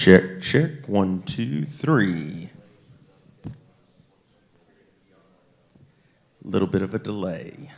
Check, check. 1, 2, 3. A little bit of a delay.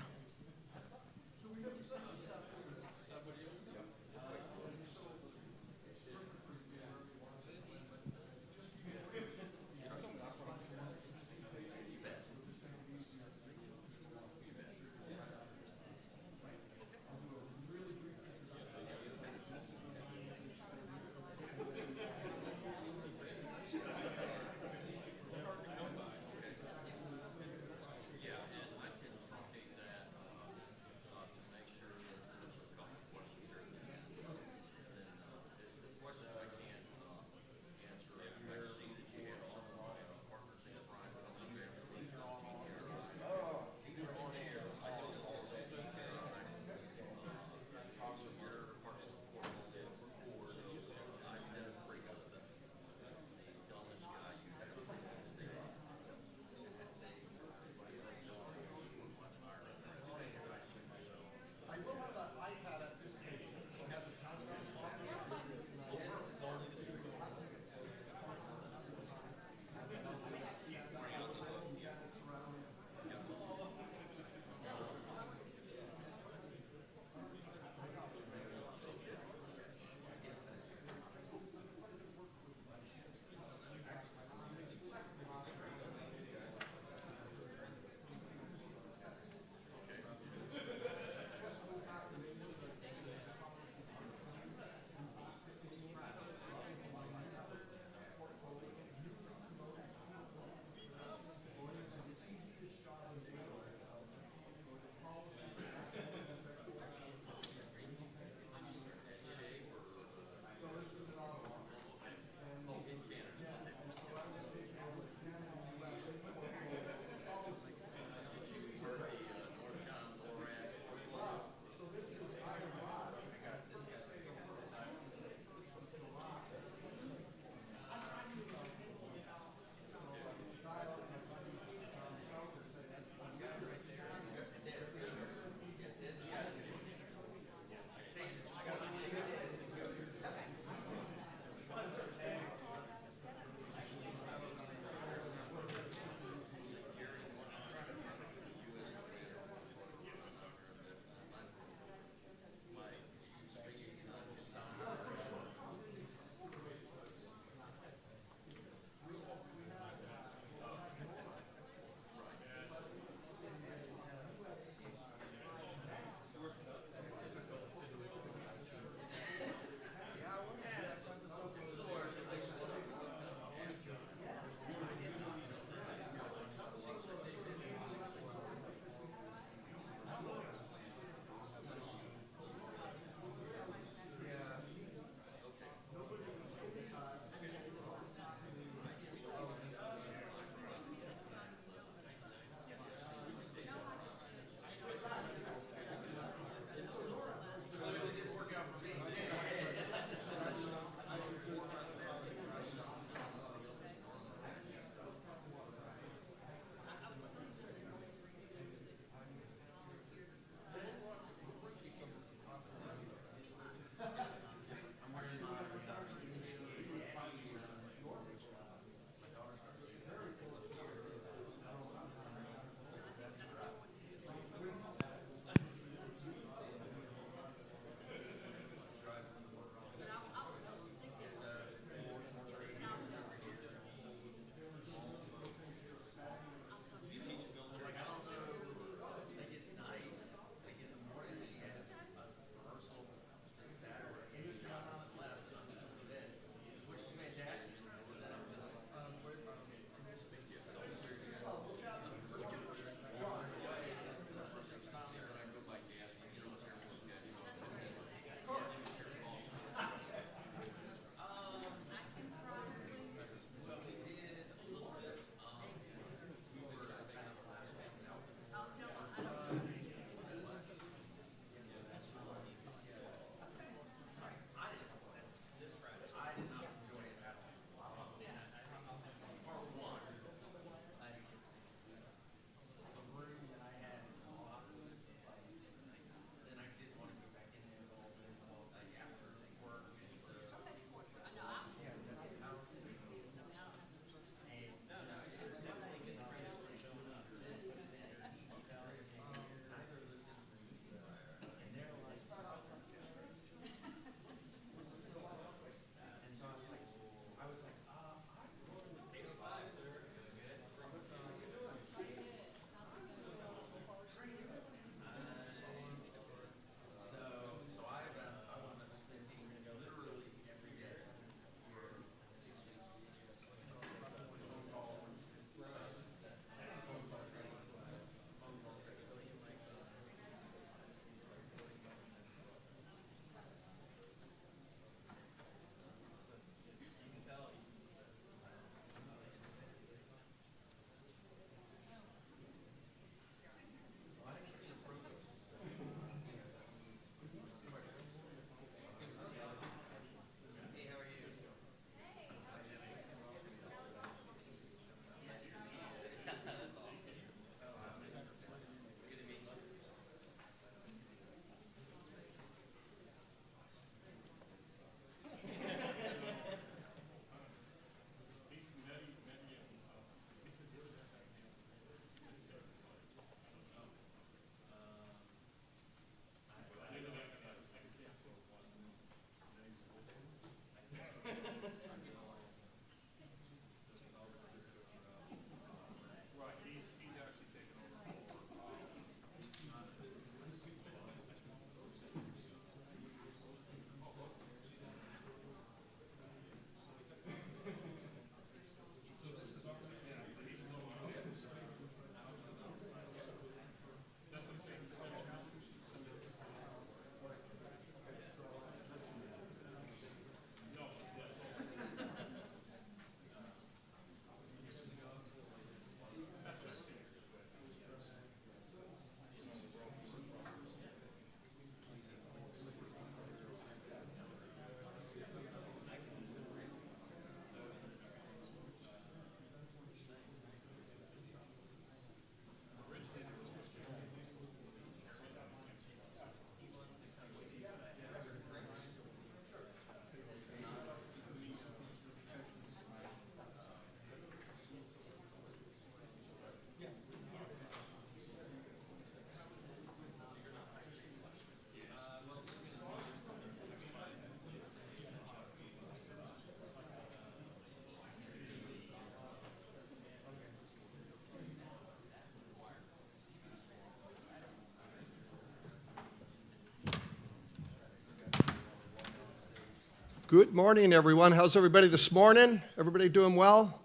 Good morning, everyone. How's everybody this morning? Everybody doing well?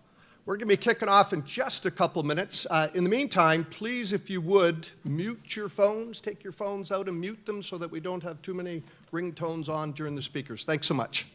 We're going to be kicking off in just a couple minutes. In the meantime, please, if you would, mute your phones. Take your phones out and mute them so that we don't have too many ringtones on during the speakers. Thanks so much.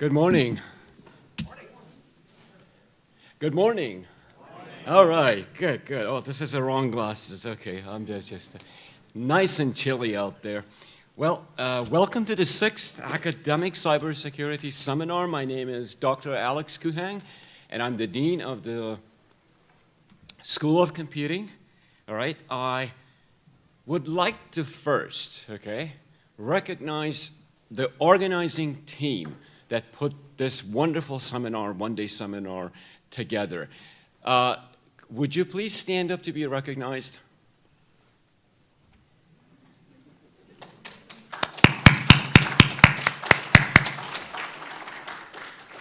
Good morning. Good morning. All right, good, good. Oh, this is the wrong glasses. Okay, I'm just nice and chilly out there. Well, welcome to the 6th Academic Cybersecurity Seminar. My name is Dr. Alex Kuhang, and I'm the Dean of the School of Computing. All right, I would like to first, recognize the organizing team that put this wonderful seminar, one-day seminar, together. Would you please stand up to be recognized?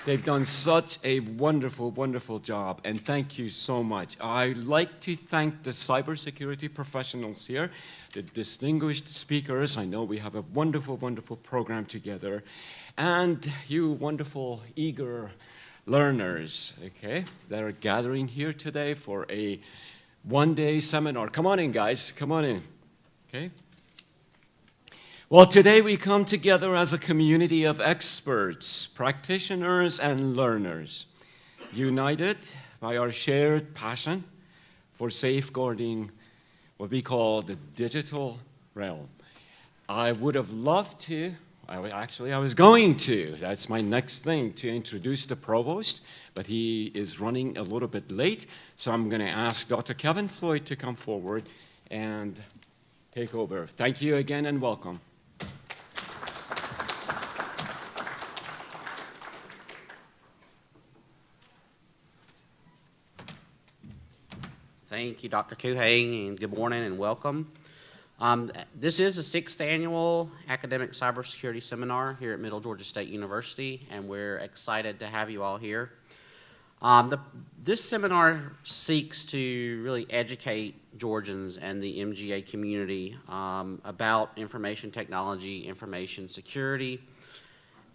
They've done such a wonderful, wonderful job, and thank you so much. I'd like to thank the cybersecurity professionals here, the distinguished speakers. I know we have a wonderful, wonderful program together, and you wonderful, eager learners, that are gathering here today for a one-day seminar. Come on in, guys. Come on in, Well, today we come together as a community of experts, practitioners, and learners, united by our shared passion for safeguarding what we call the digital realm. I would have loved to, I was going to, that's my next thing, to introduce the provost, but he is running a little bit late, so I'm going to ask Dr. Kevin Floyd to come forward and take over. Thank you again and welcome. Thank you, Dr. Kuhang, and good morning and welcome. This is the 6th annual Academic Cybersecurity Seminar here at Middle Georgia State University, and we're excited to have you all here. This seminar seeks to really educate Georgians and the MGA community about information technology, information security,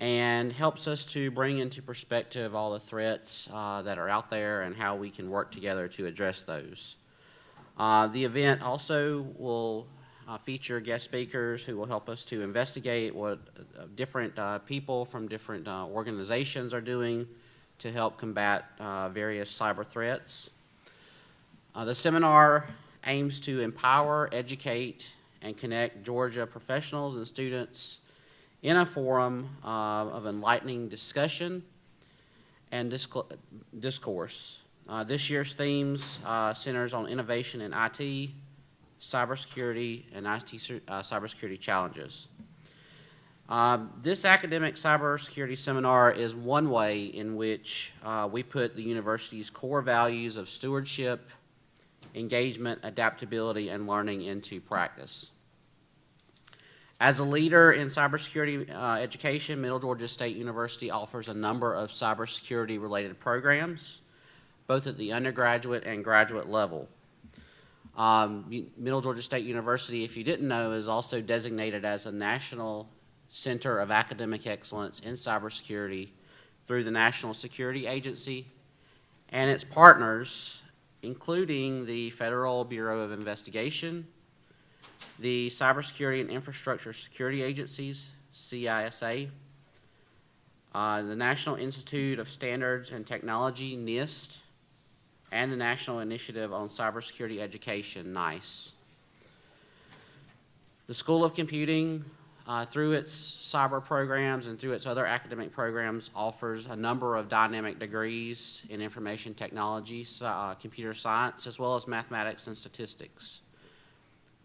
and helps us to bring into perspective all the threats that are out there and how we can work together to address those. The event also will feature guest speakers who will help us to investigate what different people from different organizations are doing to help combat various cyber threats. The seminar aims to empower, educate, and connect Georgia professionals and students in a forum of enlightening discussion and discourse. This year's themes centers on innovation in IT, cybersecurity, and IT cybersecurity challenges. This academic cybersecurity seminar is one way in which we put the university's core values of stewardship, engagement, adaptability, and learning into practice. As a leader in cybersecurity education, Middle Georgia State University offers a number of cybersecurity-related programs, both at the undergraduate and graduate level. Middle Georgia State University, if you didn't know, is also designated as a National Center of Academic Excellence in Cybersecurity through the National Security Agency and its partners, including the Federal Bureau of Investigation, the Cybersecurity and Infrastructure Security Agencies, CISA, the National Institute of Standards and Technology, NIST, and the National Initiative on Cybersecurity Education, NICE. The School of Computing, through its cyber programs and through its other academic programs, offers a number of dynamic degrees in information technology, computer science, as well as mathematics and statistics,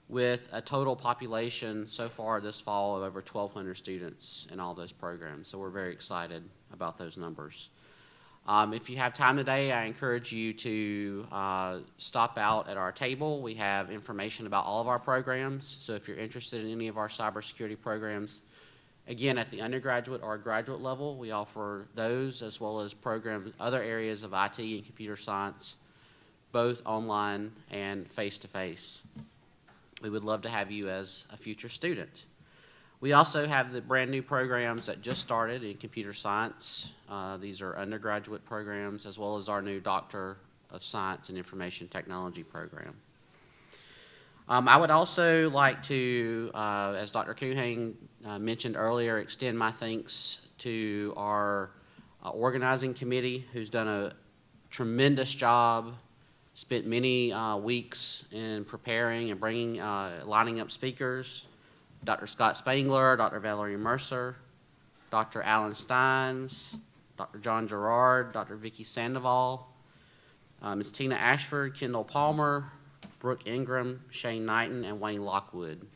with a total population so far this fall of over 1,200 students in all those programs. So we're very excited about those numbers. If you have time today, I encourage you to stop out at our table. We have information about all of our programs. So if you're interested in any of our cybersecurity programs, again, at the undergraduate or graduate level, we offer those as well as programs, other areas of IT and computer science, both online and face-to-face. We would love to have you as a future student. We also have the brand new programs that just started in computer science. These are undergraduate programs as well as our new Doctor of Science and Information Technology program. I would also like to, as Dr. Kuhang mentioned earlier, extend my thanks to our organizing committee, who's done a tremendous job, spent many weeks in preparing and lining up speakers. Dr. Scott Spangler, Dr. Valerie Mercer, Dr. Alan Steins, Dr. John Gerard, Dr. Vicki Sandoval, Ms. Tina Ashford, Kendall Palmer, Brooke Ingram, Shane Knighton, and Wayne Lockwood.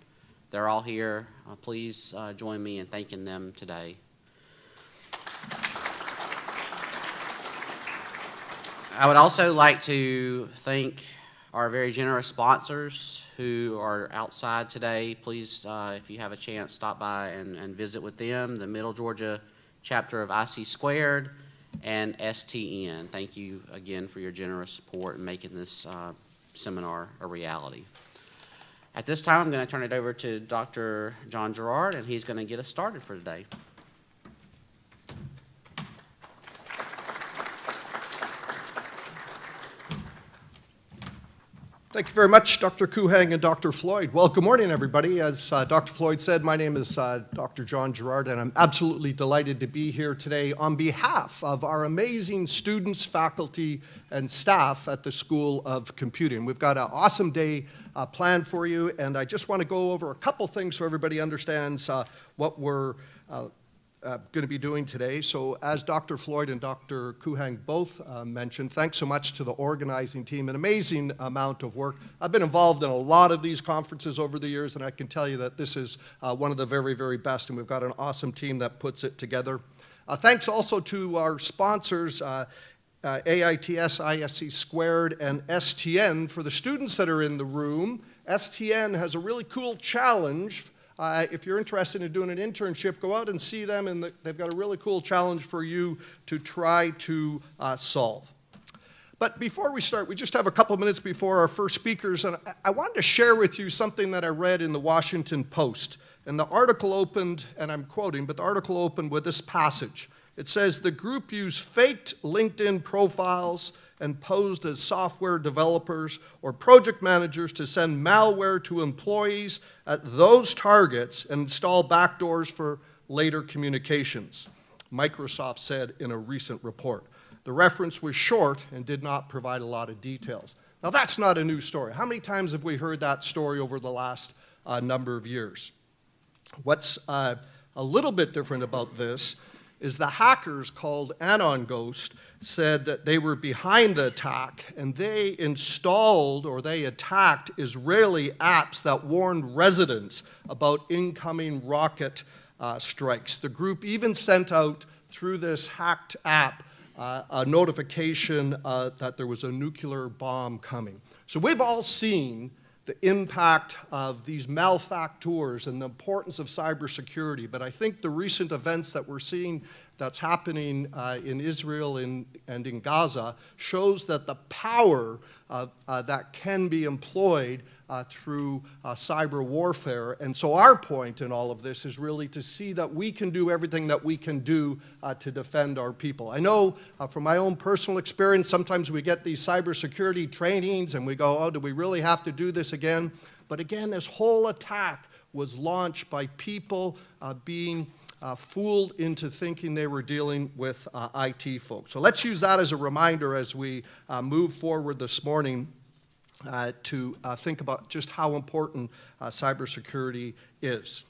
They're all here. Please join me in thanking them today. I would also like to thank our very generous sponsors who are outside today. Please, if you have a chance, stop by and visit with them. The Middle Georgia chapter of IC Squared and STN. Thank you again for your generous support in making this seminar a reality. At this time, I'm going to turn it over to Dr. John Gerard, and he's going to get us started for today. Thank you very much, Dr. Kuhang and Dr. Floyd. Well, good morning, everybody. As Dr. Floyd said, my name is Dr. John Gerard, and I'm absolutely delighted to be here today on behalf of our amazing students, faculty, and staff at the School of Computing. We've got an awesome day planned for you, and I just want to go over a couple things so everybody understands what we're going to be doing today. So as Dr. Floyd and Dr. Kuhang both mentioned, thanks so much to the organizing team, an amazing amount of work. I've been involved in a lot of these conferences over the years, and I can tell you that this is one of the very, very best, and we've got an awesome team that puts it together. Thanks also to our sponsors, AITS, ISC Squared, and STN. For the students that are in the room, STN has a really cool challenge. If you're interested in doing an internship, go out and see them, and they've got a really cool challenge for you to try to solve. But before we start, we just have a couple minutes before our first speakers, and I wanted to share with you something that I read in the Washington Post. And the article opened, and I'm quoting, but the article opened with this passage. It says, the group used faked LinkedIn profiles and posed as software developers or project managers to send malware to employees at those targets and install backdoors for later communications, Microsoft said in a recent report. The reference was short and did not provide a lot of details. Now, that's not a new story. How many times have we heard that story over the last number of years? What's a little bit different about this is the hackers called Anon Ghost said that they were behind the attack, and they installed or they attacked Israeli apps that warned residents about incoming rocket strikes. The group even sent out through this hacked app a notification that there was a nuclear bomb coming. So we've all seen the impact of these malfactors and the importance of cybersecurity. But I think the recent events that we're seeing that's happening in Israel and in Gaza shows that the power that can be employed through cyber warfare. And so our point in all of this is really to see that we can do everything that we can do to defend our people. I know from my own personal experience, sometimes we get these cybersecurity trainings and we go, oh, do we really have to do this again? But again, this whole attack was launched by people being fooled into thinking they were dealing with IT folks. So let's use that as a reminder as we move forward this morning to think about just how important cybersecurity is.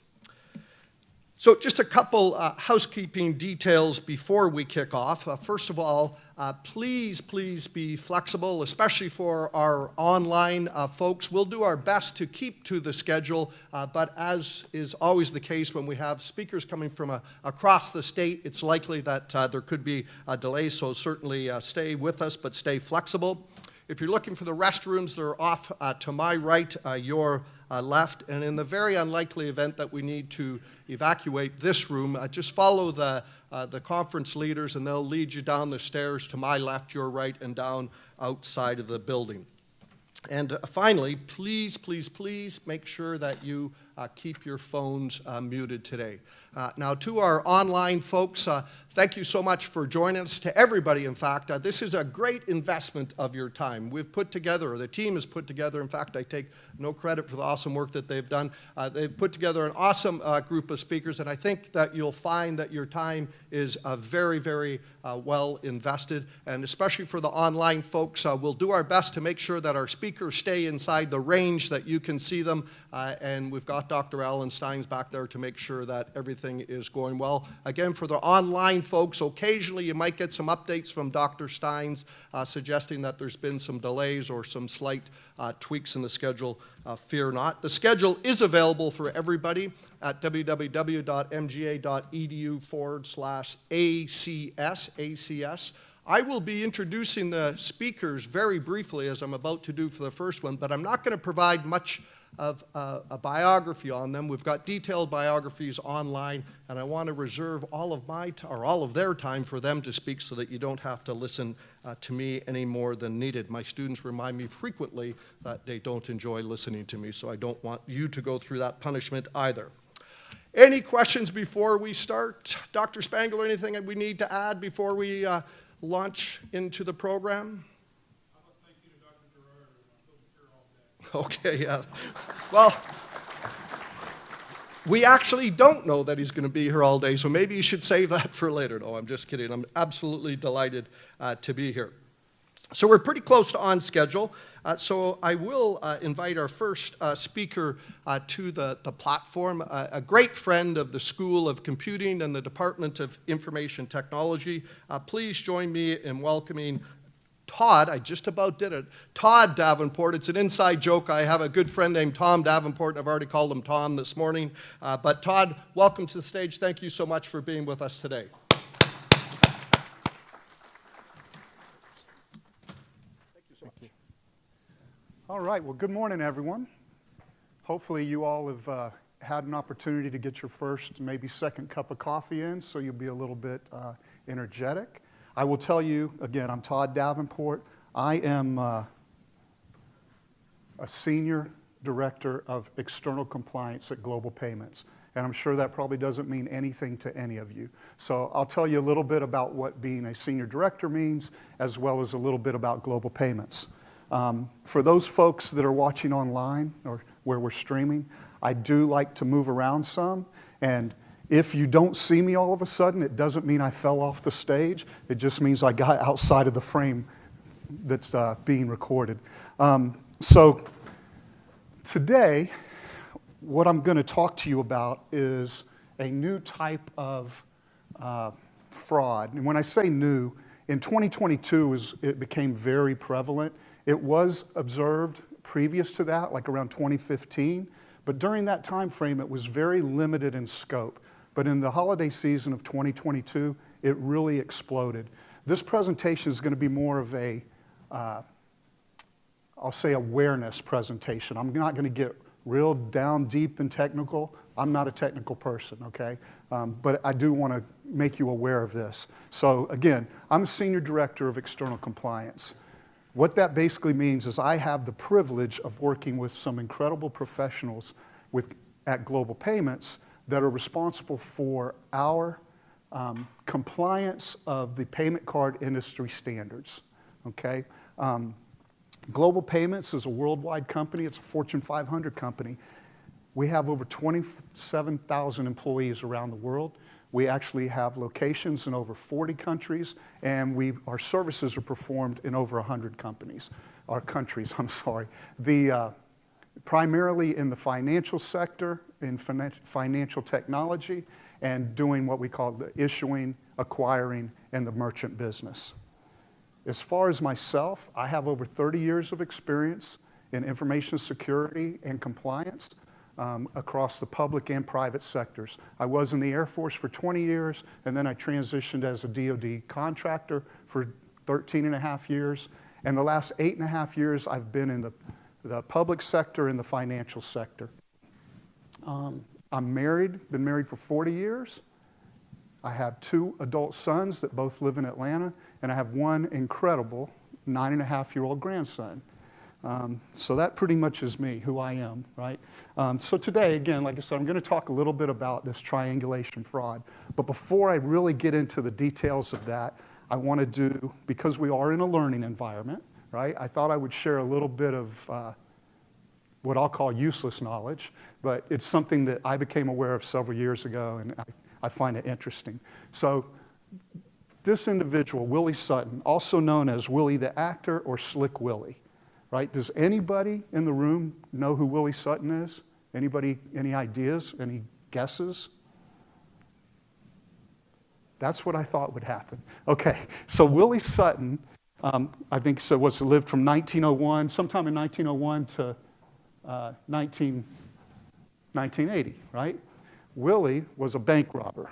So just a couple housekeeping details before we kick off. First of all, please be flexible, especially for our online folks. We'll do our best to keep to the schedule, but as is always the case when we have speakers coming from across the state, it's likely that there could be a delay, so certainly stay with us, but stay flexible. If you're looking for the restrooms, they're off to my right, your left, and in the very unlikely event that we need to evacuate this room, just follow the conference leaders and they'll lead you down the stairs to my left, your right, and down outside of the building. And finally, please make sure that you keep your phones muted today. Now, to our online folks, thank you so much for joining us. To everybody, in fact, this is a great investment of your time. We've put together, or the team has put together, in fact, I take no credit for the awesome work that they've done. They've put together an awesome group of speakers, and I think that you'll find that your time is very, very well invested. And especially for the online folks, we'll do our best to make sure that our speakers stay inside the range that you can see them. And we've got Dr. Alan Steins back there to make sure that everything is going well. Again, for the online folks, occasionally you might get some updates from Dr. Steins suggesting that there's been some delays or some slight tweaks in the schedule. Fear not. The schedule is available for everybody at www.mga.edu/ACS. I will be introducing the speakers very briefly, as I'm about to do for the first one, but I'm not going to provide much of a biography on them. We've got detailed biographies online, and I want to reserve all of their time for them to speak so that you don't have to listen to me any more than needed. My students remind me frequently that they don't enjoy listening to me, so I don't want you to go through that punishment either. Any questions before we start? Dr. Spangler, anything that we need to add before we launch into the program? Okay, yeah. Well, we actually don't know that he's going to be here all day, so maybe you should save that for later. No, I'm just kidding. I'm absolutely delighted to be here. So we're pretty close to on schedule. So I will invite our first speaker to the platform, a great friend of the School of Computing and the Department of Information Technology. Please join me in welcoming Todd. I just about did it. Todd Davenport. It's an inside joke. I have a good friend named Tom Davenport, and I've already called him Tom this morning. But Todd, welcome to the stage. Thank you so much for being with us today. Thank you so much. All right. Well, good morning, everyone. Hopefully you all have had an opportunity to get your first, maybe second cup of coffee in, so you'll be a little bit energetic. I will tell you, again, I'm Todd Davenport. I am a Senior Director of External Compliance at Global Payments. And I'm sure that probably doesn't mean anything to any of you. So I'll tell you a little bit about what being a Senior Director means, as well as a little bit about Global Payments. For those folks that are watching online or where we're streaming, I do like to move around some. And if you don't see me all of a sudden, it doesn't mean I fell off the stage. It just means I got outside of the frame that's being recorded. So today, what I'm going to talk to you about is a new type of fraud. And when I say new, in 2022 it became very prevalent. It was observed previous to that, like around 2015. But during that time frame, it was very limited in scope. But in the holiday season of 2022, it really exploded. This presentation is going to be more of a, I'll say, awareness presentation. I'm not going to get real down deep and technical. I'm not a technical person, okay? But I do want to make you aware of this. So again, I'm a Senior Director of External Compliance. What that basically means is I have the privilege of working with some incredible professionals at Global Payments that are responsible for our compliance of the payment card industry standards, okay? Global Payments is a worldwide company. It's a Fortune 500 company. We have over 27,000 employees around the world. We actually have locations in over 40 countries, and our services are performed in over 100 countries, I'm sorry. Primarily in the financial sector, in financial technology, and doing what we call the issuing, acquiring, and the merchant business. As far as myself, I have over 30 years of experience in information security and compliance across the public and private sectors. I was in the Air Force for 20 years, and then I transitioned as a DoD contractor for 13 and a half years. And the last 8.5 years, I've been in the public sector and the financial sector. I'm married, been married for 40 years. I have 2 adult sons that both live in Atlanta, and I have one incredible 9.5-year-old grandson. So that pretty much is me, who I am, right? So today, again, like I said, I'm going to talk a little bit about this triangulation fraud. But before I really get into the details of that, I want to do, because we are in a learning environment, right? I thought I would share a little bit of what I'll call useless knowledge, but it's something that I became aware of several years ago, and I find it interesting. So this individual, Willie Sutton, also known as Willie the Actor or Slick Willie, right? Does anybody in the room know who Willie Sutton is? Anybody, any ideas, any guesses? That's what I thought would happen. Okay, so Willie Sutton, I think so, lived from 1901, sometime in 1901 to 1980, right? Willie was a bank robber.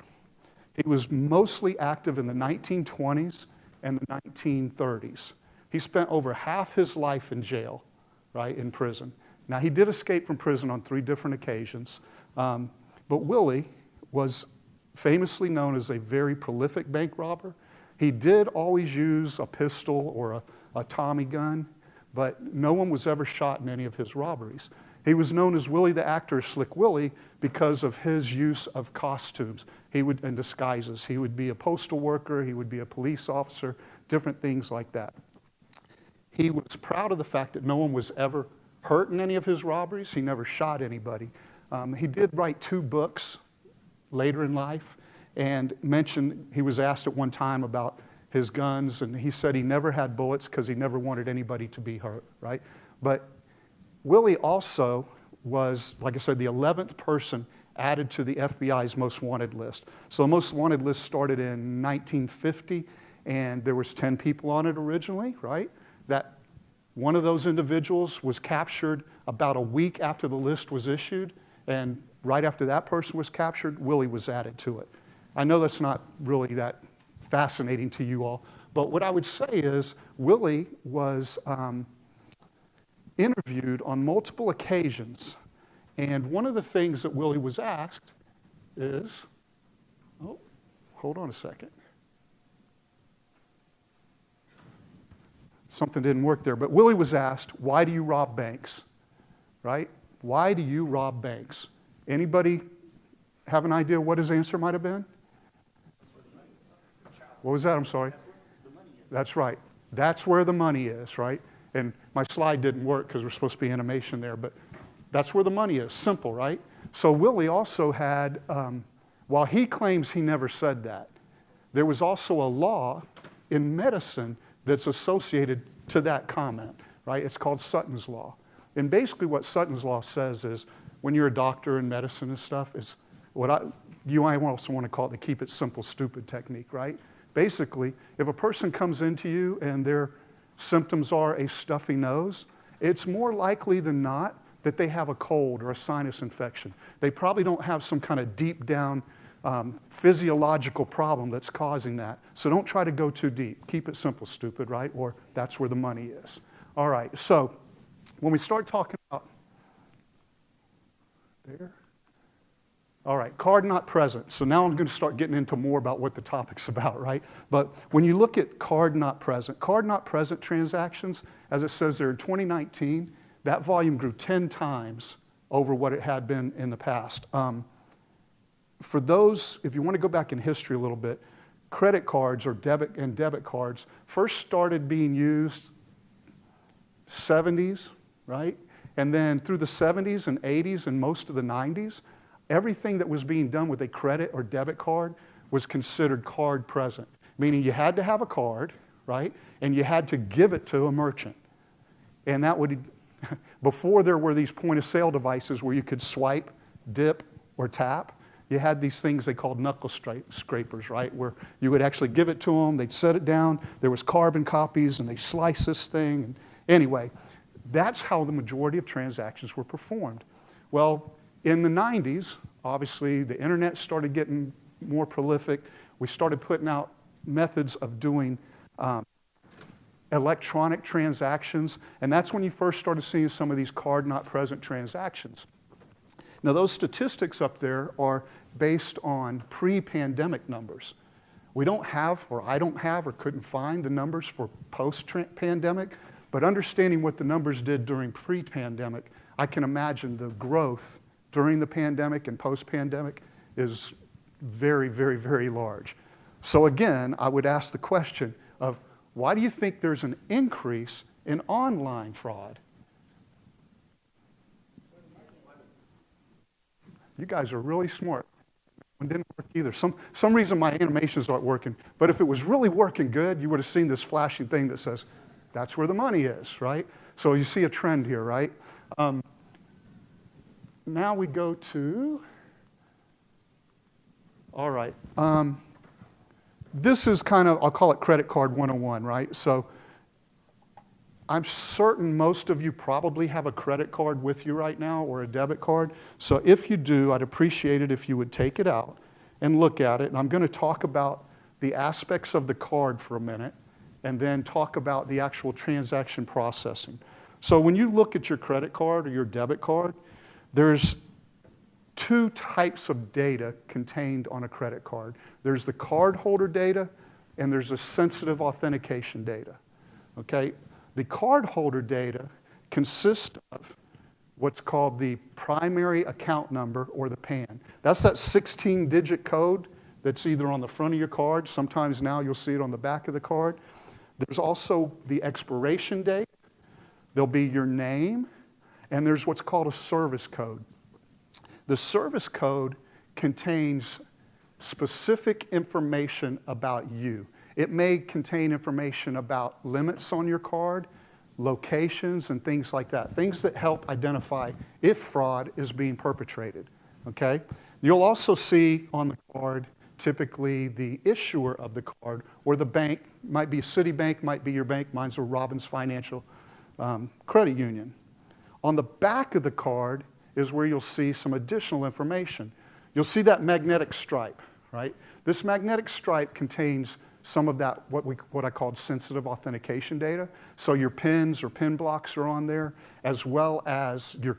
He was mostly active in the 1920s and the 1930s. He spent over half his life in jail, right, in prison. Now, he did escape from prison on 3 different occasions, but Willie was famously known as a very prolific bank robber. He did always use a pistol or a Tommy gun, but no one was ever shot in any of his robberies. He was known as Willie the Actor, Slick Willie, because of his use of costumes and disguises. He would be a postal worker, he would be a police officer, different things like that. He was proud of the fact that no one was ever hurt in any of his robberies. He never shot anybody. He did write 2 books later in life and mentioned, he was asked at one time about his guns, and he said he never had bullets because he never wanted anybody to be hurt, right? But Willie also was, like I said, the 11th person added to the FBI's most wanted list. So the most wanted list started in 1950, and there was 10 people on it originally, right? That one of those individuals was captured about a week after the list was issued, and right after that person was captured, Willie was added to it. I know that's not really that fascinating to you all, but what I would say is Willie was interviewed on multiple occasions, and one of the things that Willie was asked is, oh, hold on a second. Something didn't work there, but Willie was asked, why do you rob banks, right? Why do you rob banks? Anybody have an idea what his answer might have been? What was that? I'm sorry. That's right. That's where the money is, right? And my slide didn't work because we're supposed to be animation there, but that's where the money is. Simple, right? So Willie also had, while he claims he never said that, there was also a law in medicine that's associated to that comment, right? It's called Sutton's Law. And basically what Sutton's Law says is, when you're a doctor in medicine and stuff, is what you might also want to call it the keep it simple, stupid technique, right? Basically, if a person comes into you and their symptoms are a stuffy nose, it's more likely than not that they have a cold or a sinus infection. They probably don't have some kind of deep down physiological problem that's causing that. So don't try to go too deep. Keep it simple, stupid, right? Or that's where the money is. All right, so when we start talking about, there. All right, card not present. So now I'm going to start getting into more about what the topic's about, right? But when you look at card not present transactions, as it says there in 2019, that volume grew 10 times over what it had been in the past. For those, if you want to go back in history a little bit, credit cards or debit cards first started being used 70s, right? And then through the 70s and 80s and most of the 90s, everything that was being done with a credit or debit card was considered card present, meaning you had to have a card, right? And you had to give it to a merchant. And that would, before there were these point of sale devices where you could swipe, dip, or tap, you had these things they called knuckle scrapers, right? Where you would actually give it to them, they'd set it down, there was carbon copies, and they slice this thing. And anyway, that's how the majority of transactions were performed. Well, in the 90s, obviously, the internet started getting more prolific. We started putting out methods of doing electronic transactions, and that's when you first started seeing some of these card not present transactions. Now, those statistics up there are based on pre-pandemic numbers. We don't have, or I don't have, or couldn't find the numbers for post-pandemic, But understanding what the numbers did during pre-pandemic, I can imagine the growth during the pandemic and post-pandemic is very, very, very large. So again, I would ask the question of, why do you think there's an increase in online fraud? You guys are really smart. It didn't work either. Some reason my animations aren't working. But if it was really working good, you would have seen this flashing thing that says, that's where the money is, right? So you see a trend here, right? Now we go to, all right. This is kind of, I'll call it credit card 101, right? So I'm certain most of you probably have a credit card with you right now or a debit card. So if you do, I'd appreciate it if you would take it out and look at it. And I'm going to talk about the aspects of the card for a minute and then talk about the actual transaction processing. So when you look at your credit card or your debit card, there's two types of data contained on a credit card. There's the cardholder data and there's the sensitive authentication data, okay? The cardholder data consists of what's called the primary account number or the PAN. That's that 16-digit code that's either on the front of your card. Sometimes now you'll see it on the back of the card. There's also the expiration date. There'll be your name, and there's what's called a service code. The service code contains specific information about you. It may contain information about limits on your card, locations, and things like that, things that help identify if fraud is being perpetrated, okay? You'll also see on the card typically the issuer of the card or the bank. Might be Citibank, might be your bank. Mine's a Robbins Financial Credit Union. On the back of the card is where you'll see some additional information. You'll see that magnetic stripe, right? This magnetic stripe contains some of that, what I called sensitive authentication data. So your pins or pin blocks are on there, as well as your,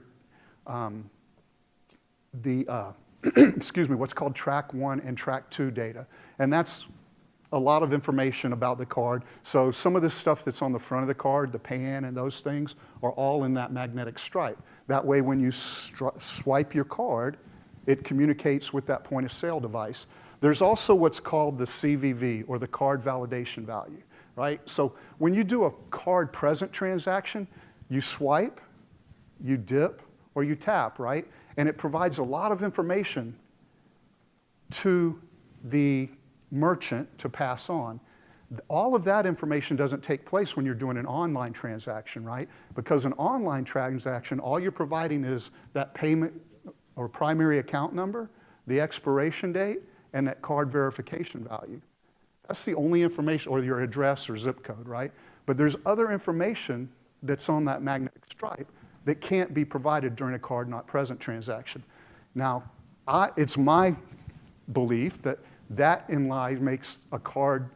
excuse me, what's called track 1 and track 2 data. And that's a lot of information about the card. So some of this stuff that's on the front of the card, the PAN and those things, are all in that magnetic stripe. That way when you swipe your card, it communicates with that point of sale device. There's also what's called the CVV, or the card validation value, right? So when you do a card present transaction, you swipe, you dip, or you tap, right? And it provides a lot of information to the merchant to pass on. All of that information doesn't take place when you're doing an online transaction, right? Because an online transaction, all you're providing is that payment or primary account number, the expiration date, and that card verification value. That's the only information, or your address or zip code, right? But there's other information that's on that magnetic stripe that can't be provided during a card not present transaction. Now, it's my belief that that in lies makes a card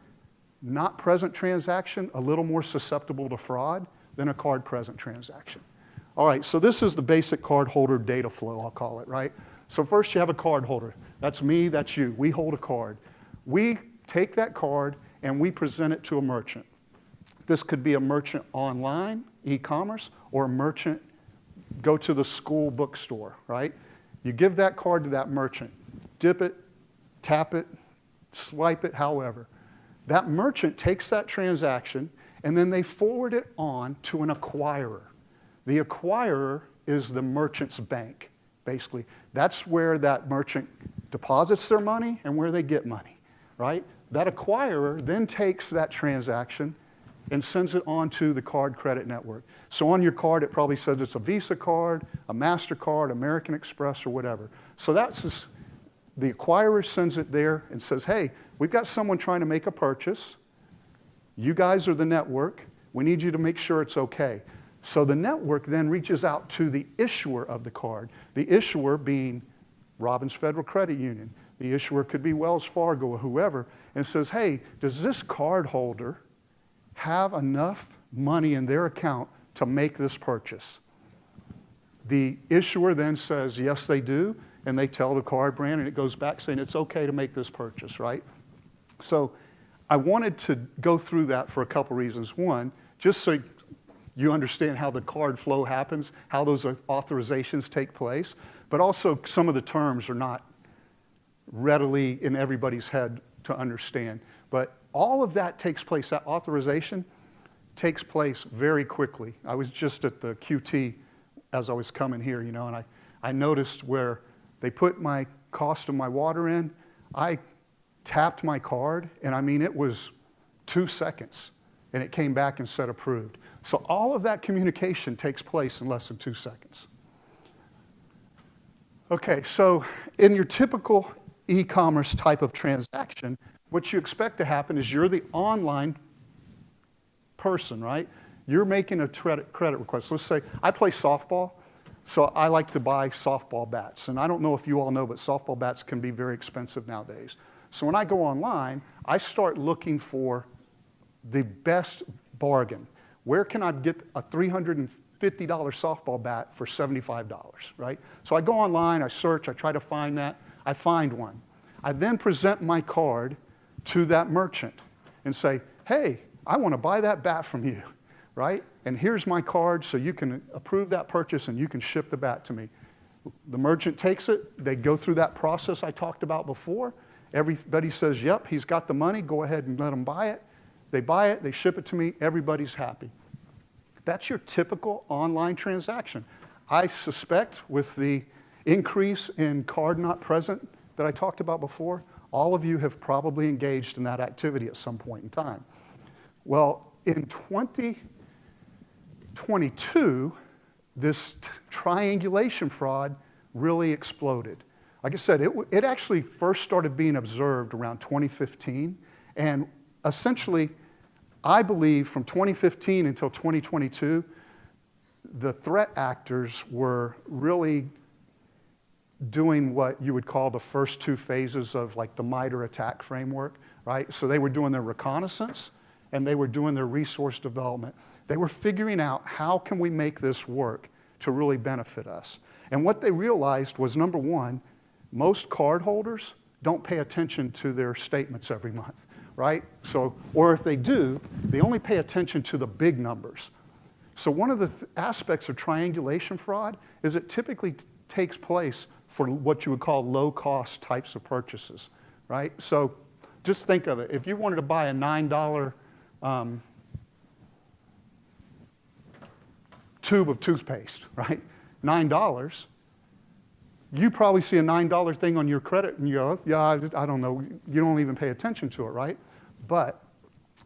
not present transaction a little more susceptible to fraud than a card present transaction. All right, so this is the basic cardholder data flow, I'll call it, right? So first you have a card holder. That's me, that's you. We hold a card. We take that card and we present it to a merchant. This could be a merchant online, e-commerce, or a merchant go to the school bookstore, right? You give that card to that merchant. Dip it, tap it, swipe it, however. That merchant takes that transaction and then they forward it on to an acquirer. The acquirer is the merchant's bank, basically. That's where that merchant deposits their money and where they get money, right? That acquirer then takes that transaction and sends it on to the card credit network. So on your card, it probably says it's a Visa card, a MasterCard, American Express, or whatever. So that's just, the acquirer sends it there and says, hey, we've got someone trying to make a purchase. You guys are the network. We need you to make sure it's okay. So the network then reaches out to the issuer of the card, the issuer being Robbins Federal Credit Union. The issuer could be Wells Fargo or whoever, and says, hey, does this card holder have enough money in their account to make this purchase? The issuer then says, yes, they do, and they tell the card brand, and it goes back saying it's okay to make this purchase, right? So I wanted to go through that for a couple reasons. One, just so you understand how the card flow happens, how those authorizations take place, but also some of the terms are not readily in everybody's head to understand. But all of that takes place, that authorization takes place very quickly. I was just at the QT as I was coming here, you know, and I noticed where they put my cost of my water in, I tapped my card, and I mean, it was 2 seconds, and it came back and said approved. So all of that communication takes place in less than 2 seconds. Okay, so in your typical e-commerce type of transaction, what you expect to happen is you're the online person, right? You're making a credit request. Let's say I play softball, so I like to buy softball bats. And I don't know if you all know, but softball bats can be very expensive nowadays. So when I go online, I start looking for the best bargain. Where can I get a $350 softball bat for $75, right? So I go online, I search, I try to find that. I find one. I then present my card to that merchant and say, hey, I want to buy that bat from you, right? And here's my card so you can approve that purchase and you can ship the bat to me. The merchant takes it. They go through that process I talked about before. Everybody says, yep, he's got the money. Go ahead and let him buy it. They buy it. They ship it to me. Everybody's happy. That's your typical online transaction. I suspect with the increase in card not present that I talked about before, all of you have probably engaged in that activity at some point in time. Well, in 2022, this triangulation fraud really exploded. Like I said, it actually first started being observed around 2015, and essentially, I believe from 2015 until 2022, the threat actors were really doing what you would call the first 2 phases of like the MITRE attack framework, right? So they were doing their reconnaissance and they were doing their resource development. They were figuring out how can we make this work to really benefit us. And what they realized was, number one, most cardholders don't pay attention to their statements every month, right? So, or if they do, they only pay attention to the big numbers. So one of the aspects of triangulation fraud is it typically takes place for what you would call low-cost types of purchases, right? So just think of it. If you wanted to buy a $9 tube of toothpaste, right? $9. You probably see a $9 thing on your credit and you go, yeah, I don't know. You don't even pay attention to it, right? But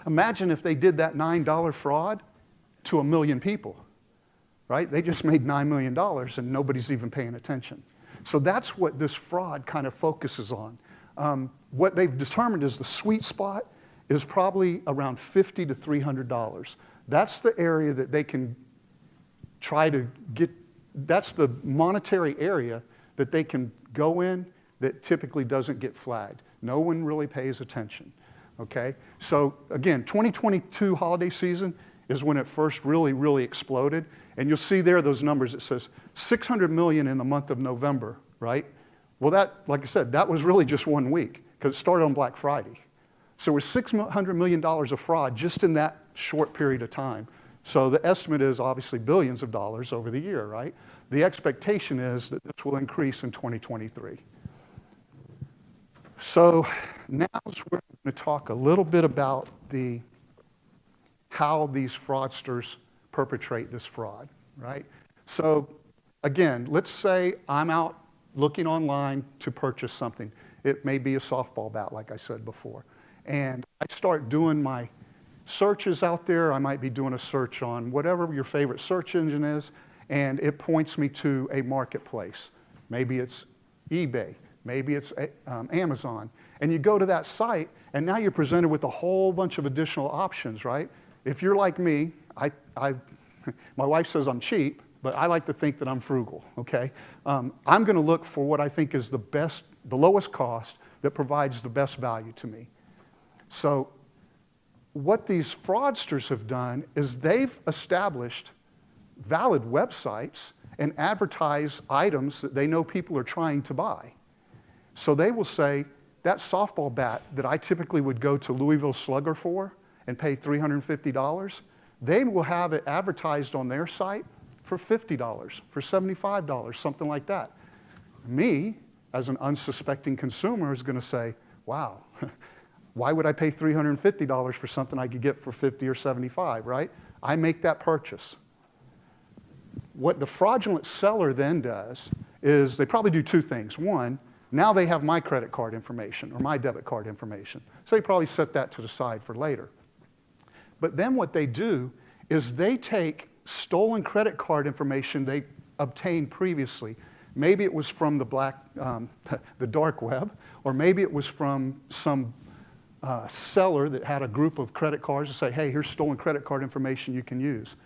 imagine if they did that $9 fraud to 1 million people, right? They just made $9 million and nobody's even paying attention. So that's what this fraud kind of focuses on. What they've determined is the sweet spot is probably around $50 to $300. That's the area that they can try to get, that's the monetary area that they can go in that typically doesn't get flagged. No one really pays attention, okay? So again, 2022 holiday season is when it first really exploded. And you'll see there those numbers. It says 600 million in the month of November, right? Well, that, like I said, that was really just 1 week because it started on Black Friday. So it was $600 million of fraud just in that short period of time. So the estimate is obviously billions of dollars over the year, right? The expectation is that this will increase in 2023. So now we're going to talk a little bit about how these fraudsters perpetrate this fraud, right? So again, let's say I'm out looking online to purchase something. It may be a softball bat, like I said before. And I start doing my searches out there. I might be doing a search on whatever your favorite search engine is, and it points me to a marketplace. Maybe it's eBay, maybe it's Amazon. And you go to that site, and now you're presented with a whole bunch of additional options, right? If you're like me, my wife says I'm cheap, but I like to think that I'm frugal, okay? I'm gonna look for what I think is the best, the lowest cost that provides the best value to me. So what these fraudsters have done is they've established valid websites and advertise items that they know people are trying to buy. So they will say, that softball bat that I typically would go to Louisville Slugger for and pay $350, they will have it advertised on their site for $50, for $75, something like that. Me, as an unsuspecting consumer, is going to say, wow, why would I pay $350 for something I could get for $50 or $75, right? I make that purchase. What the fraudulent seller then does is they probably do two things. One, now they have my credit card information or my debit card information. So they probably set that to the side for later. But then what they do is they take stolen credit card information they obtained previously. Maybe it was from the dark web, or maybe it was from some seller that had a group of credit cards and say, hey, here's stolen credit card information you can use.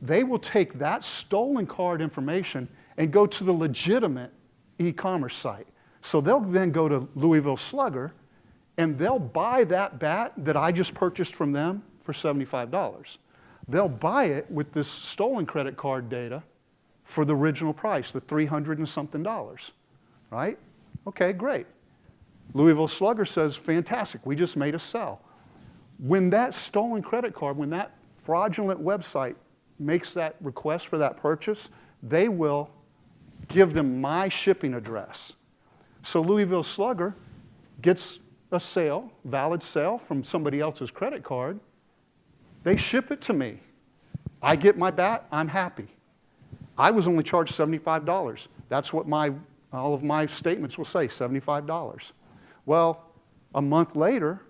They will take that stolen card information and go to the legitimate e-commerce site. So they'll then go to Louisville Slugger and they'll buy that bat that I just purchased from them for $75. They'll buy it with this stolen credit card data for the original price, the $300 and something, right? Okay, great. Louisville Slugger says, fantastic, we just made a sell. When that stolen credit card, when that fraudulent website makes that request for that purchase, they will give them my shipping address. So Louisville Slugger gets a sale, valid sale from somebody else's credit card. They ship it to me. I get my bat, I'm happy. I was only charged $75. That's what all of my statements will say, $75. Well, a month later,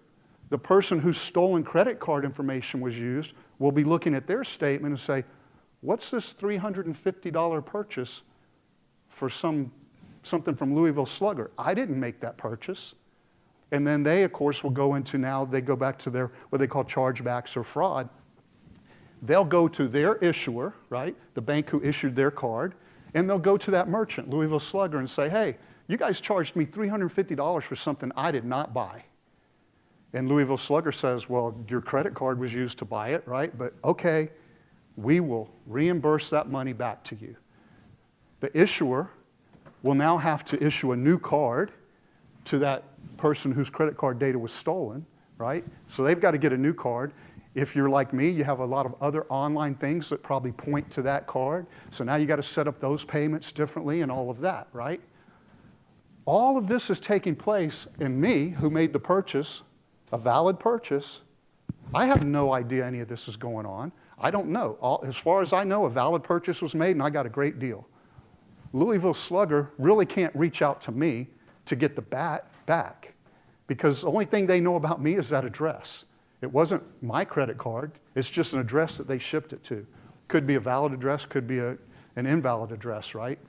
the person whose stolen credit card information was used will be looking at their statement and say, what's this $350 purchase for something from Louisville Slugger? I didn't make that purchase. And then they, of course, will go into now, they go back to their, what they call chargebacks or fraud. They'll go to their issuer, right, the bank who issued their card, and they'll go to that merchant, Louisville Slugger, and say, hey, you guys charged me $350 for something I did not buy. And Louisville Slugger says, well, your credit card was used to buy it, right? But okay, we will reimburse that money back to you. The issuer will now have to issue a new card to that person whose credit card data was stolen, right? So they've got to get a new card. If you're like me, you have a lot of other online things that probably point to that card. So now you got to set up those payments differently and all of that, right? All of this is taking place in me, who made the purchase, a valid purchase. I have no idea any of this is going on. I don't know. As far as I know, a valid purchase was made and I got a great deal. Louisville Slugger really can't reach out to me to get the bat back because the only thing they know about me is that address. It wasn't my credit card. It's just an address that they shipped it to. Could be a valid address, could be an invalid address, right?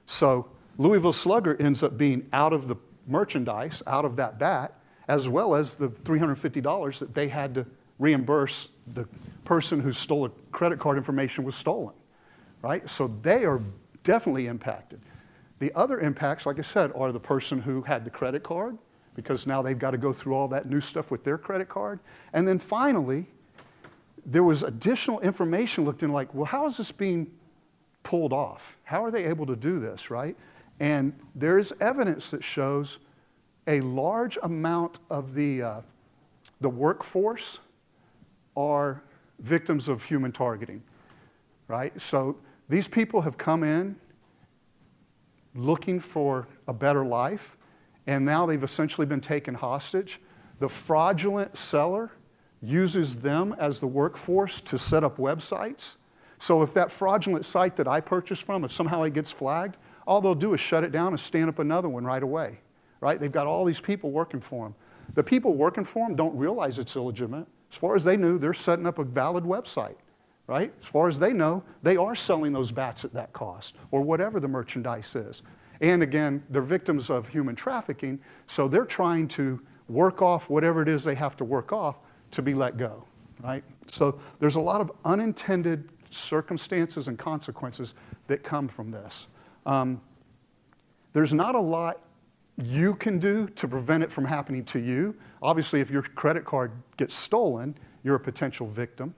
So Louisville Slugger ends up being out of the merchandise, out of that bat, as well as the $350 that they had to reimburse the person whose stolen credit card information was stolen, right? So they are definitely impacted. The other impacts, like I said, are the person who had the credit card, because now they've got to go through all that new stuff with their credit card. And then finally, there was additional information looked in like, well, how is this being pulled off? How are they able to do this, right? And there's evidence that shows a large amount of the workforce are victims of human targeting, right? So these people have come in looking for a better life, and now they've essentially been taken hostage. The fraudulent seller uses them as the workforce to set up websites. So if that fraudulent site that I purchased from, if somehow it gets flagged, all they'll do is shut it down and stand up another one right away, right? They've got all these people working for them. The people working for them don't realize it's illegitimate. As far as they knew, they're setting up a valid website, right? As far as they know, they are selling those bats at that cost or whatever the merchandise is. And again, they're victims of human trafficking, so they're trying to work off whatever it is they have to work off to be let go, right? So there's a lot of unintended circumstances and consequences that come from this. There's not a lot you can do to prevent it from happening to you. Obviously, if your credit card gets stolen, you're a potential victim.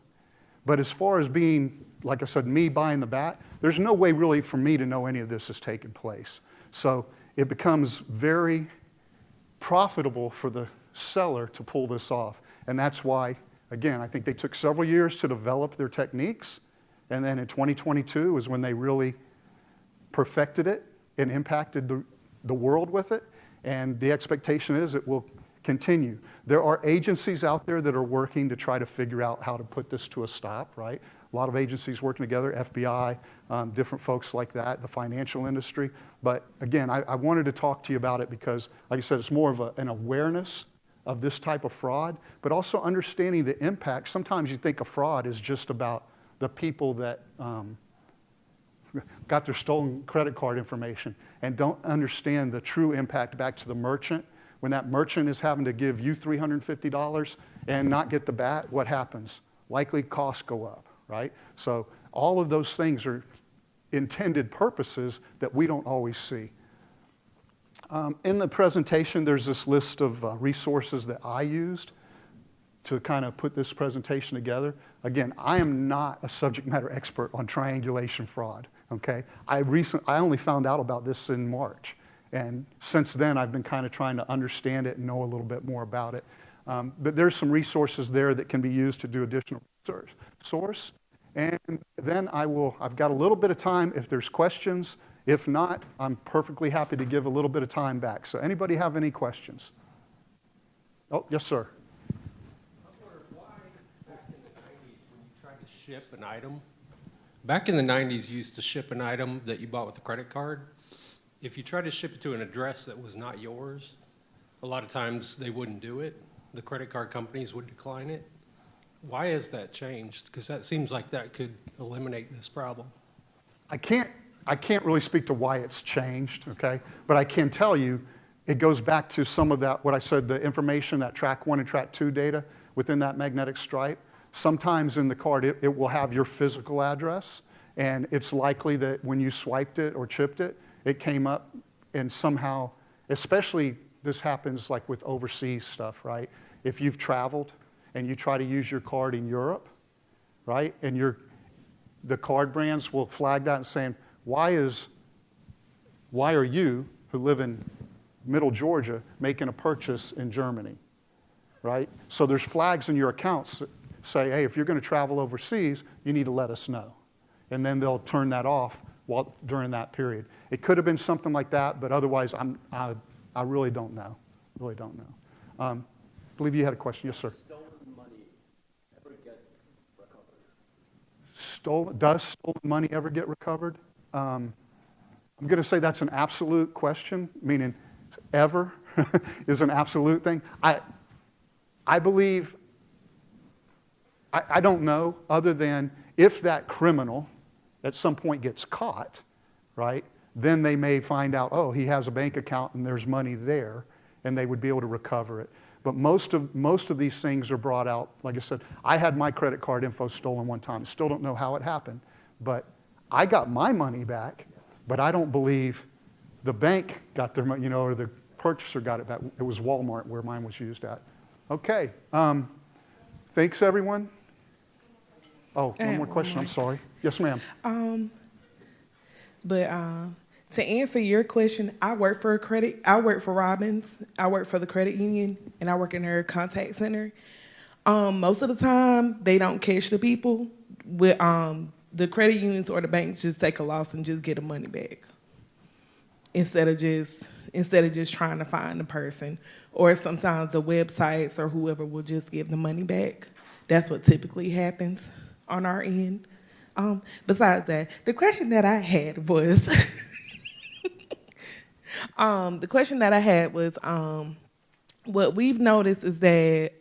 But as far as being, like I said, me buying the bat, there's no way really for me to know any of this has taken place. So it becomes very profitable for the seller to pull this off. And that's why again, I think they took several years to develop their techniques, and then in 2022 is when they really perfected it and impacted the world with it, and the expectation is it will continue. There are agencies out there that are working to try to figure out how to put this to a stop, right? A lot of agencies working together, FBI, different folks like that, the financial industry. But again, I wanted to talk to you about it because, like I said, it's more of an awareness of this type of fraud, but also understanding the impact. Sometimes you think a fraud is just about the people that got their stolen credit card information and don't understand the true impact back to the merchant. When that merchant is having to give you $350 and not get the bat, what happens? Likely costs go up, right? So all of those things are intended purposes that we don't always see. In the presentation, there's this list of resources that I used to kind of put this presentation together. Again, I am not a subject matter expert on triangulation fraud, okay? I only found out about this in March. And since then, I've been kind of trying to understand it and know a little bit more about it. But there's some resources there that can be used to do additional research. And then I've got a little bit of time if there's questions. If not, I'm perfectly happy to give a little bit of time back. So anybody have any questions? Oh, yes, sir. I wonder why back in the 90s when you tried to ship an item, back in the 90s you used to ship an item that you bought with a credit card. If you tried to ship it to an address that was not yours, a lot of times they wouldn't do it. The credit card companies would decline it. Why has that changed? Because that seems like that could eliminate this problem. I can't really speak to why it's changed, okay? But I can tell you it goes back to some of that, what I said, the information, that track 1 and track 2 data within that magnetic stripe. Sometimes in the card it will have your physical address, and it's likely that when you swiped it or chipped it, it came up and somehow, especially this happens like with overseas stuff, right? If you've traveled and you try to use your card in Europe, right? And the card brands will flag that and saying, why are you, who live in Middle Georgia, making a purchase in Germany, right? So there's flags in your accounts that say, hey, if you're going to travel overseas, you need to let us know. And then they'll turn that off during that period. It could have been something like that, but otherwise, I really don't know. Really don't know. I believe you had a question. Yes, sir. Stolen money ever get recovered? Does stolen money ever get recovered? I'm going to say that's an absolute question, meaning ever is an absolute thing. I believe, I don't know, other than if that criminal at some point gets caught, right, then they may find out, oh, he has a bank account and there's money there, and they would be able to recover it. But most of these things are brought out. Like I said, I had my credit card info stolen one time. Still don't know how it happened, but I got my money back, but I don't believe the bank got their money, or the purchaser got it back. It was Walmart where mine was used at. Okay, thanks everyone. Oh, one more question, I'm sorry. Yes, ma'am. To answer your question, I work for Robbins, I work for the credit union, and I work in their contact center. Most of the time, they don't catch the people. With the credit unions or the banks just take a loss and just get the money back instead of just trying to find the person. Or sometimes the websites or whoever will just give the money back. That's what typically happens on our end. Besides that, the question that I had was, what we've noticed is that,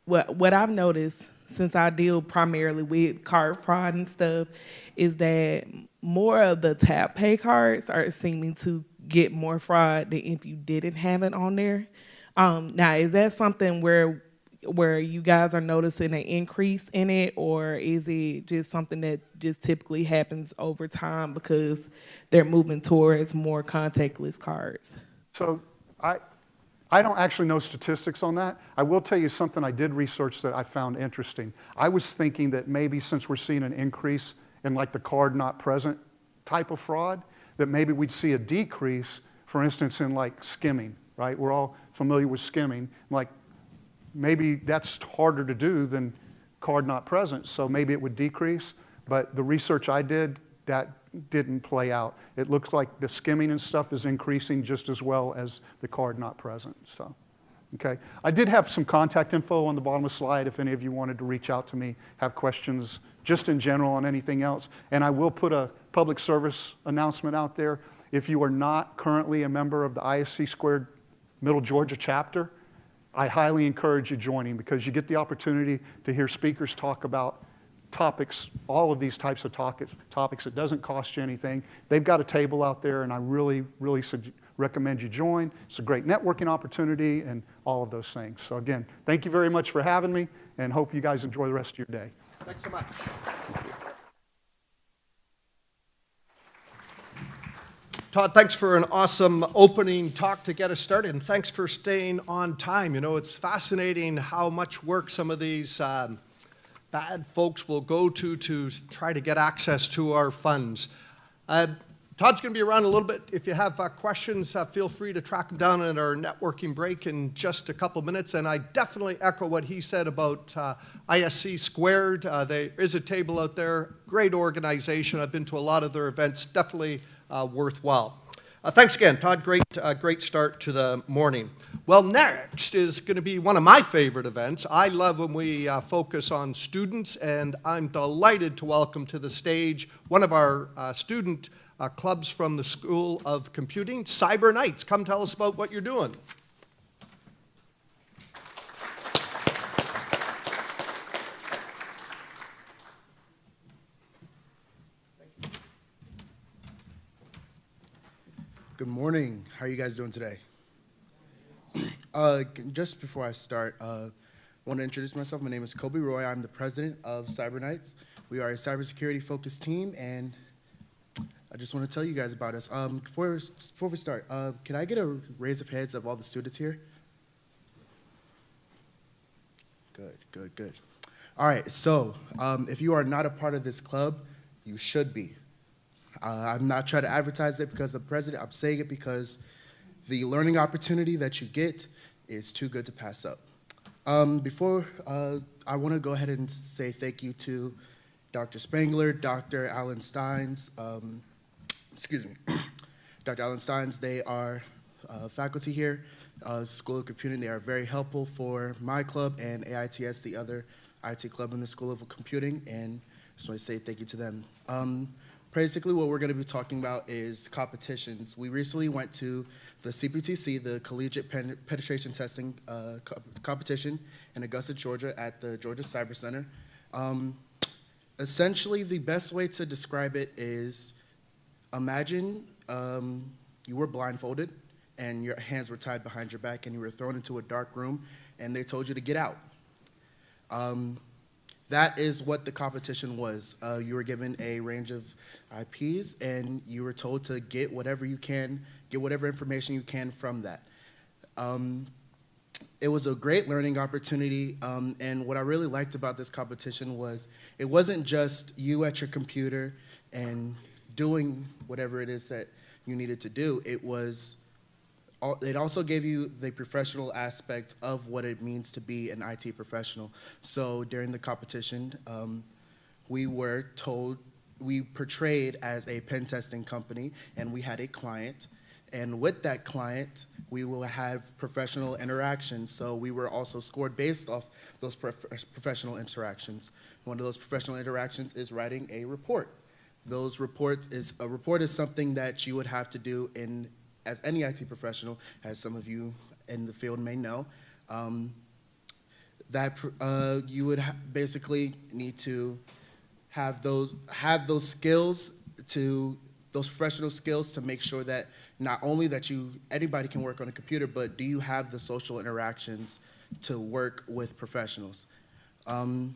what I've noticed since I deal primarily with card fraud and stuff is that more of the tap pay cards are seeming to get more fraud than if you didn't have it on there. Now, is that something where you guys are noticing an increase in it, or is it just something that just typically happens over time because they're moving towards more contactless cards? So I don't actually know statistics on that. I will tell you something I did research that I found interesting. I was thinking that maybe since we're seeing an increase in like the card not present type of fraud, that maybe we'd see a decrease, for instance, in like skimming, right? We're all familiar with skimming. Like maybe that's harder to do than card not present, so maybe it would decrease. But the research I did, that didn't play out. It looks like the skimming and stuff is increasing just as well as the card not present. So, okay. I did have some contact info on the bottom of the slide if any of you wanted to reach out to me, have questions just in general on anything else. And I will put a public service announcement out there. If you are not currently a member of the ISC Squared Middle Georgia chapter, I highly encourage you joining, because you get the opportunity to hear speakers talk about topics, all of these types of topics. It doesn't cost you anything. They've got a table out there, and I really, really recommend you join. It's a great networking opportunity and all of those things. So again, thank you very much for having me, and hope you guys enjoy the rest of your day. Thanks so much. Todd, thanks for an awesome opening talk to get us started, and thanks for staying on time. You know, it's fascinating how much work some of these bad folks will go to try to get access to our funds. Todd's going to be around a little bit. If you have questions, feel free to track him down at our networking break in just a couple minutes. And I definitely echo what he said about ISC Squared. There is a table out there, great organization. I've been to a lot of their events, definitely worthwhile. Thanks again, Todd. Great start to the morning. Well, next is going to be one of my favorite events. I love when we focus on students, and I'm delighted to welcome to the stage one of our student clubs from the School of Computing, Cyber Knights. Come tell us about what you're doing. Good morning. How are you guys doing today? Just before I start, I want to introduce myself. My name is Kobe Roy. I'm the president of Cyber Knights. We are a cybersecurity focused team, and I just want to tell you guys about us. Before we start, can I get a raise of heads of all the students here? Good. All right, so if you are not a part of this club, you should be. I'm not trying to advertise it because I'm president. I'm saying it because the learning opportunity that you get is too good to pass up. Before, I want to go ahead and say thank you to Dr. Spangler, Dr. Alan Steins, Dr. Alan Steins. They are faculty here, School of Computing. They are very helpful for my club and AITS, the other IT club in the School of Computing, and just want to say thank you to them. Basically, what we're going to be talking about is competitions. We recently went to the CPTC, the Collegiate Penetration Testing competition in Augusta, Georgia, at the Georgia Cyber Center. Essentially, the best way to describe it is, imagine you were blindfolded and your hands were tied behind your back and you were thrown into a dark room and they told you to get out. That is what the competition was. You were given a range of IPs, and you were told to get whatever you can, get whatever information you can from that. It was a great learning opportunity, and what I really liked about this competition was it wasn't just you at your computer and doing whatever it is that you needed to do. It also gave you the professional aspect of what it means to be an IT professional. So during the competition, we portrayed as a pen testing company, and we had a client. And with that client, we will have professional interactions. So we were also scored based off those professional interactions. One of those professional interactions is writing a report. A report is something that you would have to do as any IT professional, as some of you in the field may know, you would basically need to have those skills, those professional skills to make sure that not only that anybody can work on a computer, but do you have the social interactions to work with professionals? The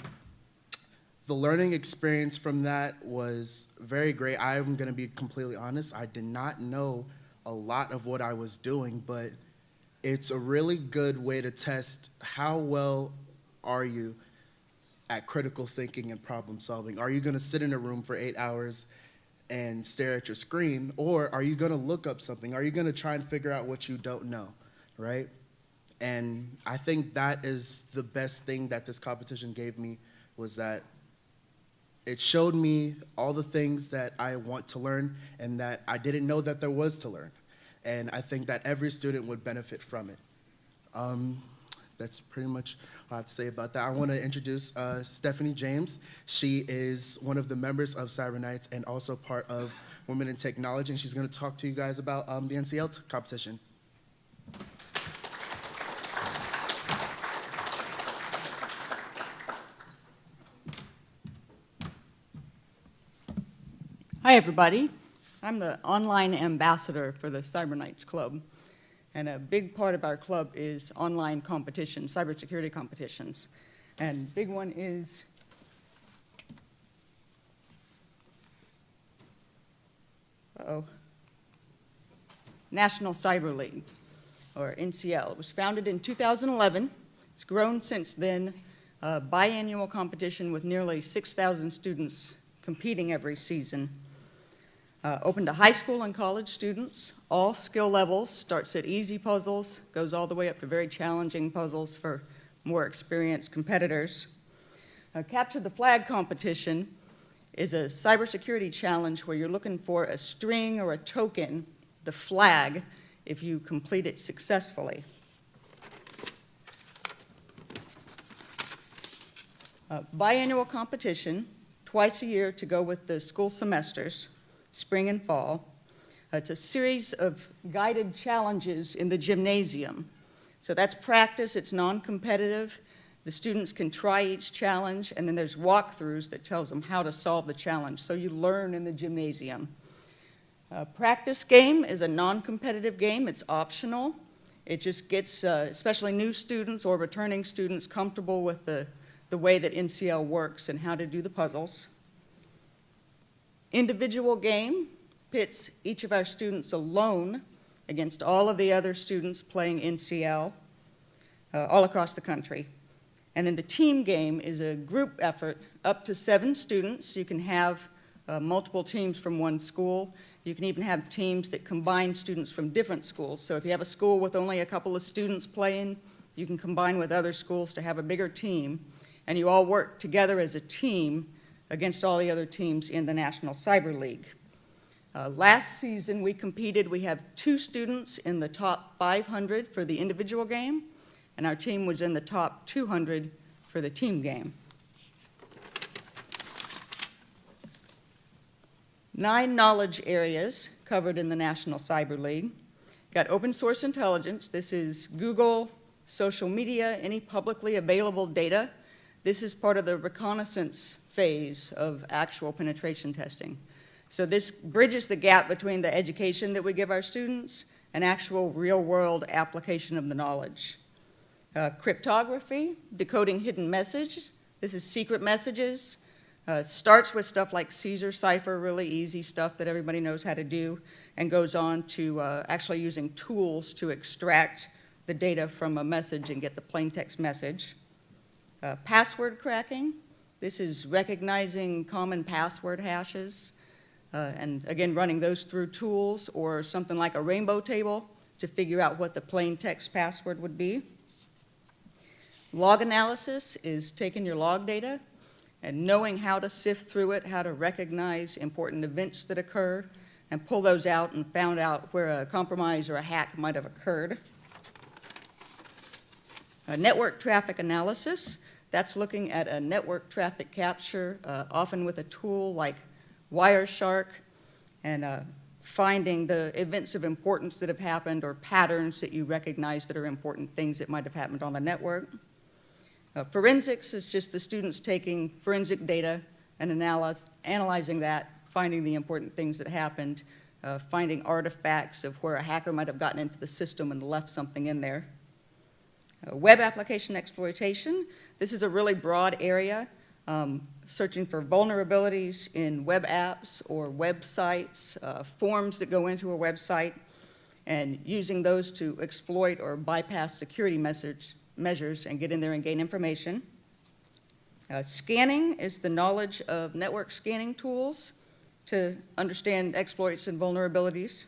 learning experience from that was very great. I'm going to be completely honest. I did not know a lot of what I was doing, but it's a really good way to test how well are you at critical thinking and problem solving. Are you going to sit in a room for 8 hours and stare at your screen, or are you going to look up something? Are you going to try and figure out what you don't know, right? And I think that is the best thing that this competition gave me, was that it showed me all the things that I want to learn and that I didn't know that there was to learn. And I think that every student would benefit from it. That's pretty much all I have to say about that. I want to introduce Stephanie James. She is one of the members of Cyber Knights and also part of Women in Technology, and she's going to talk to you guys about the NCL competition. Hi, everybody. I'm the online ambassador for the Cyber Knights Club, and a big part of our club is online competition, cybersecurity competitions. And big one is National Cyber League, or NCL. It was founded in 2011. It's grown since then, a biannual competition with nearly 6,000 students competing every season. Open to high school and college students, all skill levels, starts at easy puzzles, goes all the way up to very challenging puzzles for more experienced competitors. Capture the Flag competition is a cybersecurity challenge where you're looking for a string or a token, the flag, if you complete it successfully. Biannual competition, twice a year to go with the school semesters, spring and fall. It's a series of guided challenges in the gymnasium. So that's practice, it's non-competitive. The students can try each challenge, and then there's walkthroughs that tells them how to solve the challenge. So you learn in the gymnasium. Practice game is a non-competitive game. It's optional. It just gets especially new students or returning students comfortable with the way that NCL works and how to do the puzzles. Individual game pits each of our students alone against all of the other students playing NCL all across the country. And then the team game is a group effort, up to 7 students. You can have multiple teams from one school. You can even have teams that combine students from different schools. So if you have a school with only a couple of students playing, you can combine with other schools to have a bigger team. And you all work together as a team against all the other teams in the National Cyber League. Last season we competed. We have 2 students in the top 500 for the individual game, and our team was in the top 200 for the team game. 9 knowledge areas covered in the National Cyber League. Got open source intelligence. This is Google, social media, any publicly available data. This is part of the reconnaissance phase of actual penetration testing. So this bridges the gap between the education that we give our students and actual real-world application of the knowledge. Cryptography, decoding hidden messages. This is secret messages. Starts with stuff like Caesar cipher, really easy stuff that everybody knows how to do, and goes on to actually using tools to extract the data from a message and get the plain text message. Password cracking. This is recognizing common password hashes and, again, running those through tools or something like a rainbow table to figure out what the plain text password would be. Log analysis is taking your log data and knowing how to sift through it, how to recognize important events that occur, and pull those out and found out where a compromise or a hack might have occurred. Network traffic analysis. That's looking at a network traffic capture, often with a tool like Wireshark, and finding the events of importance that have happened or patterns that you recognize that are important things that might have happened on the network. Forensics is just the students taking forensic data and analyzing that, finding the important things that happened, finding artifacts of where a hacker might have gotten into the system and left something in there. Web application exploitation. This is a really broad area, searching for vulnerabilities in web apps or websites, forms that go into a website, and using those to exploit or bypass security measures and get in there and gain information. Scanning is the knowledge of network scanning tools to understand exploits and vulnerabilities.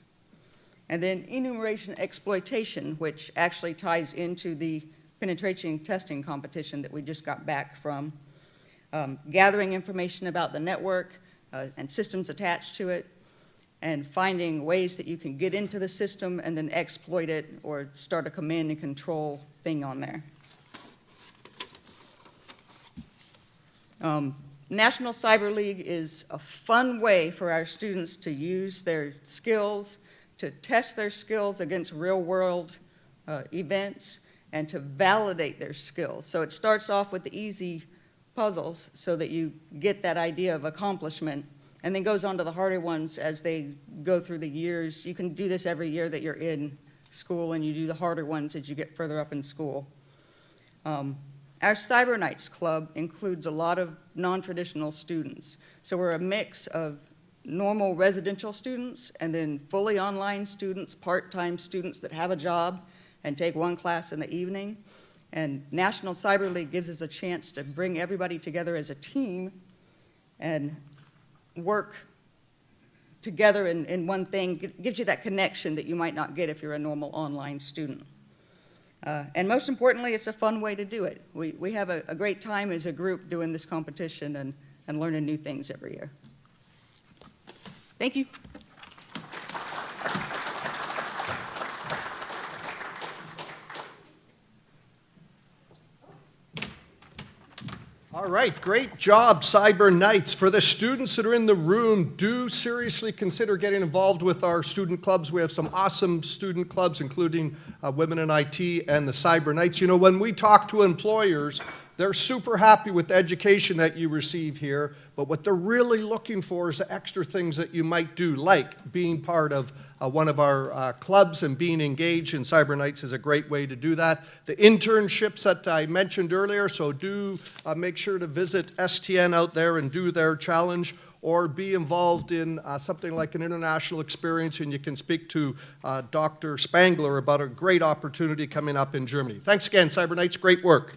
And then enumeration exploitation, which actually ties into the penetration testing competition that we just got back from. Gathering information about the network and systems attached to it, and finding ways that you can get into the system and then exploit it or start a command and control thing on there. National Cyber League is a fun way for our students to use their skills, to test their skills against real-world events, and to validate their skills. So it starts off with the easy puzzles so that you get that idea of accomplishment, and then goes on to the harder ones as they go through the years. You can do this every year that you're in school, and you do the harder ones as you get further up in school. Our Cyber Nights Club includes a lot of non-traditional students. So we're a mix of normal residential students and then fully online students, part-time students that have a job and take one class in the evening. And National Cyber League gives us a chance to bring everybody together as a team and work together in one thing. It gives you that connection that you might not get if you're a normal online student. And most importantly, it's a fun way to do it. We have a great time as a group doing this competition and learning new things every year. Thank you. All right, great job, Cyber Nights. For the students that are in the room, do seriously consider getting involved with our student clubs. We have some awesome student clubs, including Women in IT and the Cyber Nights. You know, when we talk to employers, they're super happy with the education that you receive here, but what they're really looking for is the extra things that you might do, like being part of one of our clubs and being engaged in Cyber Nights is a great way to do that. The internships that I mentioned earlier, so do make sure to visit STN out there and do their challenge, or be involved in something like an international experience, and you can speak to Dr. Spangler about a great opportunity coming up in Germany. Thanks again, Cyber Nights, great work.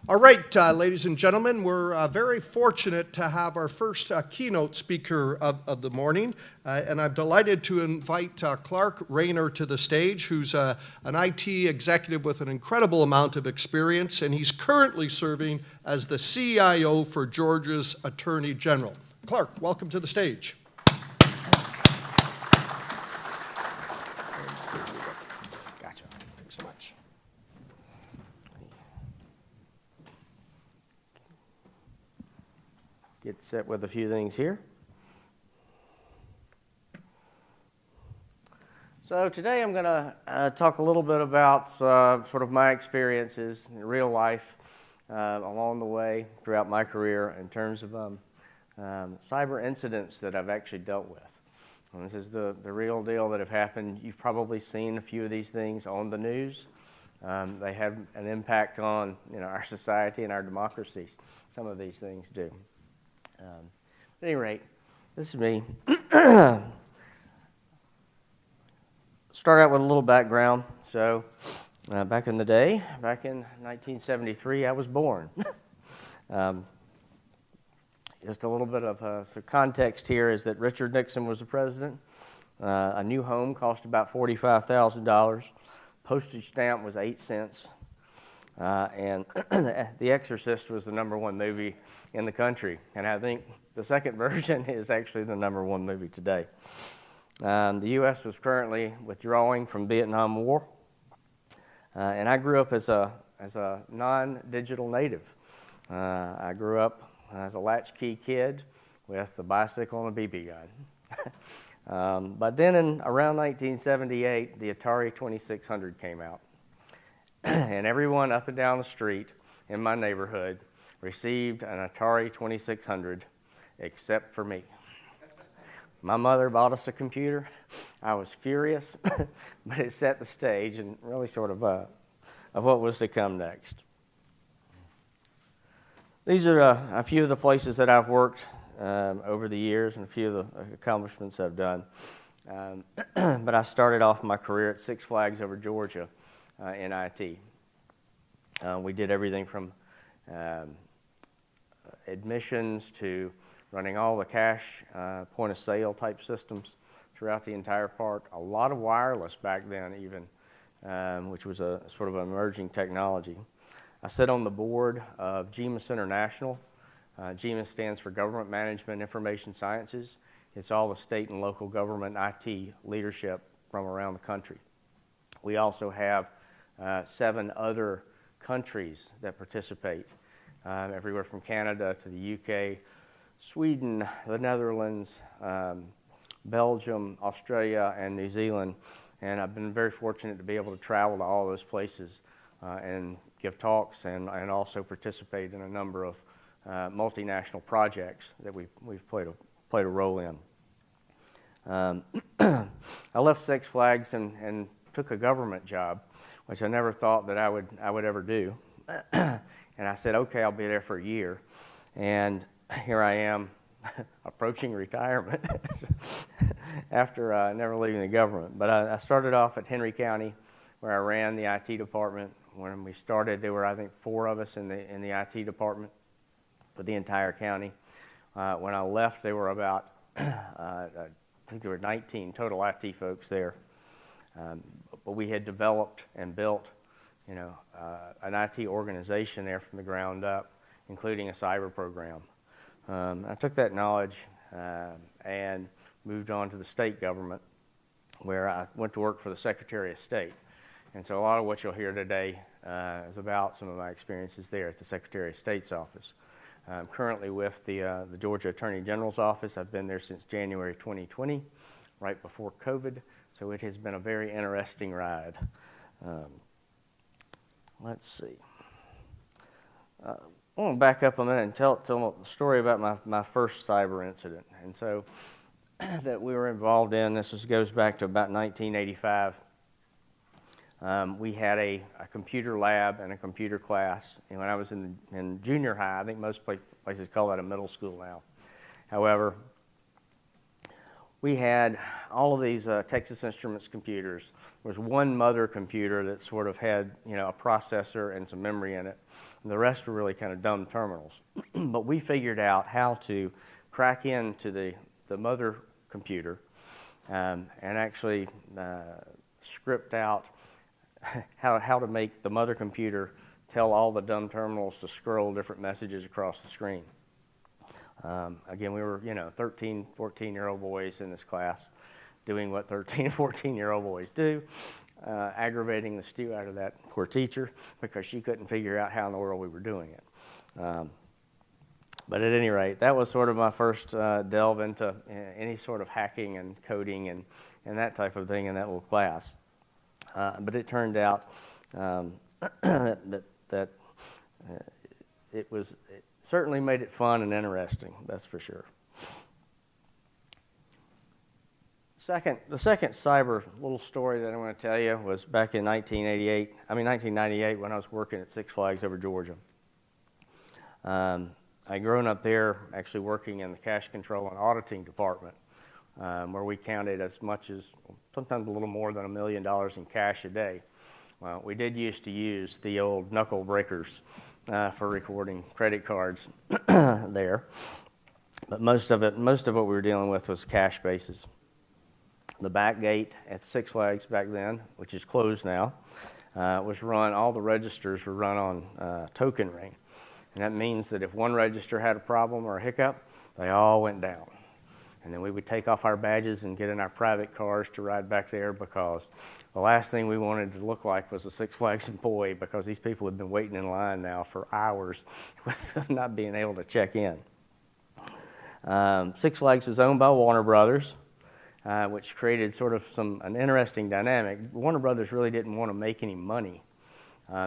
All right, ladies and gentlemen, we're very fortunate to have our first keynote speaker of the morning, and I'm delighted to invite Clark Rayner to the stage, who's an IT executive with an incredible amount of experience, and he's currently serving as the CIO for Georgia's Attorney General. Clark, welcome to the stage. Gotcha. Thanks so much. Get set with a few things here. So today I'm going to talk a little bit about sort of my experiences in real life along the way throughout my career in terms of cyber incidents that I've actually dealt with. And this is the real deal that have happened. You've probably seen a few of these things on the news. They have an impact on our society and our democracies. Some of these things do. At any rate, this is me. Start out with a little background. So back in the day, back in 1973, I was born. Just a little bit of some context here is that Richard Nixon was the president. A new home cost about $45,000. Postage stamp was 8 cents. And The Exorcist was the #1 movie in the country. And I think the second version is actually the #1 movie today. The U.S. was currently withdrawing from Vietnam War. And I grew up as a non-digital native. I grew up as a latchkey kid with a bicycle and a BB gun. But then in around 1978, the Atari 2600 came out. And everyone up and down the street in my neighborhood received an Atari 2600 except for me. My mother bought us a computer. I was furious, but it set the stage and really sort of what was to come next. These are a few of the places that I've worked over the years and a few of the accomplishments I've done. But I started off my career at Six Flags over Georgia in IT. We did everything from admissions to running all the cash point of sale type systems throughout the entire park. A lot of wireless back then even, which was a sort of an emerging technology. I sit on the board of GMIS International. GMIS stands for Government Management Information Sciences. It's all the state and local government IT leadership from around the country. We also have 7 other countries that participate, everywhere from Canada to the UK, Sweden, the Netherlands, Belgium, Australia, and New Zealand. And I've been very fortunate to be able to travel to all those places and give talks and also participate in a number of multinational projects that we've played a role in. I left Six Flags and took a government job, which I never thought that I would ever do. And I said, okay, I'll be there for a year. And here I am approaching retirement after never leaving the government. But I started off at Henry County, where I ran the IT department. When we started, there were, I think, 4 of us in the IT department for the entire county. When I left, there were about, I think there were 19 total IT folks there. But we had developed and built, an IT organization there from the ground up, including a cyber program. I took that knowledge and moved on to the state government, where I went to work for the Secretary of State. And so a lot of what you'll hear today is about some of my experiences there at the Secretary of State's office. I'm currently with the Georgia Attorney General's office. I've been there since January 2020, right before COVID, so it has been a very interesting ride. Let's see. I want to back up a minute and tell a story about my first cyber incident. And so that we were involved in, goes back to about 1985. We had a computer lab and a computer class. And when I was in junior high, I think most places call that a middle school now. However, we had all of these Texas Instruments computers. There was one mother computer that sort of had, a processor and some memory in it. And the rest were really kind of dumb terminals. But we figured out how to crack into the mother computer and actually script out how to make the mother computer tell all the dumb terminals to scroll different messages across the screen. Again, we were, 13, 14-year-old boys in this class doing what 13, 14-year-old boys do, aggravating the stew out of that poor teacher because she couldn't figure out how in the world we were doing it. But at any rate, that was sort of my first delve into any sort of hacking and coding and that type of thing in that little class. But it turned out that it certainly made it fun and interesting, that's for sure. The second cyber little story that I want to tell you was back in 1998 when I was working at Six Flags over Georgia. I'd grown up there actually working in the cash control and auditing department, where we counted as much as, sometimes a little more than $1 million in cash a day. We did used to use the old knuckle breakers for recording credit cards there, but most of what we were dealing with was cash bases. The back gate at Six Flags back then, which is closed now, was run, all the registers were run on token ring. And that means that if one register had a problem or a hiccup, they all went down. And then we would take off our badges and get in our private cars to ride back there, because the last thing we wanted to look like was a Six Flags employee, because these people had been waiting in line now for hours with not being able to check in. Six Flags was owned by Warner Brothers, which created sort of an interesting dynamic. Warner Brothers really didn't want to make any money.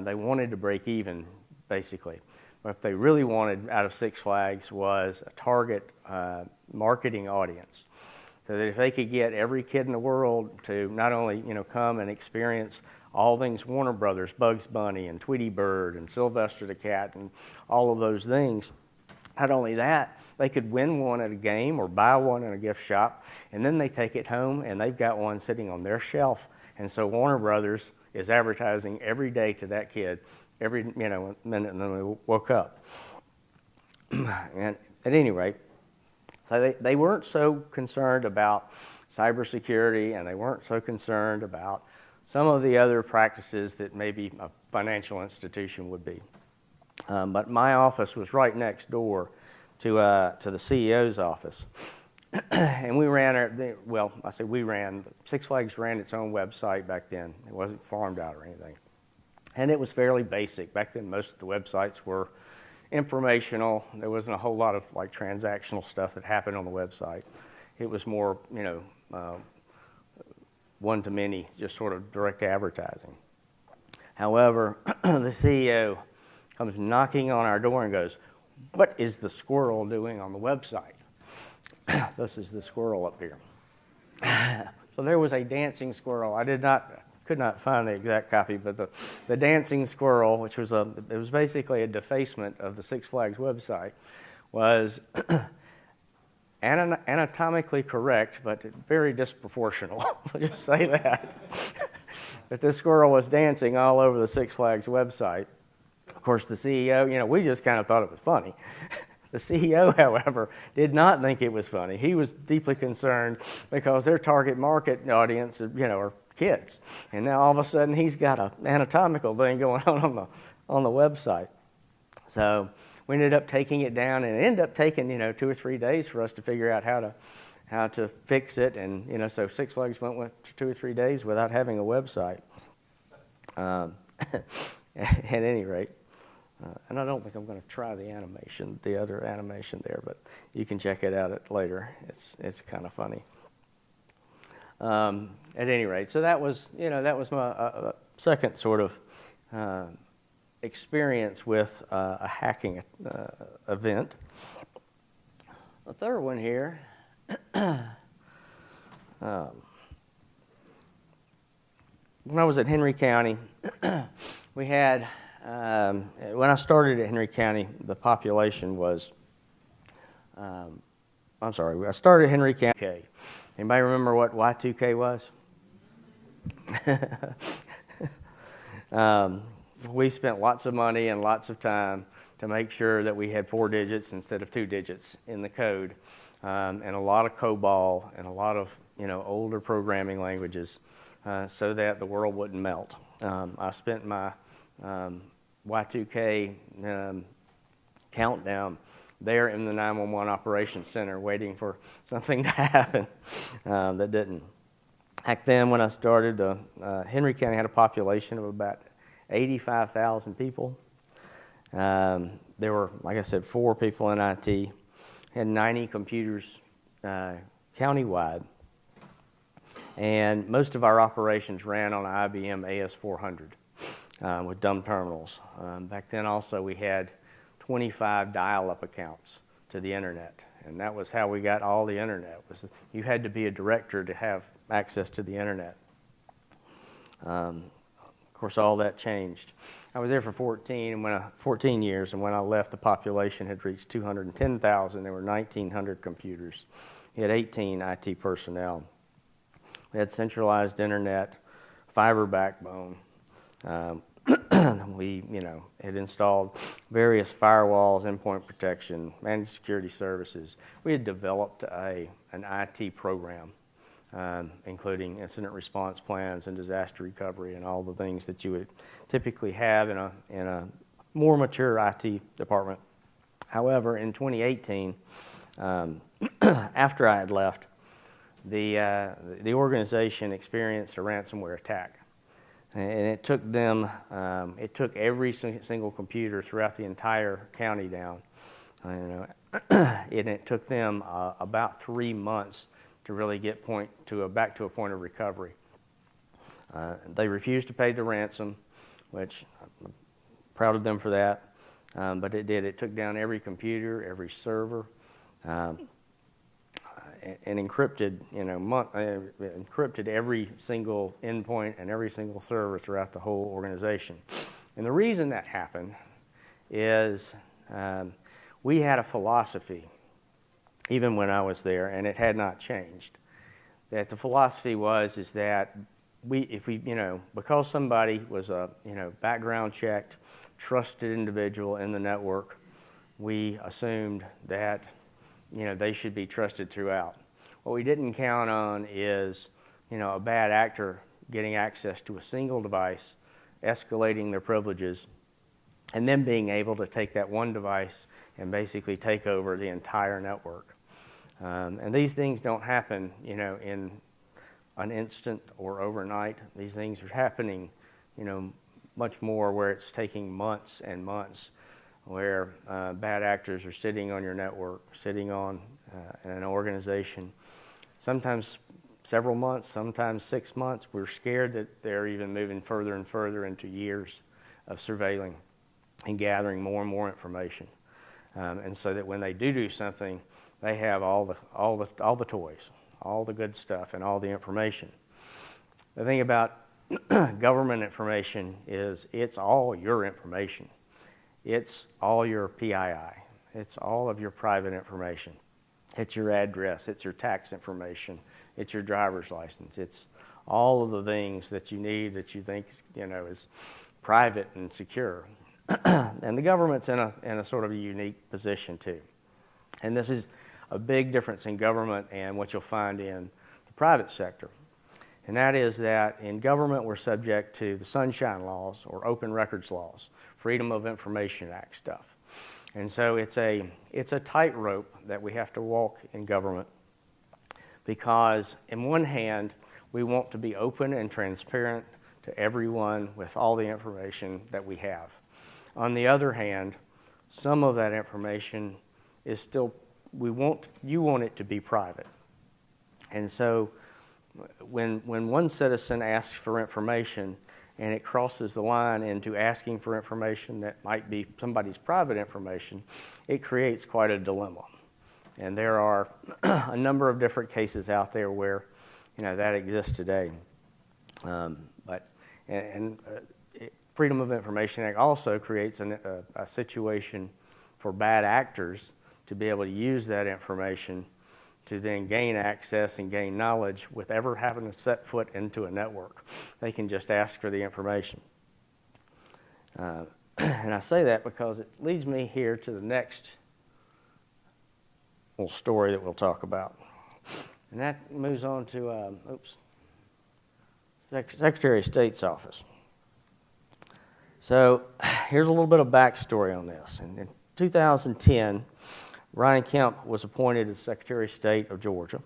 They wanted to break even, basically. What they really wanted out of Six Flags was a target marketing audience, so that if they could get every kid in the world to not only come and experience all things Warner Brothers, Bugs Bunny and Tweety Bird and Sylvester the Cat and all of those things, not only that, they could win one at a game or buy one in a gift shop, and then they take it home and they've got one sitting on their shelf. And so Warner Brothers is advertising every day to that kid, every minute, and then they woke up. And at any rate, so they weren't so concerned about cybersecurity, and they weren't so concerned about some of the other practices that maybe a financial institution would be. But my office was right next door to the CEO's office. And we ran, well, I say we ran, Six Flags ran its own website back then. It wasn't farmed out or anything. And it was fairly basic. Back then, most of the websites were informational. There wasn't a whole lot of like transactional stuff that happened on the website. It was more, you know, one-to-many, just sort of direct advertising. However, the CEO comes knocking on our door and goes, "What is the squirrel doing on the website?" This is the squirrel up here. So there was a dancing squirrel. I could not find the exact copy, but the dancing squirrel, which was it was basically a defacement of the Six Flags website, was anatomically correct, but very disproportional. I'll just say that. But this squirrel was dancing all over the Six Flags website. Of course, the CEO, you know, we just kind of thought it was funny. The CEO, however, did not think it was funny. He was deeply concerned because their target market audience, you know, are kids. And now all of a sudden he's got an anatomical thing going on the website. So we ended up taking it down, and it ended up taking, you know, 2 or 3 days for us to figure out how to fix it. And, you know, so Six Flags went with 2 or 3 days without having a website. At any rate. And I don't think I'm going to try the other animation there, but you can check it out later. It's kind of funny. At any rate, so that was my second sort of experience with a hacking event. The third one here. When I was at Henry County, we had. When I started at Henry County, the population was, I started at Henry County. Anybody remember what Y2K was? We spent lots of money and lots of time to make sure that we had 4 digits instead of 2 digits in the code, and a lot of COBOL and a lot of, you know, older programming languages, so that the world wouldn't melt. I spent my Y2K countdown there in the 911 operations center waiting for something to happen that didn't. Back then when I started, Henry County had a population of about 85,000 people. There were, like I said, 4 people in IT, had 90 computers countywide, and most of our operations ran on IBM AS400. With dumb terminals. Back then also we had 25 dial-up accounts to the internet, and that was how we got all the internet. You had to be a director to have access to the internet. Of course, all that changed. I was there for 14 years, and when I left, the population had reached 210,000. There were 1,900 computers. We had 18 IT personnel. We had centralized internet, fiber backbone. We, you know, had installed various firewalls, endpoint protection, managed security services. We had developed an IT program, including incident response plans and disaster recovery and all the things that you would typically have in a more mature IT department. However, in 2018, after I had left, the organization experienced a ransomware attack. And it took them, it took every single computer throughout the entire county down. You know, and it took them about 3 months to really get back to a point of recovery. They refused to pay the ransom, which I'm proud of them for that. But it did. It took down every computer, every server, and encrypted, you know, encrypted every single endpoint and every single server throughout the whole organization. And the reason that happened is we had a philosophy, even when I was there, and it had not changed. That the philosophy is that because somebody was a, you know, background checked, trusted individual in the network, we assumed that, you know, they should be trusted throughout. What we didn't count on is, a bad actor getting access to a single device, escalating their privileges, and then being able to take that one device and basically take over the entire network. And these things don't happen, in an instant or overnight. These things are happening, much more where it's taking months and months, where bad actors are sitting on your network, sitting on an organization, sometimes several months, sometimes 6 months. We're scared that they're even moving further and further into years of surveilling and gathering more and more information. And so that when they do something, they have all the toys, all the good stuff, and all the information. The thing about government information is it's all your information. It's all your PII. It's all of your private information. It's your address. It's your tax information. It's your driver's license. It's all of the things that you need that you think is private and secure. And the government's in a sort of a unique position too. And this is a big difference in government and what you'll find in the private sector. And that is that in government we're subject to the Sunshine Laws or Open Records Laws, Freedom of Information Act stuff. And so it's a tightrope that we have to walk in government, because in one hand we want to be open and transparent to everyone with all the information that we have. On the other hand, some of that information is still, you want it to be private. And so when one citizen asks for information and it crosses the line into asking for information that might be somebody's private information, it creates quite a dilemma. And there are a number of different cases out there where that exists today. Freedom of Information Act also creates a situation for bad actors to be able to use that information to then gain access and gain knowledge with ever having to set foot into a network. They can just ask for the information. And I say that because it leads me here to the next little story that we'll talk about. And that moves on to, Secretary of State's office. So here's a little bit of backstory on this. In 2010, Ryan Kemp was appointed as Secretary of State of Georgia.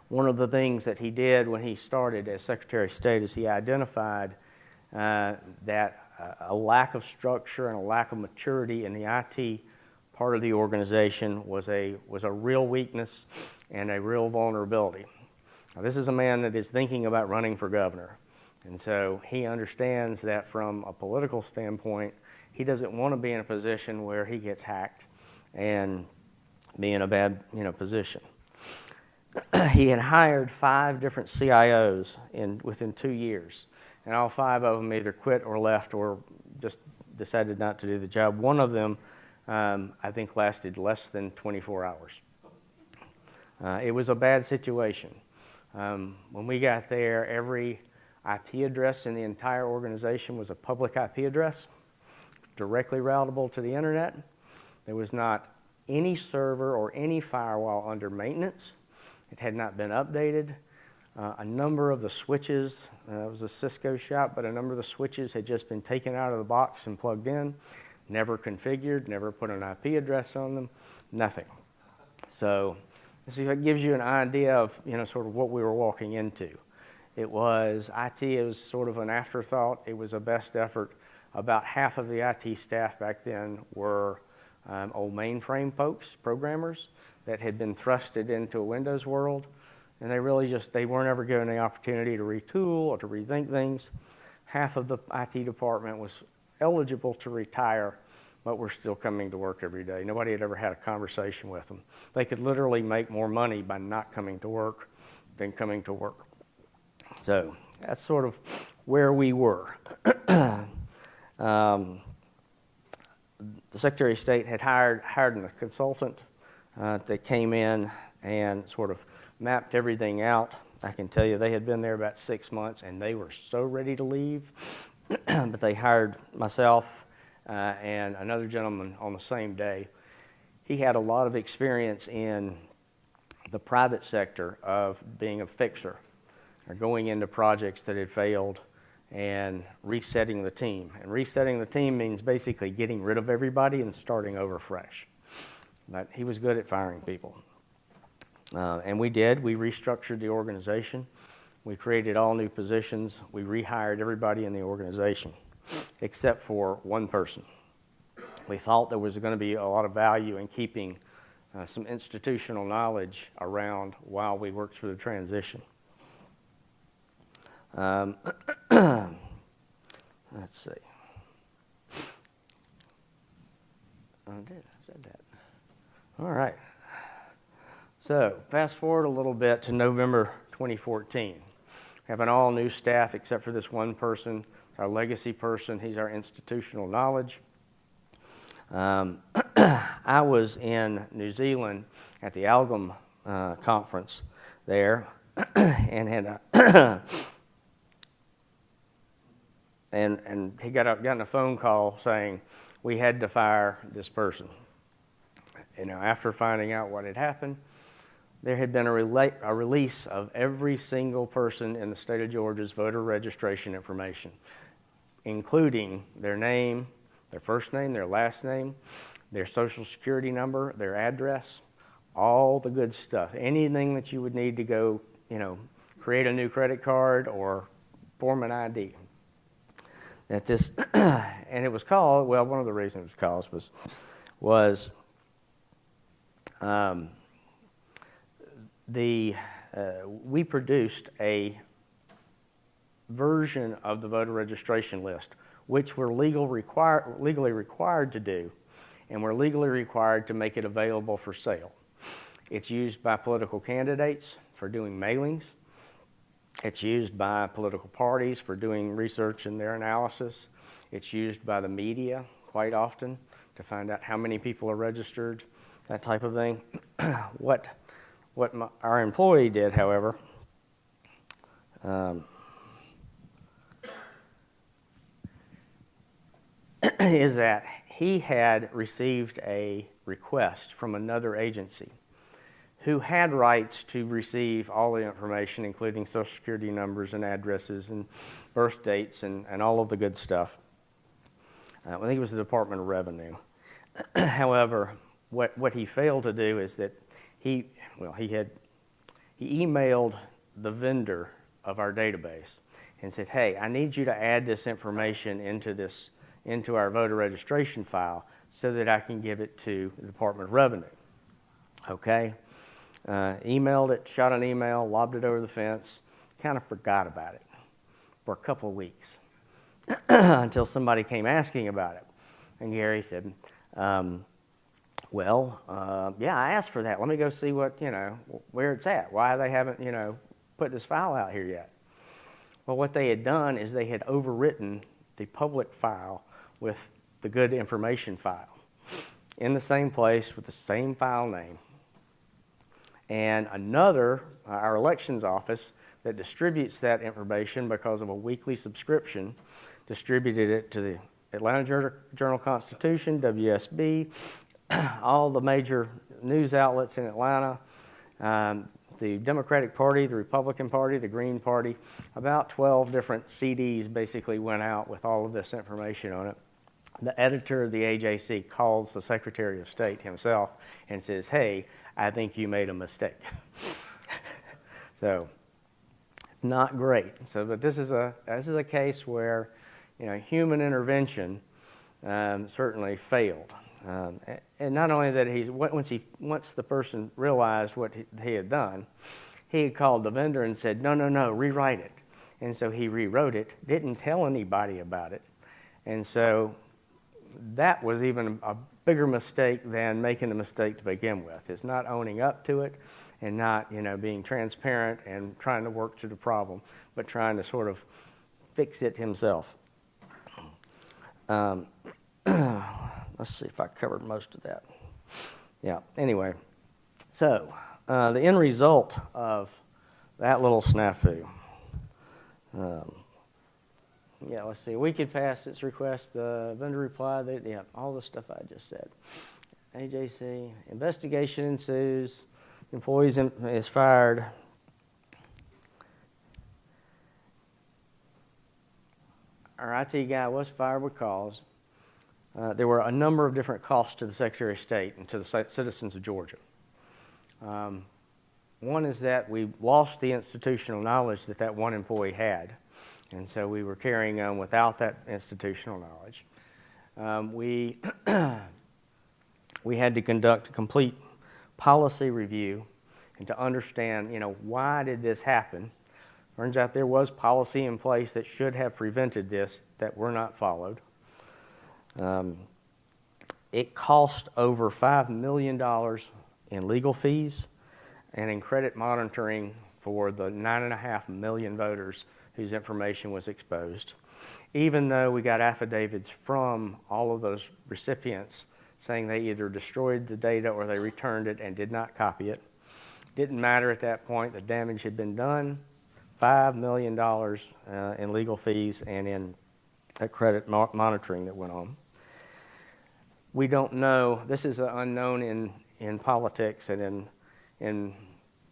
One of the things that he did when he started as Secretary of State is he identified that a lack of structure and a lack of maturity in the IT part of the organization was a real weakness and a real vulnerability. Now, this is a man that is thinking about running for governor. And so he understands that from a political standpoint, he doesn't want to be in a position where he gets hacked and be in a bad position. He had hired 5 different CIOs within 2 years, and all 5 of them either quit or left or just decided not to do the job. One of them, I think, lasted less than 24 hours. It was a bad situation. When we got there, every IP address in the entire organization was a public IP address, directly routable to the internet. There was not any server or any firewall under maintenance. It had not been updated. A number of the switches, it was a Cisco shop, but a number of the switches had just been taken out of the box and plugged in, never configured, never put an IP address on them, nothing. So this gives you an idea of sort of what we were walking into. It was sort of an afterthought. It was a best effort. About half of the IT staff back then were old mainframe folks, programmers, that had been thrusted into a Windows world, and they weren't ever given the opportunity to retool or to rethink things. Half of the IT department was eligible to retire, but were still coming to work every day. Nobody had ever had a conversation with them. They could literally make more money by not coming to work than coming to work. So that's sort of where we were. The Secretary of State had hired a consultant that came in and sort of mapped everything out. I can tell you they had been there about 6 months and they were so ready to leave, but they hired myself and another gentleman on the same day. He had a lot of experience in the private sector of being a fixer, or going into projects that had failed and resetting the team. And resetting the team means basically getting rid of everybody and starting over fresh. But he was good at firing people. And we did. We restructured the organization. We created all new positions. We rehired everybody in the organization, except for one person. We thought there was going to be a lot of value in keeping some institutional knowledge around while we worked through the transition. Let's see. I said that. All right. So fast forward a little bit to November 2014. We have an all-new staff except for this one person, our legacy person. He's our institutional knowledge. I was in New Zealand at the Algam conference there, and had and he got a phone call saying we had to fire this person. You know, after finding out what had happened, there had been a release of every single person in the state of Georgia's voter registration information, including their name, their first name, their last name, their social security number, their address, all the good stuff. Anything that you would need to go, you know, create a new credit card or form an ID. That this, and it was called, well, one of the reasons it was called was we produced a version of the voter registration list, which we're legally required to do, and we're legally required to make it available for sale. It's used by political candidates for doing mailings. It's used by political parties for doing research and their analysis. It's used by the media quite often to find out how many people are registered, that type of thing. What our employee did, however, is that he had received a request from another agency who had rights to receive all the information, including social security numbers and addresses and birth dates and all of the good stuff. I think it was the Department of Revenue. However, what he failed to do is that he emailed the vendor of our database and said, hey, I need you to add this information into our voter registration file so that I can give it to the Department of Revenue. Okay? Emailed it, shot an email, lobbed it over the fence, kind of forgot about it for a couple of weeks until somebody came asking about it. And Gary said, yeah, I asked for that. Let me go see where it's at. Why they haven't, put this file out here yet. Well, what they had done is they had overwritten the public file with the good information file in the same place with the same file name. And our elections office that distributes that information because of a weekly subscription, distributed it to the Atlanta Journal-Constitution, WSB, all the major news outlets in Atlanta, the Democratic Party, the Republican Party, the Green Party. About 12 different CDs basically went out with all of this information on it. The editor of the AJC calls the Secretary of State himself and says, hey, I think you made a mistake. So it's not great. But this is a case where human intervention certainly failed. And not only that, once the person realized what he had done, he had called the vendor and said, no, rewrite it. And so he rewrote it, didn't tell anybody about it. And so that was even a bigger mistake than making the mistake to begin with. It's not owning up to it and not, being transparent and trying to work through the problem, but trying to sort of fix it himself. Let's see if I covered most of that. Yeah, anyway. So the end result of that little snafu. Let's see. We could pass its request. The vendor replied, all the stuff I just said. AJC, investigation ensues. employees is fired. Our IT guy was fired because there were a number of different costs to the Secretary of State and to the citizens of Georgia. One is that we lost the institutional knowledge that that one employee had, and so we were carrying on without that institutional knowledge. We had to conduct a complete policy review and to understand, why did this happen? Turns out there was policy in place that should have prevented this that were not followed. It cost over $5 million in legal fees and in credit monitoring for the 9.5 million voters whose information was exposed. Even though we got affidavits from all of those recipients saying they either destroyed the data or they returned it and did not copy it. Didn't matter at that point, the damage had been done. $5 million in legal fees and in credit monitoring that went on. We don't know, this is an unknown in politics and in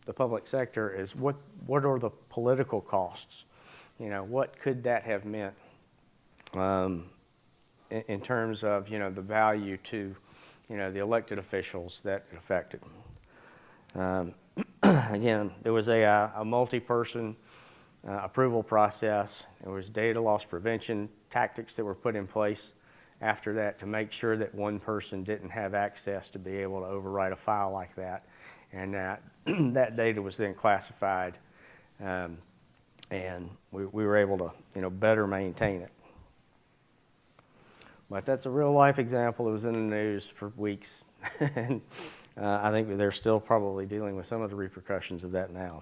the public sector, is what are the political costs? What could that have meant in terms of, the value to, the elected officials that it affected. Again, there was a multi-person approval process. There was data loss prevention tactics that were put in place after that to make sure that one person didn't have access to be able to overwrite a file like that, and that that data was then classified, and we were able to better maintain it. But that's a real life example. It was in the news for weeks, and I think they're still probably dealing with some of the repercussions of that now.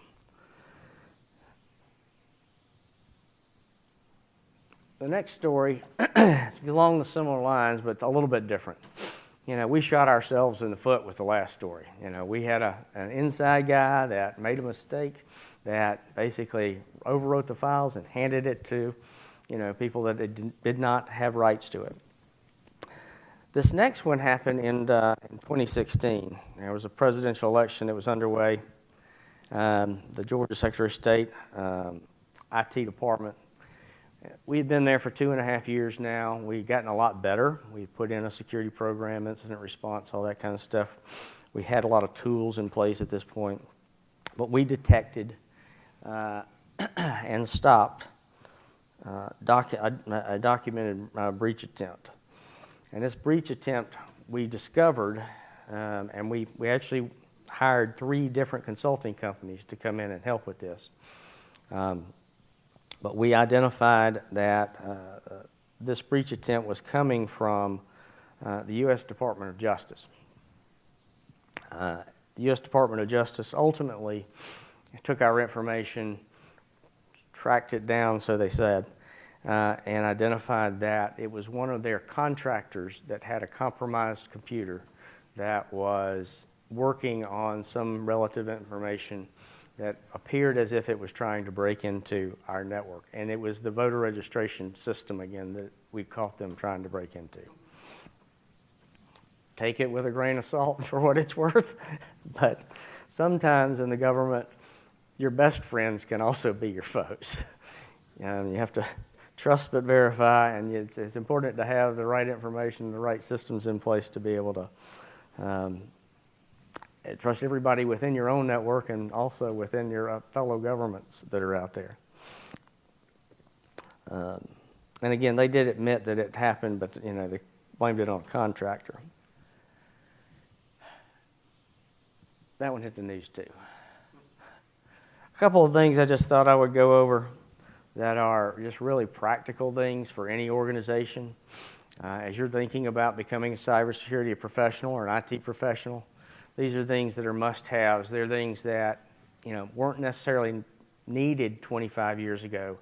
The next story, it's along the similar lines, but a little bit different. We shot ourselves in the foot with the last story. We had an inside guy that made a mistake, that basically overwrote the files and handed it to, people that did not have rights to it. This next one happened in 2016. There was a presidential election that was underway. The Georgia Secretary of State IT department. We've been there for 2.5 years now. We've gotten a lot better. We put in a security program, incident response, all that kind of stuff. We had a lot of tools in place at this point. But we detected and stopped a documented breach attempt. And this breach attempt we discovered, and we actually hired 3 different consulting companies to come in and help with this. But we identified that this breach attempt was coming from the U.S. Department of Justice. The U.S. Department of Justice ultimately took our information, tracked it down, so they said, and identified that it was one of their contractors that had a compromised computer that was working on some relative information that appeared as if it was trying to break into our network. And it was the voter registration system, again, that we caught them trying to break into. Take it with a grain of salt for what it's worth, but sometimes in the government, your best friends can also be your foes. You have to trust but verify, and it's important to have the right information, the right systems in place to be able to trust everybody within your own network and also within your fellow governments that are out there. And again, they did admit that it happened, but they blamed it on a contractor. That one hit the news too. A couple of things I just thought I would go over that are just really practical things for any organization. As you're thinking about becoming a cybersecurity professional or an IT professional, these are things that are must-haves. They're things that weren't necessarily needed 25 years ago,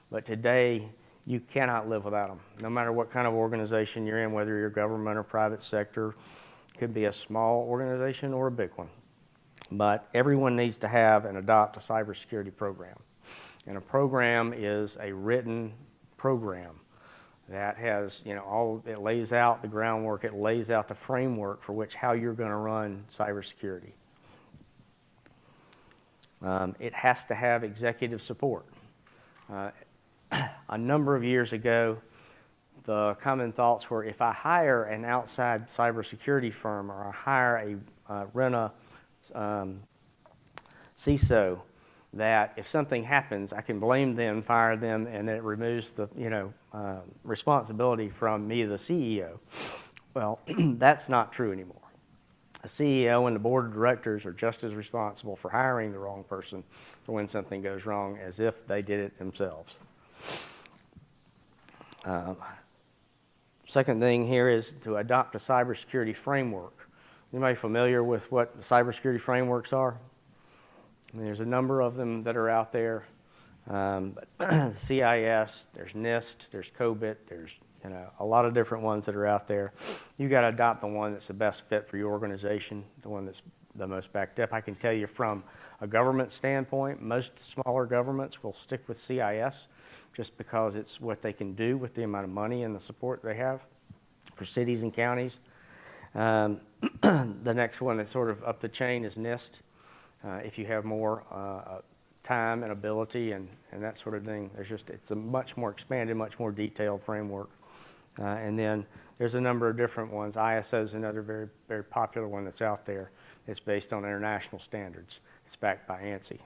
but today you cannot live without them. No matter what kind of organization you're in, whether you're government or private sector, it could be a small organization or a big one. But everyone needs to have and adopt a cybersecurity program. And a program is a written program that has, it lays out the groundwork, it lays out the framework for how you're going to run cybersecurity. It has to have executive support. A number of years ago, the common thoughts were if I hire an outside cybersecurity firm or I rent a CISO, that if something happens, I can blame them, fire them, and it removes the responsibility from me, the CEO. Well, that's not true anymore. The CEO and the board of directors are just as responsible for hiring the wrong person for when something goes wrong as if they did it themselves. Second thing here is to adopt a cybersecurity framework. Anybody familiar with what cybersecurity frameworks are? I mean, there's a number of them that are out there. CIS, there's NIST, there's COBIT, there's a lot of different ones that are out there. You got to adopt the one that's the best fit for your organization, the one that's the most backed up. I can tell you from a government standpoint, most smaller governments will stick with CIS just because it's what they can do with the amount of money and the support they have for cities and counties. The next one that's sort of up the chain is NIST. If you have more time and ability and that sort of thing, it's a much more expanded, much more detailed framework. And then there's a number of different ones. ISO is another very, very popular one that's out there. It's based on international standards. It's backed by ANSI.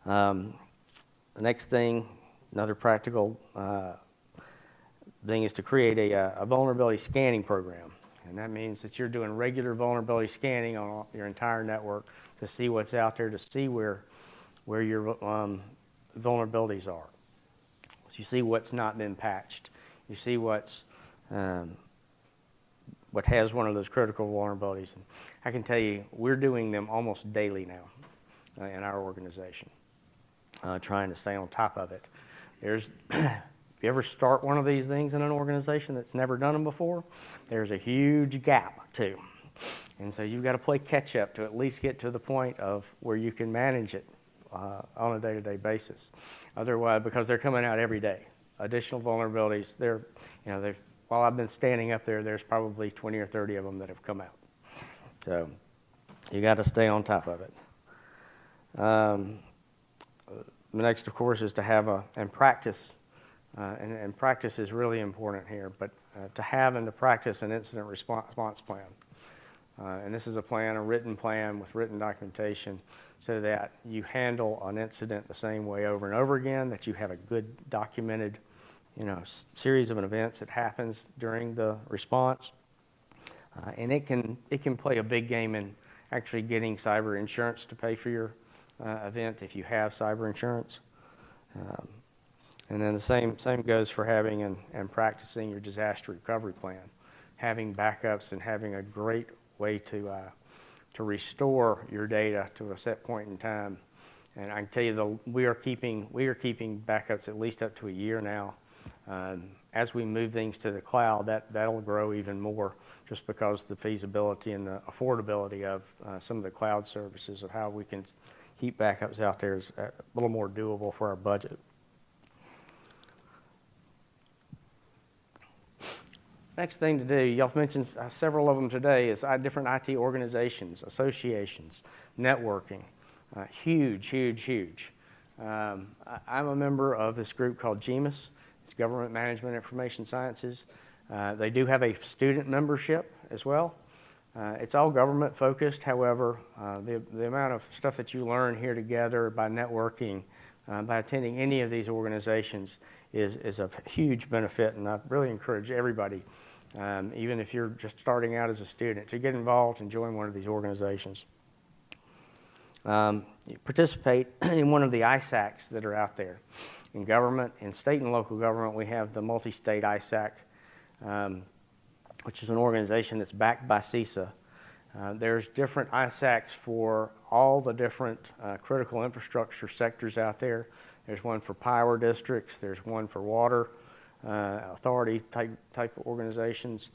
The next thing, another practical thing, is to create a vulnerability scanning program. And that means that you're doing regular vulnerability scanning on your entire network to see what's out there, to see where your vulnerabilities are. So you see what's not been patched. You see what has one of those critical vulnerabilities. And I can tell you, we're doing them almost daily now in our organization, trying to stay on top of it. If you ever start one of these things in an organization that's never done them before, there's a huge gap too. And so you've got to play catch up to at least get to the point of where you can manage it on a day-to-day basis. Otherwise, because they're coming out every day, additional vulnerabilities, while I've been standing up there, there's probably 20 or 30 of them that have come out. So you got to stay on top of it. The next, of course, is to have and practice. And practice is really important here, but to have and to practice an incident response plan. And this is a written plan with written documentation so that you handle an incident the same way over and over again, that you have a good documented series of events that happens during the response. And it can play a big game in actually getting cyber insurance to pay for your event if you have cyber insurance. And then the same goes for having and practicing your disaster recovery plan, having backups and having a great way to restore your data to a set point in time. And I can tell you we are keeping backups at least up to a year now. As we move things to the cloud, that'll grow even more, just because the feasibility and the affordability of some of the cloud services of how we can keep backups out there is a little more doable for our budget. Next thing to do, y'all mentioned several of them today, is different IT organizations, associations, networking. Huge, huge, huge. I'm a member of this group called GMIS. It's Government Management Information Sciences. They do have a student membership as well. It's all government focused. However, the amount of stuff that you learn here together by networking, by attending any of these organizations is of huge benefit, and I really encourage everybody, even if you're just starting out as a student, to get involved and join one of these organizations. Participate in one of the ISACs that are out there. In government, in state and local government, we have the multi-state ISAC, which is an organization that's backed by CISA. There's different ISACs for all the different critical infrastructure sectors out there. There's one for power districts. There's one for water authority type of organizations.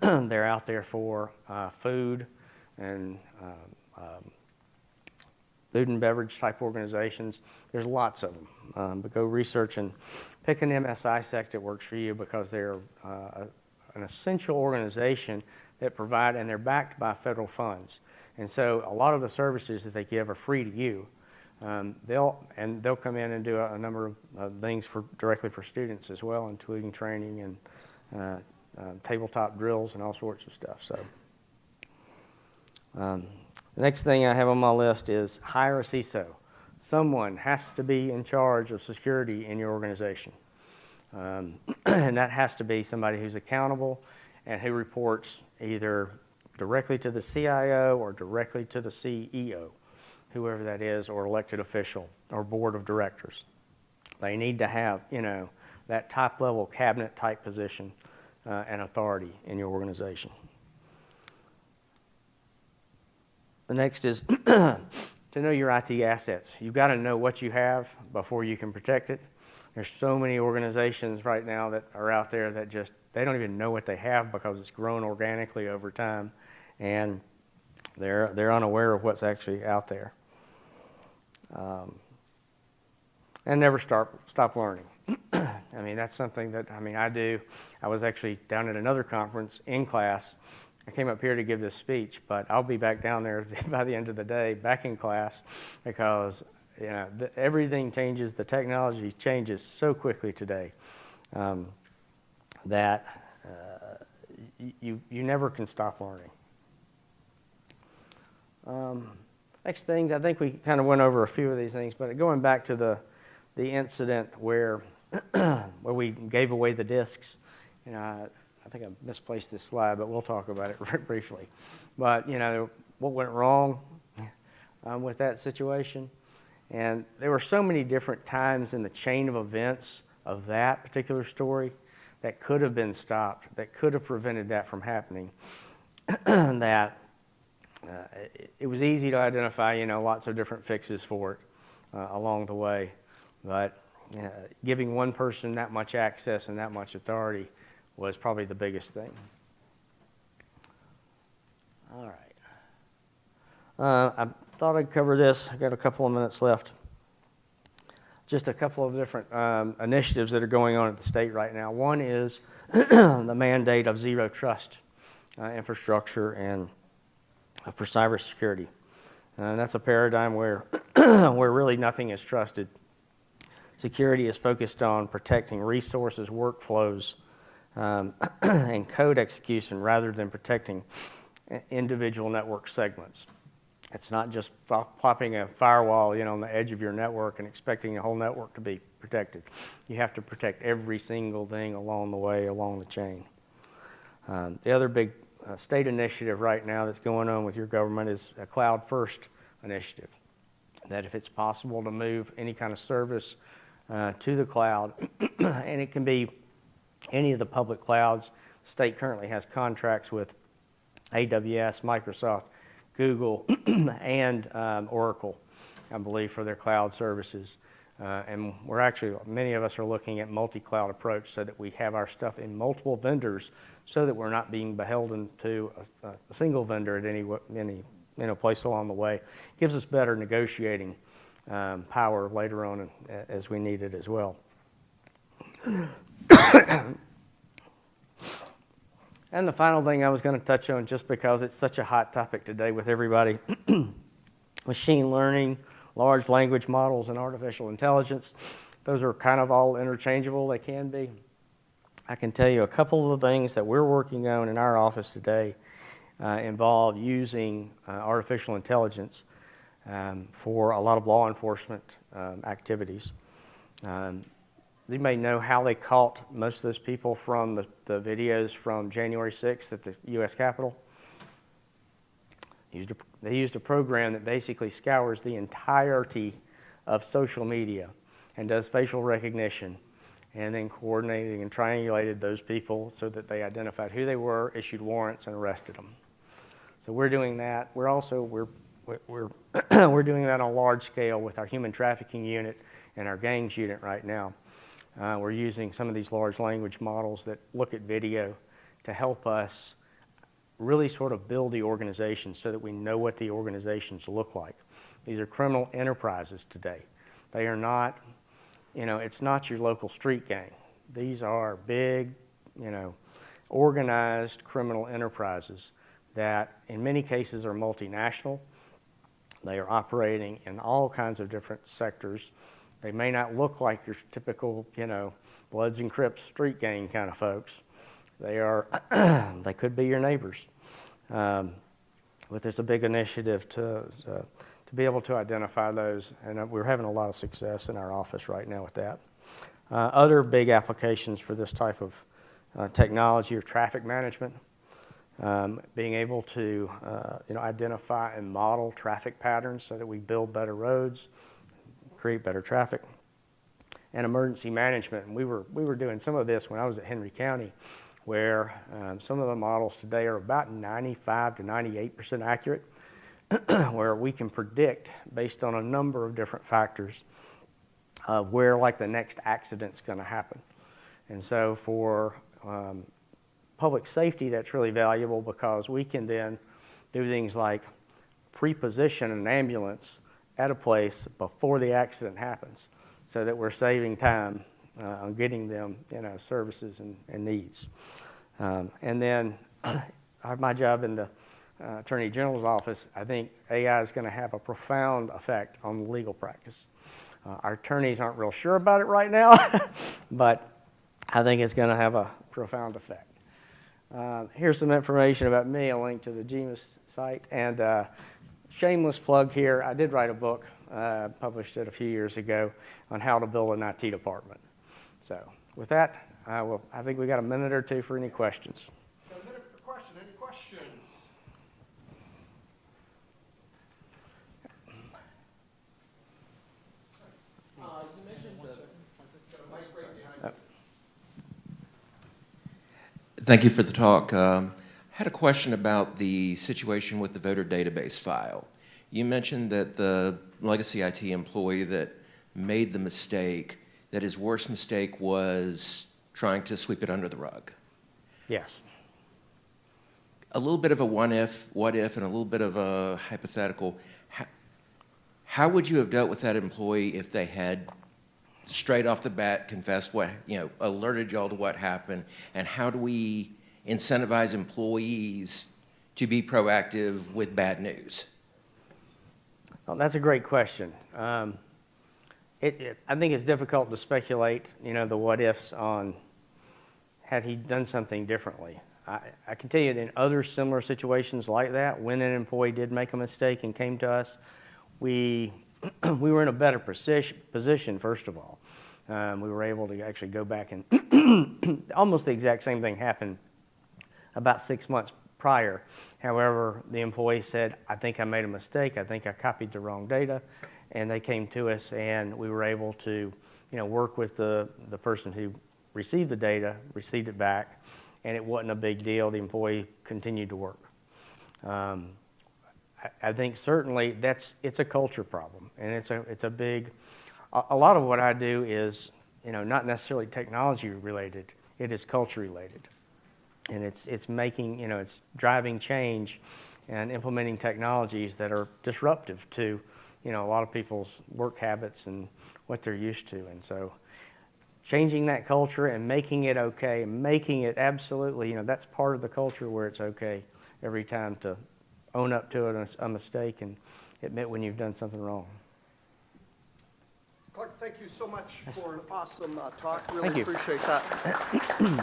They're out there for food and food and beverage type organizations. There's lots of them. But go research and pick an MS ISAC that works for you, because they're an essential organization that provide, and they're backed by federal funds. And so a lot of the services that they give are free to you. They'll come in and do a number of things directly for students as well, including training and tabletop drills and all sorts of stuff. So the next thing I have on my list is hire a CISO. Someone has to be in charge of security in your organization. And that has to be somebody who's accountable and who reports either directly to the CIO or directly to the CEO, whoever that is, or elected official or board of directors. They need to have, that top level cabinet type position and authority in your organization. The next is to know your IT assets. You've got to know what you have before you can protect it. There's so many organizations right now that are out there that they don't even know what they have because it's grown organically over time, and they're unaware of what's actually out there. And never stop learning. I mean, that's something that, I do. I was actually down at another conference in class. I came up here to give this speech, but I'll be back down there by the end of the day, back in class, because everything changes. The technology changes so quickly today that you never can stop learning. Next thing, I think we kind of went over a few of these things, but going back to the incident where we gave away the discs, I think I misplaced this slide, but we'll talk about it briefly. But, what went wrong with that situation? And there were so many different times in the chain of events of that particular story that could have been stopped, that could have prevented that from happening, that it was easy to identify, lots of different fixes for it along the way. But giving one person that much access and that much authority was probably the biggest thing. All right. I thought I'd cover this. I got a couple of minutes left. Just a couple of different initiatives that are going on at the state right now. One is the mandate of zero trust infrastructure and for cybersecurity. And that's a paradigm where really nothing is trusted. Security is focused on protecting resources, workflows, and code execution rather than protecting individual network segments. It's not just plopping a firewall, on the edge of your network and expecting the whole network to be protected. You have to protect every single thing along the way, along the chain. The other big state initiative right now that's going on with your government is a cloud first initiative. That if it's possible to move any kind of service to the cloud, and it can be any of the public clouds. The state currently has contracts with AWS, Microsoft, Google, and Oracle, I believe, for their cloud services. And many of us are looking at multi-cloud approach so that we have our stuff in multiple vendors so that we're not being beholden to a single vendor at any place along the way. It gives us better negotiating power later on as we need it as well. And the final thing I was going to touch on, just because it's such a hot topic today with everybody, machine learning, large language models, and artificial intelligence. Those are kind of all interchangeable. They can be. I can tell you a couple of the things that we're working on in our office today involve using artificial intelligence for a lot of law enforcement activities. You may know how they caught most of those people from the videos from January 6th at the U.S. Capitol. They used a program that basically scours the entirety of social media and does facial recognition, and then coordinating and triangulated those people so that they identified who they were, issued warrants, and arrested them. So we're doing that. We're doing that on a large scale with our human trafficking unit and our gangs unit right now. We're using some of these large language models that look at video to help us really sort of build the organization so that we know what the organizations look like. These are criminal enterprises today. They are not, it's not your local street gang. These are big, organized criminal enterprises that in many cases are multinational. They are operating in all kinds of different sectors. They may not look like your typical, Bloods and Crips street gang kind of folks. They are, they could be your neighbors. But there's a big initiative to be able to identify those, and we're having a lot of success in our office right now with that. Other big applications for this type of technology are traffic management, being able to identify and model traffic patterns so that we build better roads, create better traffic, and emergency management. And we were doing some of this when I was at Henry County, where some of the models today are about 95 to 98% accurate, where we can predict based on a number of different factors where like the next accident's going to happen. And so for public safety, that's really valuable because we can then do things like pre-position an ambulance at a place before the accident happens, so that we're saving time on getting them, services and needs. And then my job in the Attorney General's office, I think AI is going to have a profound effect on the legal practice. Our attorneys aren't real sure about it right now, but I think it's going to have a profound effect. Here's some information about me, a link to the GMIS site, and shameless plug here, I did write a book, published it a few years ago, on how to build an IT department. So with that, I think we got a minute or two for any questions. A minute for question. Any questions? Thank you for the talk. I had a question about the situation with the voter database file. You mentioned that the legacy IT employee that made the mistake, that his worst mistake was trying to sweep it under the rug. Yes. A little bit of a what if, and a little bit of a hypothetical. How would you have dealt with that employee if they had straight off the bat confessed alerted y'all to what happened, and how do we incentivize employees to be proactive with bad news? Well, that's a great question. I think it's difficult to speculate, the what ifs on had he done something differently. I can tell you that in other similar situations like that, when an employee did make a mistake and came to us, we were in a better position, first of all. We were able to actually go back and almost the exact same thing happened about 6 months prior. However, the employee said, I think I made a mistake. I think I copied the wrong data. And they came to us, and we were able to work with the person who received the data, received it back, and it wasn't a big deal. The employee continued to work. I think certainly it's a culture problem, and it's a big. A lot of what I do is not necessarily technology related. It is culture related, and it's making it's driving change and implementing technologies that are disruptive to a lot of people's work habits and what they're used to, and so changing that culture and making it okay, making it absolutely that's part of the culture where it's okay every time to own up to a mistake and admit when you've done something wrong. Clark, thank you so much for an awesome talk. Thank Really you. appreciate that. I know we've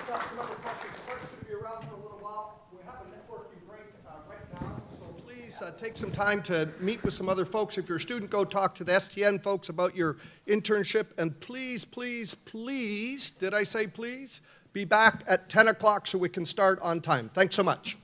got some other questions. Clark's going to be around for a little while. We have a networking break right now, so please take some time to meet with some other folks. If you're a student, go talk to the STN folks about your internship. And please, please, please, did I say please? Be back at 10 o'clock so we can start on time. Thanks so much.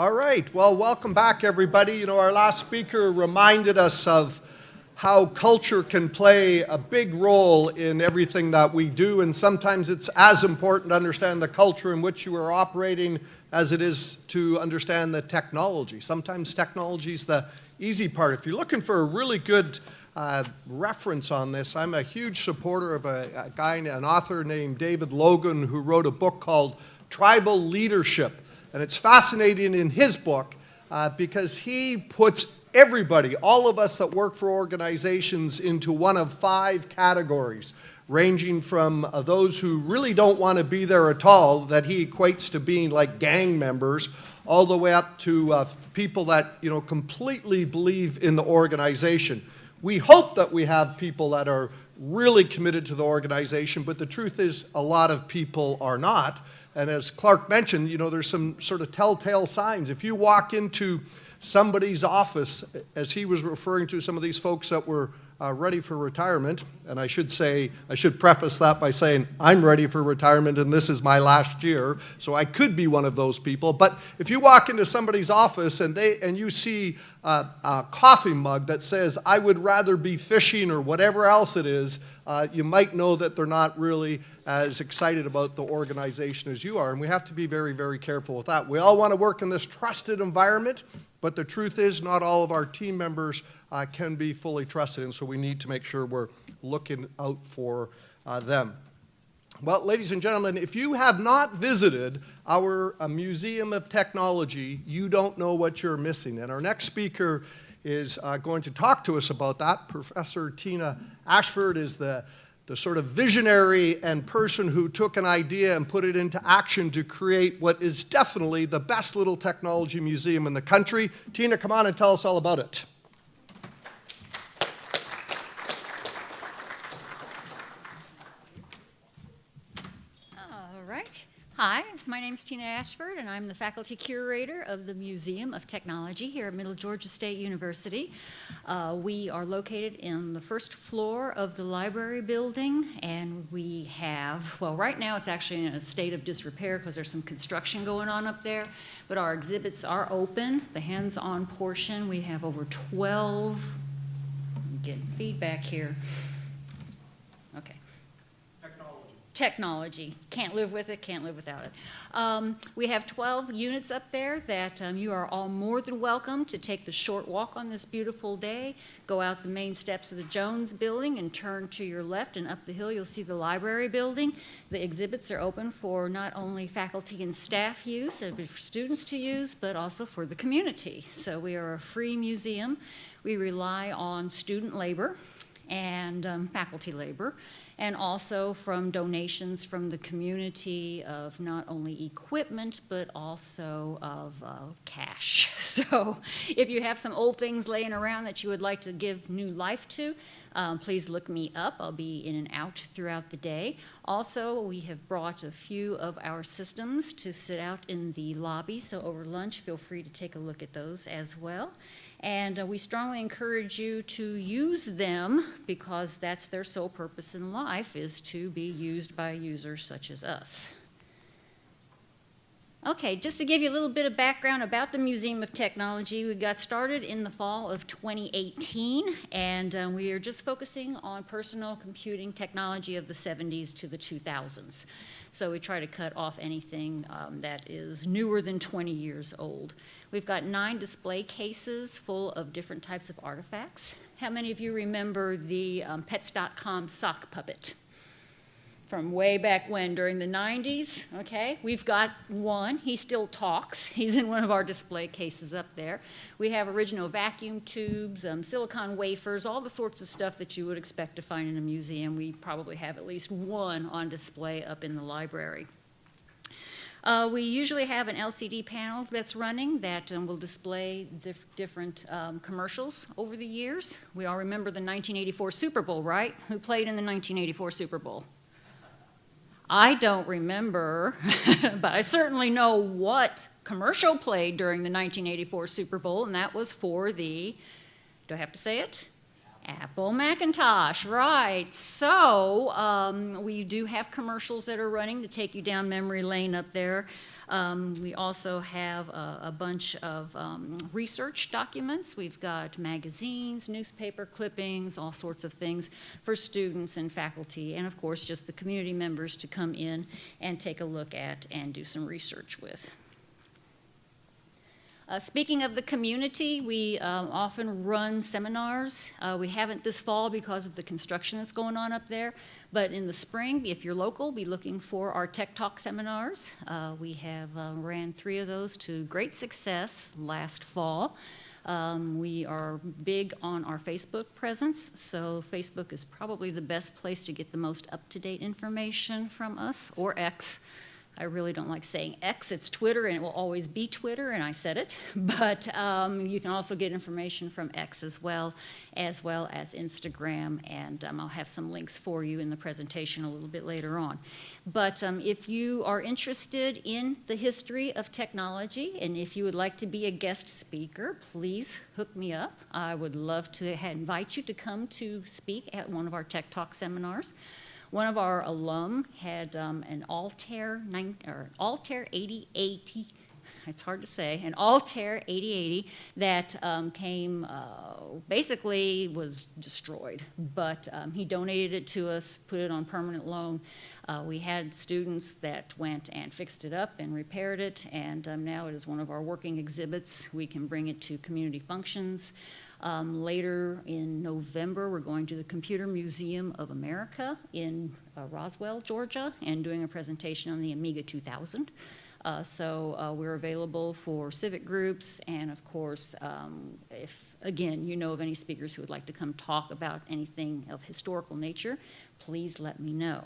All right, well, welcome back, everybody. You know, our last speaker reminded us of how culture can play a big role in everything that we do, and sometimes it's as important to understand the culture in which you are operating as it is to understand the technology. Sometimes technology is the easy part. If you're looking for a really good reference on this, I'm a huge supporter of a guy, an author named David Logan, who wrote a book called Tribal Leadership. And it's fascinating in his book because he puts everybody, all of us that work for organizations, into one of 5 categories, ranging from those who really don't want to be there at all, that he equates to being like gang members, all the way up to people that, you know, completely believe in the organization. We hope that we have people that are really committed to the organization, but the truth is a lot of people are not. And as Clark mentioned, you know, there's some sort of telltale signs. If you walk into somebody's office, as he was referring to some of these folks that were ready for retirement, and I should preface that by saying I'm ready for retirement and this is my last year, so I could be one of those people. But if you walk into somebody's office and you see a coffee mug that says, "I would rather be fishing," or whatever else it is, you might know that they're not really as excited about the organization as you are, and we have to be very, very careful with that. We all want to work in this trusted environment, but the truth is not all of our team members can be fully trusted, and so we need to make sure we're looking out for them. Well, ladies and gentlemen, if you have not visited our Museum of Technology, you don't know what you're missing. And our next speaker is going to talk to us about that. Professor Tina Ashford is the sort of visionary and person who took an idea and put it into action to create what is definitely the best little technology museum in the country. Tina, come on and tell us all about it. All right. Hi, my name's Tina Ashford, and I'm the faculty curator of the Museum of Technology here at Middle Georgia State University. We are located in the first floor of the library building, and we have, well, right now it's actually in a state of disrepair because there's some construction going on up there, but our exhibits are open. The hands-on portion, we have over 12, I'm getting feedback here. Okay. Technology. Can't live with it, can't live without it. We have 12 units up there that you are all more than welcome to take the short walk on this beautiful day. Go out the main steps of the Jones building and turn to your left, and up the hill you'll see the library building. The exhibits are open for not only faculty and staff use, and for students to use, but also for the community. So we are a free museum. We rely on student labor and faculty labor, and also from donations from the community of not only equipment, but also of cash. So if you have some old things laying around that you would like to give new life to, please look me up. I'll be in and out throughout the day. Also, we have brought a few of our systems to sit out in the lobby, so over lunch, feel free to take a look at those as well. And we strongly encourage you to use them because that's their sole purpose in life, is to be used by users such as us. Okay, just to give you a little bit of background about the Museum of Technology, we got started in the fall of 2018, and we are just focusing on personal computing technology of the 70s to the 2000s. So we try to cut off anything that is newer than 20 years old. We've got 9 display cases full of different types of artifacts. How many of you remember the Pets.com sock puppet from way back when, during the 90s? Okay, we've got one. He still talks. He's in one of our display cases up there. We have original vacuum tubes, silicon wafers, all the sorts of stuff that you would expect to find in a museum. We probably have at least one on display up in the library. We usually have an LCD panel that's running that will display different commercials over the years. We all remember the 1984 Super Bowl, right? Who played in the 1984 Super Bowl? I don't remember, but I certainly know what commercial played during the 1984 Super Bowl, and that was for the, do I have to say it? Apple Macintosh, right. So we do have commercials that are running to take you down memory lane up there. We also have a bunch of research documents. We've got magazines, newspaper clippings, all sorts of things for students and faculty, and of course just the community members to come in and take a look at and do some research with. Speaking of the community, we often run seminars. We haven't this fall because of the construction that's going on up there, but in the spring, if you're local, be looking for our Tech Talk seminars. We have ran 3 of those to great success last fall. We are big on our Facebook presence, so Facebook is probably the best place to get the most up-to-date information from us, or X. I really don't like saying X, it's Twitter, and it will always be Twitter, and I said it. But you can also get information from X as well as Instagram, and I'll have some links for you in the presentation a little bit later on. But if you are interested in the history of technology, and if you would like to be a guest speaker, please hook me up. I would love to invite you to come to speak at one of our Tech Talk seminars. One of our alum had an Altair 8080, it's hard to say, an Altair 8080 that basically was destroyed, but he donated it to us, put it on permanent loan. We had students that went and fixed it up and repaired it, and now it is one of our working exhibits. We can bring it to community functions. Later in November, we're going to the Computer Museum of America in Roswell, Georgia, and doing a presentation on the Amiga 2000. So we're available for civic groups, and of course, if, again, you know of any speakers who would like to come talk about anything of historical nature, please let me know.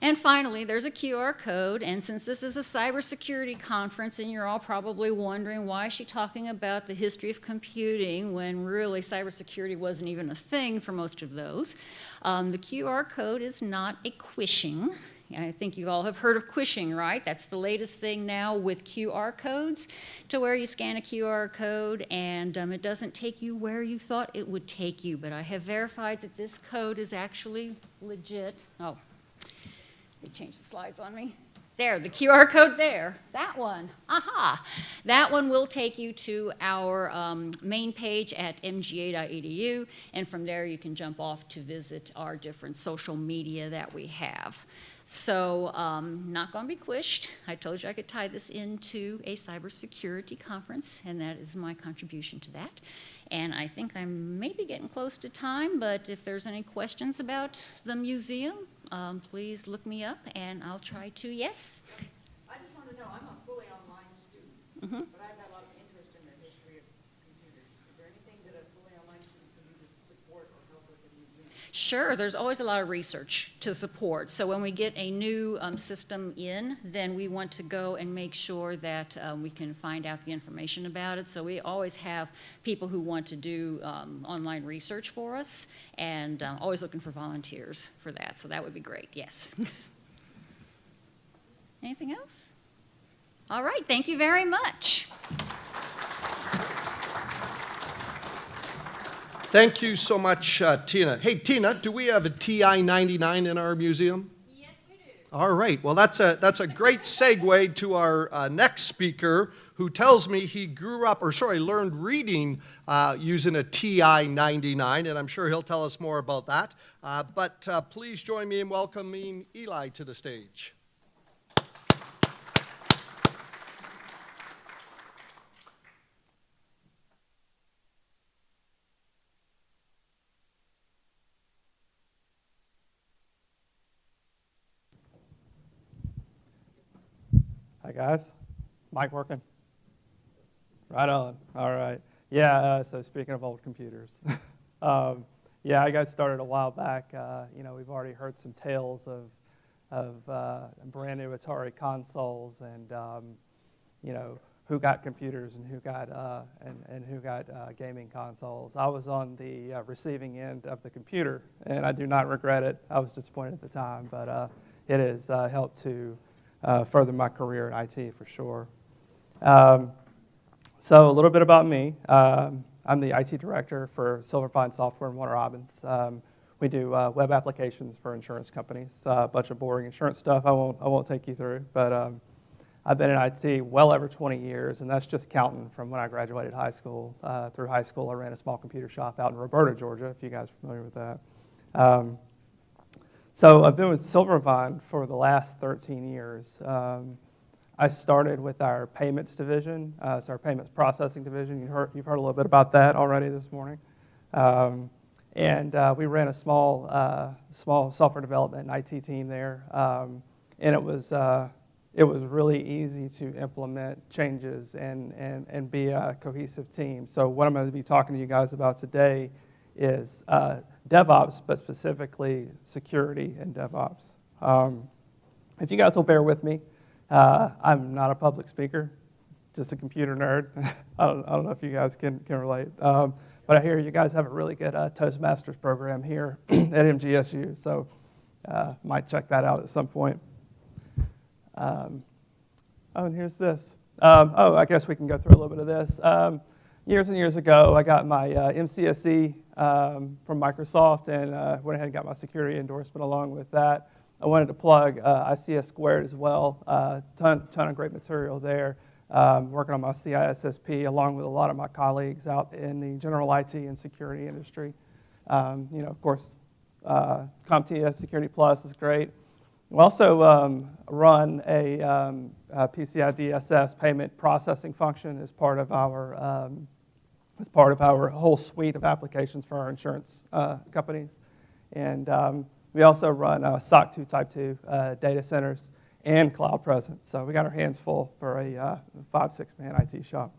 And finally, there's a QR code, and since this is a cybersecurity conference, and you're all probably wondering why is she talking about the history of computing when really cybersecurity wasn't even a thing for most of those, the QR code is not a quishing. I think you all have heard of quishing, right? That's the latest thing now with QR codes, to where you scan a QR code and it doesn't take you where you thought it would take you, but I have verified that this code is actually legit. Oh. They changed the slides on me. There, the QR code there, that one, aha. That one will take you to our main page at mga.edu, and from there you can jump off to visit our different social media that we have. So, not gonna be quished. I told you I could tie this into a cybersecurity conference, and that is my contribution to that. And I think I'm maybe getting close to time, but if there's any questions about the museum, please look me up, and I'll try to, yes? I just want to know, I'm a fully online student, but I've got a lot of interest in the history of computers. Is there anything that a fully online student can do to support or help with the museum? Sure, there's always a lot of research to support. So when we get a new system in, then we want to go and make sure that we can find out the information about it. So we always have people who want to do online research for us, and always looking for volunteers for that. So that would be great, yes. Anything else? All right, thank you very much. Thank you so much, Tina. Hey, Tina, do we have a TI-99 in our museum? Yes, we do. All right. Well, that's a great segue to our next speaker, who tells me he learned reading using a TI-99, and I'm sure he'll tell us more about that. But please join me in welcoming Eli to the stage. Hi guys, mic working? Right on, all right. Yeah, so speaking of old computers, yeah, I got started a while back. You know, we've already heard some tales of brand new Atari consoles, and you know, who got computers and who got gaming consoles. I was on the receiving end of the computer, and I do not regret it. I was disappointed at the time, but it has helped to further my career in IT for sure. So a little bit about me. I I'm the IT director for Silverfine Software in Warner Robins. We do web applications for insurance companies, a bunch of boring insurance stuff I won't take you through, but I've been in IT well over 20 years, and that's just counting from when I graduated high school. Through high school, I ran a small computer shop out in Roberta, Georgia, if you guys are familiar with that. So I've been with Silvervine for the last 13 years. I started with our payments division, so our payments processing division. You've heard a little bit about that already this morning. And we ran a small software development and IT team there, and it was really easy to implement changes and be a cohesive team. So what I'm going to be talking to you guys about today is DevOps, but specifically security and DevOps. If you guys will bear with me, I'm not a public speaker, just a computer nerd. I don't know if you guys can relate. But I hear you guys have a really good Toastmasters program here at MGSU, so might check that out at some point. Oh, and here's this. I guess we can go through a little bit of this. Years and years ago, I got my MCSE from Microsoft and went ahead and got my security endorsement along with that. I wanted to plug ICS Squared as well. Ton of great material there. Working on my CISSP along with a lot of my colleagues out in the general IT and security industry. Of course, CompTIA Security Plus is great. We also run a PCI DSS payment processing function as part of our whole suite of applications for our insurance companies. And we also run SOC 2 Type 2 data centers and cloud presence. So we got our hands full for a 5-6-man IT shop.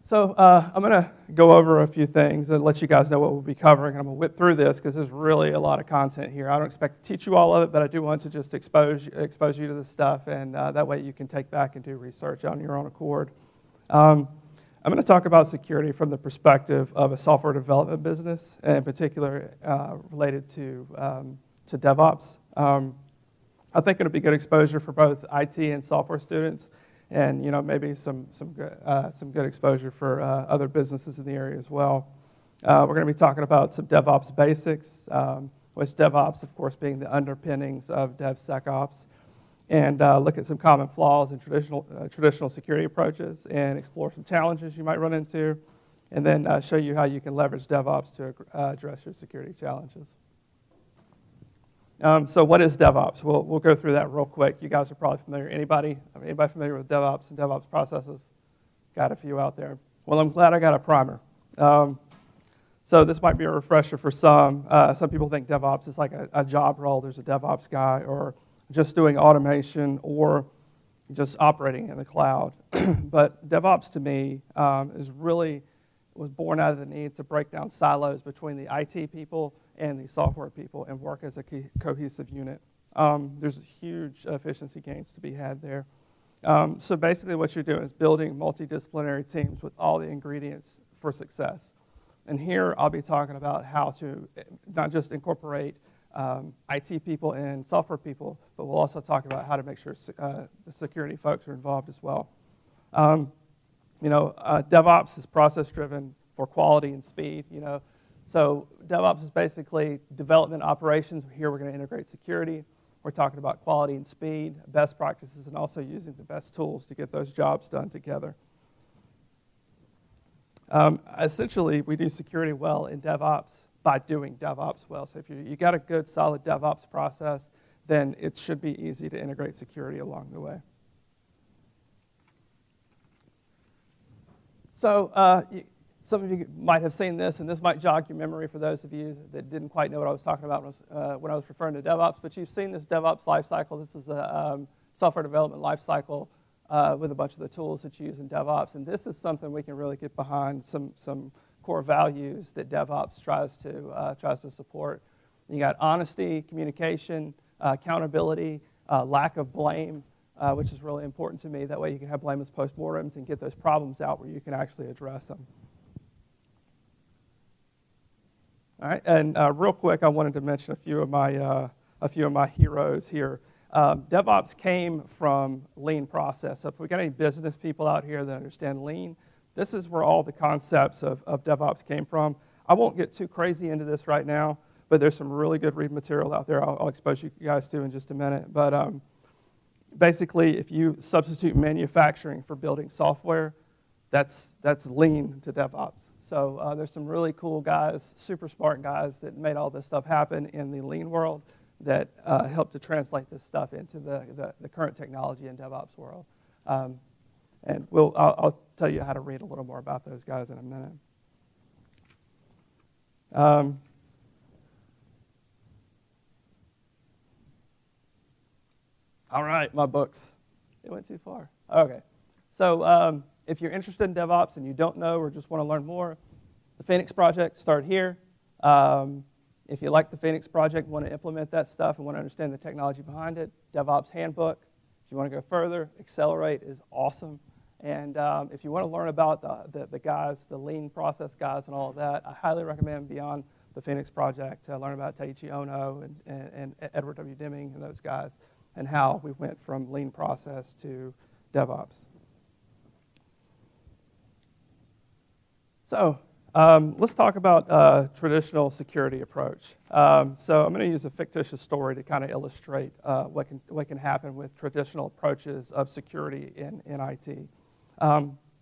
So I'm going to go over a few things and let you guys know what we'll be covering. I'm going to whip through this because there's really a lot of content here. I don't expect to teach you all of it, but I do want to just expose you to this stuff, and that way you can take back and do research on your own accord. I'm going to talk about security from the perspective of a software development business, and in particular related to DevOps. I think it'll be good exposure for both IT and software students, and maybe some good exposure for other businesses in the area as well. We're going to be talking about some DevOps basics, which DevOps, of course, being the underpinnings of DevSecOps, and look at some common flaws in traditional security approaches and explore some challenges you might run into, and then show you how you can leverage DevOps to address your security challenges. So what is DevOps? We'll go through that real quick. You guys are probably familiar. Anybody familiar with DevOps and DevOps processes? Got a few out there. Well, I'm glad I got a primer. So this might be a refresher for some. Some people think DevOps is like a job role. There's a DevOps guy, or just doing automation, or just operating in the cloud. But DevOps to me was born out of the need to break down silos between the IT people and the software people and work as a cohesive unit. There's huge efficiency gains to be had there. So basically what you're doing is building multidisciplinary teams with all the ingredients for success. And here I'll be talking about how to not just incorporate IT people and software people, but we'll also talk about how to make sure the security folks are involved as well. DevOps is process-driven for quality and speed, So DevOps is basically development operations. Here we're going to integrate security. We're talking about quality and speed, best practices, and also using the best tools to get those jobs done together. Essentially, we do security well in DevOps by doing DevOps well. So if you got a good, solid DevOps process, then it should be easy to integrate security along the way. So some of you might have seen this, and this might jog your memory for those of you that didn't quite know what I was talking about when I was referring to DevOps, but you've seen this DevOps lifecycle. This is a software development lifecycle with a bunch of the tools that you use in DevOps, and this is something we can really get behind, some core values that DevOps tries to support. You got honesty, communication, accountability, lack of blame, which is really important to me. That way you can have blameless postmortems and get those problems out where you can actually address them. All right, and real quick, I wanted to mention a few of my heroes here. DevOps came from lean process. So if we got any business people out here that understand lean, this is where all the concepts of DevOps came from. I won't get too crazy into this right now, but there's some really good read material out there I'll expose you guys to in just a minute. But basically, if you substitute manufacturing for building software, that's lean to DevOps. So there's some really cool guys, super smart guys that made all this stuff happen in the lean world that helped to translate this stuff into the current technology in DevOps world. And I'll tell you how to read a little more about those guys in a minute. All right, my books. It went too far. Okay. So if you're interested in DevOps and you don't know or just want to learn more, the Phoenix Project, start here. If you like the Phoenix Project, want to implement that stuff and want to understand the technology behind it, DevOps Handbook. If you want to go further, Accelerate is awesome. And if you want to learn about the guys, the lean process guys and all of that, I highly recommend Beyond the Phoenix Project to learn about Taiichi Ono and Edward W. Deming and those guys and how we went from lean process to DevOps. So let's talk about traditional security approach. So I'm going to use a fictitious story to kind of illustrate what can happen with traditional approaches of security in IT.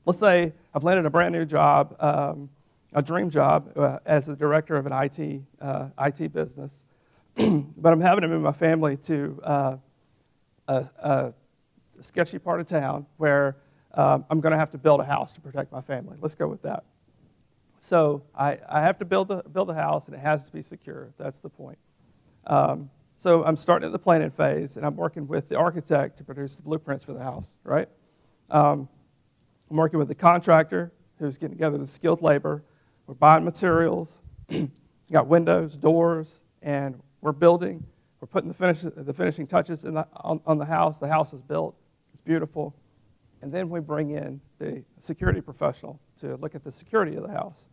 Let's say I've landed a brand new job, a dream job as the director of an IT business, but I'm having to move my family to a sketchy part of town where I'm going to have to build a house to protect my family. Let's go with that. So I have to build the house, and it has to be secure. That's the point. So I'm starting at the planning phase, and I'm working with the architect to produce the blueprints for the house, right? I'm working with the contractor who's getting together the skilled labor. We're buying materials. Got windows, doors, and we're building. We're putting the finishing touches on the house. The house is built. It's beautiful. And then we bring in the security professional to look at the security of the house.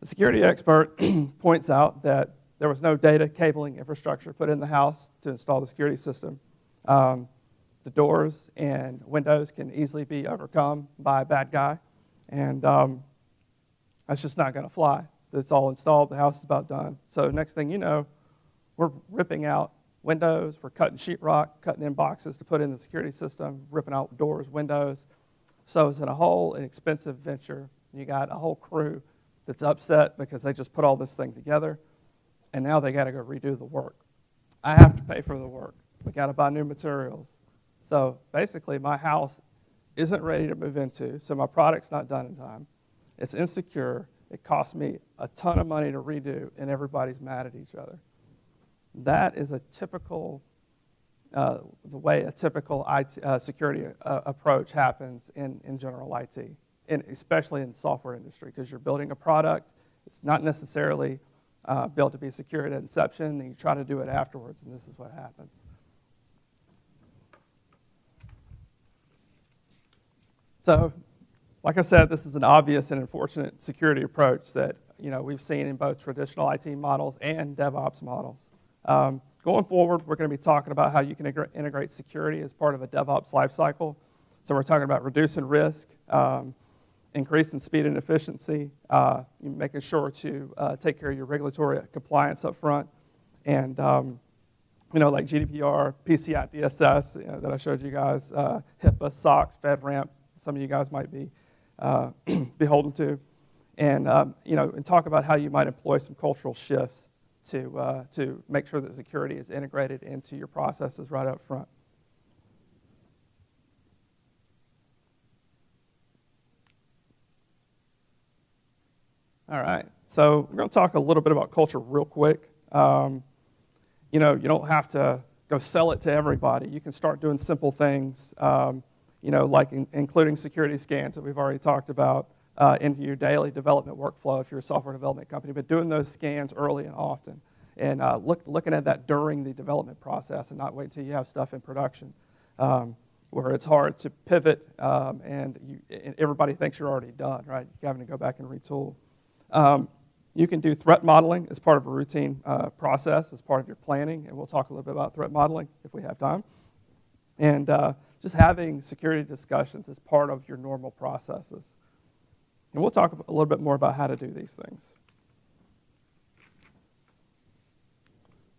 The security expert points out that there was no data cabling infrastructure put in the house to install the security system. The doors and windows can easily be overcome by a bad guy, and that's just not going to fly. It's all installed. The house is about done. So next thing you know, we're ripping out windows. We're cutting sheetrock, cutting in boxes to put in the security system, ripping out doors, windows. So it's a whole expensive venture. You got a whole crew that's upset because they just put all this thing together, and now they got to go redo the work. I have to pay for the work. We got to buy new materials. So basically, my house isn't ready to move into, so my product's not done in time. It's insecure. It costs me a ton of money to redo, and everybody's mad at each other. That is a typical, the way a typical IT, security approach happens in general IT, and especially in the software industry, because you're building a product. It's not necessarily built to be secure at inception, and you try to do it afterwards, and this is what happens. So, like I said, this is an obvious and unfortunate security approach that we've seen in both traditional IT models and DevOps models. Going forward, we're going to be talking about how you can integrate security as part of a DevOps lifecycle. So we're talking about reducing risk, increasing speed and efficiency, making sure to take care of your regulatory compliance up front, and like GDPR, PCI DSS that I showed you guys, HIPAA, SOX, FedRAMP. Some of you guys might be beholden to, and and talk about how you might employ some cultural shifts to make sure that security is integrated into your processes right up front. All right, so we're going to talk a little bit about culture real quick. You don't have to go sell it to everybody. You can start doing simple things. Like including security scans that we've already talked about into your daily development workflow if you're a software development company, but doing those scans early and often, and looking at that during the development process and not wait until you have stuff in production, where it's hard to pivot and everybody thinks you're already done, right? You're having to go back and retool. You can do threat modeling as part of a routine process, as part of your planning, and we'll talk a little bit about threat modeling if we have time. And just having security discussions is part of your normal processes. And we'll talk a little bit more about how to do these things.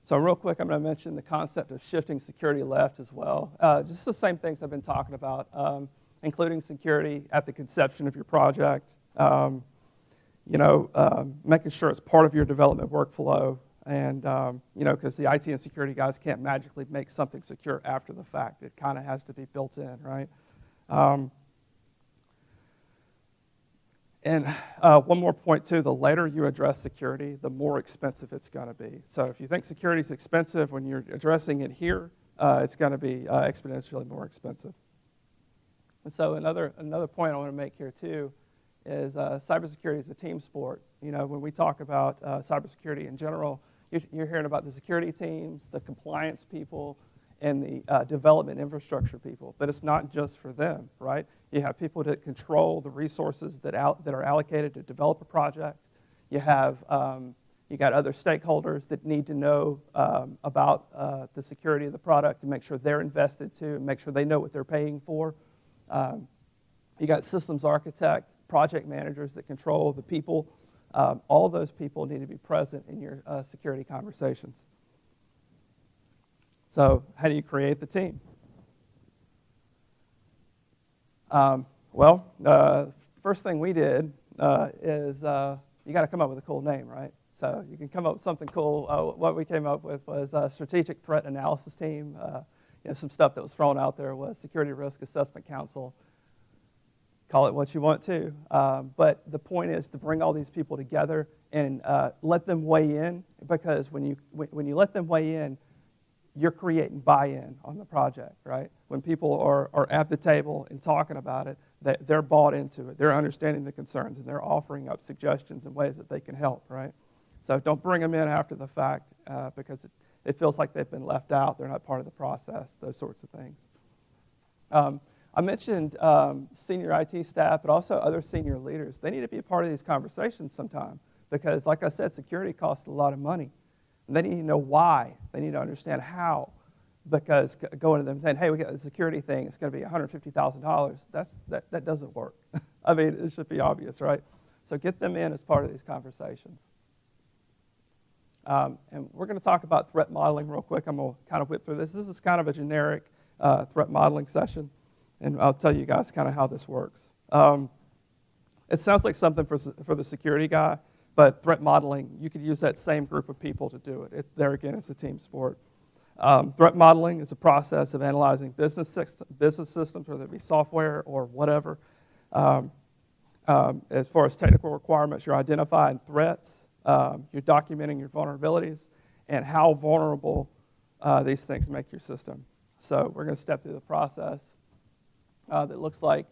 So real quick, I'm going to mention the concept of shifting security left as well. Just the same things I've been talking about, including security at the conception of your project, making sure it's part of your development workflow, and because the IT and security guys can't magically make something secure after the fact. It kind of has to be built in, right? And one more point too, the later you address security, the more expensive it's going to be. So if you think security is expensive, when you're addressing it here, it's going to be exponentially more expensive. And so another point I want to make here too is cybersecurity is a team sport. When we talk about cybersecurity in general, you're hearing about the security teams, the compliance people, and the development infrastructure people. But it's not just for them, right? You have people that control the resources that are allocated to develop a project. You got other stakeholders that need to know about the security of the product and make sure they're invested too, and make sure they know what they're paying for. You got systems architects, project managers that control the people. All those people need to be present in your security conversations. So how do you create the team? First thing we did is you got to come up with a cool name, right? So you can come up with something cool. What we came up with was a strategic threat analysis team. Some stuff that was thrown out there was Security Risk Assessment Council. Call it what you want to. But the point is to bring all these people together and let them weigh in, because when you let them weigh in, you're creating buy-in on the project, right? When people are at the table and talking about it, they're bought into it. They're understanding the concerns, and they're offering up suggestions and ways that they can help, right? So don't bring them in after the fact because it feels like they've been left out. They're not part of the process, those sorts of things. I mentioned senior IT staff, but also other senior leaders. They need to be a part of these conversations sometime because, like I said, security costs a lot of money. And they need to know why. They need to understand how. Because going to them saying, hey, we got a security thing, it's going to be $150,000, that doesn't work. I mean, it should be obvious, right? So get them in as part of these conversations. And we're going to talk about threat modeling real quick. I'm going to kind of whip through this. This is kind of a generic threat modeling session, and I'll tell you guys kind of how this works. It sounds like something for the security guy, but threat modeling, you could use that same group of people to do it. There again, it's a team sport. Threat modeling is a process of analyzing business systems, whether it be software or whatever. As far as technical requirements, you're identifying threats, you're documenting your vulnerabilities, and how vulnerable these things make your system. So we're going to step through the process that looks like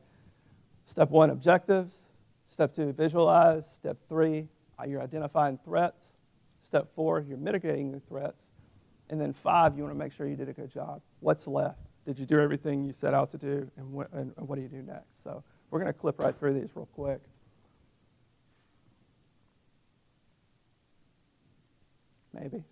step 1, objectives. Step 2, visualize. Step 3, you're identifying threats. Step 4, you're mitigating the threats. And then 5, you want to make sure you did a good job. What's left? Did you do everything you set out to do? And what do you do next? So we're going to clip right through these real quick. Maybe.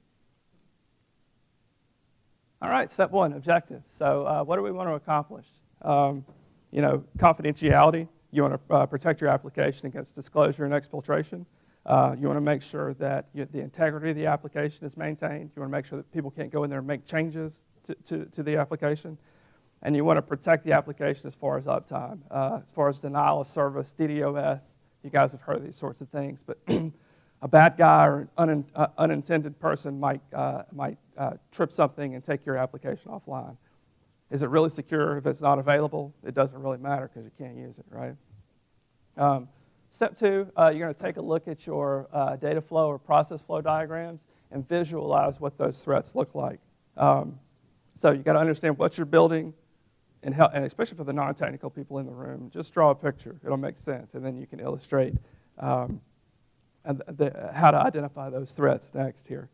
All right, step 1, objective. So what do we want to accomplish? Confidentiality. You want to protect your application against disclosure and exfiltration. You want to make sure that the integrity of the application is maintained. You want to make sure that people can't go in there and make changes to the application. And you want to protect the application as far as uptime, as far as denial of service, DDoS. You guys have heard of these sorts of things. But a bad guy or an unintended person might trip something and take your application offline. Is it really secure if it's not available? It doesn't really matter because you can't use it, right? Step 2, you're going to take a look at your data flow or process flow diagrams and visualize what those threats look like. So you've got to understand what you're building, and especially for the non-technical people in the room, just draw a picture. It'll make sense, and then you can illustrate how to identify those threats next here.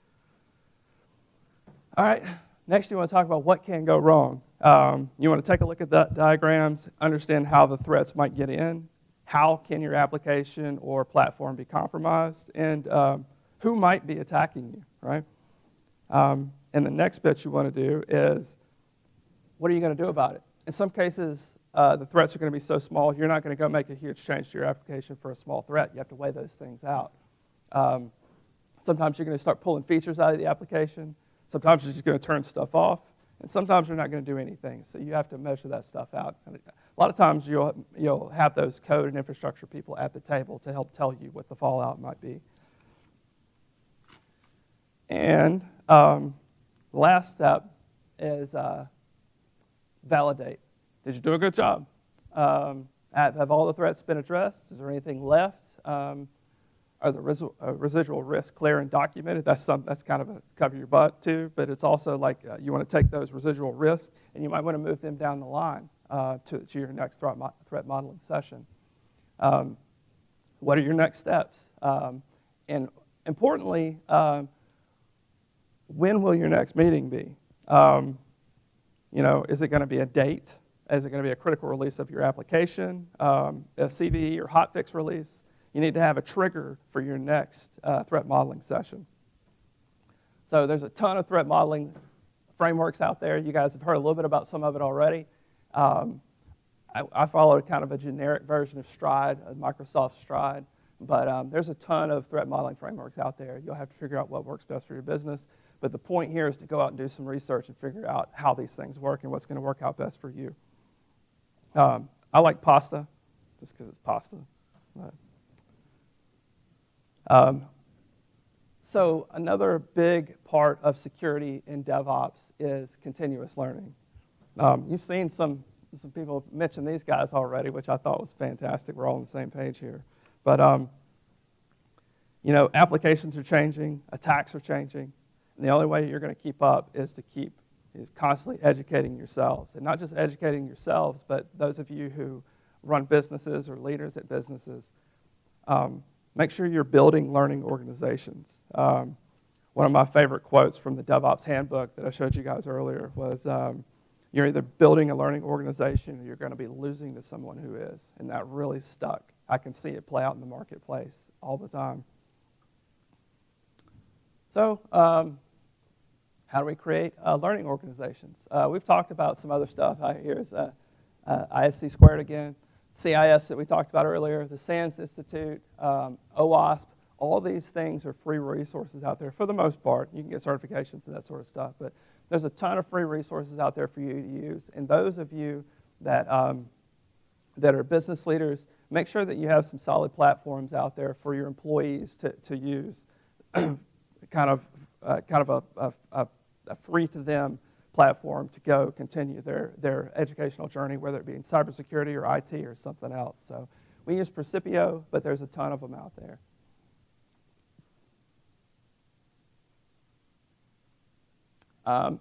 All right, next you want to talk about what can go wrong. You want to take a look at the diagrams, understand how the threats might get in, how can your application or platform be compromised, and who might be attacking you, right? And the next bit you want to do is what are you going to do about it? In some cases, the threats are going to be so small, you're not going to go make a huge change to your application for a small threat. You have to weigh those things out. Sometimes you're going to start pulling features out of the application. Sometimes you're just going to turn stuff off. And sometimes you're not going to do anything. So you have to measure that stuff out. And a lot of times you'll have those code and infrastructure people at the table to help tell you what the fallout might be. And last step is validate. Did you do a good job? Have all the threats been addressed? Is there anything left? Are the residual risks clear and documented? That's kind of a cover your butt too, but it's also like you want to take those residual risks and you might want to move them down the line to your next threat modeling session. What are your next steps? And importantly, when will your next meeting be? Is it going to be a date? Is it going to be a critical release of your application, a CVE or hotfix release? You need to have a trigger for your next threat modeling session. So there's a ton of threat modeling frameworks out there. You guys have heard a little bit about some of it already. I followed kind of a generic version of Stride, Microsoft Stride, but there's a ton of threat modeling frameworks out there. You'll have to figure out what works best for your business. But the point here is to go out and do some research and figure out how these things work and what's going to work out best for you. I like pasta, just because it's pasta. So another big part of security in DevOps is continuous learning. You've seen some people mention these guys already, which I thought was fantastic. We're all on the same page here. But applications are changing, attacks are changing, and the only way you're going to keep up is constantly educating yourselves, and not just educating yourselves, but those of you who run businesses or leaders at businesses. Make sure you're building learning organizations. One of my favorite quotes from the DevOps handbook that I showed you guys earlier was, you're either building a learning organization or you're going to be losing to someone who is. And that really stuck. I can see it play out in the marketplace all the time. So how do we create learning organizations? We've talked about some other stuff. Here's ISC Squared again. CIS that we talked about earlier, the SANS Institute, OWASP, all these things are free resources out there for the most part. You can get certifications and that sort of stuff, but there's a ton of free resources out there for you to use. And those of you that are business leaders, make sure that you have some solid platforms out there for your employees to use, kind of a free-to-them platform to go continue their educational journey, whether it be in cybersecurity or IT or something else. So we use Precipio, but there's a ton of them out there. A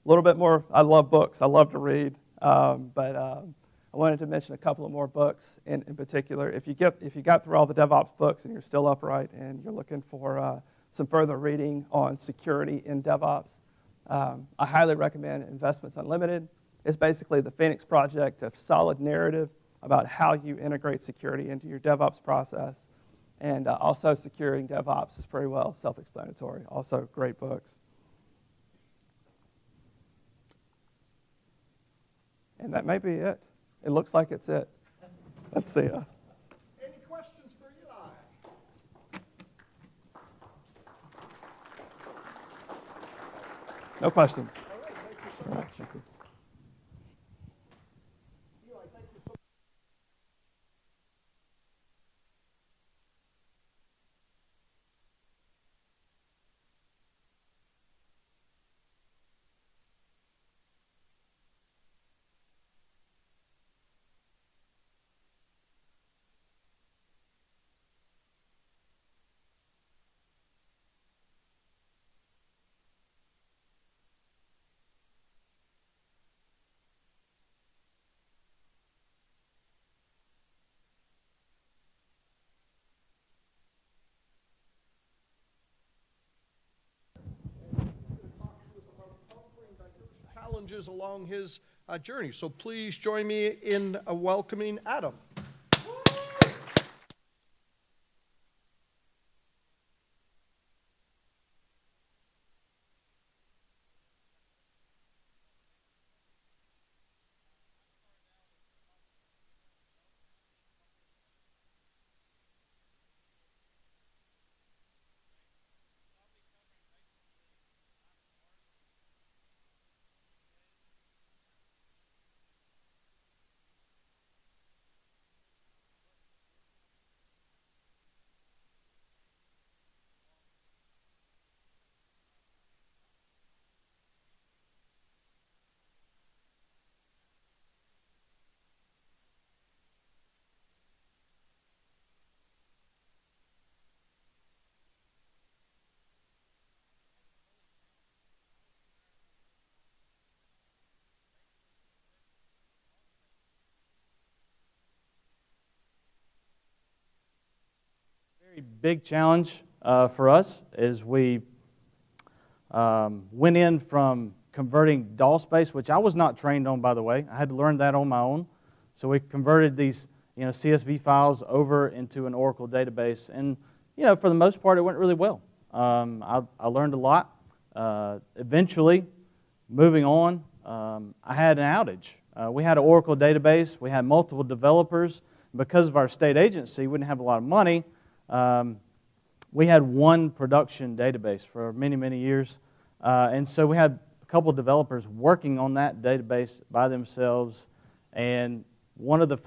little bit more, I love books. I love to read, but I wanted to mention a couple of more books in particular. If you got through all the DevOps books and you're still upright and you're looking for some further reading on security in DevOps, I highly recommend Investments Unlimited. It's basically the Phoenix Project of solid narrative about how you integrate security into your DevOps process. And also Securing DevOps is pretty well self-explanatory. Also great books. And that may be it. It looks like it's it. Let's see. Any questions for Eli? No questions. All right, thank you so much. Thank you. Eli, thank you so much. Challenges along his journey. So please join me in welcoming Adam. big challenge for us is we went in from converting DOS space, which I was not trained on, by the way. I had to learn that on my own. So we converted these CSV files over into an Oracle database. And for the most part, it went really well. I learned a lot. Eventually, moving on, I had an outage. We had an Oracle database. We had multiple developers. Because of our state agency, we didn't have a lot of money. We had one production database for many, many years. And so we had a couple developers working on that database by themselves. And one of the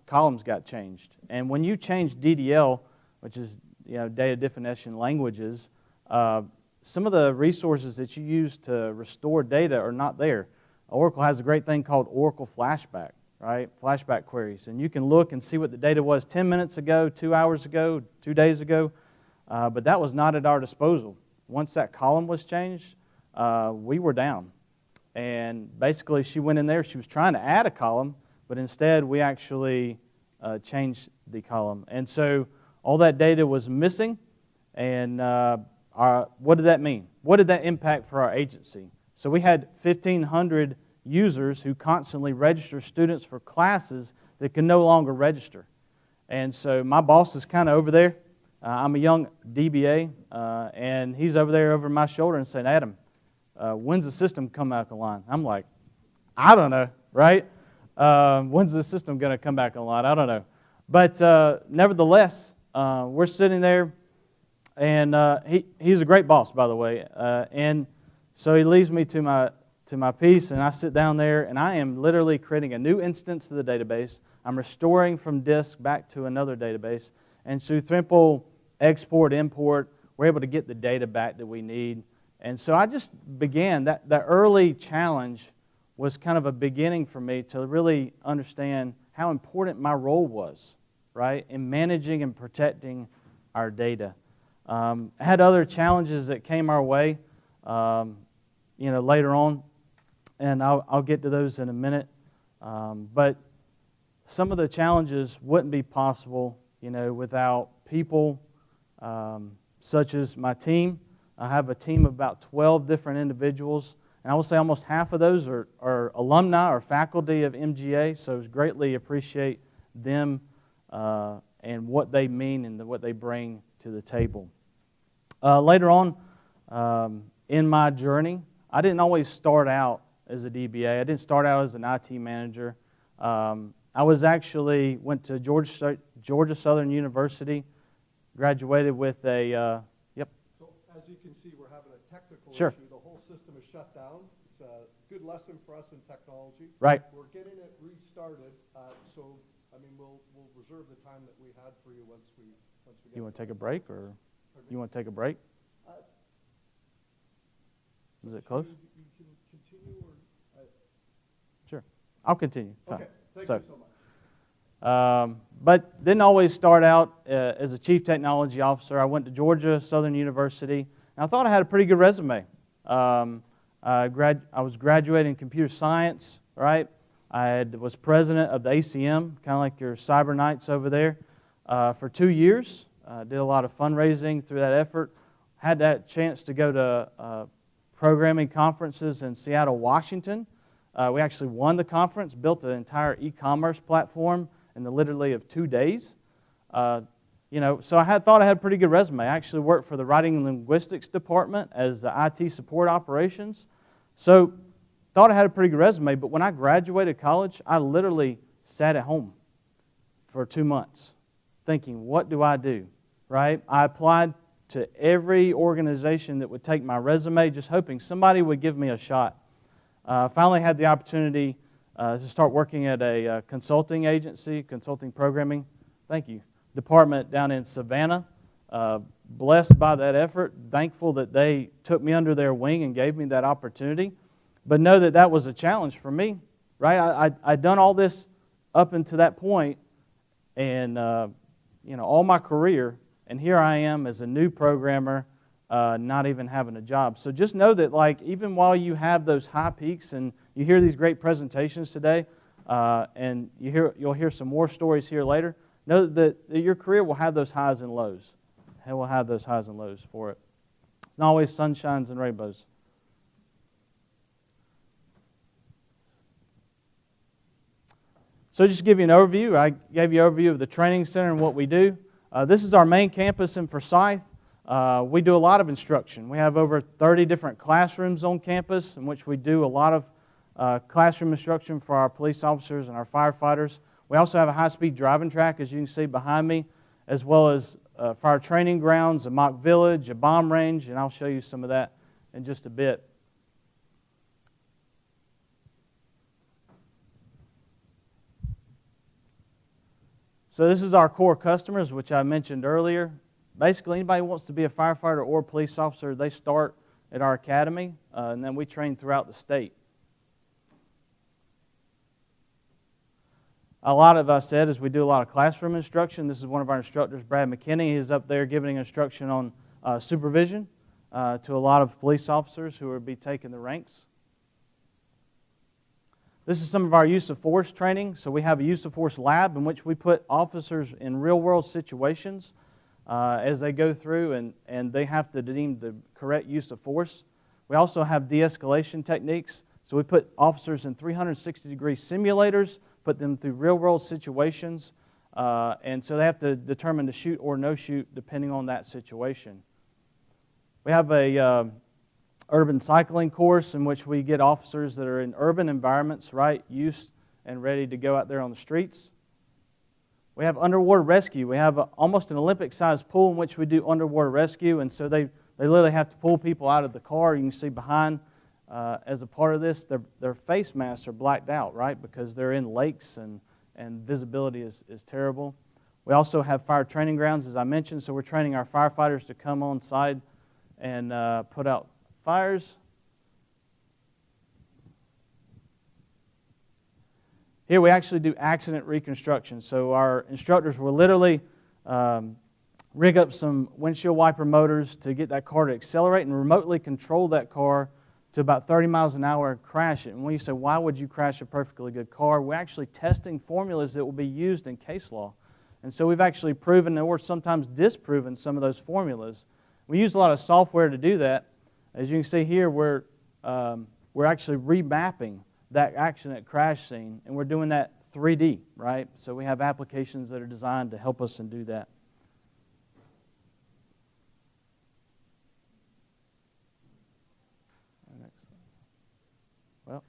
columns got changed. And when you change DDL, which is data definition languages, some of the resources that you use to restore data are not there. Oracle has a great thing called Oracle Flashback, right? Flashback queries. And you can look and see what the data was 10 minutes ago, 2 hours ago, 2 days ago. But that was not at our disposal. Once that column was changed, we were down. And basically, she went in there. She was trying to add a column, but instead, we actually changed the column. And so all that data was missing. And what did that mean? What did that impact for our agency? So we had 1,500 users who constantly register students for classes that can no longer register. And so my boss is kind of over there. I'm a young DBA, and he's over there over my shoulder and saying, Adam, when's the system come back online? I'm like, I don't know, right? When's the system going to come back online? I don't know. But nevertheless, we're sitting there, and he's a great boss, by the way. And so he leaves me to my piece, and I sit down there, and I am literally creating a new instance of the database. I'm restoring from disk back to another database. And through simple export, import, we're able to get the data back that we need. And so I just began, that early challenge was kind of a beginning for me to really understand how important my role was, right, in managing and protecting our data. I had other challenges that came our way, later on, and I'll get to those in a minute. But some of the challenges wouldn't be possible, without people such as my team. I have a team of about 12 different individuals, and I will say almost half of those are alumni or faculty of MGA, so I greatly appreciate them and what they mean and what they bring to the table. Later on in my journey, I didn't always start out as a DBA. I didn't start out as an IT manager. I was actually went to Georgia Southern University, graduated with a, yep. So as you can see, we're having a technical Sure. issue. The whole system is shut down. It's a good lesson for us in technology. Right. We're getting it restarted. We'll reserve the time that we had for you once we get. You want to take a break, or you want to take a break? Is it close? You can continue, or Sure. I'll continue. Fine. okay. Thank you so much. But didn't always start out as a chief technology officer. I went to Georgia Southern University, and I thought I had a pretty good resume. I was graduating in computer science, right? I was president of the ACM, kind of like your Cyber Knights over there, for 2 years. Did a lot of fundraising through that effort. Had that chance to go to programming conferences in Seattle, Washington. We actually won the conference, built an entire e-commerce platform in the literally of 2 days. So I thought I had a pretty good resume. I actually worked for the Writing and Linguistics Department as the IT support operations. So thought I had a pretty good resume, but when I graduated college, I literally sat at home for 2 months thinking, what do I do, right? I applied to every organization that would take my resume, just hoping somebody would give me a shot. Finally had the opportunity to start working at a consulting agency, consulting programming, thank you, department down in Savannah. Blessed by that effort, thankful that they took me under their wing and gave me that opportunity. But know that that was a challenge for me, right? I'd done all this up until that point, and all my career, and here I am as a new programmer, not even having a job. So just know that, even while you have those high peaks and you hear these great presentations today, and you'll hear some more stories here later, know that your career will have those highs and lows. we'll have those highs and lows for it. It's not always sunshines and rainbows. So just to give you an overview, I gave you an overview of the training center and what we do. This is our main campus in Forsyth. We do a lot of instruction. We have over 30 different classrooms on campus in which we do a lot of classroom instruction for our police officers and our firefighters. We also have a high-speed driving track, as you can see behind me, as well as fire training grounds, a mock village, a bomb range, and I'll show you some of that in just a bit. So this is our core customers, which I mentioned earlier. Basically, anybody who wants to be a firefighter or a police officer, they start at our academy, and then we train throughout the state. A lot of us said is we do a lot of classroom instruction. This is one of our instructors, Brad McKinney. He's up there giving instruction on supervision to a lot of police officers who will be taking the ranks. This is some of our use of force training. So we have a use of force lab in which we put officers in real-world situations as they go through and they have to deem the correct use of force. We also have de-escalation techniques. So we put officers in 360-degree simulators, put them through real-world situations, and so they have to determine to shoot or no shoot depending on that situation. We have a urban cycling course in which we get officers that are in urban environments, right, used and ready to go out there on the streets. We have underwater rescue. We have almost an Olympic-sized pool in which we do underwater rescue, and so they literally have to pull people out of the car. You can see behind, as a part of this, their face masks are blacked out, right, because they're in lakes and visibility is terrible. We also have fire training grounds, as I mentioned, so we're training our firefighters to come on side and put out fires. Here we actually do accident reconstruction. So our instructors will literally rig up some windshield wiper motors to get that car to accelerate and remotely control that car to about 30 miles an hour and crash it. And when you say, why would you crash a perfectly good car? We're actually testing formulas that will be used in case law. And so we've actually proven or sometimes disproven some of those formulas. We use a lot of software to do that. As you can see here, we're actually remapping that accident crash scene, and we're doing that 3D, right? So we have applications that are designed to help us and do that. Well,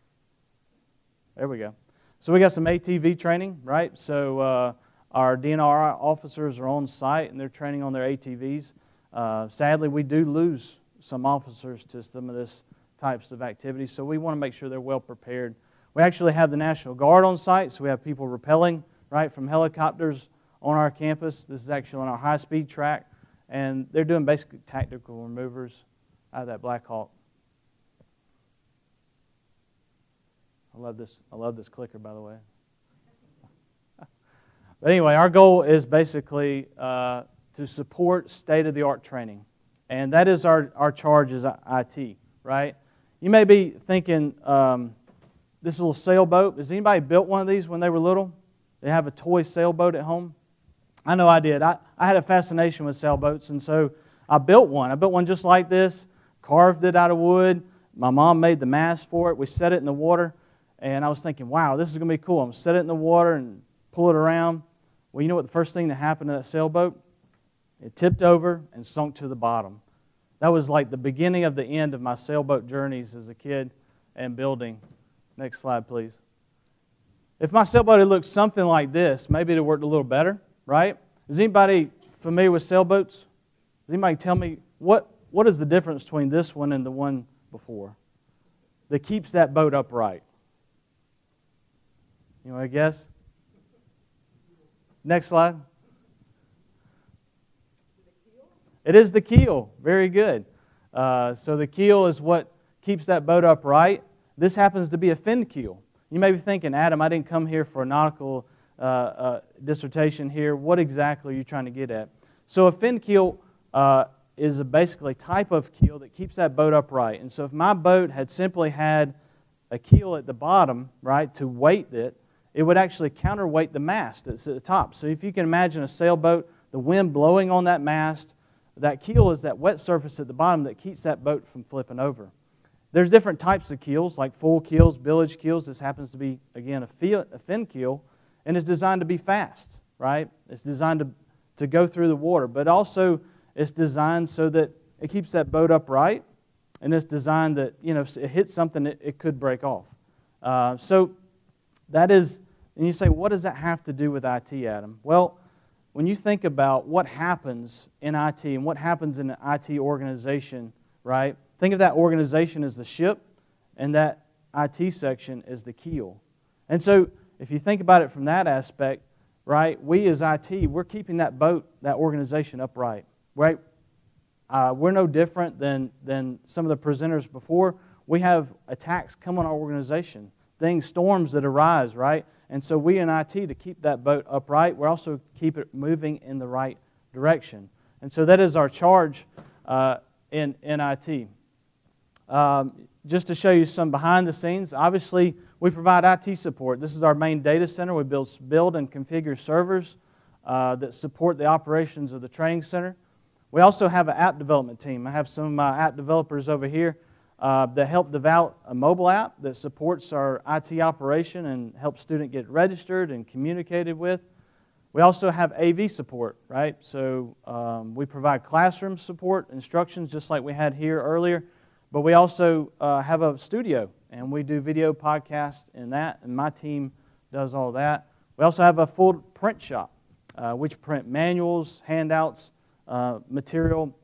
there we go. So we got some ATV training, right? So our DNR officers are on site, and they're training on their ATVs. Sadly, we do lose some officers to some of this types of activities, so we want to make sure they're well prepared. We actually have the National Guard on site, so we have people rappelling right from helicopters on our campus. This is actually on our high-speed track, and they're doing basically tactical removers out of that Black Hawk. I love this clicker, by the way. But anyway, our goal is basically to support state-of-the-art training. And that is our charge as IT, right? You may be thinking, this little sailboat, has anybody built one of these when they were little? They have a toy sailboat at home? I know I did. I had a fascination with sailboats, and so I built one. I built one just like this, carved it out of wood. My mom made the mast for it. We set it in the water, and I was thinking, wow, this is going to be cool. I'm going to set it in the water and pull it around. Well, you know what the first thing that happened to that sailboat? It tipped over and sunk to the bottom. That was like the beginning of the end of my sailboat journeys as a kid and building. Next slide, please. If my sailboat had looked something like this, maybe it would have worked a little better, right? Is anybody familiar with sailboats? Does anybody tell me what is the difference between this one and the one before that keeps that boat upright? You want to guess? Next slide. It is the keel. Very good. So the keel is what keeps that boat upright. This happens to be a fin keel. You may be thinking, Adam, I didn't come here for a nautical dissertation here. What exactly are you trying to get at? So a fin keel is basically a type of keel that keeps that boat upright. And so if my boat had simply had a keel at the bottom, right, to weight it, it would actually counterweight the mast that's at the top. So if you can imagine a sailboat, the wind blowing on that mast, that keel is that wet surface at the bottom that keeps that boat from flipping over. There's different types of keels, like full keels, bilge keels. This happens to be, again, a fin keel, and it's designed to be fast, right? It's designed to go through the water, but also it's designed so that it keeps that boat upright, and it's designed that, you know, if it hits something, it could break off. So that is, and you say, what does that have to do with IT, Adam? Well, when you think about what happens in IT and what happens in an IT organization, right? Think of that organization as the ship, and that IT section as the keel. And so if you think about it from that aspect, right, we as IT, we're keeping that boat, that organization upright, right? We're no different than some of the presenters before. We have attacks come on our organization, storms that arise, right? And so we in IT, to keep that boat upright, we also keep it moving in the right direction. And so that is our charge in IT. Just to show you some behind the scenes, obviously we provide IT support. This is our main data center. We build and configure servers that support the operations of the training center. We also have an app development team. I have some app developers over here that help develop a mobile app that supports our IT operation and helps students get registered and communicated with. We also have AV support, right? So we provide classroom support, instructions, just like we had here earlier. But we also have a studio, and we do video podcasts in that, and my team does all that. We also have a full print shop, which print manuals, handouts, material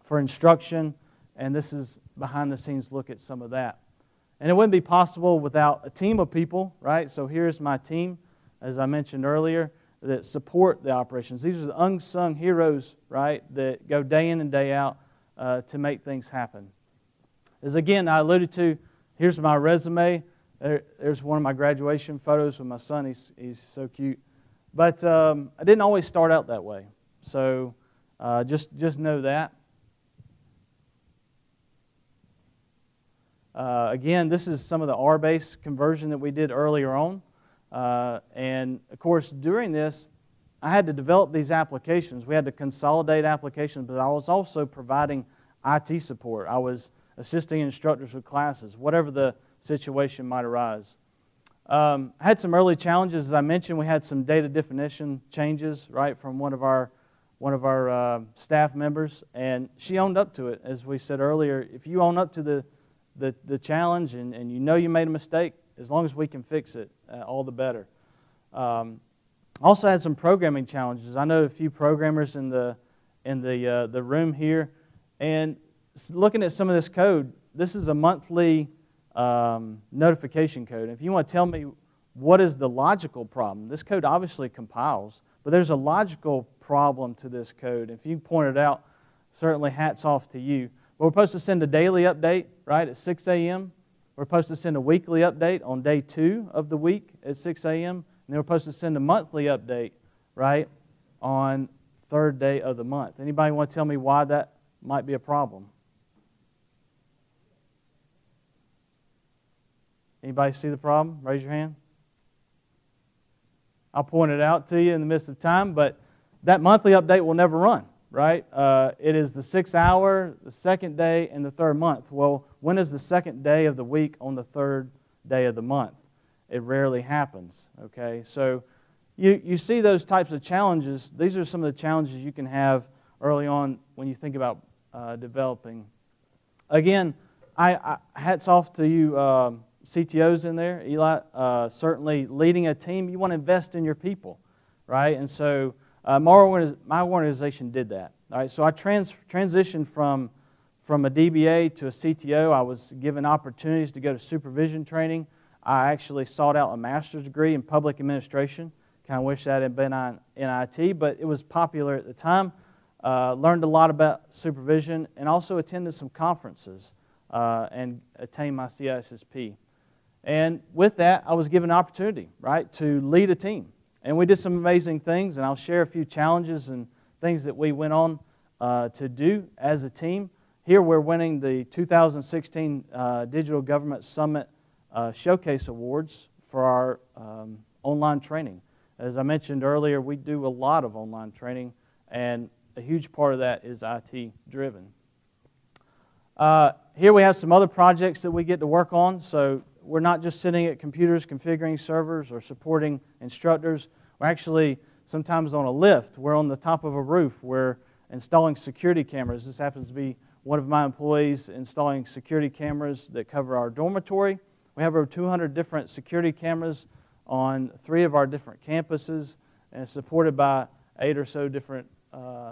for instruction, and this is behind-the-scenes look at some of that. And it wouldn't be possible without a team of people, right? So here's my team, as I mentioned earlier, that support the operations. These are the unsung heroes, right, that go day in and day out to make things happen. As again, I alluded to, here's my resume. There's one of my graduation photos with my son. He's so cute. But I didn't always start out that way. So just know that. Again, this is some of the R-base conversion that we did earlier on. And of course, during this, I had to develop these applications. We had to consolidate applications, but I was also providing IT support. I was assisting instructors with classes, whatever the situation might arise. I had some early challenges. As I mentioned, we had some data definition changes, right, from one of our staff members, and she owned up to it. As we said earlier, if you own up to the challenge and you know you made a mistake, as long as we can fix it, all the better. Also had some programming challenges. I know a few programmers in the room here, and looking at some of this code, this is a monthly notification code. If you want to tell me what is the logical problem, this code obviously compiles, but there's a logical problem to this code. If you point it out, certainly hats off to you. But we're supposed to send a daily update, right, at 6 a.m. We're supposed to send a weekly update on day 2 of the week at 6 a.m. And then we're supposed to send a monthly update, right, on 3rd day of the month. Anybody want to tell me why that might be a problem? Anybody see the problem? Raise your hand. I'll point it out to you in the midst of time, but that monthly update will never run, right? It is the 6th hour, the 2nd day, and the 3rd month. Well, when is the 2nd day of the week on the 3rd day of the month? It rarely happens, okay? So you see those types of challenges. These are some of the challenges you can have early on when you think about developing. Again, hats off to you CTOs in there. Eli, certainly leading a team, you want to invest in your people, right? And so my organization did that. All right, so I transitioned from a DBA to a CTO. I was given opportunities to go to supervision training. I actually sought out a master's degree in public administration. Kind of wish that had been in IT, but it was popular at the time. Learned a lot about supervision and also attended some conferences and attained my CISSP. And with that, I was given an opportunity, right, to lead a team. And we did some amazing things, and I'll share a few challenges and things that we went on to do as a team. Here we're winning the 2016 Digital Government Summit Showcase Awards for our online training. As I mentioned earlier, we do a lot of online training, and a huge part of that is IT driven. Here we have some other projects that we get to work on. So we're not just sitting at computers configuring servers or supporting instructors. We're actually sometimes on a lift. We're on the top of a roof. We're installing security cameras. This happens to be one of my employees installing security cameras that cover our dormitory. We have over 200 different security cameras on 3 of our different campuses, and it's supported by 8 or so different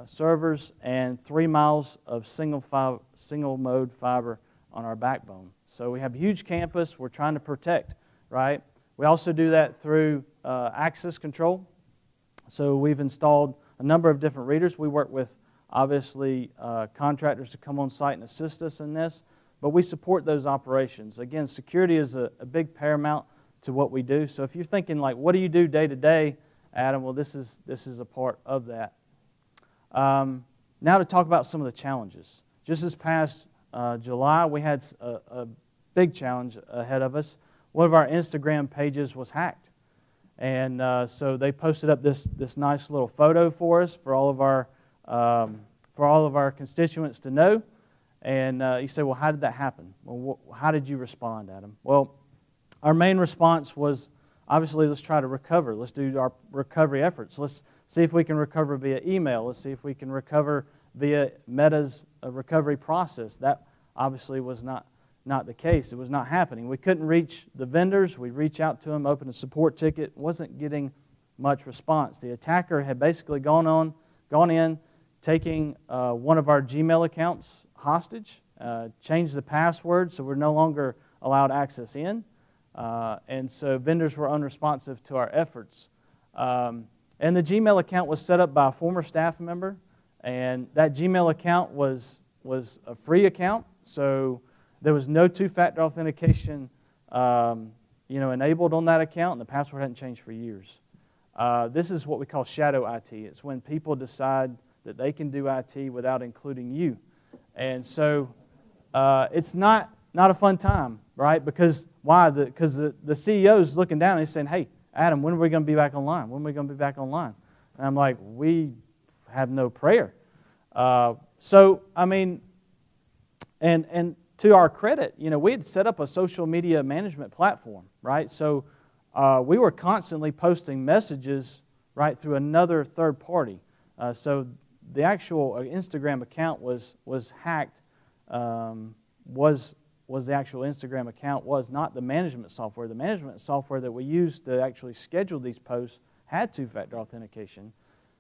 servers and 3 miles of single mode fiber on our backbone. So we have a huge campus we're trying to protect, right? We also do that through access control. So we've installed a number of different readers. We work with, obviously, contractors to come on site and assist us in this, but we support those operations. Again, security is a big paramount to what we do. So if you're thinking, like, what do you do day to day, Adam? Well, this is a part of that. Now to talk about some of the challenges. Just this past July, we had a big challenge ahead of us. One of our Instagram pages was hacked. And so they posted up this nice little photo for us for all of our constituents to know. And you say, well, how did that happen? Well, how did you respond, Adam? Well, our main response was, obviously, let's try to recover. Let's do our recovery efforts. Let's see if we can recover via email. Let's see if we can recover via Meta's recovery process. That obviously was not the case. It was not happening. We couldn't reach the vendors. We'd reach out to them, open a support ticket. Wasn't getting much response. The attacker had basically gone in, taking one of our Gmail accounts hostage, changed the password so we're no longer allowed access in. And so vendors were unresponsive to our efforts. And the Gmail account was set up by a former staff member, and that Gmail account was a free account, so there was no two-factor authentication enabled on that account, and the password hadn't changed for years. This is what we call shadow IT. It's when people decide that they can do IT without including you. And so it's not a fun time, right? Because why? Because the CEO is looking down and he's saying, hey, Adam, when are we going to be back online? When are we going to be back online? And I'm like, we have no prayer. So, I mean, and to our credit, we had set up a social media management platform, right? So we were constantly posting messages, right, through another third party. So the actual Instagram account was hacked, was the actual Instagram account, was not the management software. The management software that we used to actually schedule these posts had two-factor authentication.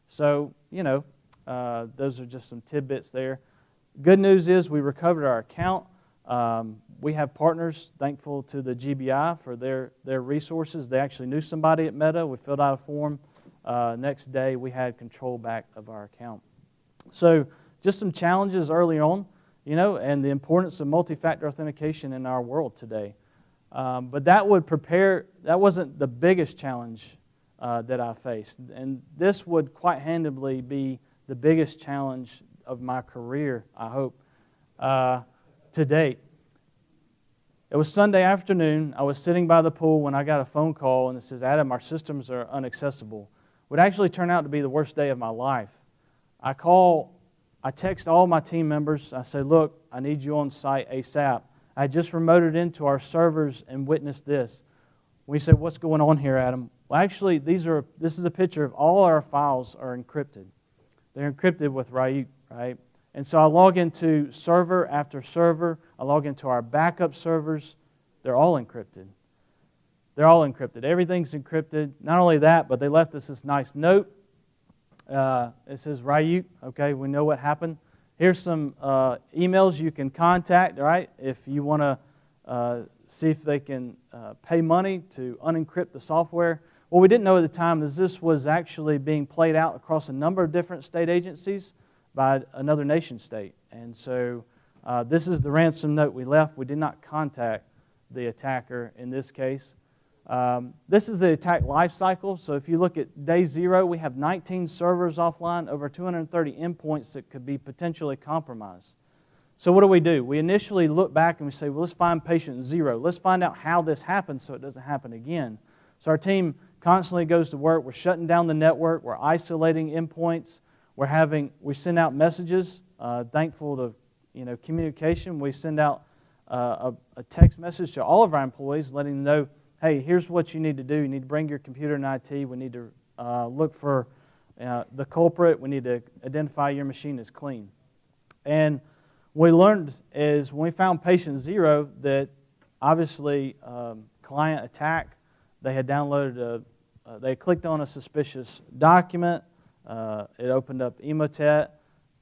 So, those are just some tidbits there. Good news is we recovered our account. We have partners, thankful to the GBI for their resources. They actually knew somebody at Meta. We filled out a form. Next day, we had control back of our account. So just some challenges early on, and the importance of multi-factor authentication in our world today. But that wasn't the biggest challenge that I faced. And this would quite handily be the biggest challenge of my career, I hope, to date. It was Sunday afternoon. I was sitting by the pool when I got a phone call, and it says, Adam, our systems are inaccessible. It would actually turn out to be the worst day of my life. I text all my team members. I say, look, I need you on site ASAP. I just remoted into our servers and witnessed this. We said, what's going on here, Adam? Well, actually, this is a picture of all our files are encrypted. They're encrypted with Ryuk, right? And so I log into server after server. I log into our backup servers. They're all encrypted. They're all encrypted. Everything's encrypted. Not only that, but they left us this nice note. It says, Ryuk, okay, we know what happened. Here's some emails you can contact, right, if you want to see if they can pay money to unencrypt the software. What we didn't know at the time is this was actually being played out across a number of different state agencies by another nation state. And so this is the ransom note we left. We did not contact the attacker in this case. This is the attack life cycle. So if you look at day 0, we have 19 servers offline, over 230 endpoints that could be potentially compromised. So what do? We initially look back and we say, well, let's find patient 0. Let's find out how this happened so it doesn't happen again. So our team constantly goes to work. We're shutting down the network. We're isolating endpoints. we send out messages, thankful to communication. We send out a text message to all of our employees letting them know, hey, here's what you need to do. You need to bring your computer and IT. We need to look for the culprit. We need to identify your machine as clean. And what we learned is when we found patient 0 that obviously client attack, they had downloaded, they clicked on a suspicious document. It opened up Emotet.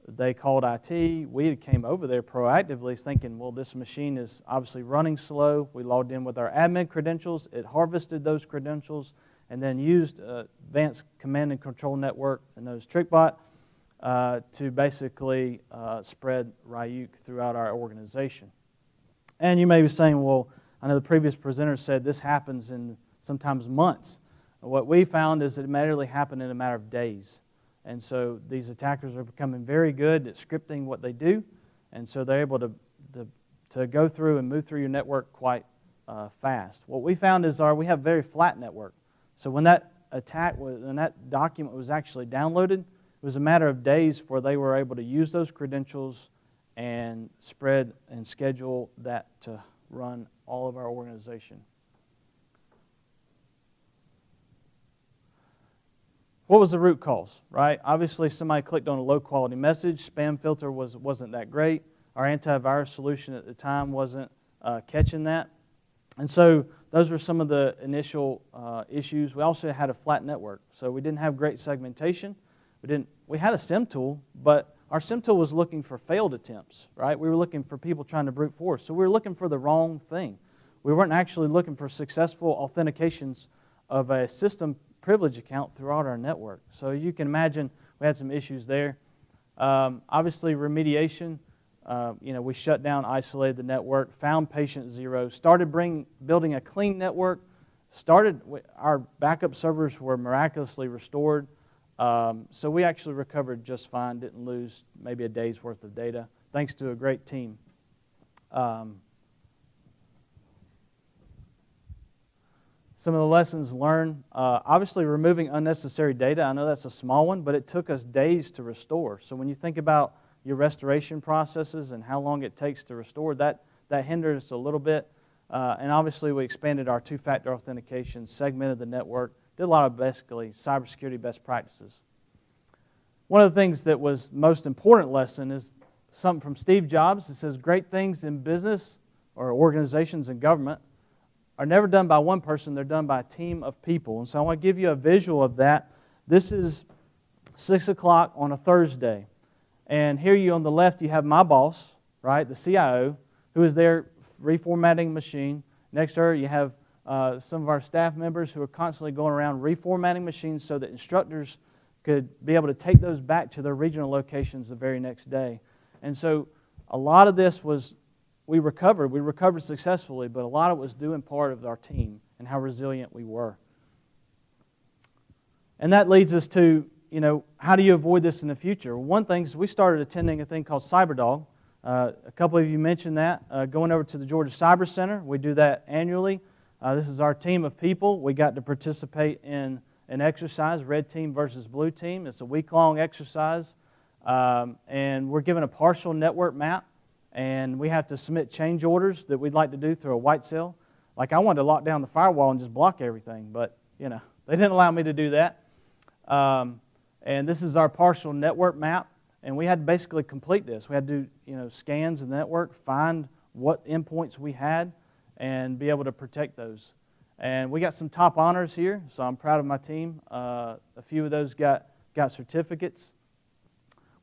They called IT. We came over there proactively thinking, well, this machine is obviously running slow. We logged in with our admin credentials. It harvested those credentials and then used advanced command and control network and those TrickBot to basically spread Ryuk throughout our organization. And you may be saying, well, I know the previous presenter said this happens in sometimes months. What we found is that it merely happened in a matter of days. And so these attackers are becoming very good at scripting what they do, and so they're able to go through and move through your network quite fast. What we found is we have a very flat network. So when that document was actually downloaded, it was a matter of days before they were able to use those credentials and spread and schedule that to run all of our organization. What was the root cause, right? Obviously, somebody clicked on a low-quality message. Spam filter wasn't that great. Our antivirus solution at the time wasn't catching that. And so those were some of the initial issues. We also had a flat network, so we didn't have great segmentation. We had a SIM tool, but our SIM tool was looking for failed attempts, right? We were looking for people trying to brute force. So we were looking for the wrong thing. We weren't actually looking for successful authentications of a system privilege account throughout our network. So you can imagine we had some issues there. Obviously, remediation. We shut down, isolated the network, found patient 0, started building a clean network. Our backup servers were miraculously restored. So we actually recovered just fine, didn't lose maybe a day's worth of data, thanks to a great team. Some of the lessons learned, obviously removing unnecessary data. I know that's a small one, but it took us days to restore. So when you think about your restoration processes and how long it takes to restore, that hindered us a little bit. And obviously we expanded our two-factor authentication, segmented the network, did a lot of basically cybersecurity best practices. One of the things that was the most important lesson is something from Steve Jobs. It says, great things in business or organizations and government are never done by one person, they're done by a team of people. And so I want to give you a visual of that. This is 6 o'clock on a Thursday. And here on the left, you have my boss, right, the CIO, who is there reformatting a machine. Next to her, you have some of our staff members who are constantly going around reformatting machines so that instructors could be able to take those back to their regional locations the very next day. And so a lot of this was we recovered successfully, but a lot of it was due in part of our team and how resilient we were. And that leads us to, how do you avoid this in the future? One thing is we started attending a thing called CyberDog. A couple of you mentioned that. Going over to the Georgia Cyber Center, we do that annually. This is our team of people. We got to participate in an exercise, red team versus blue team. It's a week-long exercise, and we're given a partial network map. And we have to submit change orders that we'd like to do through a white cell. Like I wanted to lock down the firewall and just block everything, but they didn't allow me to do that. And this is our partial network map, and we had to basically complete this. We had to do scans of the network, find what endpoints we had, and be able to protect those. And we got some top honors here, so I'm proud of my team. A few of those got certificates.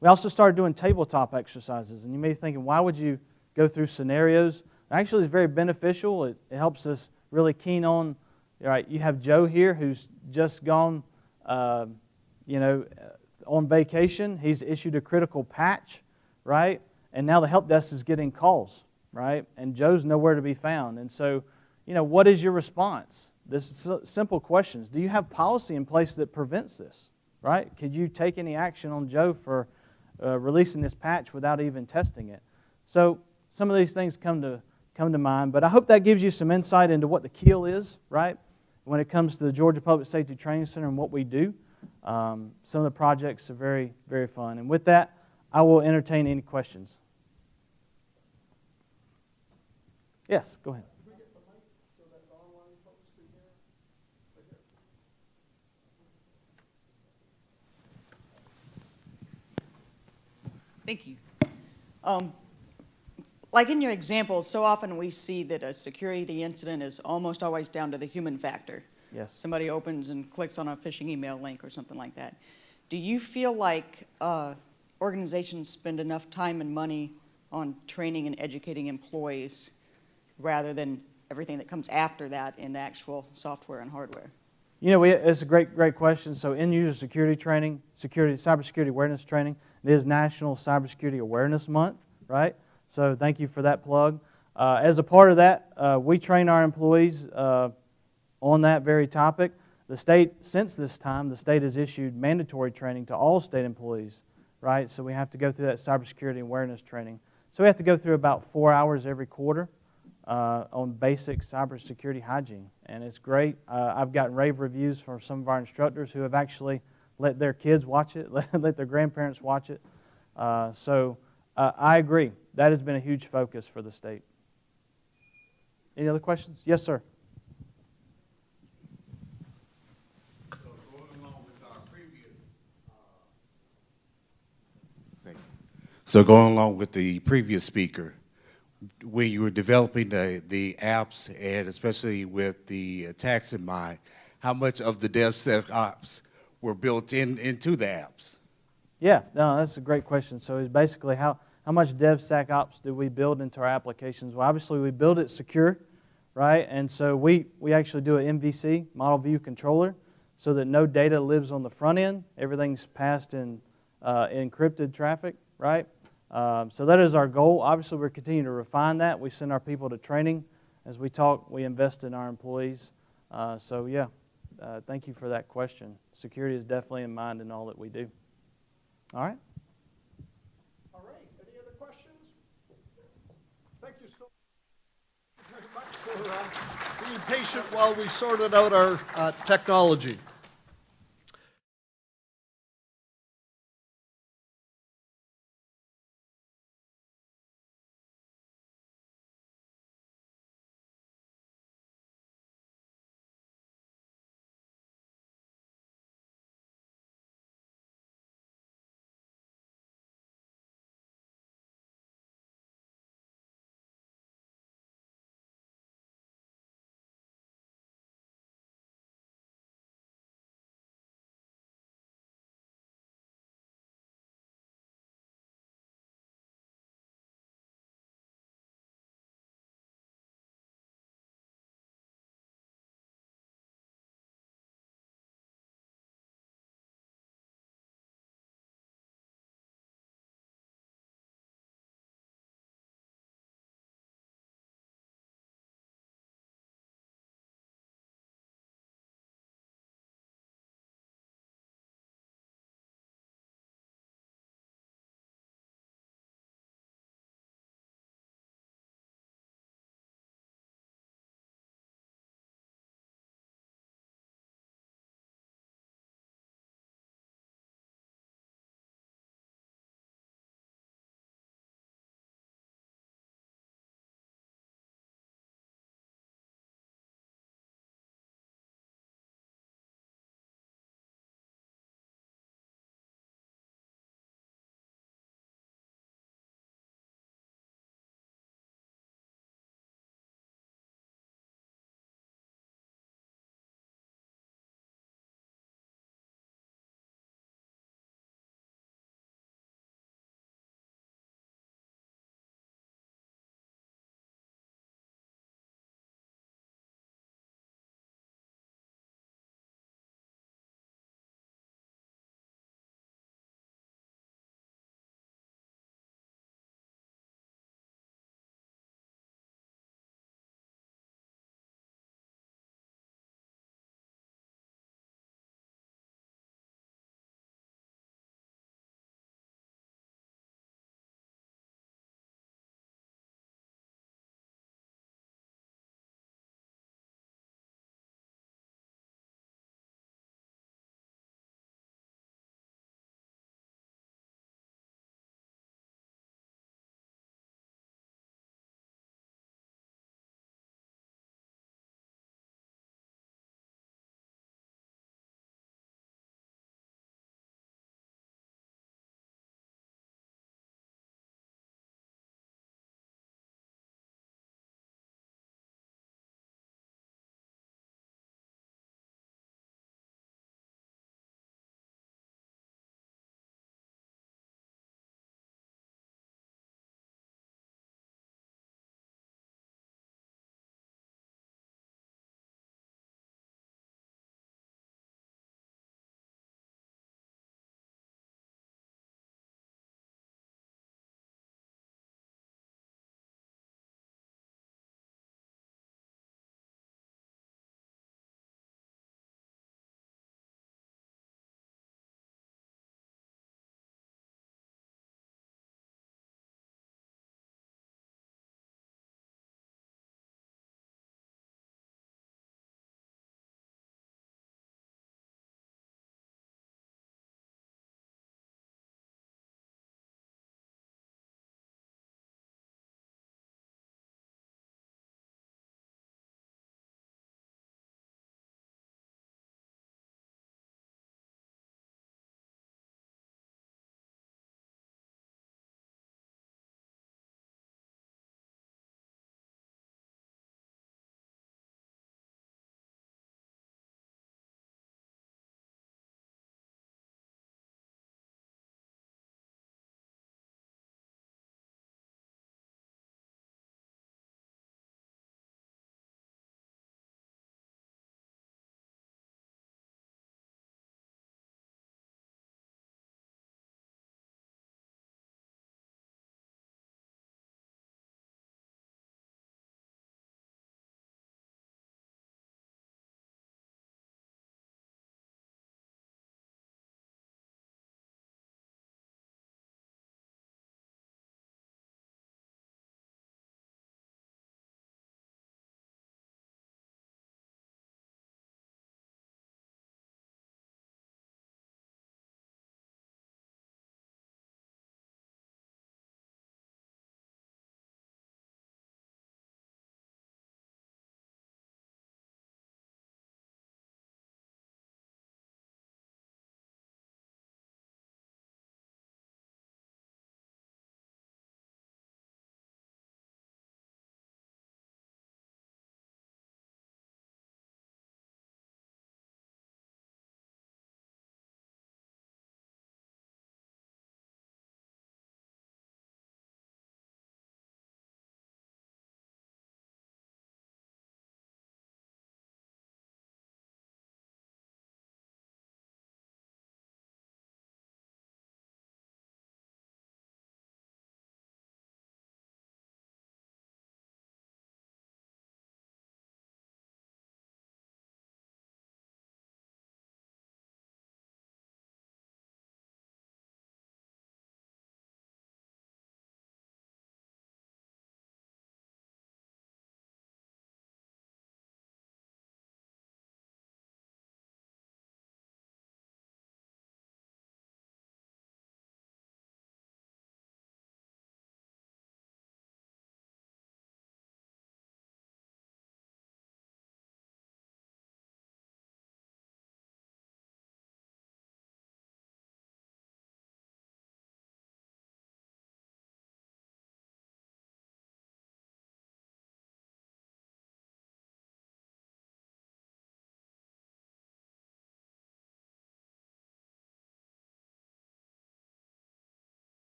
We also started doing tabletop exercises, and you may be thinking, why would you go through scenarios? Actually, it's very beneficial. It helps us really keen on, right, you have Joe here who's just gone, on vacation. He's issued a critical patch, right? And now the help desk is getting calls, right? And Joe's nowhere to be found. And so, what is your response? This is simple questions. Do you have policy in place that prevents this, right? Could you take any action on Joe for releasing this patch without even testing it? So some of these things come to mind, but I hope that gives you some insight into what the KEEL is, right? When it comes to the Georgia Public Safety Training Center and what we do. Some of the projects are very, very fun. And with that, I will entertain any questions. Yes, go ahead. Thank you. Like in your examples, so often we see that a security incident is almost always down to the human factor. Yes. Somebody opens and clicks on a phishing email link or something like that. Do you feel like organizations spend enough time and money on training and educating employees rather than everything that comes after that in the actual software and hardware? You know, it's a great question. So end-user security training, cybersecurity awareness training, it is National Cybersecurity Awareness Month, right? So thank you for that plug. As a part of that, we train our employees on that very topic. The state, since this time, the state has issued mandatory training to all state employees, right? So we have to go through that cybersecurity awareness training. So we have to go through about 4 hours every quarter on basic cybersecurity hygiene, and it's great. I've gotten rave reviews from some of our instructors who have actually let their kids watch it, let their grandparents watch it. So I agree. That has been a huge focus for the state. Any other questions? Yes, sir. So going along with the previous speaker, when you were developing the apps, and especially with the attacks in mind, how much of the DevSecOps were built into the apps? Yeah, no, that's a great question. So it's basically how much DevSecOps do we build into our applications? Well, obviously we build it secure, right? And so we actually do an MVC, Model View Controller, so that no data lives on the front end. Everything's passed in encrypted traffic, right? So that is our goal. Obviously, we're continuing to refine that. We send our people to training. As we talk, we invest in our employees. So yeah, thank you for that question. Security is definitely in mind in all that we do. All right. All right. Any other questions? Thank you so very much for being patient while we sorted out our technology.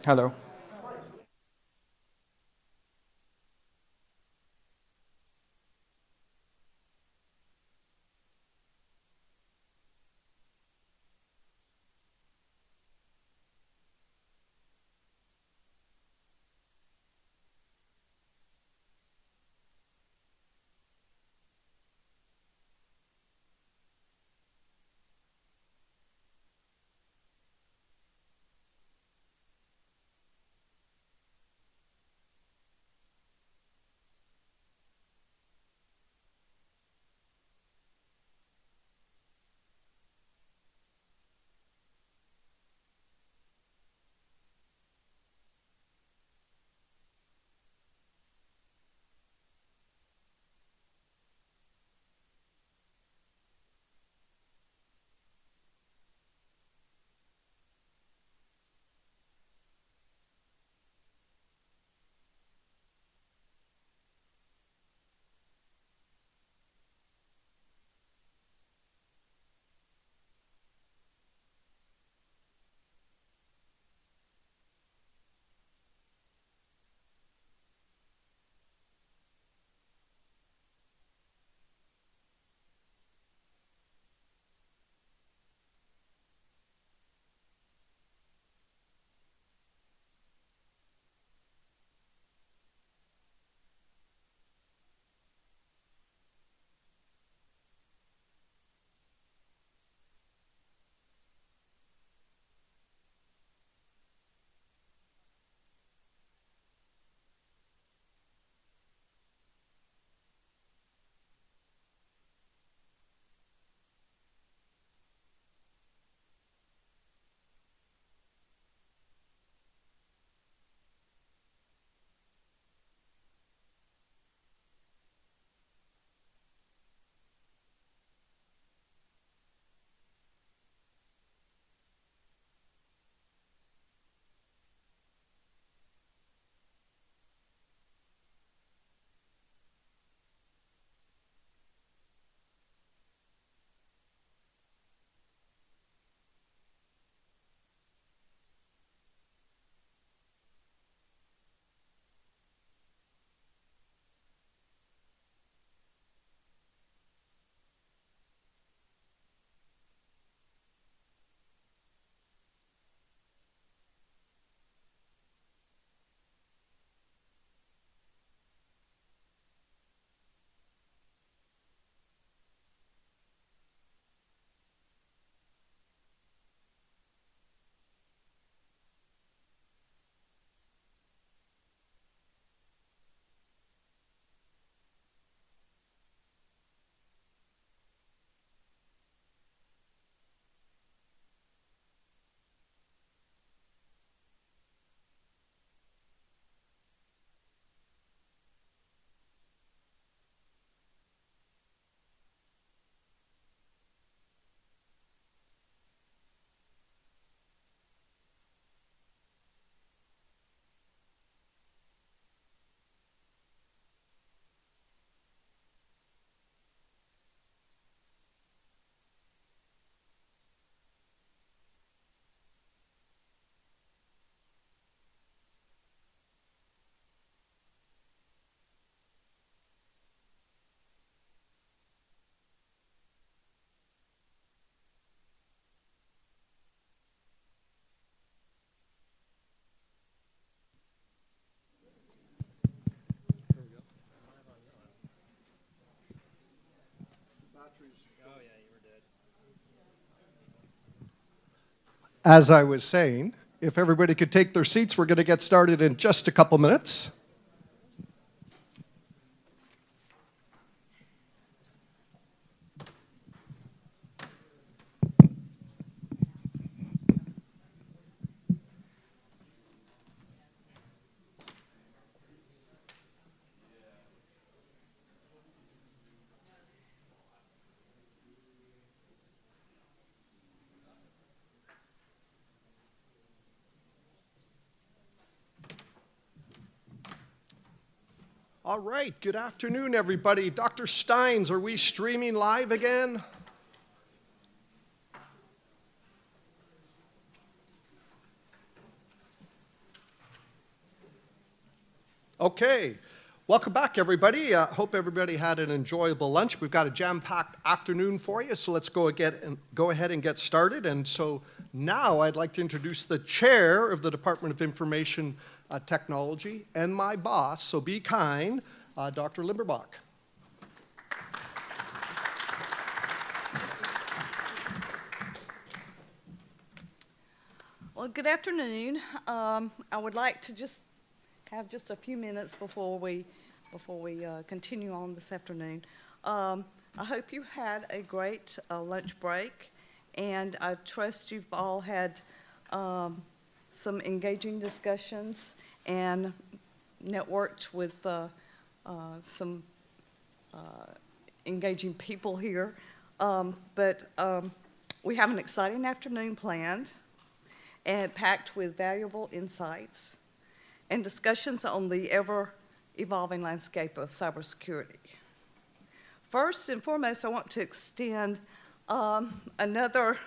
Hello. As I was saying, if everybody could take their seats, we're going to get started in just a couple minutes. All right, good afternoon, everybody. Dr. Steins, are we streaming live again? Okay, welcome back, everybody. Hope everybody had an enjoyable lunch. We've got a jam-packed afternoon for you, so let's go ahead and get started. And so now I'd like to introduce the chair of the Department of Information Technology and my boss, so be kind, Dr. Limberbach. Well, good afternoon. I would like to just have just a few minutes before we continue on this afternoon. I hope you had a great lunch break, and I trust you've all had some engaging discussions and networked with some engaging people here. But we have an exciting afternoon planned and packed with valuable insights and discussions on the ever-evolving landscape of cybersecurity. First and foremost, I want to extend another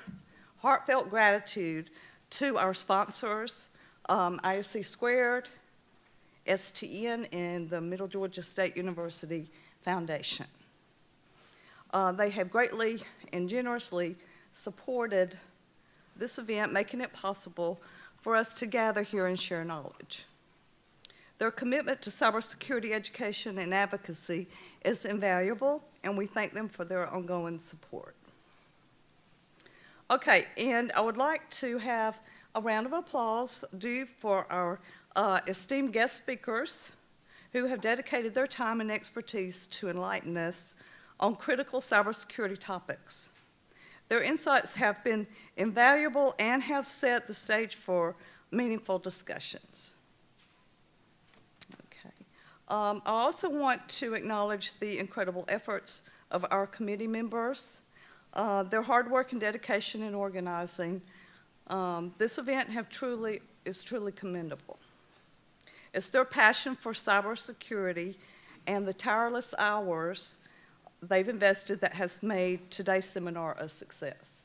heartfelt gratitude to our sponsors, ISC Squared, STN, and the Middle Georgia State University Foundation. They have greatly and generously supported this event, making it possible for us to gather here and share knowledge. Their commitment to cybersecurity education and advocacy is invaluable, and we thank them for their ongoing support. Okay, and I would like to have a round of applause due for our esteemed guest speakers who have dedicated their time and expertise to enlighten us on critical cybersecurity topics. Their insights have been invaluable and have set the stage for meaningful discussions. Okay. I also want to acknowledge the incredible efforts of our committee members. Their hard work and dedication in organizing this event is truly commendable. It's their passion for cybersecurity and the tireless hours they've invested that has made today's seminar a success.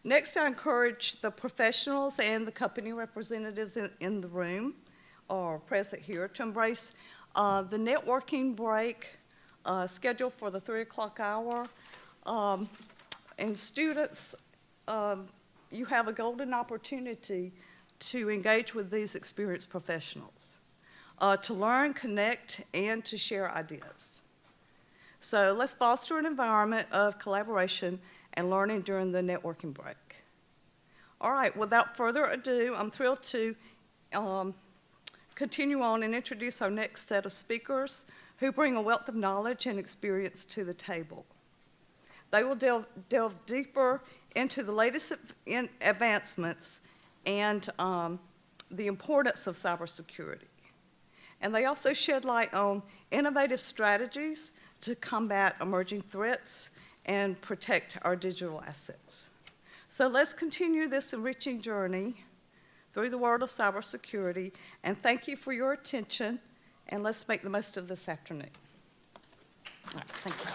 Next, I encourage the professionals and the company representatives in the room or present here to embrace the networking break scheduled for the 3 o'clock hour. And students, you have a golden opportunity to engage with these experienced professionals, to learn, connect, and to share ideas. So let's foster an environment of collaboration and learning during the networking break. All right, without further ado, I'm thrilled to continue on and introduce our next set of speakers who bring a wealth of knowledge and experience to the table. They will delve deeper into the latest advancements and the importance of cybersecurity. And they also shed light on innovative strategies to combat emerging threats and protect our digital assets. So let's continue this enriching journey through the world of cybersecurity, and thank you for your attention, and let's make the most of this afternoon. All right, thank you.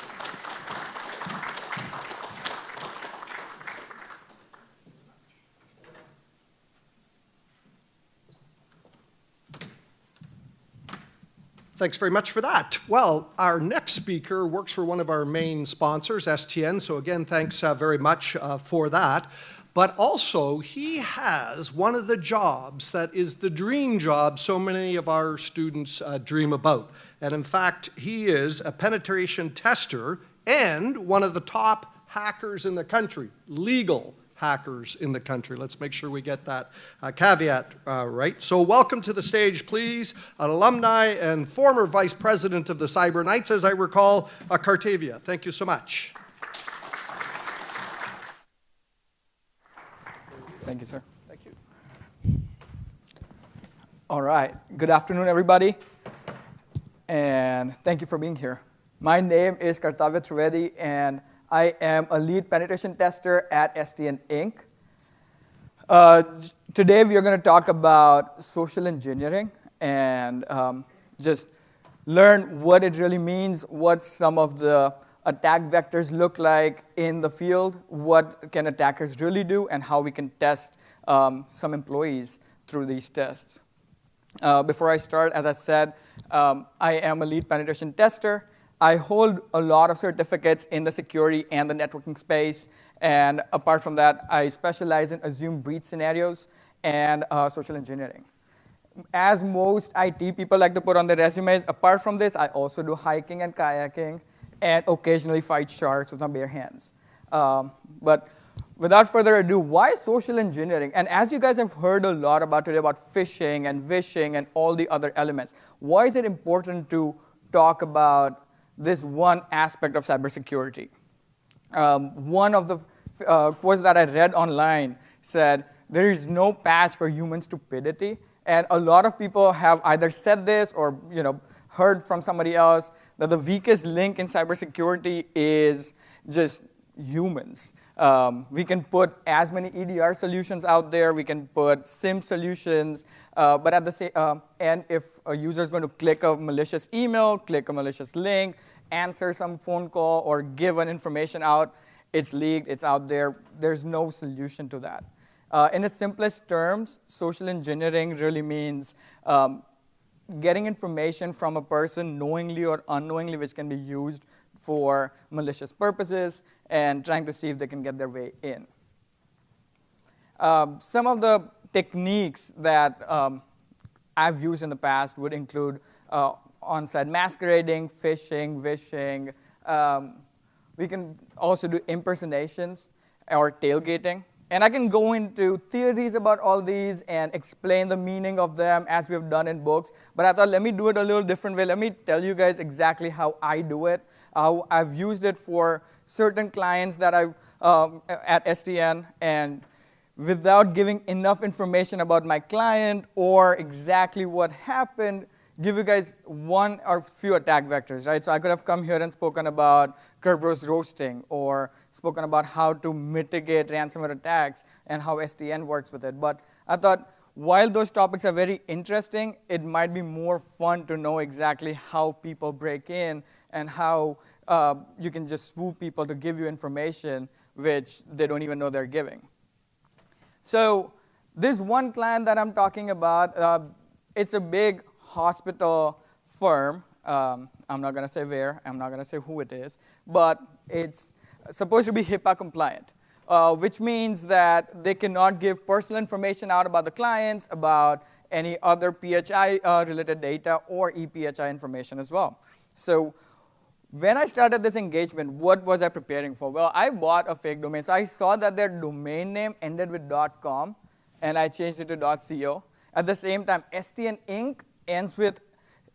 Thanks very much for that. Well, our next speaker works for one of our main sponsors, STN, so again, thanks very much for that. But also, he has one of the jobs that is the dream job so many of our students dream about. And in fact, he is a penetration tester and one of the top hackers in the country, legal hackers in the country. Let's make sure we get that caveat right. So welcome to the stage, please, an alumni and former vice president of the Cyber Knights, as I recall, Cartavia. Thank you so much. Thank you, sir. Thank you. All right. Good afternoon, everybody. And thank you for being here. My name is Kartavya Trivedi, and I am a lead penetration tester at STN Inc. Today, we are going to talk about social engineering and just learn what it really means, what some of the attack vectors look like in the field, what can attackers really do, and how we can test some employees through these tests. Before I start, as I said, I am a lead penetration tester. I hold a lot of certificates in the security and the networking space. And apart from that, I specialize in assumed breach scenarios and social engineering. As most IT people like to put on their resumes, apart from this, I also do hiking and kayaking and occasionally fight sharks with my bare hands. But without further ado, why social engineering? And as you guys have heard a lot about today about phishing and vishing and all the other elements, why is it important to talk about this one aspect of cybersecurity? One of the quotes that I read online said, there is no patch for human stupidity. And a lot of people have either said this or heard from somebody else that the weakest link in cybersecurity is just humans. We can put as many EDR solutions out there. We can put SIM solutions. But at the same, and if a user is going to click a malicious email, click a malicious link, answer some phone call, or give an information out, it's leaked, it's out there. There's no solution to that. In its simplest terms, social engineering really means getting information from a person knowingly or unknowingly, which can be used for malicious purposes, and trying to see if they can get their way in. Some of the techniques that I've used in the past would include on-site masquerading, phishing, vishing. We can also do impersonations or tailgating. And I can go into theories about all these and explain the meaning of them as we have done in books. But I thought, let me do it a little different way. Let me tell you guys exactly how I do it. I've used it for certain clients that I've at STN. And without giving enough information about my client or exactly what happened, give you guys one or few attack vectors, right? So I could have come here and spoken about Kerberos roasting or spoken about how to mitigate ransomware attacks and how STN works with it. But I thought, while those topics are very interesting, it might be more fun to know exactly how people break in and how you can just swoop people to give you information which they don't even know they're giving. So this one client that I'm talking about, it's a big hospital firm. I'm not going to say where. I'm not going to say who it is. But it's supposed to be HIPAA compliant, which means that they cannot give personal information out about the clients, about any other PHI-related data, or ePHI information as well. So when I started this engagement, what was I preparing for? Well, I bought a fake domain. So I saw that their domain name ended with .com, and I changed it to .co. At the same time, STN Inc. ends with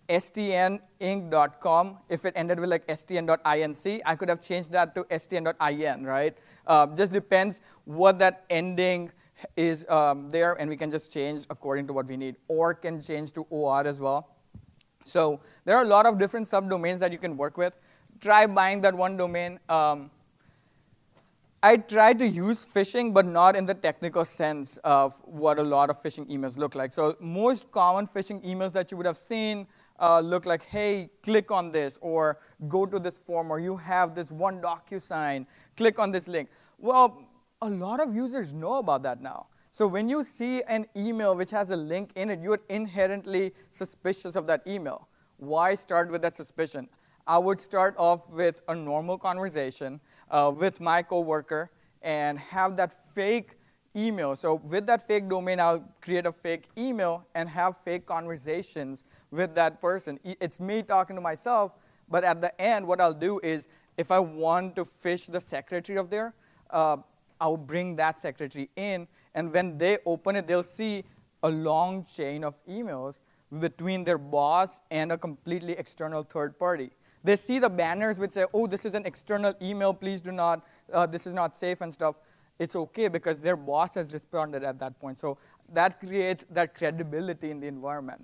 stninc.com. If it ended with like stn.inc, I could have changed that to stn.in, right? Just depends what that ending is there, and we can just change according to what we need. Or can change to OR as well. So there are a lot of different subdomains that you can work with. Try buying that one domain. I try to use phishing, but not in the technical sense of what a lot of phishing emails look like. So most common phishing emails that you would have seen look like, hey, click on this, or go to this form, or you have this one DocuSign, click on this link. Well, a lot of users know about that now. So when you see an email which has a link in it, you're inherently suspicious of that email. Why start with that suspicion? I would start off with a normal conversation with my coworker and have that fake email. So with that fake domain, I'll create a fake email and have fake conversations with that person. It's me talking to myself, but at the end, what I'll do is, if I want to phish the secretary of there, I'll bring that secretary in, and when they open it, they'll see a long chain of emails between their boss and a completely external third party. They see the banners which say, oh, this is an external email, please do not, this is not safe and stuff. It's OK, because their boss has responded at that point. So that creates that credibility in the environment.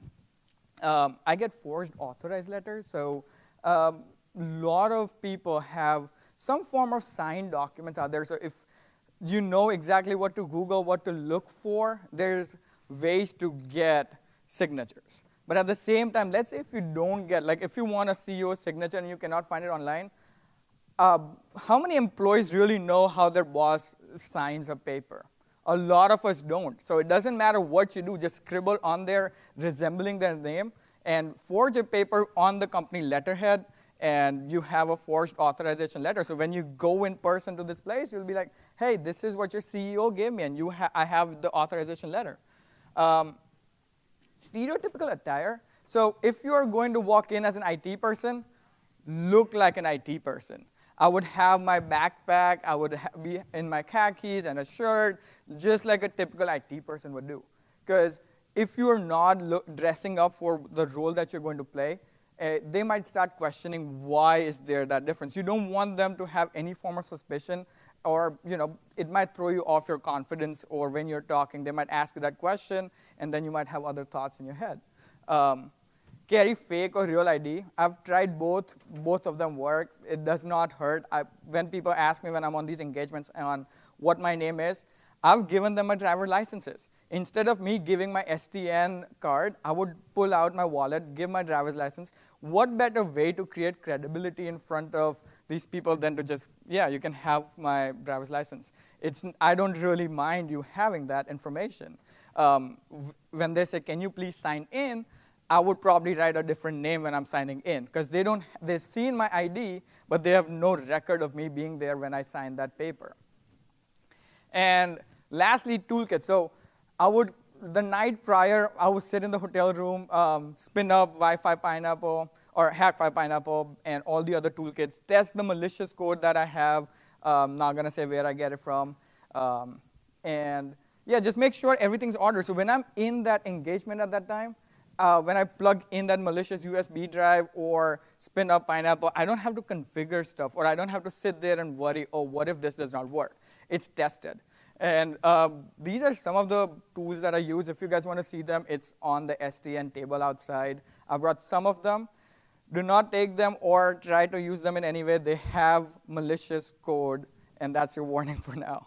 I get forged authorized letters. So a lot of people have some form of signed documents out there. So if you know exactly what to Google, what to look for, there's ways to get signatures. But at the same time, let's say if you don't get, like if you want a CEO signature and you cannot find it online, how many employees really know how their boss signs a paper? A lot of us don't. So it doesn't matter what you do, just scribble on there resembling their name and forge a paper on the company letterhead, and you have a forged authorization letter. So when you go in person to this place, you'll be like, hey, this is what your CEO gave me, and I have the authorization letter. Stereotypical attire. So if you're going to walk in as an IT person, look like an IT person. I would have my backpack, I would be in my khakis and a shirt, just like a typical IT person would do. Because if you're not dressing up for the role that you're going to play, they might start questioning why is there that difference. You don't want them to have any form of suspicion, or it might throw you off your confidence, or when you're talking, they might ask you that question, and then you might have other thoughts in your head. Carry fake or real ID. I've tried both. Both of them work. It does not hurt. When people ask me when I'm on these engagements on what my name is, I've given them my driver licenses. Instead of me giving my STN card, I would pull out my wallet, give my driver's license. What better way to create credibility in front of these people than to just, yeah, you can have my driver's license. I don't really mind you having that information. When they say, can you please sign in, I would probably write a different name when I'm signing in, because they've seen my ID, but they have no record of me being there when I signed that paper. And lastly, toolkit. So the night prior, I would sit in the hotel room, spin up Wi-Fi Pineapple, or Hack Wi-Fi Pineapple, and all the other toolkits, test the malicious code that I have. Not going to say where I get it from. And yeah, just make sure everything's ordered. So when I'm in that engagement at that time, when I plug in that malicious USB drive or spin up Pineapple, I don't have to configure stuff, or I don't have to sit there and worry, oh, what if this does not work? It's tested. And these are some of the tools that I use. If you guys want to see them, it's on the STN table outside. I brought some of them. Do not take them or try to use them in any way. They have malicious code, and that's your warning for now.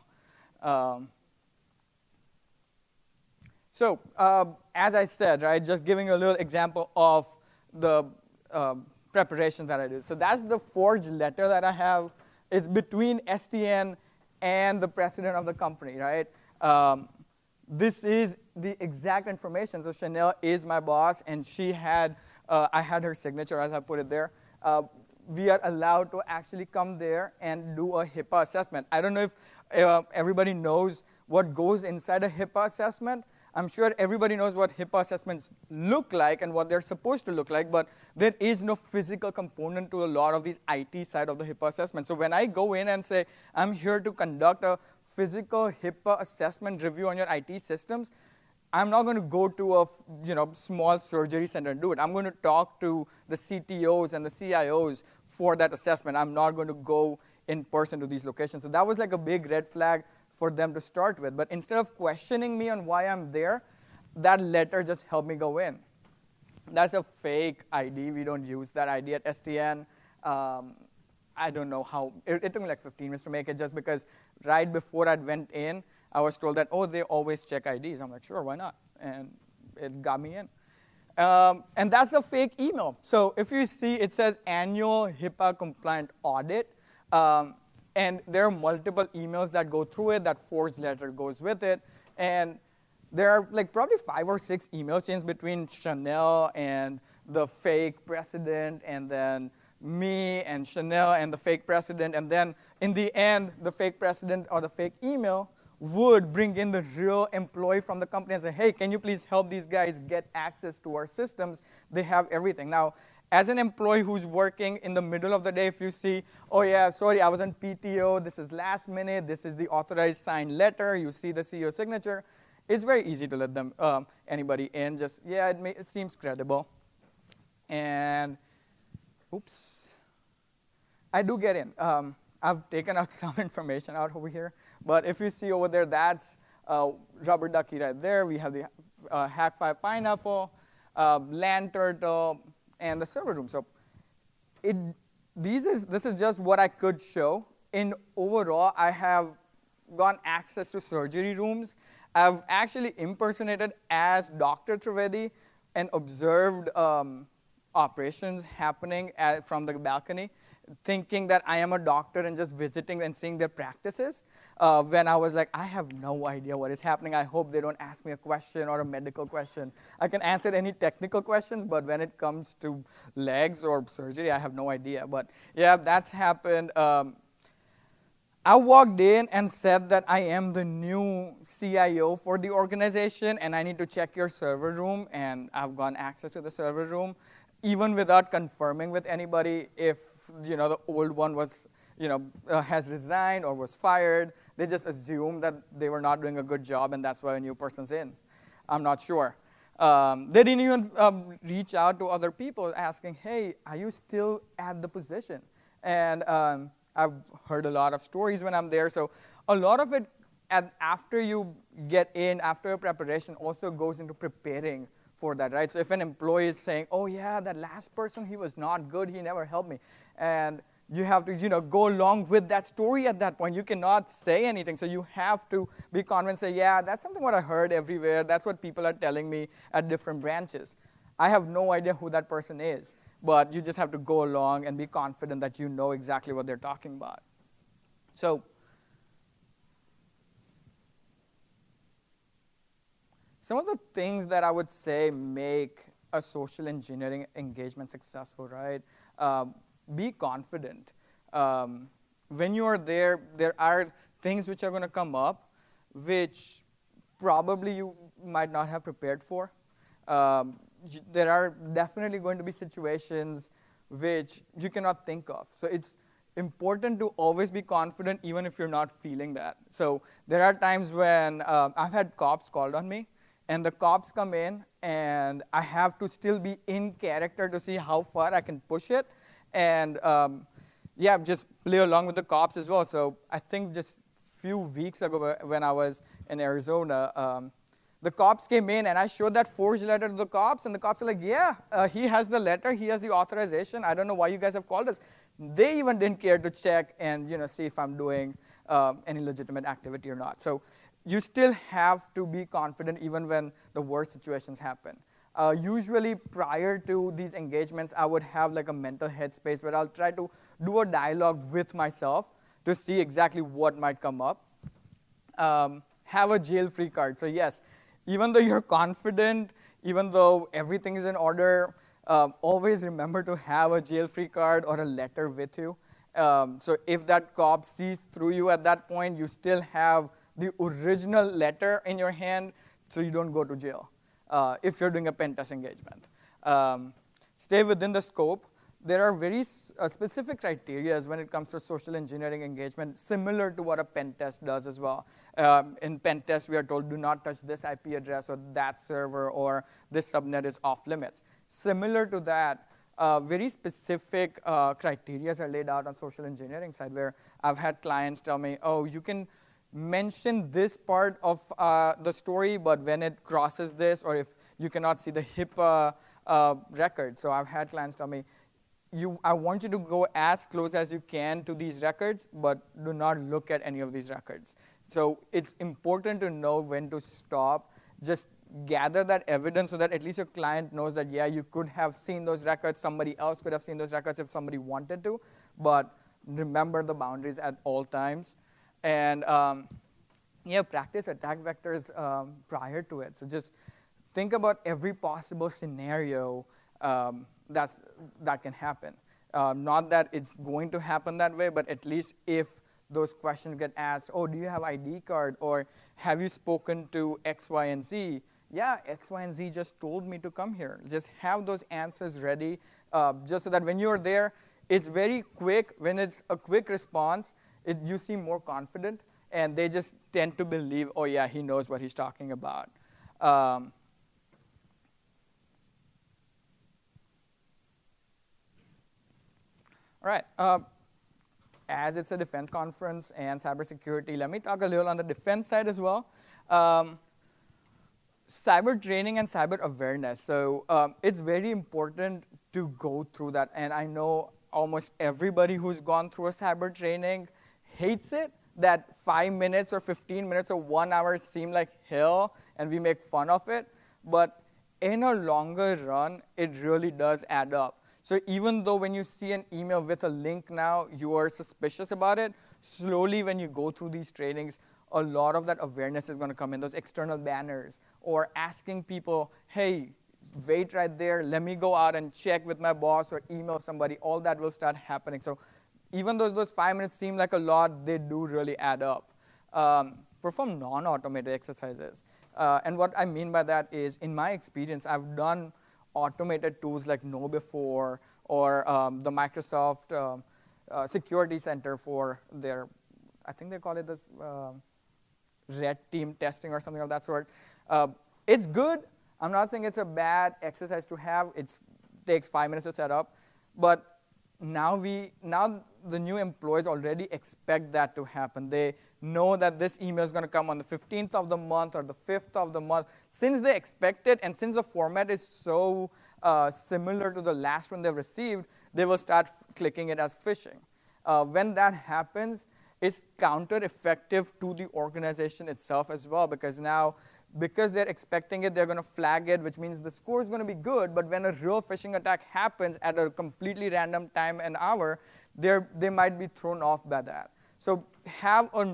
So as I said, right, just giving you a little example of the preparations that I do. So that's the forged letter that I have. It's between STN and the president of the company, right? This is the exact information. So Chanel is my boss, and I had her signature, as I put it there. We are allowed to actually come there and do a HIPAA assessment. I don't know if everybody knows what goes inside a HIPAA assessment. I'm sure everybody knows what HIPAA assessments look like and what they're supposed to look like, but there is no physical component to a lot of these IT side of the HIPAA assessment. So when I go in and say, I'm here to conduct a physical HIPAA assessment review on your IT systems, I'm not going to go to a small surgery center and do it. I'm going to talk to the CTOs and the CIOs for that assessment. I'm not going to go in person to these locations. So that was like a big red flag for them to start with. But instead of questioning me on why I'm there, that letter just helped me go in. That's a fake ID. We don't use that ID at STN. I don't know how. It took me like 15 minutes to make it, just because right before I went in, I was told that, oh, they always check IDs. I'm like, sure, why not? And it got me in. And that's a fake email. So if you see, it says annual HIPAA compliant audit. And there are multiple emails that go through it. That forged letter goes with it. And there are like probably 5 or 6 email chains between Chanel and the fake president, and then me and Chanel and the fake president. And then in the end, the fake president or the fake email would bring in the real employee from the company and say, hey, can you please help these guys get access to our systems? They have everything. Now, as an employee who's working in the middle of the day, if you see, oh yeah, sorry, I was on PTO, this is last minute, this is the authorized signed letter, you see the CEO signature, it's very easy to let them, anybody in. Just, yeah, it seems credible. And, oops, I do get in. I've taken out some information out over here. But if you see over there, that's rubber ducky right there. We have the Hack5 Pineapple, Land Turtle, and the server room. So this is just what I could show. In overall, I have gotten access to surgery rooms. I've actually impersonated as Dr. Trivedi and observed operations happening from the balcony. thinking that I am a doctor and just visiting and seeing their practices, when I was like, I have no idea what is happening. I hope they don't ask me a question or a medical question. I can answer any technical questions, but when it comes to legs or surgery, I have no idea. But yeah, that's happened. I walked in and said that I am the new CIO for the organization and I need to check your server room, and I've gotten access to the server room, even without confirming with anybody if the old one was has resigned or was fired. They just assumed that they were not doing a good job and that's why a new person's in. I'm not sure. They didn't even reach out to other people asking, hey, are you still at the position? And I've heard a lot of stories when I'm there. So a lot of it, after you get in, after your preparation, also goes into preparing for that, right? So if an employee is saying, oh yeah, that last person, he was not good, he never helped me. And you have to go along with that story at that point. You cannot say anything. So you have to be confident, say, yeah, that's something what I heard everywhere. That's what people are telling me at different branches. I have no idea who that person is. But you just have to go along and be confident that you know exactly what they're talking about. So some of the things that I would say make a social engineering engagement successful, right? Be confident. When you are there are things which are going to come up which probably you might not have prepared for. There are definitely going to be situations which you cannot think of. So it's important to always be confident even if you're not feeling that. So there are times when I've had cops called on me, and the cops come in, and I have to still be in character to see how far I can push it, and just play along with the cops as well. So I think just a few weeks ago when I was in Arizona, the cops came in, and I showed that forged letter to the cops, and the cops are like, yeah, he has the letter, he has the authorization. I don't know why you guys have called us. They even didn't care to check and see if I'm doing any legitimate activity or not. So you still have to be confident even when the worst situations happen. Usually prior to these engagements, I would have like a mental headspace where I'll try to do a dialogue with myself to see exactly what might come up. Have a jail-free card. So yes, even though you're confident, even though everything is in order, always remember to have a jail-free card or a letter with you. So if that cop sees through you at that point, you still have the original letter in your hand so you don't go to jail if you're doing a pen test engagement. Stay within the scope. There are very specific criteria when it comes to social engineering engagement, similar to what a pen test does as well. In pen test, we are told, do not touch this IP address or that server or this subnet is off limits. Similar to that, very specific criteria are laid out on social engineering side, where I've had clients tell me, oh, you can mention this part of the story, but when it crosses this, or if you cannot see the HIPAA record. So I've had clients tell me, I want you to go as close as you can to these records, but do not look at any of these records. So it's important to know when to stop. Just gather that evidence so that at least your client knows that, yeah, you could have seen those records. Somebody else could have seen those records if somebody wanted to. But remember the boundaries at all times. And practice attack vectors prior to it. So just think about every possible scenario that can happen. Not that it's going to happen that way, but at least if those questions get asked, oh, do you have ID card? Or have you spoken to X, Y, and Z? Yeah, X, Y, and Z just told me to come here. Just have those answers ready, just so that when you're there, it's very quick. When it's a quick response, you seem more confident, and they just tend to believe, oh yeah, he knows what he's talking about. All right. As it's a defense conference and cybersecurity, let me talk a little on the defense side as well. Cyber training and cyber awareness. So it's very important to go through that. And I know almost everybody who's gone through a cyber training hates it, that 5 minutes or 15 minutes or 1 hour seem like hell, and we make fun of it. But in a longer run, it really does add up. So even though when you see an email with a link now, you are suspicious about it, slowly when you go through these trainings, a lot of that awareness is going to come in, those external banners, or asking people, hey, wait right there, let me go out and check with my boss or email somebody. All that will start happening. So even though those 5 minutes seem like a lot, they do really add up. Perform non-automated exercises. And what I mean by that is, in my experience, I've done automated tools like KnowBe4 or the Microsoft Security Center for their, I think they call it this red team testing or something of that sort. It's good. I'm not saying it's a bad exercise to have. It takes 5 minutes to set up. But now the new employees already expect that to happen. They know that this email is going to come on the 15th of the month or the 5th of the month. Since they expect it, and since the format is so similar to the last one they've received, they will start clicking it as phishing. When that happens, it's counter-effective to the organization itself as well, because now, because they're expecting it, they're going to flag it, which means the score is going to be good. But when a real phishing attack happens at a completely random time and hour, they might be thrown off by that. So have a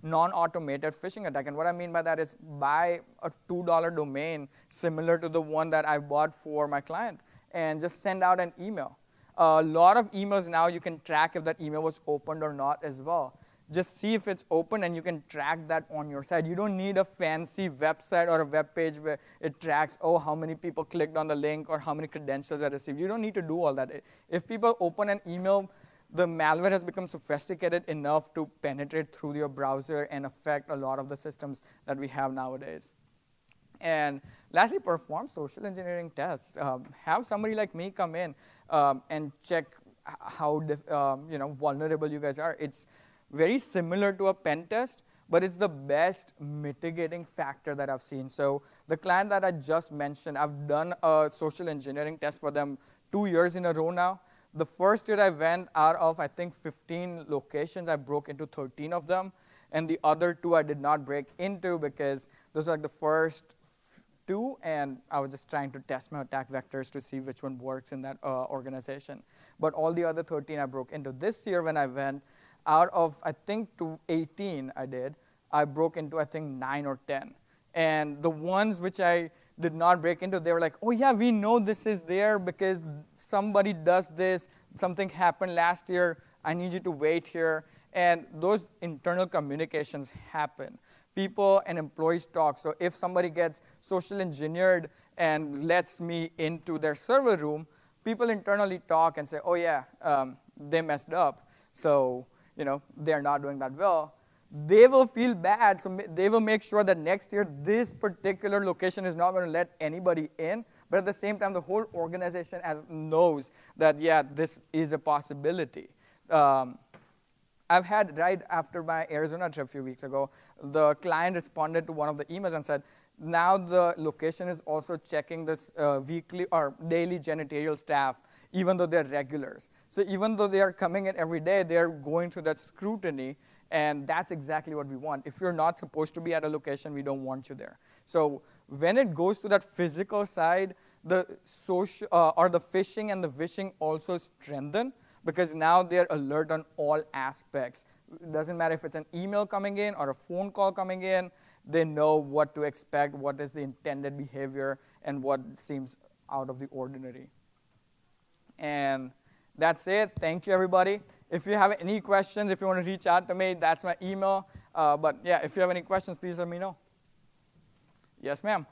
non-automated phishing attack. And what I mean by that is buy a $2 domain similar to the one that I bought for my client and just send out an email. A lot of emails now you can track if that email was opened or not as well. Just see if it's open, and you can track that on your site. You don't need a fancy website or a web page where it tracks, oh, how many people clicked on the link or how many credentials I received. You don't need to do all that. If people open an email, the malware has become sophisticated enough to penetrate through your browser and affect a lot of the systems that we have nowadays. And lastly, perform social engineering tests. Have somebody like me come in and check how vulnerable you guys are. It's very similar to a pen test, but it's the best mitigating factor that I've seen. So the client that I just mentioned, I've done a social engineering test for them 2 years in a row now. The first year I went, out of, I think, 15 locations, I broke into 13 of them. And the other 2 I did not break into because those are like the first 2, and I was just trying to test my attack vectors to see which one works in that organization. But all the other 13 I broke into. This year when I went, out of, I think, 18 I broke into, I think, 9 or 10. And the ones which I did not break into, they were like, oh yeah, we know this is there because somebody does this, something happened last year, I need you to wait here. And those internal communications happen. People and employees talk. So if somebody gets social engineered and lets me into their server room, people internally talk and say, oh yeah, they messed up. So they're not doing that well. They will feel bad, so they will make sure that next year this particular location is not going to let anybody in. But at the same time, the whole organization knows that, yeah, this is a possibility. I've had, right after my Arizona trip a few weeks ago, the client responded to one of the emails and said, now the location is also checking this weekly or daily janitorial staff, even though they're regulars. So even though they are coming in every day, they're going through that scrutiny, and that's exactly what we want. If you're not supposed to be at a location, we don't want you there. So when it goes to that physical side, the social or the phishing and the vishing also strengthen, because now they're alert on all aspects. It doesn't matter if it's an email coming in or a phone call coming in, they know what to expect, what is the intended behavior, and what seems out of the ordinary. And that's it. Thank you, everybody. If you have any questions, if you want to reach out to me, that's my email. But yeah, if you have any questions, please let me know. Yes, ma'am.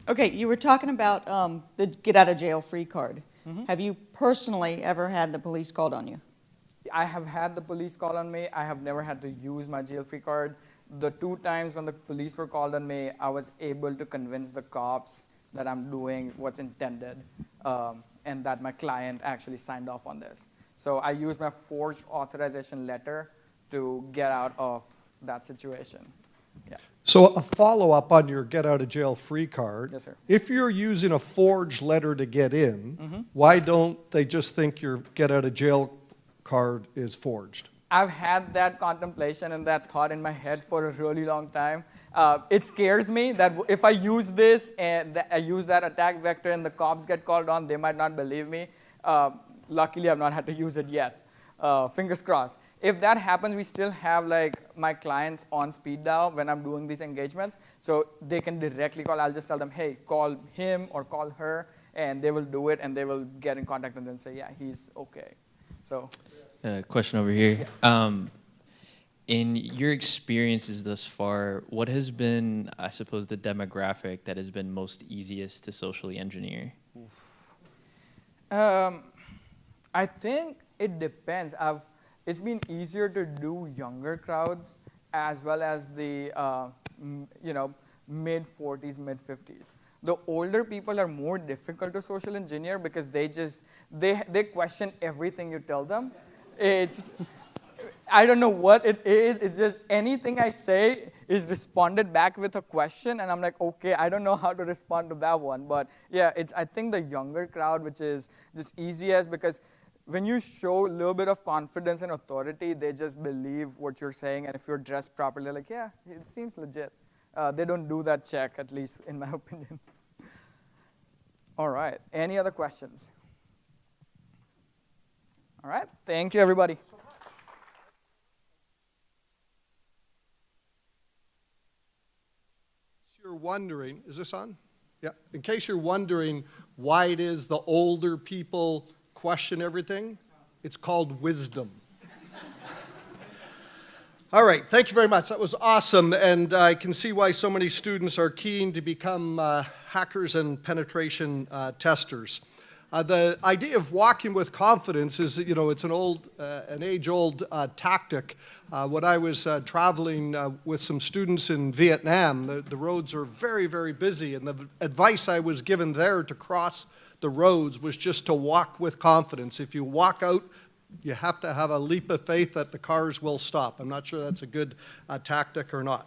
Okay, you were talking about the get out of jail free card. Mm-hmm. Have you personally ever had the police called on you? I have had the police call on me. I have never had to use my jail free card. The 2 times when the police were called on me, I was able to convince the cops that I'm doing what's intended, and that my client actually signed off on this. So I used my forged authorization letter to get out of that situation. Yeah. So a follow-up on your get out of jail free card. Yes, sir. If you're using a forged letter to get in, why don't they just think your get out of jail card is forged? I've had that contemplation and that thought in my head for a really long time. It scares me that if I use this and I use that attack vector and the cops get called on, they might not believe me. Luckily, I've not had to use it yet. Fingers crossed. If that happens, we still have like my clients on speed dial when I'm doing these engagements, so they can directly call. I'll just tell them, hey, call him or call her, and they will do it, and they will get in contact and then say, yeah, he's okay. So. Question over here. Yes. In your experiences thus far, what has been, I suppose, the demographic that has been most easiest to socially engineer? I think it depends. It's been easier to do younger crowds as well as the mid 40s, mid 50s. The older people are more difficult to social engineer because they question everything you tell them. I don't know what it is. It's just anything I say is responded back with a question, and I'm like, okay, I don't know how to respond to that one. But yeah, I think the younger crowd, which is just easiest because when you show a little bit of confidence and authority, they just believe what you're saying. And if you're dressed properly, they're like, yeah, it seems legit. They don't do that check, at least in my opinion. All right, any other questions? All right, thank you, everybody. You're wondering, is this on? Yeah. In case you're wondering why it is the older people question everything, it's called wisdom. All right, thank you very much. That was awesome, and I can see why so many students are keen to become hackers and penetration testers. The idea of walking with confidence is, it's an age-old tactic. When I was traveling with some students in Vietnam, the roads are very, very busy, and the advice I was given there to cross the roads was just to walk with confidence. If you walk out, you have to have a leap of faith that the cars will stop. I'm not sure that's a good tactic or not.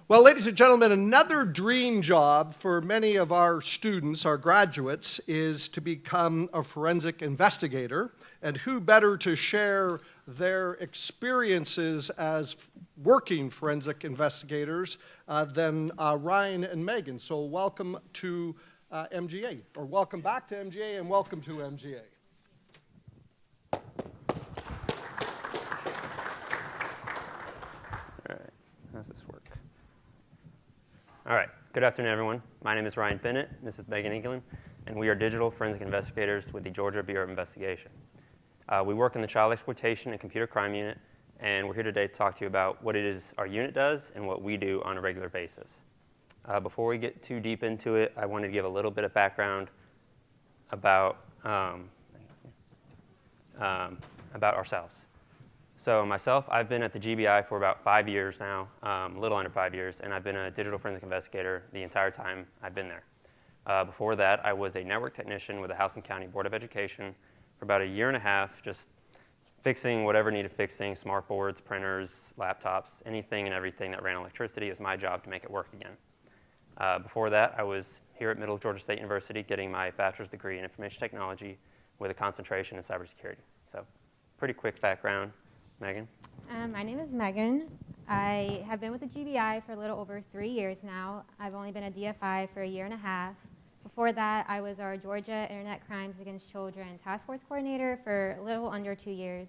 Well, ladies and gentlemen, another dream job for many of our students, our graduates, is to become a forensic investigator. And who better to share their experiences as working forensic investigators than Ryan and Megan. So welcome to MGA, or welcome back to MGA, and welcome to MGA. All right, how does this work? All right, good afternoon, everyone. My name is Ryan Bennett, this is Megan England, and we are digital forensic investigators with the Georgia Bureau of Investigation. We work in the Child Exploitation and Computer Crime Unit, and we're here today to talk to you about what it is our unit does and what we do on a regular basis. Before we get too deep into it, I wanted to give a little bit of background about ourselves. So myself, I've been at the GBI for about 5 years now, a little under 5 years, and I've been a digital forensic investigator the entire time I've been there. Before that, I was a network technician with the Houston County Board of Education for about 1.5 years, just fixing whatever needed fixing, smart boards, printers, laptops, anything and everything that ran on electricity. It was my job to make it work again. Before that, I was here at Middle Georgia State University getting my bachelor's degree in information technology with a concentration in cybersecurity. So pretty quick background. Megan? My name is Megan. I have been with the GBI for a little over 3 years now. I've only been a DFI for 1.5 years. Before that, I was our Georgia Internet Crimes Against Children Task Force Coordinator for a little under 2 years.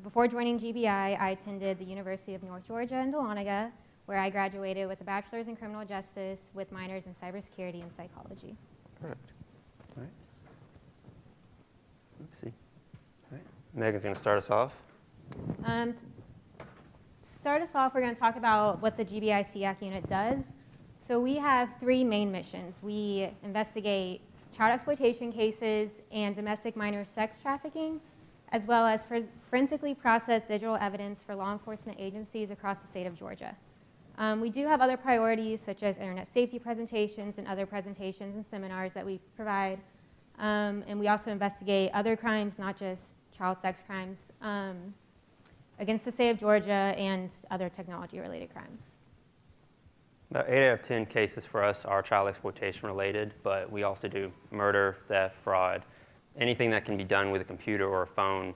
Before joining GBI, I attended the University of North Georgia in Dahlonega, where I graduated with a bachelor's in criminal justice with minors in cybersecurity and psychology. Perfect. All right. Oopsie. All right. Megan's going to start us off. To start us off, we're going to talk about what the GBI SEAC unit does. So we have 3 main missions. We investigate child exploitation cases and domestic minor sex trafficking, as well as forensically process digital evidence for law enforcement agencies across the state of Georgia. We do have other priorities, such as internet safety presentations and other presentations and seminars that we provide. And we also investigate other crimes, not just child sex crimes, against the state of Georgia and other technology-related crimes. About 8 out of 10 cases for us are child exploitation related, but we also do murder, theft, fraud. Anything that can be done with a computer or a phone,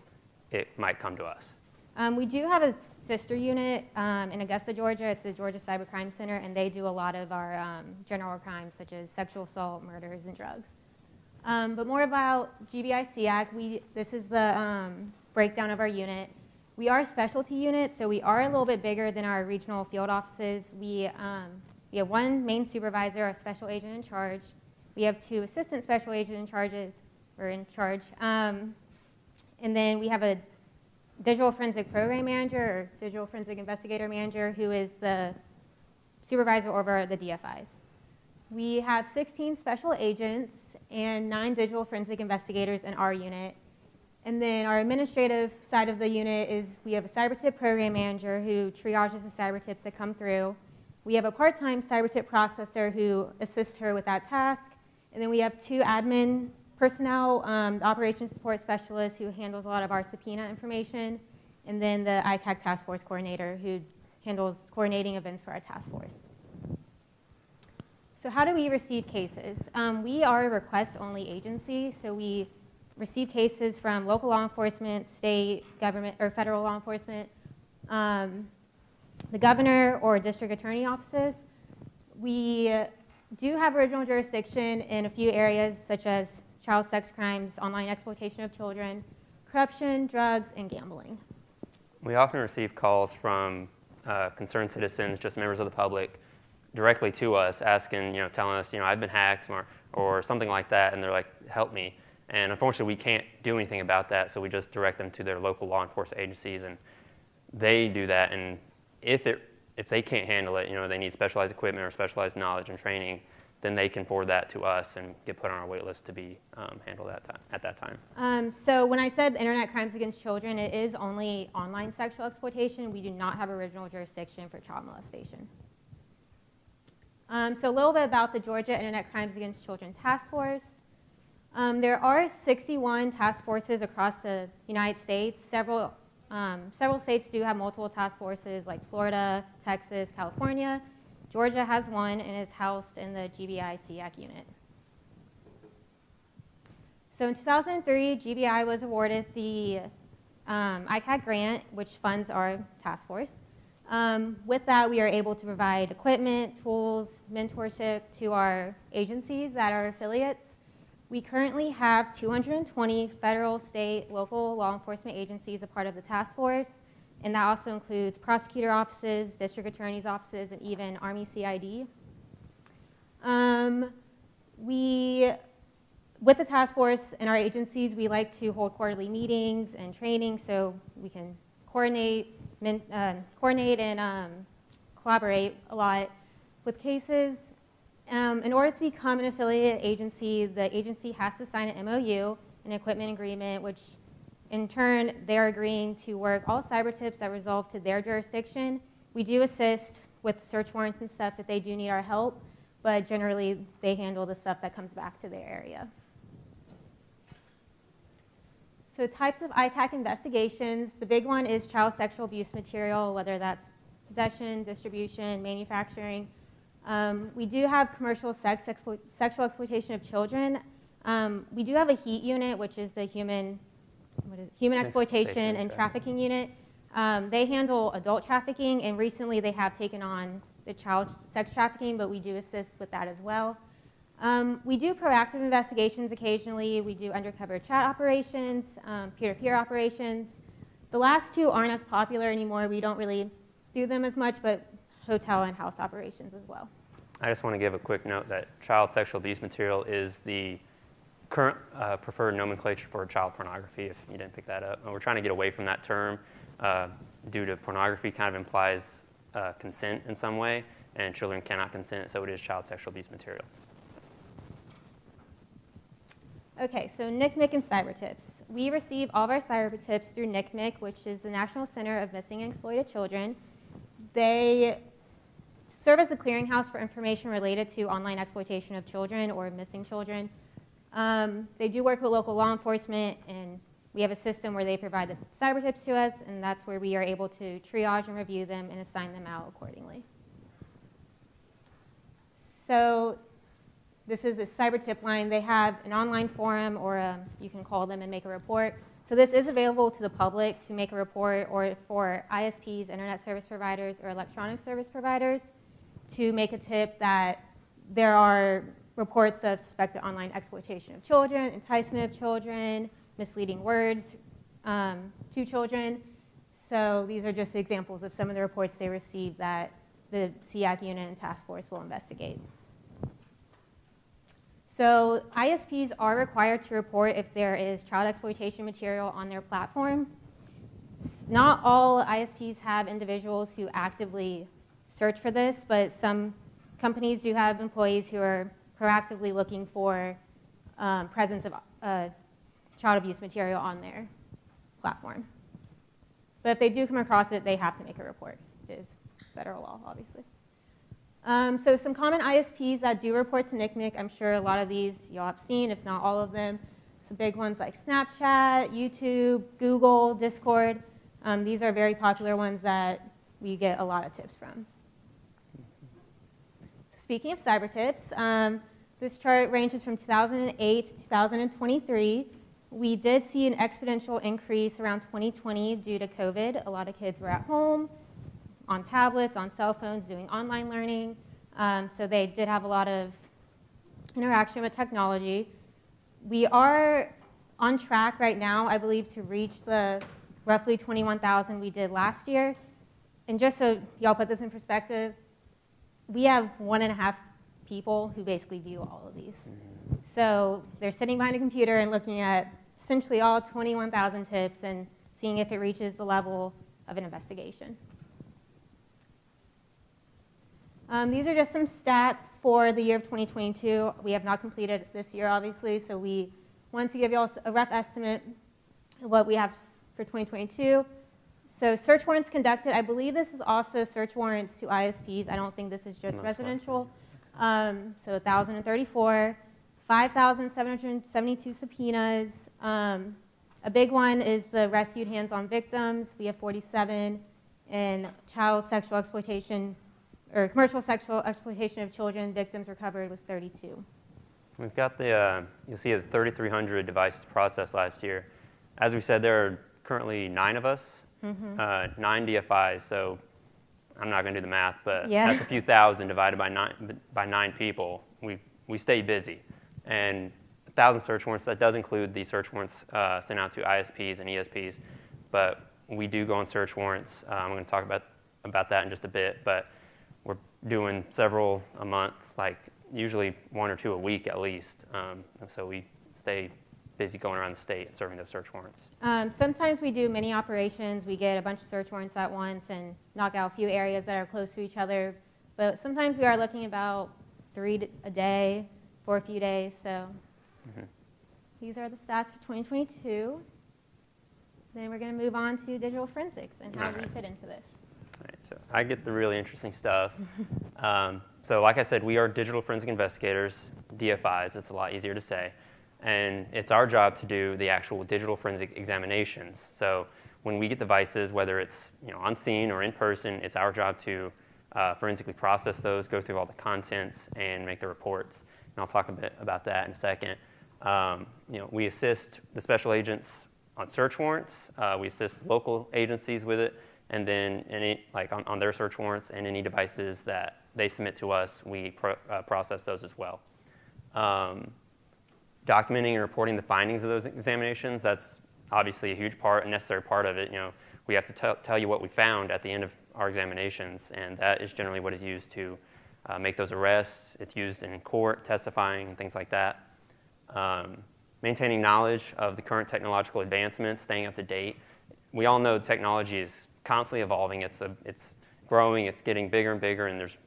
it might come to us. We do have a sister unit in Augusta, Georgia. It's the Georgia Cybercrime Center, and they do a lot of our general crimes such as sexual assault, murders, and drugs. But more about GBI SEAC, this is the breakdown of our unit. We are a specialty unit, so we are a little bit bigger than our regional field offices. We have one main supervisor, a special agent in charge. We have 2 assistant special agents in charge. And then we have a digital forensic program manager or digital forensic investigator manager who is the supervisor over the DFIs. We have 16 special agents and 9 digital forensic investigators in our unit. And then our administrative side of the unit is we have a cyber tip program manager who triages the cyber tips that come through. We have a part-time cyber tip processor who assists her with that task. And then we have 2 admin personnel, the operations support specialist who handles a lot of our subpoena information, and then the ICAC task force coordinator who handles coordinating events for our task force. So how do we receive cases? We are a request-only agency, so we receive cases from local law enforcement, state, government, or federal law enforcement, the governor or district attorney offices. We do have original jurisdiction in a few areas such as child sex crimes, online exploitation of children, corruption, drugs, and gambling. We often receive calls from concerned citizens, just members of the public, directly to us asking, telling us, I've been hacked or something like that, and they're like, help me. And unfortunately, we can't do anything about that, so we just direct them to their local law enforcement agencies, and they do that. And if they can't handle it, they need specialized equipment or specialized knowledge and training, then they can forward that to us and get put on our wait list to be handled at that time. So when I said internet crimes against children, it is only online sexual exploitation. We do not have original jurisdiction for child molestation. So a little bit about the Georgia Internet Crimes Against Children Task Force. There are 61 task forces across the United States. Several states do have multiple task forces like Florida, Texas, California. Georgia has one and is housed in the GBI SEAC unit. So in 2003, GBI was awarded the ICAC grant, which funds our task force. With that, we are able to provide equipment, tools, mentorship to our agencies that are affiliates. We currently have 220 federal, state, local law enforcement agencies a part of the task force, and that also includes prosecutor offices, district attorney's offices, and even Army CID. With the task force and our agencies, we like to hold quarterly meetings and training so we can coordinate and collaborate a lot with cases. In order to become an affiliated agency, the agency has to sign an MOU, an equipment agreement, which in turn, they're agreeing to work all cyber tips that resolve to their jurisdiction. We do assist with search warrants and stuff if they do need our help, but generally they handle the stuff that comes back to their area. So types of ICAC investigations, the big one is child sexual abuse material, whether that's possession, distribution, manufacturing. We do have commercial sexual exploitation of children. We do have a HEAT unit, which is the human exploitation and trafficking unit. They handle adult trafficking, and recently they have taken on the child sex trafficking, but we do assist with that as well. We do proactive investigations occasionally. We do undercover chat operations, peer-to-peer operations. The last two aren't as popular anymore. We don't really do them as much, but hotel and house operations as well. I just want to give a quick note that child sexual abuse material is the current preferred nomenclature for child pornography, if you didn't pick that up. And we're trying to get away from that term due to pornography kind of implies consent in some way, and children cannot consent, so it is child sexual abuse material. Okay, so NCMEC and cyber tips. We receive all of our cyber tips through NCMEC, which is the National Center of Missing and Exploited Children. They serve as the clearinghouse for information related to online exploitation of children or missing children. They do work with local law enforcement, and we have a system where they provide the cyber tips to us, and that's where we are able to triage and review them and assign them out accordingly. So this is the cyber tip line. They have an online forum, or you can call them and make a report. So this is available to the public to make a report, or for ISPs, internet service providers, or electronic service providers to make a tip that there are reports of suspected online exploitation of children, enticement of children, misleading words to children. So these are just examples of some of the reports they receive that the SEAC unit and task force will investigate. So ISPs are required to report if there is child exploitation material on their platform. Not all ISPs have individuals who actively search for this, but some companies do have employees who are proactively looking for presence of child abuse material on their platform. But if they do come across it, they have to make a report. It is federal law, obviously. So some common ISPs that do report to NCMEC, I'm sure a lot of these y'all have seen, if not all of them. Some big ones like Snapchat, YouTube, Google, Discord. These are very popular ones that we get a lot of tips from. Speaking of cyber tips, this chart ranges from 2008 to 2023. We did see an exponential increase around 2020 due to COVID. A lot of kids were at home, on tablets, on cell phones, doing online learning. So they did have a lot of interaction with technology. We are on track right now, I believe, to reach the roughly 21,000 we did last year. And just so y'all put this in perspective, we have 1.5 people who basically view all of these. So they're sitting behind a computer and looking at essentially all 21,000 tips and seeing if it reaches the level of an investigation. These are just some stats for the year of 2022. We have not completed this year, obviously, so we wanted to give you all a rough estimate of what we have for 2022. So search warrants conducted, I believe this is also search warrants to ISPs. I don't think this is just residential. So 1,034, 5,772 subpoenas. A big one is the rescued hands-on victims. We have 47, and child sexual exploitation or commercial sexual exploitation of children victims recovered was 32. We've got the, you'll see the 3,300 devices processed last year. As we said, there are currently 9 of us, 9 DFIs, so I'm not going to do the math, but that's a few thousand divided by 9 people. We stay busy. And 1,000 search warrants, that does include the search warrants sent out to ISPs and ESPs, but we do go on search warrants. I'm going to talk about that in just a bit, but we're doing several a month, like usually 1 or 2 a week at least. And so we stay busy going around the state and serving those search warrants. Sometimes we do mini operations. We get a bunch of search warrants at once and knock out a few areas that are close to each other. But sometimes we are looking about 3 a day for a few days. So these are the stats for 2022. Then we're going to move on to digital forensics and how we fit into this. All right, so I get the really interesting stuff. So like I said, we are digital forensic investigators, DFIs. It's a lot easier to say. And it's our job to do the actual digital forensic examinations. So when we get devices, whether it's on scene or in person, it's our job to forensically process those, go through all the contents, and make the reports. And I'll talk a bit about that in a second. We assist the special agents on search warrants. We assist local agencies with it. And then on their search warrants and any devices that they submit to us, we process those as well. Documenting and reporting the findings of those examinations, that's obviously a huge part, a necessary part of it. We have to tell you what we found at the end of our examinations, and that is generally what is used to make those arrests. It's used in court, testifying, things like that. Maintaining knowledge of the current technological advancements, staying up to date. We all know technology is constantly evolving. It's growing, it's getting bigger and bigger, and there's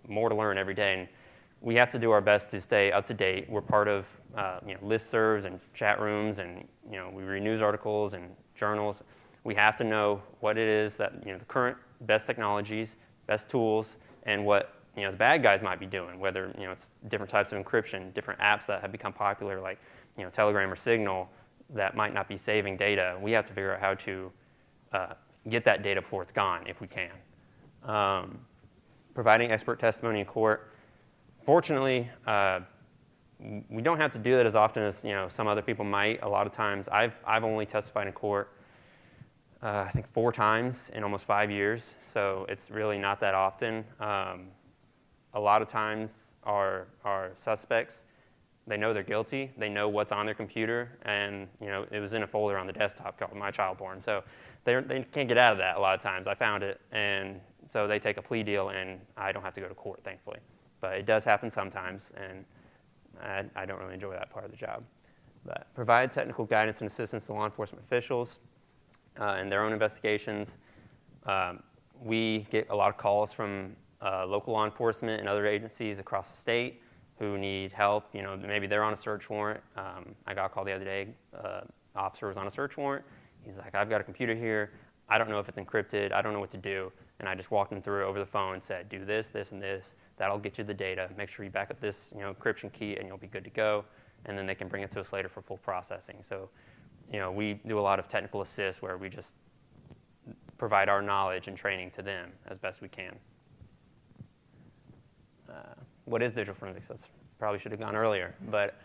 more to learn every day. And we have to do our best to stay up to date. We're part of listservs and chat rooms, and we read news articles and journals. We have to know what it is that the current best technologies, best tools, and what the bad guys might be doing. Whether it's different types of encryption, different apps that have become popular, like Telegram or Signal, that might not be saving data. We have to figure out how to get that data before it's gone, if we can. Providing expert testimony in court. Fortunately, we don't have to do that as often as some other people might. A lot of times, I've only testified in court, I think 4 times in almost 5 years, so it's really not that often. A lot of times, our suspects, they know they're guilty. They know what's on their computer, and it was in a folder on the desktop called My Child Porn. So they can't get out of that a lot of times. I found it, and so they take a plea deal, and I don't have to go to court, thankfully. But it does happen sometimes, and I don't really enjoy that part of the job. But provide technical guidance and assistance to law enforcement officials in their own investigations. We get a lot of calls from local law enforcement and other agencies across the state who need help. Maybe they're on a search warrant. I got a call the other day. Officer was on a search warrant. He's like, I've got a computer here. I don't know if it's encrypted. I don't know what to do. And I just walked him through it over the phone and said, do this, this, and this. That'll get you the data. Make sure you back up this encryption key, and you'll be good to go. And then they can bring it to us later for full processing. So we do a lot of technical assist where we just provide our knowledge and training to them as best we can. What is digital forensics? That's probably should have gone earlier. But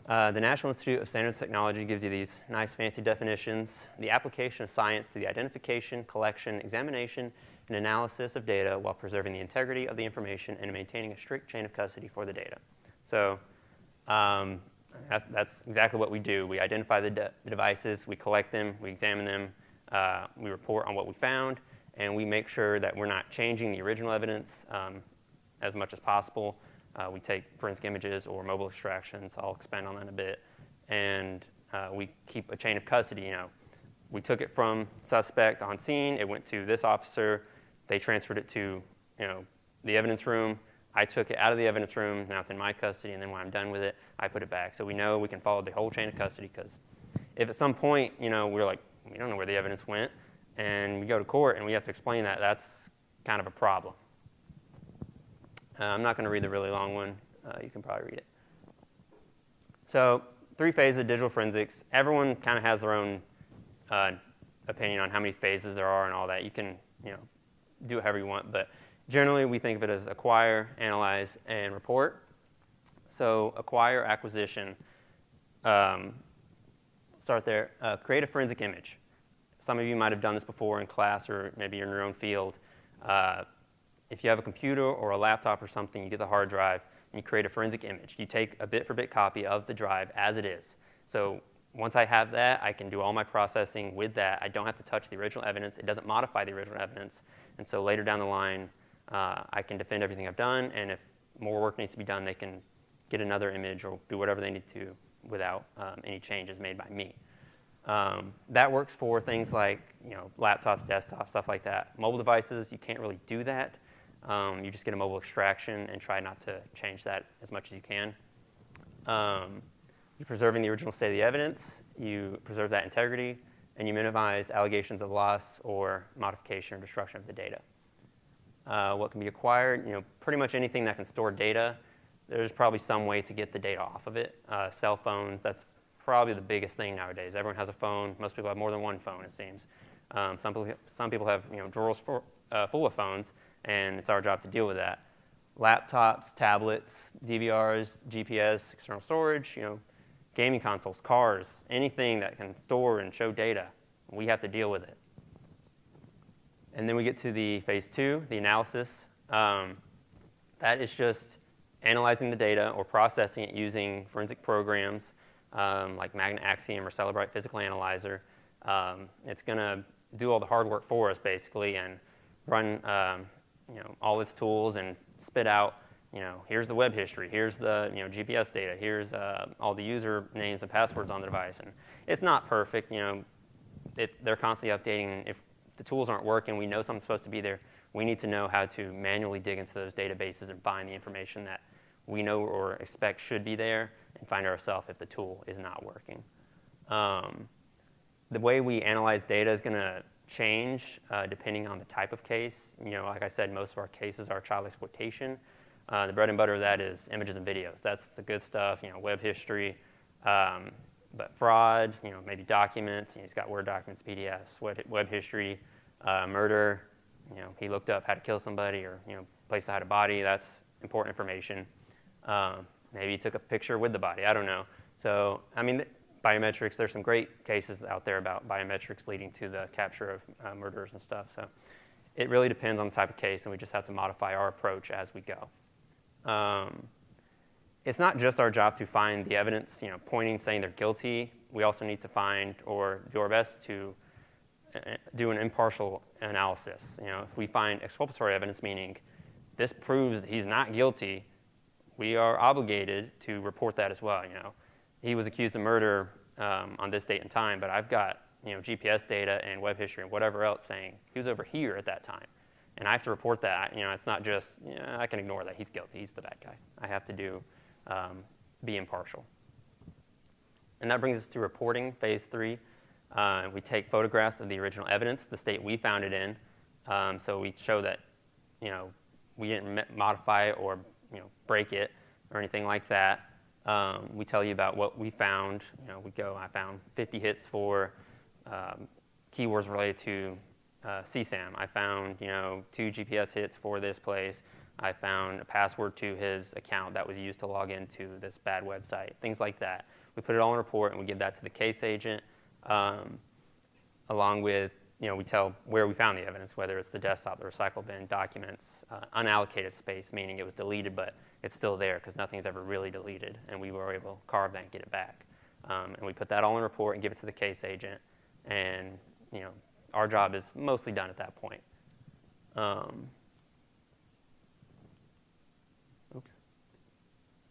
the National Institute of Standards and Technology gives you these nice fancy definitions. The application of science to the identification, collection, examination, and analysis of data while preserving the integrity of the information and maintaining a strict chain of custody for the data. So that's exactly what we do. We identify the devices, we collect them, we examine them, we report on what we found, and we make sure that we're not changing the original evidence as much as possible. We take forensic images or mobile extractions. I'll expand on that in a bit. And we keep a chain of custody. We took it from suspect on scene. It went to this officer. They transferred it to the evidence room. I took it out of the evidence room. Now it's in my custody. And then when I'm done with it, I put it back. So we know we can follow the whole chain of custody, because if at some point we're like, we don't know where the evidence went, and we go to court and we have to explain that, that's kind of a problem. I'm not going to read the really long one. You can probably read it. So 3 phases of digital forensics. Everyone kind of has their own opinion on how many phases there are and all that. You can do whatever you want, but generally we think of it as acquire, analyze, and report. So acquire, acquisition. Start there. Create a forensic image. Some of you might have done this before in class, or maybe in your own field. If you have a computer or a laptop or something, you get the hard drive and you create a forensic image. You take a bit-for-bit copy of the drive as it is. So once I have that, I can do all my processing with that. I don't have to touch the original evidence. It doesn't modify the original evidence. And so later down the line, I can defend everything I've done. And if more work needs to be done, they can get another image or do whatever they need to without any changes made by me. That works for things like laptops, desktops, stuff like that. Mobile devices, you can't really do that. You just get a mobile extraction and try not to change that as much as you can. You're preserving the original state of the evidence. You preserve that integrity, and you minimize allegations of loss or modification or destruction of the data. What can be acquired? Pretty much anything that can store data. There's probably some way to get the data off of it. Cell phones, that's probably the biggest thing nowadays. Everyone has a phone. Most people have more than one phone, it seems. Some people have drawers full of phones, and it's our job to deal with that. Laptops, tablets, DVRs, GPS, external storage, gaming consoles, cars, anything that can store and show data, we have to deal with it. And then we get to the phase 2, the analysis. That is just analyzing the data or processing it using forensic programs like Magna Axiom or Cellebrite Physical Analyzer. It's going to do all the hard work for us, basically, and run all its tools and spit out, here's the web history, here's the GPS data, here's all the user names and passwords on the device. And it's not perfect. They're constantly updating. If the tools aren't working, we know something's supposed to be there. We need to know how to manually dig into those databases and find the information that we know or expect should be there, and find ourselves if the tool is not working. The way we analyze data is going to change depending on the type of case. Like I said, most of our cases are child exploitation. The bread and butter of that is images and videos. That's the good stuff, web history. But fraud, maybe documents. He's got Word documents, PDFs, web history, murder. He looked up how to kill somebody or place to hide a body. That's important information. Maybe he took a picture with the body. I don't know. So, I mean, biometrics, there's some great cases out there about biometrics leading to the capture of murderers and stuff. So it really depends on the type of case, and we just have to modify our approach as we go. It's not just our job to find the evidence, pointing, saying they're guilty. We also need to find or do our best to do an impartial analysis. If we find exculpatory evidence, meaning this proves that he's not guilty, we are obligated to report that as well. He was accused of murder on this date and time, but I've got GPS data and web history and whatever else saying he was over here at that time, and I have to report that. It's not just I can ignore that he's guilty, he's the bad guy. I have to be impartial. And that brings us to reporting, phase 3. We take photographs of the original evidence, the state we found it in, so we show that we didn't modify it or break it or anything like that. We tell you about what we found. I found 50 hits for keywords related to CSAM. I found 2 GPS hits for this place. I found a password to his account that was used to log into this bad website, things like that. We put it all in a report and we give that to the case agent, along with, we tell where we found the evidence, whether it's the desktop, the recycle bin, documents, unallocated space, meaning it was deleted, but it's still there because nothing's ever really deleted, and we were able to carve that and get it back. And we put that all in a report and give it to the case agent, and our job is mostly done at that point.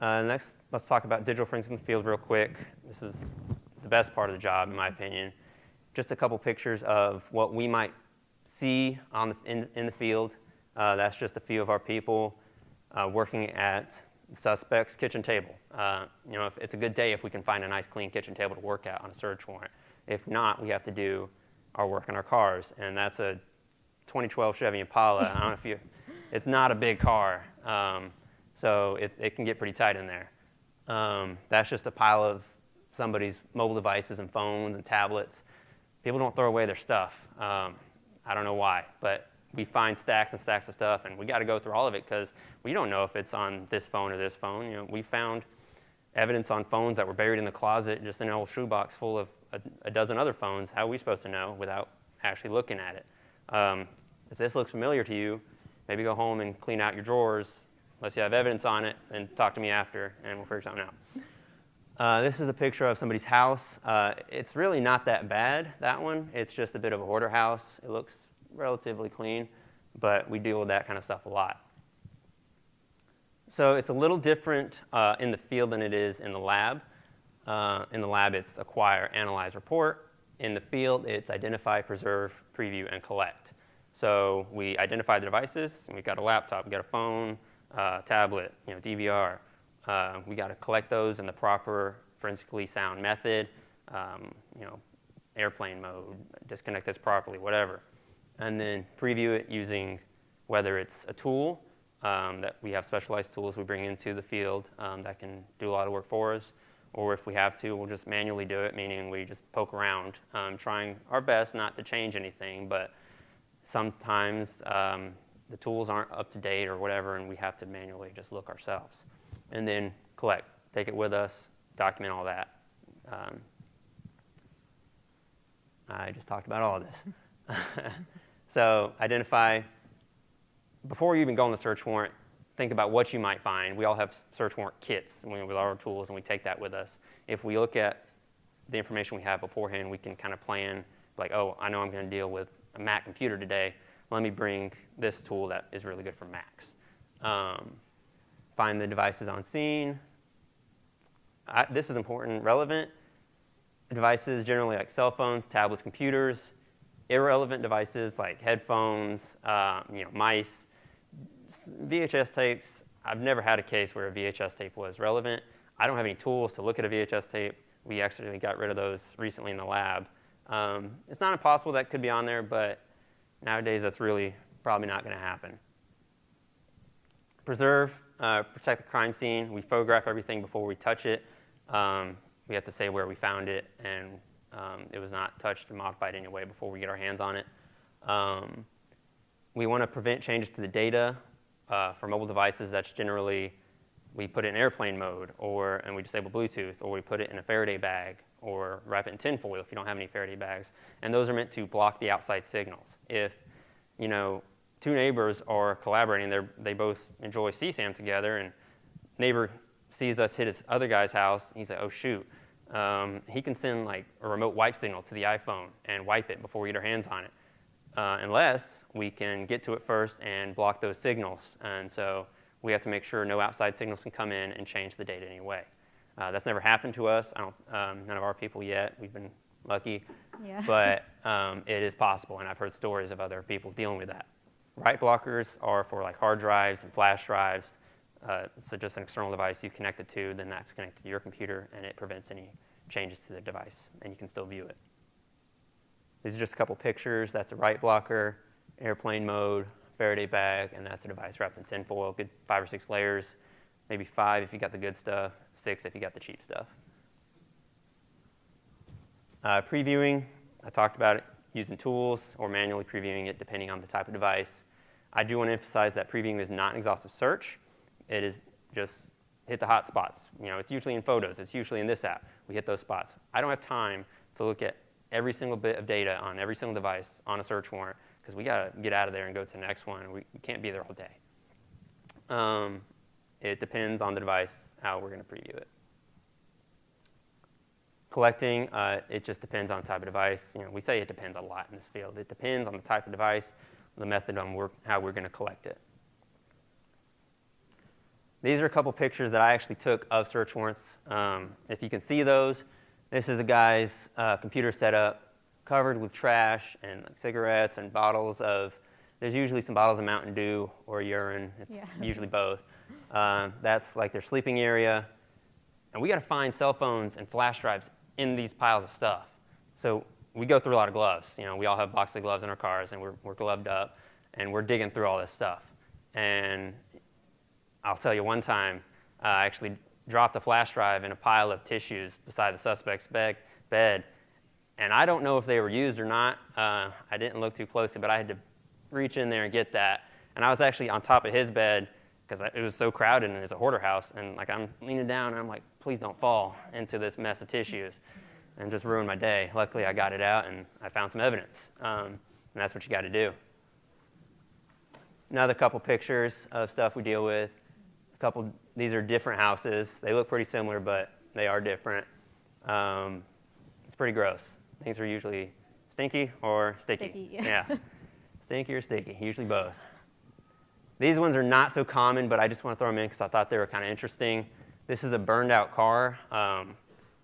Next, let's talk about digital forensics in the field real quick. This is the best part of the job, in my opinion. Just a couple pictures of what we might see in the field. That's just a few of our people working at the suspect's kitchen table. If it's a good day if we can find a nice clean kitchen table to work at on a search warrant. If not, we have to do our work in our cars, and that's a 2012 Chevy Impala. I don't know if it's not a big car. So it can get pretty tight in there. That's just a pile of somebody's mobile devices and phones and tablets. People don't throw away their stuff. I don't know why, but we find stacks and stacks of stuff, and we got to go through all of it because we don't know if it's on this phone or this phone. We found evidence on phones that were buried in the closet, just in an old shoebox full of a dozen other phones. How are we supposed to know without actually looking at it? If this looks familiar to you, maybe go home and clean out your drawers. Unless you have evidence on it, and talk to me after, and we'll figure something out. This is a picture of somebody's house. It's really not that bad, that one. It's just a bit of a hoarder house. It looks relatively clean, but we deal with that kind of stuff a lot. So it's a little different in the field than it is in the lab. In the lab, it's acquire, analyze, report. In the field, it's identify, preserve, preview, and collect. So we identify the devices. We've got a laptop, we've got a phone, tablet, DVR. We got to collect those in the proper forensically sound method, airplane mode, disconnect this properly, whatever. And then preview it using whether it's a tool, that we have specialized tools we bring into the field that can do a lot of work for us, or if we have to, we'll just manually do it, meaning we just poke around, trying our best not to change anything, but sometimes the tools aren't up to date or whatever, and we have to manually just look ourselves. And then collect, take it with us, document all that. I just talked about all of this. So identify, before you even go on the search warrant, think about what you might find. We all have search warrant kits with our tools, and we take that with us. If we look at the information we have beforehand, we can kind of plan, like, oh, I know I'm going to deal with a Mac computer today. Let me bring this tool that is really good for Macs. Find the devices on scene. This is important, relevant devices, generally like cell phones, tablets, computers. Irrelevant devices like headphones, mice, VHS tapes. I've never had a case where a VHS tape was relevant. I don't have any tools to look at a VHS tape. We actually got rid of those recently in the lab. It's not impossible that could be on there, but nowadays that's really probably not going to happen. Preserve, protect the crime scene. We photograph everything before we touch it. We have to say where we found it, and it was not touched or modified in any way before we get our hands on it. We want to prevent changes to the data for mobile devices. That's generally we put it in airplane mode, and we disable Bluetooth, or we put it in a Faraday bag, or wrap it in tinfoil if you don't have any Faraday bags. And those are meant to block the outside signals. If, you know, two neighbors are collaborating, they both enjoy CSAM together, and neighbor sees us hit his other guy's house, and he's like, oh shoot. He can send like a remote wipe signal to the iPhone and wipe it before we get our hands on it, unless we can get to it first and block those signals. And so we have to make sure no outside signals can come in and change the data anyway. That's never happened to us. None of our people yet. We've been lucky. Yeah. But it is possible, and I've heard stories of other people dealing with that. Write blockers are for like hard drives and flash drives. So just an external device you connect it to, then that's connected to your computer, and it prevents any changes to the device, and you can still view it. These are just a couple pictures. That's a write blocker, airplane mode, Faraday bag, and that's a device wrapped in tinfoil, good 5 or 6 layers, maybe 5 if you got the good stuff, 6 if you got the cheap stuff. Previewing, I talked about it, using tools or manually previewing it depending on the type of device. I do want to emphasize that previewing is not an exhaustive search. It is just hit the hot spots. You know, it's usually in photos. It's usually in this app. We hit those spots. I don't have time to look at every single bit of data on every single device on a search warrant because we got to get out of there and go to the next one. We can't be there all day. It depends on the device how we're going to preview it. Collecting, it just depends on the type of device. You know, we say it depends a lot in this field. It depends on the type of device, the method on how we're going to collect it. These are a couple pictures that I actually took of search warrants. If you can see those, this is a guy's computer setup covered with trash and like, cigarettes and bottles of, there's usually some bottles of Mountain Dew or urine. It's usually both. That's like their sleeping area. And we got to find cell phones and flash drives in these piles of stuff. So we go through a lot of gloves. You know, we all have boxes of gloves in our cars, and we're gloved up, and we're digging through all this stuff. And I'll tell you one time, I actually dropped a flash drive in a pile of tissues beside the suspect's bed, and I don't know if they were used or not. I didn't look too closely, but I had to reach in there and get that. And I was actually on top of his bed because it was so crowded and it's a hoarder house. And like I'm leaning down and I'm like, please don't fall into this mess of tissues and just ruin my day. Luckily, I got it out and I found some evidence. And that's what you got to do. Another couple pictures of stuff we deal with. These are different houses. They look pretty similar, but they are different. It's pretty gross. Things are usually stinky or sticky. Sticky, yeah. Stinky or sticky, usually both. These ones are not so common, but I just want to throw them in because I thought they were kind of interesting. This is a burned out car,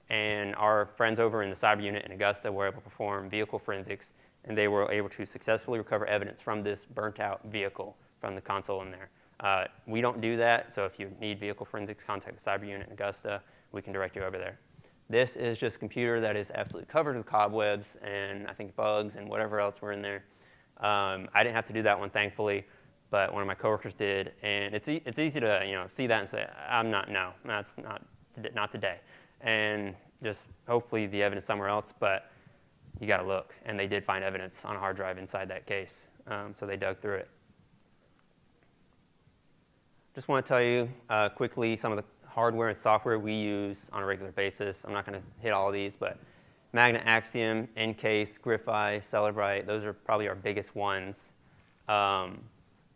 and our friends over in the cyber unit in Augusta were able to perform vehicle forensics, and they were able to successfully recover evidence from this burnt out vehicle from the console in there. We don't do that, so if you need vehicle forensics, contact the cyber unit in Augusta. We can direct you over there. This is just a computer that is absolutely covered with cobwebs and I think bugs and whatever else were in there. I didn't have to do that one, thankfully, but one of my coworkers did. And it's easy to see that and say, no, that's not today. And just hopefully the evidence somewhere else, but you got to look. And they did find evidence on a hard drive inside that case, so they dug through it. Just want to tell you quickly some of the hardware and software we use on a regular basis. I'm not going to hit all of these, but Magnet Axiom, Encase, Griffi, Cellebrite, those are probably our biggest ones. Some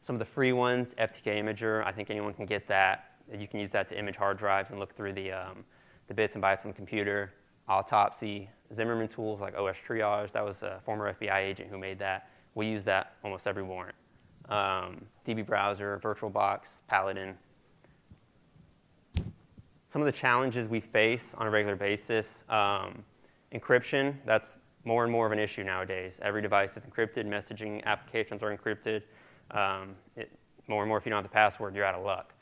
of the free ones, FTK Imager, I think anyone can get that. You can use that to image hard drives and look through the bits and bytes on the computer. Autopsy, Zimmerman tools like OS Triage, that was a former FBI agent who made that. We use that almost every warrant. DB Browser, VirtualBox, Paladin. Some of the challenges we face on a regular basis, encryption, that's more and more of an issue nowadays. Every device is encrypted, messaging applications are encrypted. More and more, if you don't have the password, you're out of luck.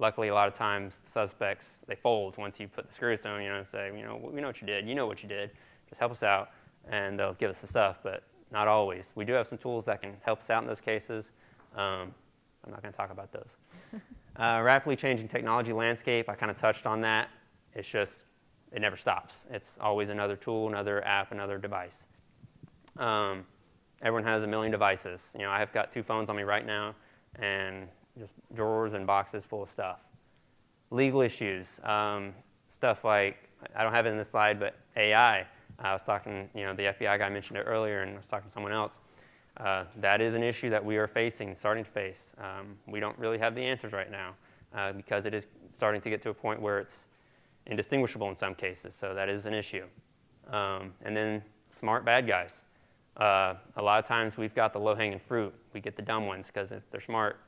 Luckily, a lot of times, the suspects, they fold once you put the screws on, and say, we know what you did, just help us out, and they'll give us the stuff, but not always. We do have some tools that can help us out in those cases. I'm not going to talk about those. Rapidly changing technology landscape, I kind of touched on that. It's just, it never stops. It's always another tool, another app, another device. Everyone has a million devices. I have got 2 phones on me right now, and just drawers and boxes full of stuff. Legal issues, stuff like, I don't have it in the slide, but AI. I was talking, the FBI guy mentioned it earlier, and I was talking to someone else. That is an issue that we are facing, starting to face. We don't really have the answers right now because it is starting to get to a point where it's indistinguishable in some cases, so that is an issue. And then smart bad guys. A lot of times we've got the low-hanging fruit. We get the dumb ones because if they're smart,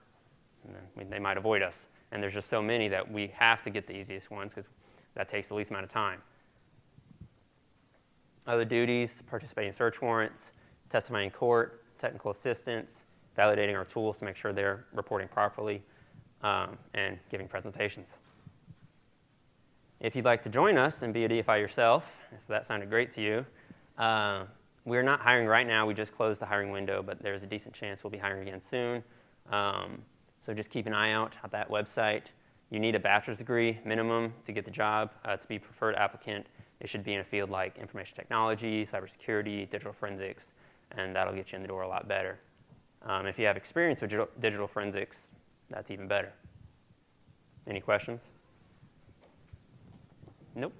they might avoid us. And there's just so many that we have to get the easiest ones because that takes the least amount of time. Other duties, participating in search warrants, testifying in court, technical assistance, validating our tools to make sure they're reporting properly, and giving presentations. If you'd like to join us and be a DFI yourself, if that sounded great to you, we're not hiring right now. We just closed the hiring window, but there's a decent chance we'll be hiring again soon. So just keep an eye out at that website. You need a bachelor's degree minimum to get the job. To be a preferred applicant, it should be in a field like information technology, cybersecurity, digital forensics, and that'll get you in the door a lot better. If you have experience with digital forensics, that's even better. Any questions? Nope.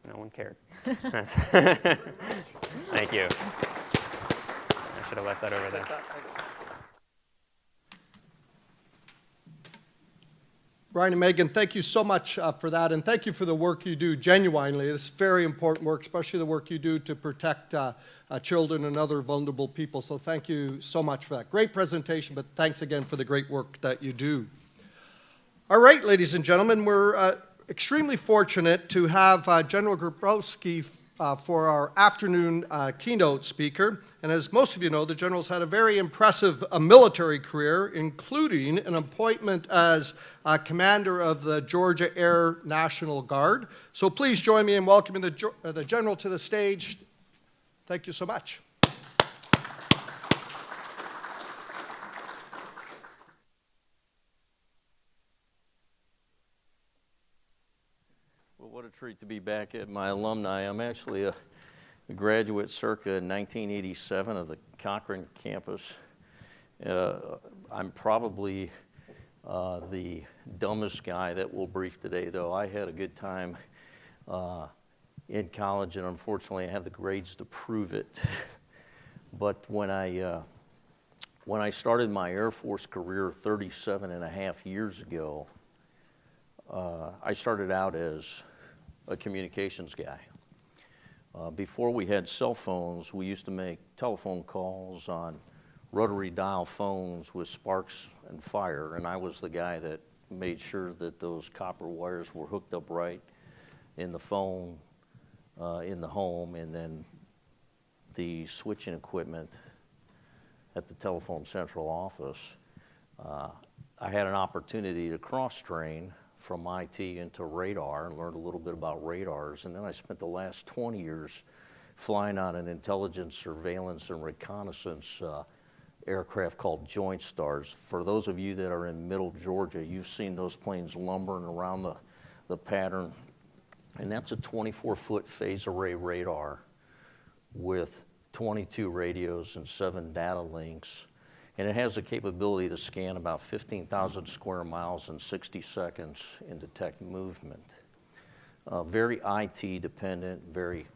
No one cared. Thank you. I should have left that over there. Brian and Megan, thank you so much for that, and thank you for the work you do, genuinely. This is very important work, especially the work you do to protect children and other vulnerable people, so thank you so much for that. Great presentation, but thanks again for the great work that you do. All right, ladies and gentlemen, we're extremely fortunate to have General Grabowski for our afternoon keynote speaker. And as most of you know, the General's had a very impressive military career, including an appointment as commander of the Georgia Air National Guard. So please join me in welcoming the General to the stage. Thank you so much. Well, what a treat to be back at my alumni. I'm actually a graduate circa 1987 of the Cochran campus. I'm probably the dumbest guy that will brief today, though. I had a good time in college, and unfortunately I have the grades to prove it. But when I started my Air Force career 37 and a half years ago, I started out as a communications guy. Before we had cell phones, we used to make telephone calls on rotary dial phones with sparks and fire, and I was the guy that made sure that those copper wires were hooked up right in the phone, in the home, and then the switching equipment at the telephone central office. I had an opportunity to cross-train from IT into radar and learned a little bit about radars, and then I spent the last 20 years flying on an intelligence, surveillance, and reconnaissance aircraft called Joint Stars. For those of you that are in Middle Georgia, you've seen those planes lumbering around the pattern, and that's a 24-foot phase array radar with 22 radios and 7 data links. And it has the capability to scan about 15,000 square miles in 60 seconds and detect movement. Very IT dependent, very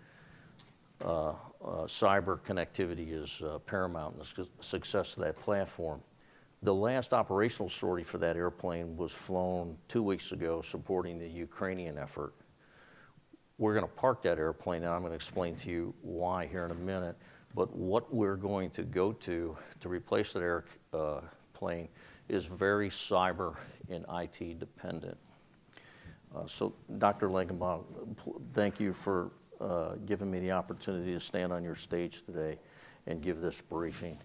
cyber connectivity is paramount in the success of that platform. The last operational sortie for that airplane was flown 2 weeks ago supporting the Ukrainian effort. We're going to park that airplane, and I'm going to explain to you why here in a minute. But what we're going to go to replace that airplane is very cyber and IT dependent. So Dr. Langenbaum, thank you for giving me the opportunity to stand on your stage today and give this briefing.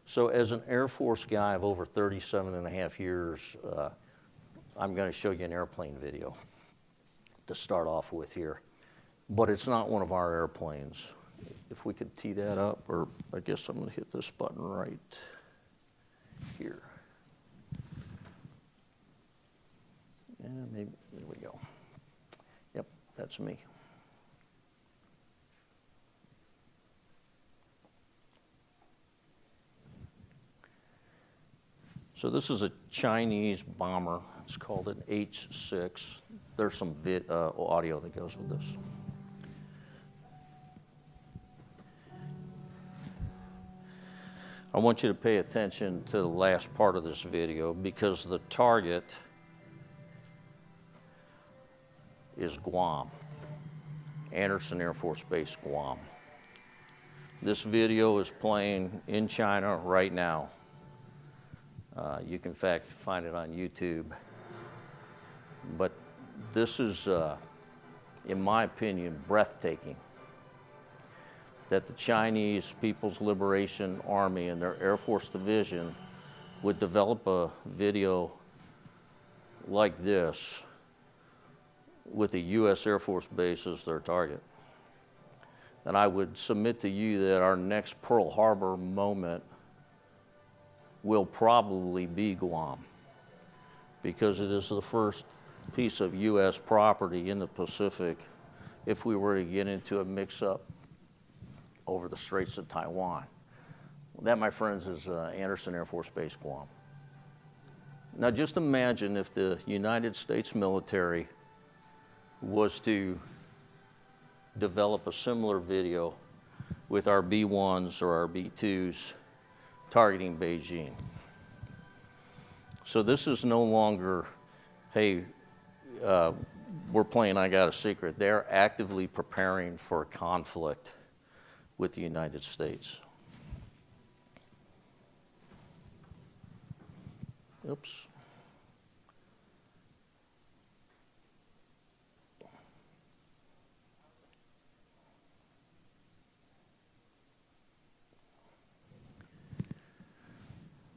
So as an Air Force guy of over 37 and a half years, I'm going to show you an airplane video to start off with here. But it's not one of our airplanes. If we could tee that up, or I guess I'm going to hit this button right here. And maybe, there we go. Yep, that's me. So this is a Chinese bomber It's called an H6. There's some audio that goes with this. I want you to pay attention to the last part of this video because the target is Guam, Anderson Air Force Base, Guam. This video is playing in China right now. You can, in fact, find it on YouTube. But this is, in my opinion, breathtaking. That the Chinese People's Liberation Army and their Air Force Division would develop a video like this with a U.S. Air Force base as their target. And I would submit to you that our next Pearl Harbor moment will probably be Guam, because it is the first piece of U.S. property in the Pacific if we were to get into a mix-up over the Straits of Taiwan. That, my friends, is Anderson Air Force Base, Guam. Now just imagine if the United States military was to develop a similar video with our B-1s or our B-2s targeting Beijing. So this is no longer, hey, we're playing I Got a Secret. They're actively preparing for a conflict with the United States. Oops.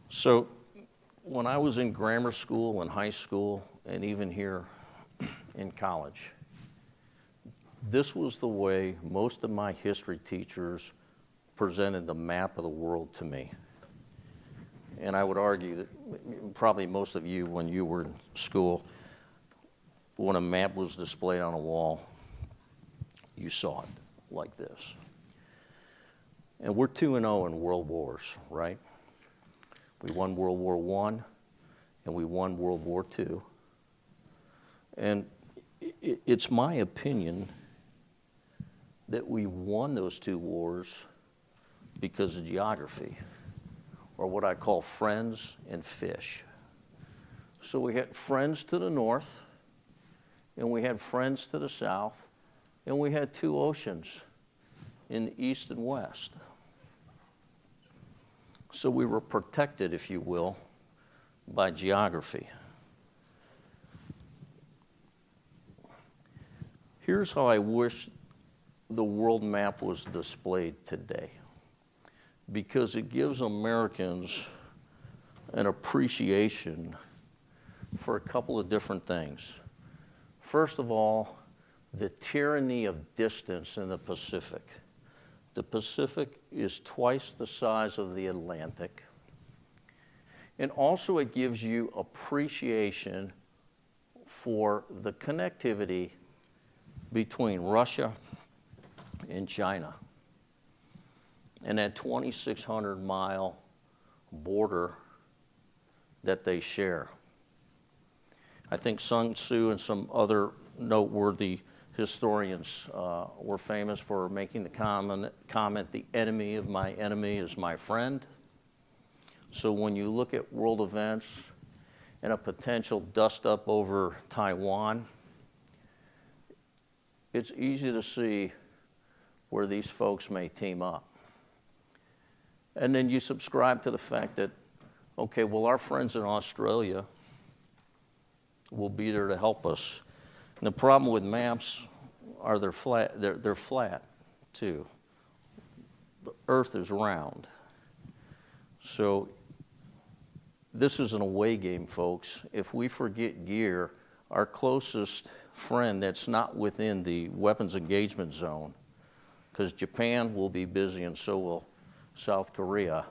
So when I was in grammar school and high school and even here in college, this was the way most of my history teachers presented the map of the world to me. And I would argue that probably most of you, when you were in school, when a map was displayed on a wall, you saw it like this. And we're 2-0 in world wars, right? We won World War I, and we won World War II. And it's my opinion that we won those two wars because of geography, or what I call friends and fish. So we had friends to the north, and we had friends to the south, and we had two oceans in the east and west. So we were protected, if you will, by geography. Here's how I wish the world map was displayed today, because it gives Americans an appreciation for a couple of different things. First of all, the tyranny of distance in the Pacific. The Pacific is twice the size of the Atlantic. And also it gives you appreciation for the connectivity between Russia and China, and that 2,600-mile border that they share. I think Sun Tzu and some other noteworthy historians were famous for making the comment, the enemy of my enemy is my friend. So when you look at world events and a potential dust-up over Taiwan, it's easy to see where these folks may team up. And then you subscribe to the fact that, okay, well, our friends in Australia will be there to help us. And the problem with maps are they're flat too. The Earth is round. So this is an away game, folks. If we forget gear, our closest friend that's not within the weapons engagement zone, because Japan will be busy and so will South Korea,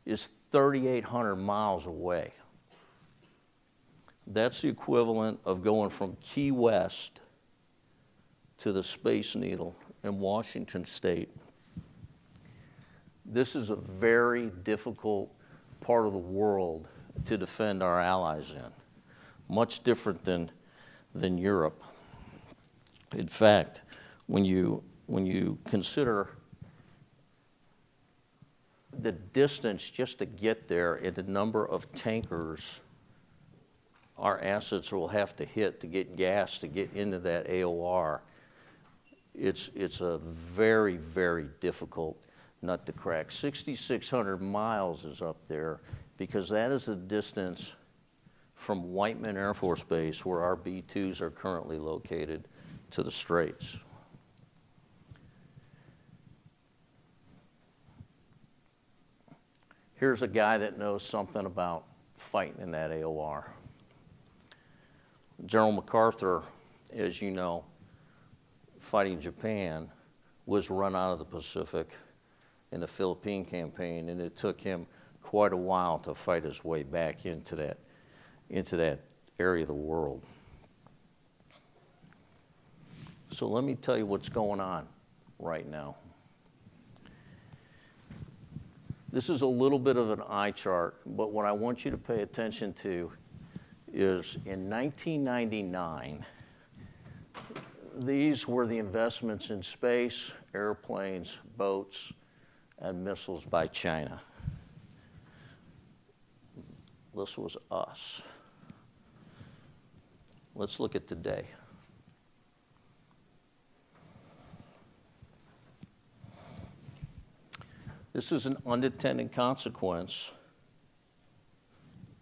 is 3,800 miles away. That's the equivalent of going from Key West to the Space Needle in Washington State. This is a very difficult part of the world to defend our allies in. much different than Europe. In fact, when you consider the distance just to get there and the number of tankers our assets will have to hit to get gas to get into that AOR, it's a very, very difficult nut to crack. 6,600 miles is up there because that is the distance from Whiteman Air Force Base, where our B-2s are currently located, to the Straits. Here's a guy that knows something about fighting in that AOR. General MacArthur, as you know, fighting Japan, was run out of the Pacific in the Philippine campaign, and it took him quite a while to fight his way back into that area of the world. So let me tell you what's going on right now. This is a little bit of an eye chart, but what I want you to pay attention to is in 1999, these were the investments in space, airplanes, boats, and missiles by China. This was us. Let's look at today. This is an unintended consequence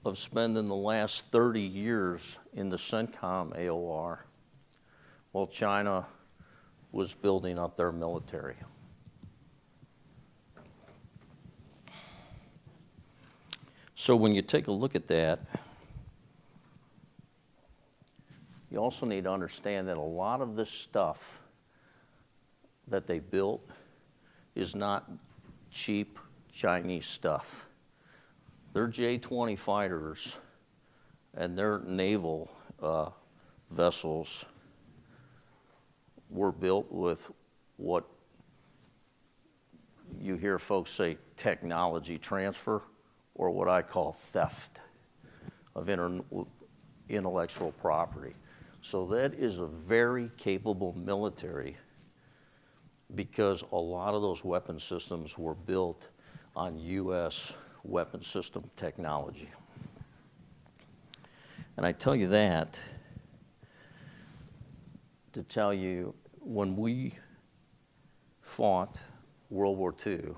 of spending the last 30 years in the CENTCOM AOR while China was building up their military. So when you take a look at that, you also need to understand that a lot of this stuff that they built is not cheap Chinese stuff. Their J-20 fighters and their naval vessels were built with what you hear folks say technology transfer, or what I call theft of intellectual property. So that is a very capable military, because a lot of those weapon systems were built on U.S. weapon system technology. And I tell you that to tell you, when we fought World War II,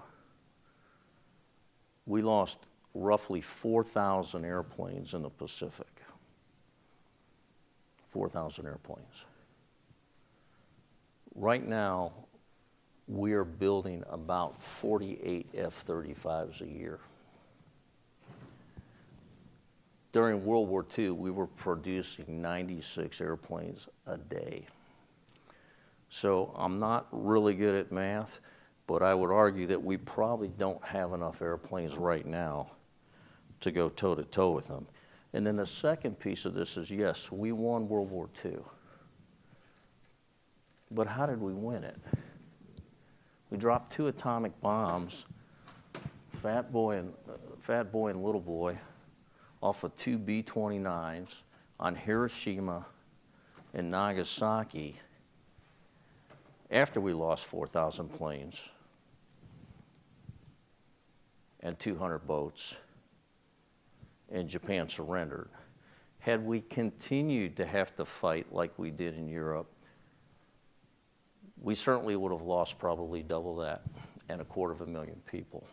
we lost roughly 4,000 airplanes in the Pacific. 4,000 airplanes. Right now, we are building about 48 F-35s a year. During World War II, we were producing 96 airplanes a day. So I'm not really good at math, but I would argue that we probably don't have enough airplanes right now to go toe-to-toe with them. And then the second piece of this is, yes, we won World War II. But how did we win it? We dropped 2 atomic bombs, Fat Boy and Little Boy, off of 2 B-29s on Hiroshima and Nagasaki after we lost 4,000 planes and 200 boats, and Japan surrendered. Had we continued to have to fight like we did in Europe, we certainly would have lost probably double that and 250,000 people.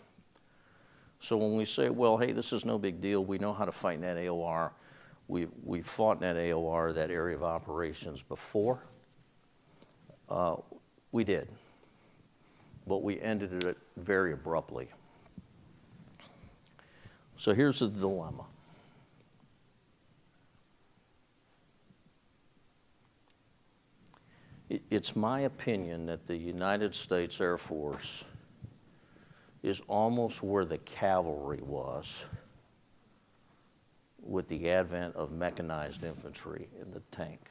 So when we say, well, hey, this is no big deal, we know how to fight in that AOR, we've fought in that AOR, that area of operations before, we did. But we ended it very abruptly. So here's the dilemma. It's my opinion that the United States Air Force is almost where the cavalry was with the advent of mechanized infantry in the tank.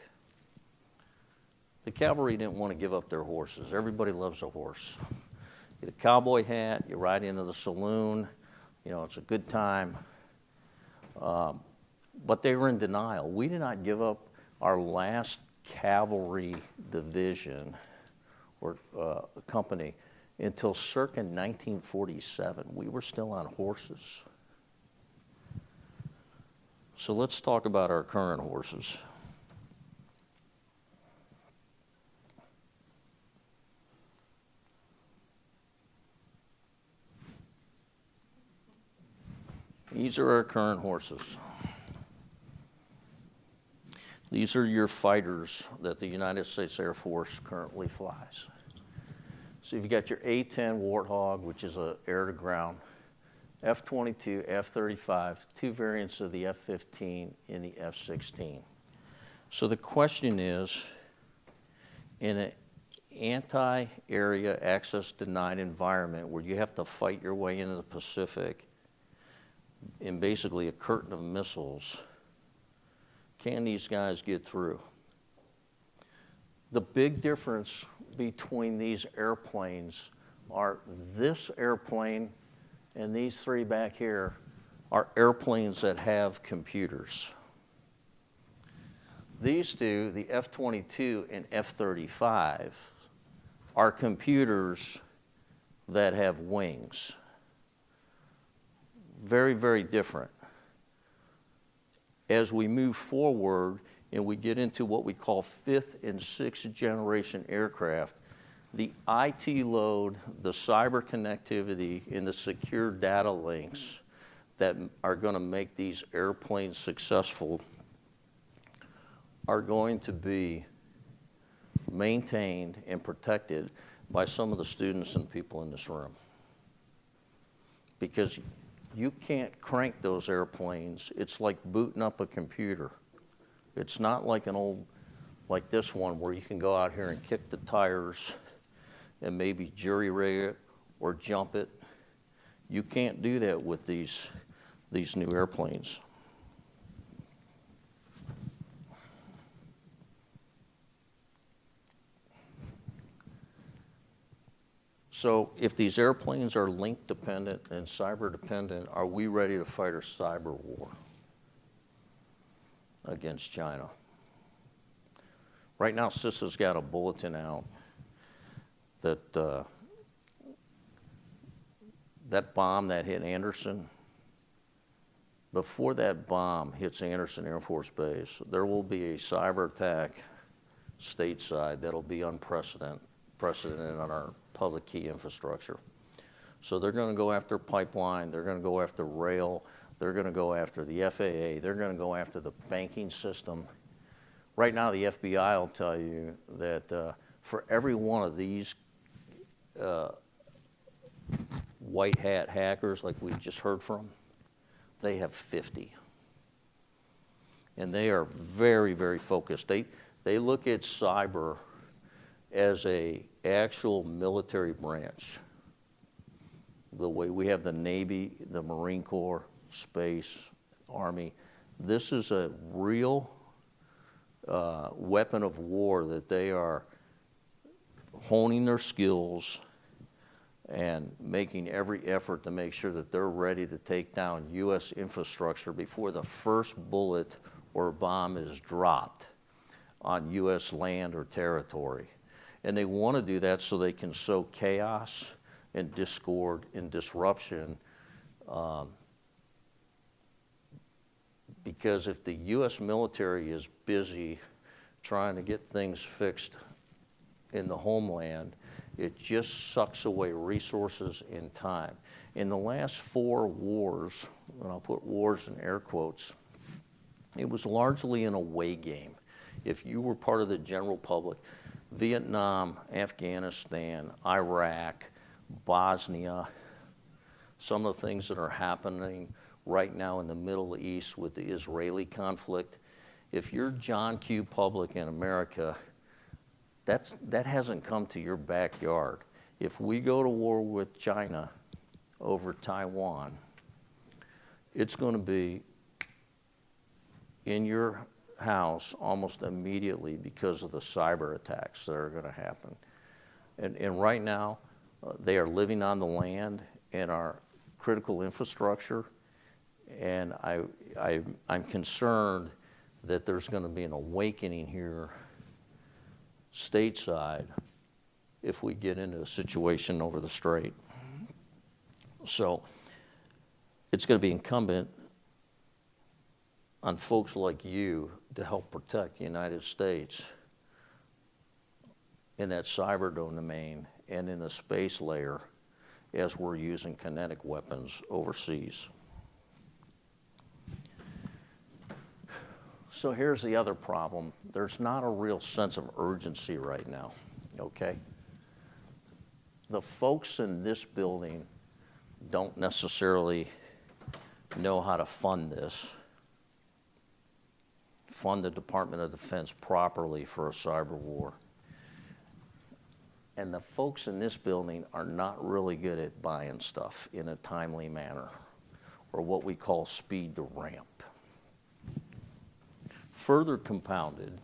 The cavalry didn't want to give up their horses. Everybody loves a horse. Get a cowboy hat, you ride into the saloon, you know, it's a good time. But they were in denial. We did not give up our last cavalry division or company until circa 1947. We were still on horses. So let's talk about our current horses. These are our current horses. These are your fighters that the United States Air Force currently flies. So you've got your A-10 Warthog, which is an air-to-ground, F-22, F-35, two variants of the F-15 and the F-16. So the question is, in an anti-area access denied environment where you have to fight your way into the Pacific in basically a curtain of missiles, can these guys get through? The big difference between these airplanes are this airplane and these three back here are airplanes that have computers. These two, the F-22 and F-35, are computers that have wings. Very, very different. As we move forward and we get into what we call 5th and 6th generation aircraft, the IT load, the cyber connectivity, and the secure data links that are going to make these airplanes successful are going to be maintained and protected by some of the students and people in this room. Because you can't crank those airplanes. It's like booting up a computer. It's not like an old, like this one where you can go out here and kick the tires and maybe jury-rig it or jump it. You can't do that with these new airplanes. So if these airplanes are link dependent and cyber dependent, are we ready to fight a cyber war against China? Right now, CISA's got a bulletin out that that bomb that hit Anderson, before that bomb hits Anderson Air Force Base, there will be a cyber attack stateside that'll be unprecedented on our public key infrastructure. So they're going to go after pipeline, they're going to go after rail, they're going to go after the FAA, they're going to go after the banking system. Right now, the FBI will tell you that for every one of these white hat hackers like we just heard from, they have 50. And they are very, very focused. They look at cyber as a actual military branch. The way we have the Navy, the Marine Corps, Space, Army, this is a real weapon of war that they are honing their skills and making every effort to make sure that they're ready to take down U.S. infrastructure before the first bullet or bomb is dropped on U.S. land or territory. And they want to do that so they can sow chaos and discord and disruption. Because if the U.S. military is busy trying to get things fixed in the homeland, it just sucks away resources and time. In the last 4 wars, and I'll put wars in air quotes, it was largely an away game. If you were part of the general public, Vietnam, Afghanistan, Iraq, Bosnia, some of the things that are happening right now in the Middle East with the Israeli conflict, if you're John Q. Public in America, that hasn't come to your backyard. If we go to war with China over Taiwan, it's going to be in your house almost immediately because of the cyber attacks that are going to happen. And right now, they are living on the land and our critical infrastructure. And I'm concerned that there's going to be an awakening here stateside if we get into a situation over the strait. So it's going to be incumbent on folks like you to help protect the United States in that cyber domain and in the space layer as we're using kinetic weapons overseas. So here's the other problem. There's not a real sense of urgency right now, okay? The folks in this building don't necessarily know how to fund this, fund the Department of Defense properly for a cyber war. And the folks in this building are not really good at buying stuff in a timely manner, or what we call speed to ramp. Further compounded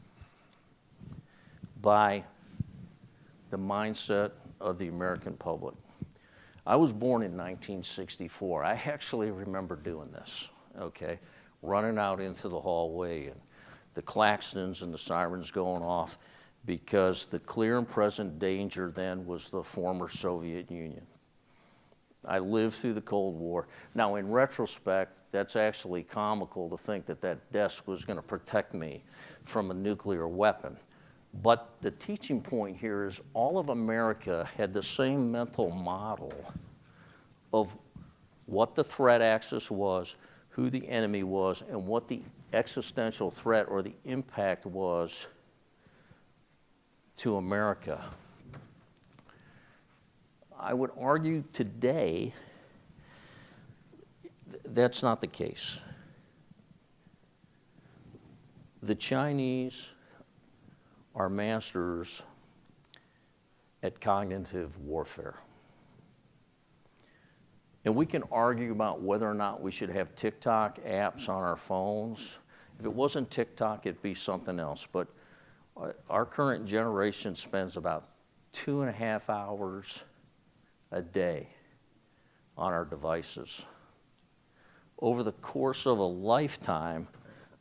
by the mindset of the American public. I was born in 1964. I actually remember doing this, okay? Running out into the hallway and the klaxons and the sirens going off, because the clear and present danger then was the former Soviet Union. I lived through the Cold War. Now, in retrospect, that's actually comical to think that that desk was going to protect me from a nuclear weapon. But the teaching point here is all of America had the same mental model of what the threat axis was, who the enemy was, and what the existential threat or the impact was to America. I would argue today that's not the case. The Chinese are masters at cognitive warfare. And we can argue about whether or not we should have TikTok apps on our phones. If it wasn't TikTok, it'd be something else. But our current generation spends about 2.5 hours a day on our devices. Over the course of a lifetime,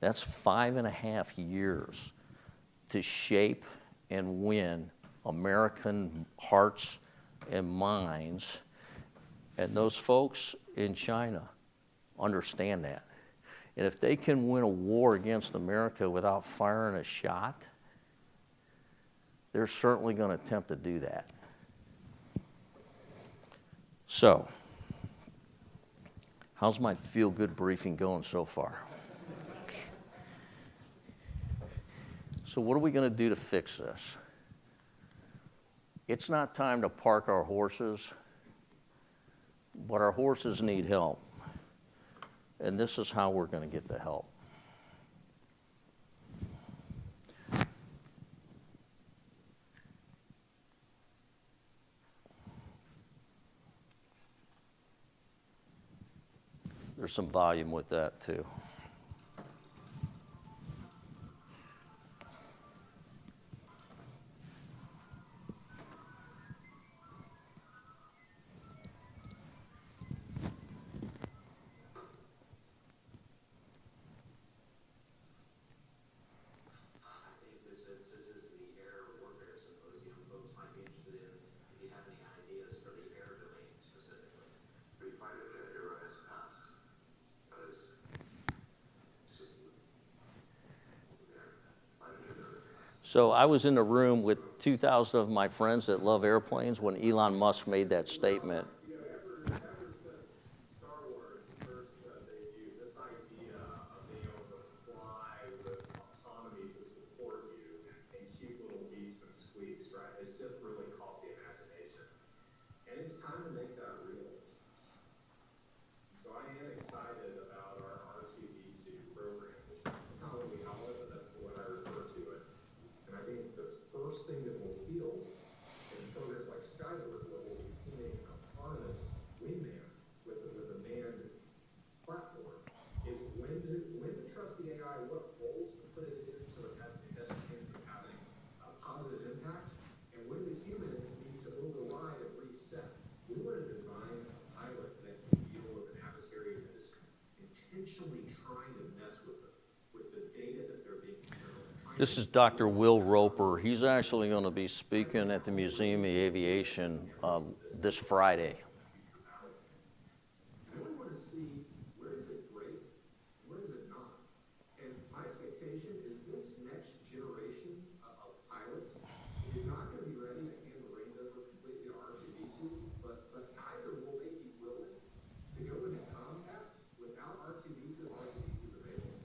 that's 5.5 years to shape and win American hearts and minds. And those folks in China understand that. And if they can win a war against America without firing a shot, they're certainly going to attempt to do that. So, how's my feel-good briefing going so far? So what are we going to do to fix this? It's not time to park our horses, but our horses need help. And this is how we're going to get the help. There's some volume with that too. So I was in the room with 2,000 of my friends that love airplanes when Elon Musk made that statement. This is Dr. Will Roper. He's actually going to be speaking at the Museum of Aviation this Friday. I really want to see where does it break, where does it not. And my expectation is this next generation of pilots is not going to be ready to hand the reins over completely to R2D2, but neither will they be willing to go into combat without R2D2 if R2D2 is available.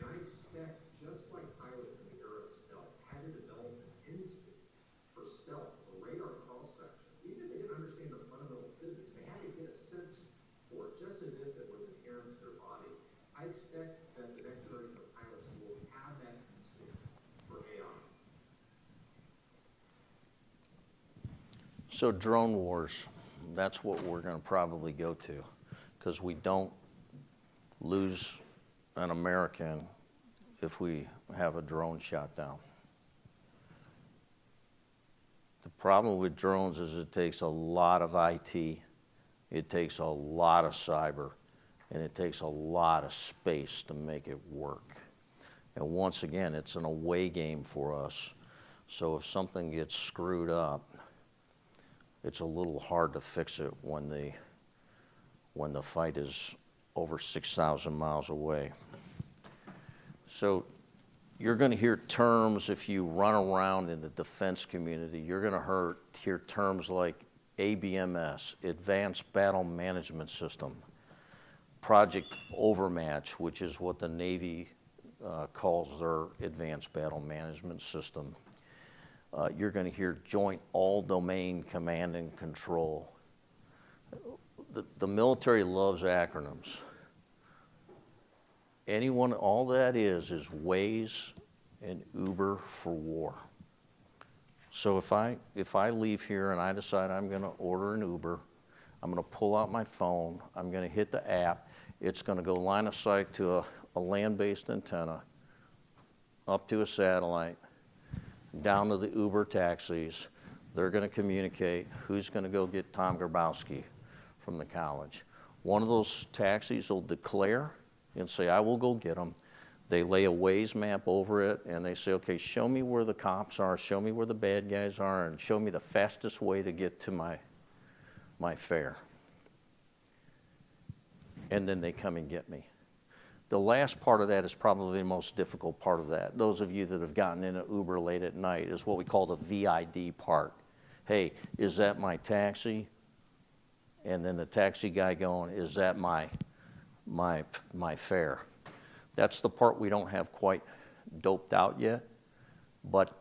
And I expect, just like pilots in the era of stealth had to develop an instinct for stealth, for radar cross sections, even if they didn't understand the fundamental physics, they had to get a sense for it, just as if it was inherent to their body. I expect that the next generation of pilots will have that instinct for AI. So drone wars, that's what we're going to probably go to, because we don't lose an American if we have a drone shot down. The problem with drones is it takes a lot of IT, it takes a lot of cyber, and it takes a lot of space to make it work. And once again, it's an away game for us. So if something gets screwed up, it's a little hard to fix it when the fight is over 6,000 miles away. So you're going to hear terms, if you run around in the defense community, you're going to hear terms like ABMS, Advanced Battle Management System, Project Overmatch, which is what the Navy calls their Advanced Battle Management System. You're going to hear Joint All-Domain Command and Control. The military loves acronyms. All that is Waze and Uber for war. So if I leave here and I decide I'm going to order an Uber, I'm going to pull out my phone, I'm going to hit the app, it's going to go line of sight to a land-based antenna, up to a satellite, down to the Uber taxis. They're going to communicate who's going to go get Tom Grabowski from the college. One of those taxis will declare and say, I will go get them. They lay a Waze map over it and they say, okay, show me where the cops are, show me where the bad guys are, and show me the fastest way to get to my fare. And then they come and get me. The last part of that is probably the most difficult part of that. Those of you that have gotten in an Uber late at night is what we call the VID part. Hey, is that my taxi? And then the taxi guy going, is that my fare? That's the part we don't have quite doped out yet. But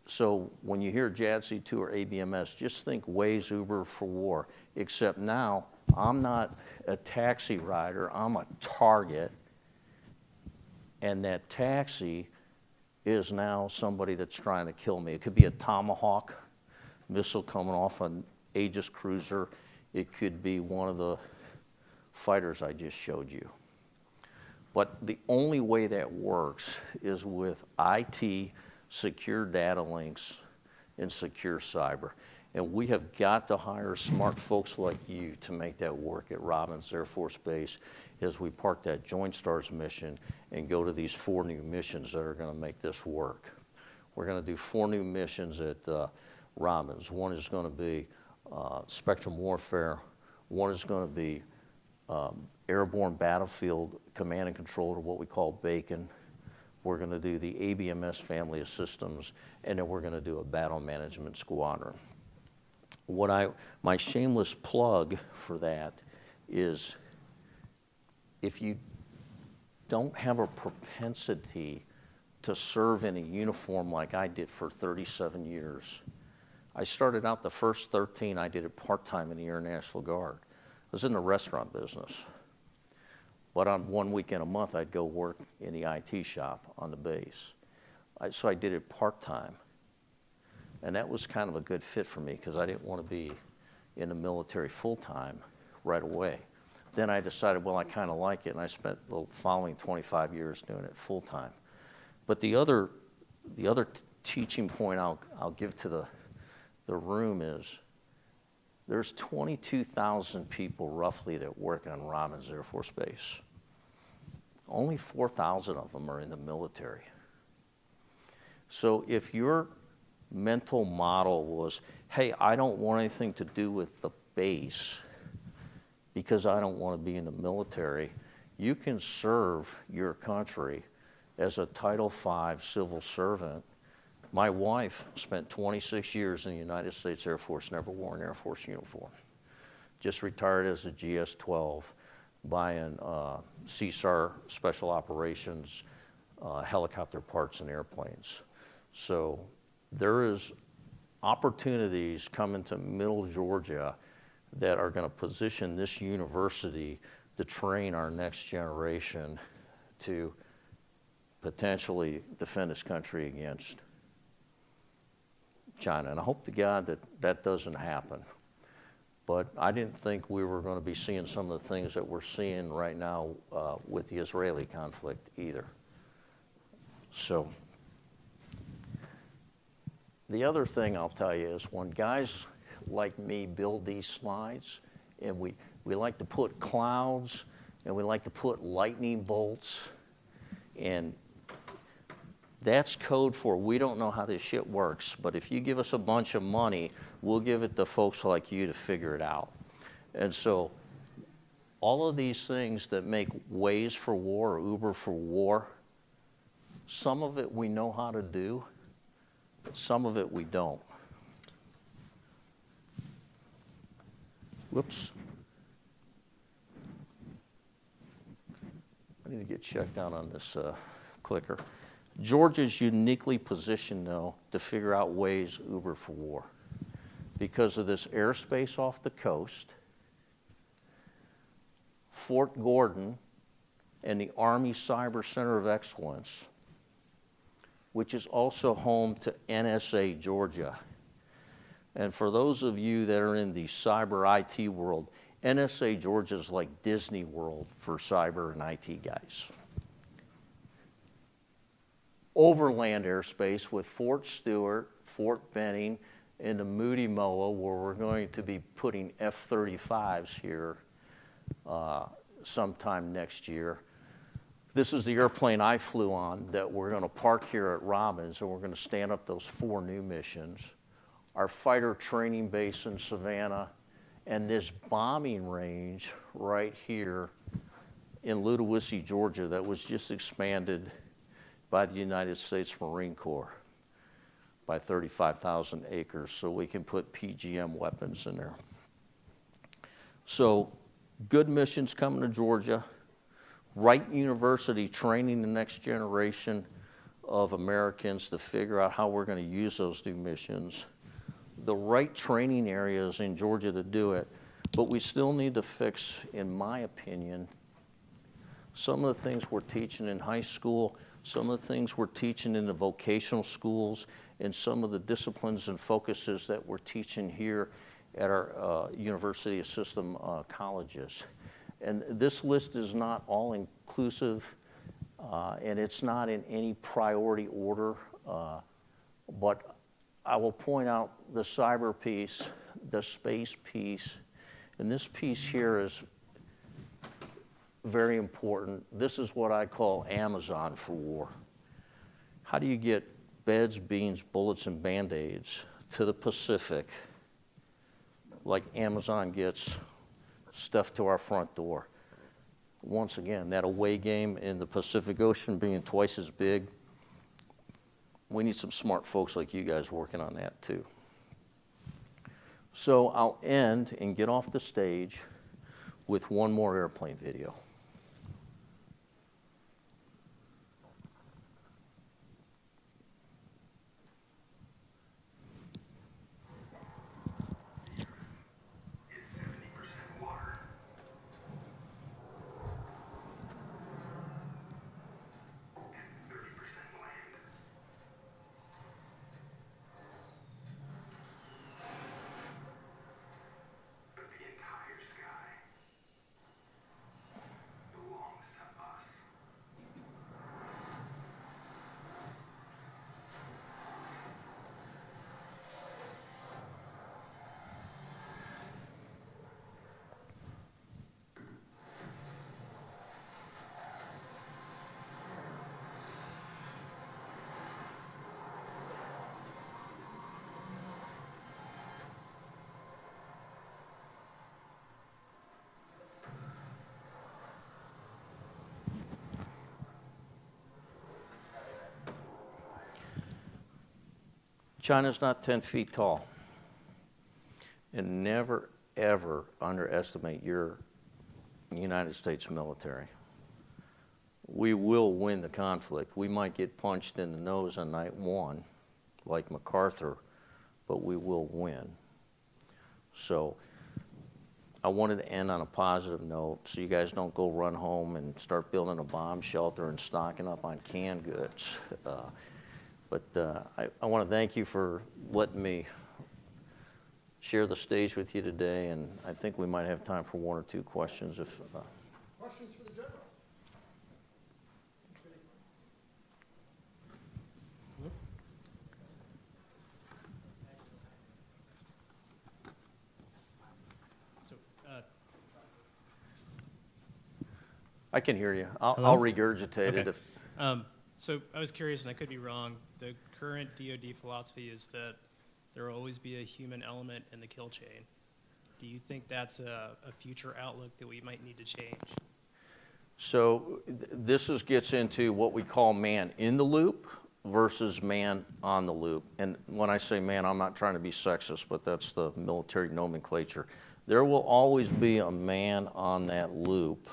so when you hear JADC2 or ABMS, just think Waze, Uber for war. Except now, I'm not a taxi rider, I'm a target. And that taxi is now somebody that's trying to kill me. It could be a Tomahawk missile coming off an Aegis cruiser. It could be one of the fighters I just showed you. But the only way that works is with IT, secure data links, and secure cyber. And we have got to hire smart folks like you to make that work at Robins Air Force Base as we park that Joint Stars mission and go to these 4 new missions that are going to make this work. We're going to do 4 new missions at Robins. One is going to be spectrum warfare. One is going to be airborne battlefield command and control, or what we call BACON. We're going to do the ABMS family of systems, and then we're going to do a battle management squadron. My shameless plug for that is, if you don't have a propensity to serve in a uniform like I did for 37 years, I started out the first 13, I did it part-time in the Air National Guard. I was in the restaurant business. But on 1 weekend a month, I'd go work in the IT shop on the base. So I did it part-time. And that was kind of a good fit for me because I didn't want to be in the military full-time right away. Then I decided, well, I kind of like it, and I spent the following 25 years doing it full-time. But the other teaching point I'll give to the room is, there's 22,000 people roughly that work on Robins Air Force Base. Only 4,000 of them are in the military. So if your mental model was, hey, I don't want anything to do with the base because I don't want to be in the military, you can serve your country as a Title V civil servant. My wife spent 26 years in the United States Air Force, never wore an Air Force uniform. Just retired as a GS-12, buying CSAR Special Operations helicopter parts and airplanes. So there is opportunities coming to Middle Georgia that are going to position this university to train our next generation to potentially defend this country against China. And I hope to God that that doesn't happen. But I didn't think we were going to be seeing some of the things that we're seeing right now with the Israeli conflict either. So the other thing I'll tell you is when guys like me build these slides, and we like to put clouds, and we like to put lightning bolts, and that's code for we don't know how this shit works, but if you give us a bunch of money, we'll give it to folks like you to figure it out. And so all of these things that make Waze for war or Uber for war, some of it we know how to do, but some of it we don't. Whoops. I need to get checked out on this clicker. Georgia's uniquely positioned, though, to figure out ways Uber for war because of this airspace off the coast, Fort Gordon, and the Army Cyber Center of Excellence, which is also home to NSA Georgia. And for those of you that are in the cyber IT world, NSA Georgia is like Disney World for cyber and IT guys. Overland airspace with Fort Stewart, Fort Benning, and the Moody MOA, where we're going to be putting F-35s here sometime next year. This is the airplane I flew on that we're going to park here at Robbins, and we're going to stand up those 4 new missions. Our fighter training base in Savannah, and this bombing range right here in Ludowici, Georgia, that was just expanded by the United States Marine Corps by 35,000 acres, so we can put PGM weapons in there. So good missions coming to Georgia. Wright University training the next generation of Americans to figure out how we're going to use those new missions. The right training areas in Georgia to do it, but we still need to fix, in my opinion, some of the things we're teaching in high school, some of the things we're teaching in the vocational schools, and some of the disciplines and focuses that we're teaching here at our University System colleges. And this list is not all inclusive, and it's not in any priority order, but I will point out the cyber piece, the space piece, and this piece here is very important. This is what I call Amazon for war. How do you get beds, beans, bullets, and Band-Aids to the Pacific like Amazon gets stuff to our front door? Once again, that away game in the Pacific Ocean being twice as big, we need some smart folks like you guys working on that too. So I'll end and get off the stage with one more airplane video. China's not 10 feet tall. And never, ever underestimate your United States military. We will win the conflict. We might get punched in the nose on night one, like MacArthur, but we will win. So I wanted to end on a positive note so you guys don't go run home and start building a bomb shelter and stocking up on canned goods. I want to thank you for letting me share the stage with you today, and I think we might have time for one or two questions. Questions for the general? I can hear you. I'll regurgitate it. If So I was curious, and I could be wrong, the current DoD philosophy is that there will always be a human element in the kill chain. Do you think that's a future outlook that we might need to change? So this gets into what we call man in the loop versus man on the loop. And when I say man, I'm not trying to be sexist, but that's the military nomenclature. There will always be a man on that loop,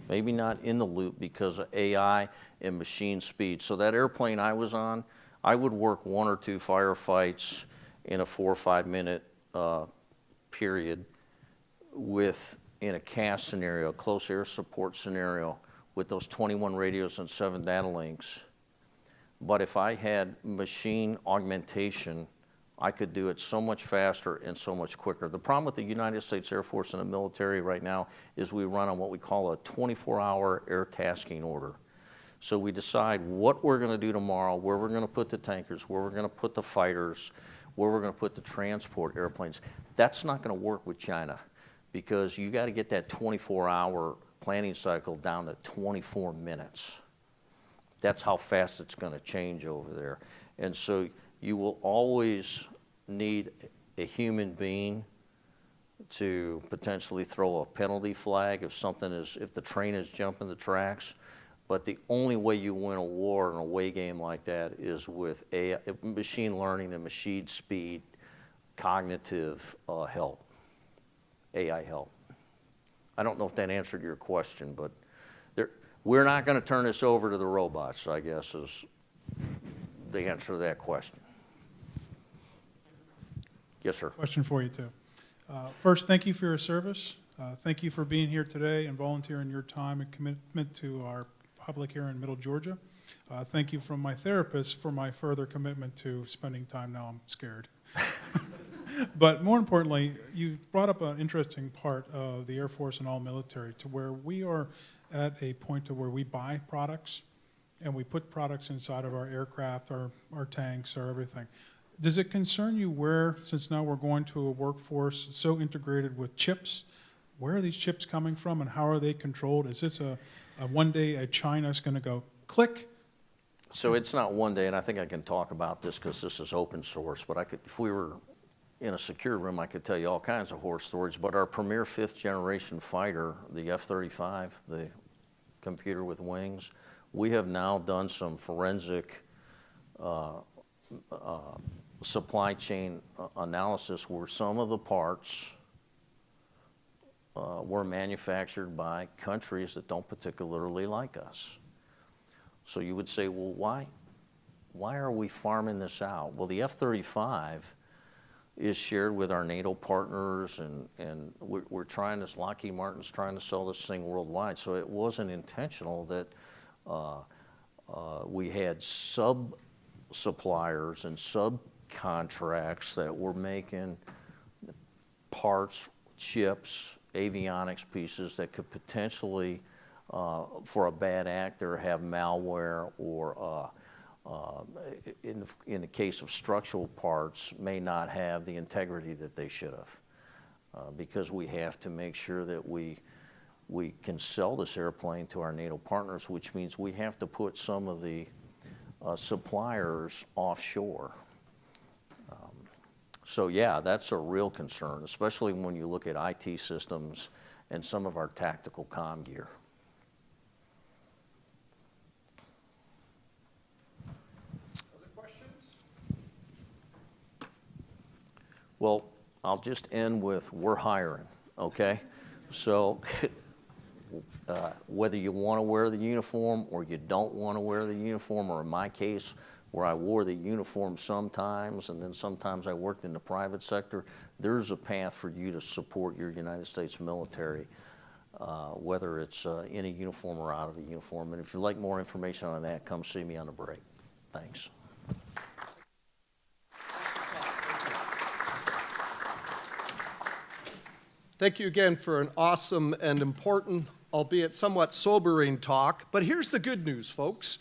maybe not in the loop because of AI and machine speed. So that airplane I was on, I would work 1 or 2 firefights in a 4 or 5 minute period in a CAS scenario, close air support scenario, with those 21 radios and 7 data links. But if I had machine augmentation, I could do it so much faster and so much quicker. The problem with the United States Air Force and the military right now is we run on what we call a 24-hour air tasking order. So we decide what we're going to do tomorrow, where we're going to put the tankers, where we're going to put the fighters, where we're going to put the transport airplanes. That's not going to work with China because you got to get that 24-hour planning cycle down to 24 minutes. That's how fast it's going to change over there. And so you will always need a human being to potentially throw a penalty flag if the train is jumping the tracks. But the only way you win a war in a away game like that is with AI, machine learning and machine speed, cognitive help, AI help. I don't know if that answered your question, but we're not going to turn this over to the robots, I guess, is the answer to that question. Yes, sir. Question for you, too. First, thank you for your service. Thank you for being here today and volunteering your time and commitment to our public here in Middle Georgia. Thank you from my therapist for my further commitment to spending time. Now I'm scared. But more importantly, you brought up an interesting part of the Air Force and all military to where we are at a point to where we buy products and we put products inside of our aircraft, our tanks, our everything. Does it concern you where, since now we're going to a workforce so integrated with chips, where are these chips coming from and how are they controlled? Is this one day China's going to go click? So it's not one day, and I think I can talk about this because this is open source, but if we were in a secure room, I could tell you all kinds of horror stories, but our premier 5th generation fighter, the F-35, the computer with wings, we have now done some forensic supply chain analysis where some of the parts were manufactured by countries that don't particularly like us. So you would say, well, why are we farming this out? Well, the F-35 is shared with our NATO partners, and we're trying this, Lockheed Martin's trying to sell this thing worldwide. So it wasn't intentional that we had sub-suppliers and subcontracts that were making parts, chips, avionics pieces that could potentially, for a bad actor, have malware or in the case of structural parts, may not have the integrity that they should have, because we have to make sure that we can sell this airplane to our NATO partners, which means we have to put some of the suppliers offshore. So yeah, that's a real concern, especially when you look at IT systems and some of our tactical comm gear. Well, I'll just end with, we're hiring, okay? So whether you want to wear the uniform or you don't want to wear the uniform, or in my case, where I wore the uniform sometimes and then sometimes I worked in the private sector, there's a path for you to support your United States military, whether it's in a uniform or out of a uniform. And if you'd like more information on that, come see me on the break. Thanks. Thank you again for an awesome and important, albeit somewhat sobering talk. But here's the good news, folks.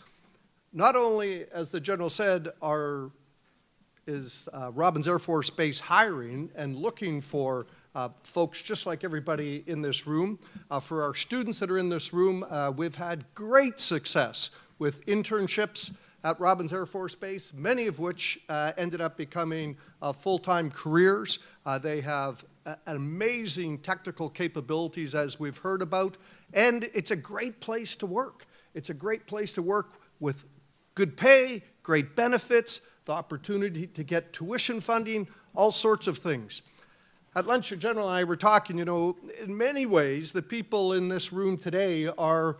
Not only, as the General said, is Robins Air Force Base hiring and looking for folks just like everybody in this room. For our students that are in this room, we've had great success with internships at Robins Air Force Base, many of which ended up becoming full-time careers. They have amazing technical capabilities, as we've heard about, and it's a great place to work. It's a great place to work with good pay, great benefits, the opportunity to get tuition funding, all sorts of things. At lunch, the General and I were talking, you know, in many ways, the people in this room today are,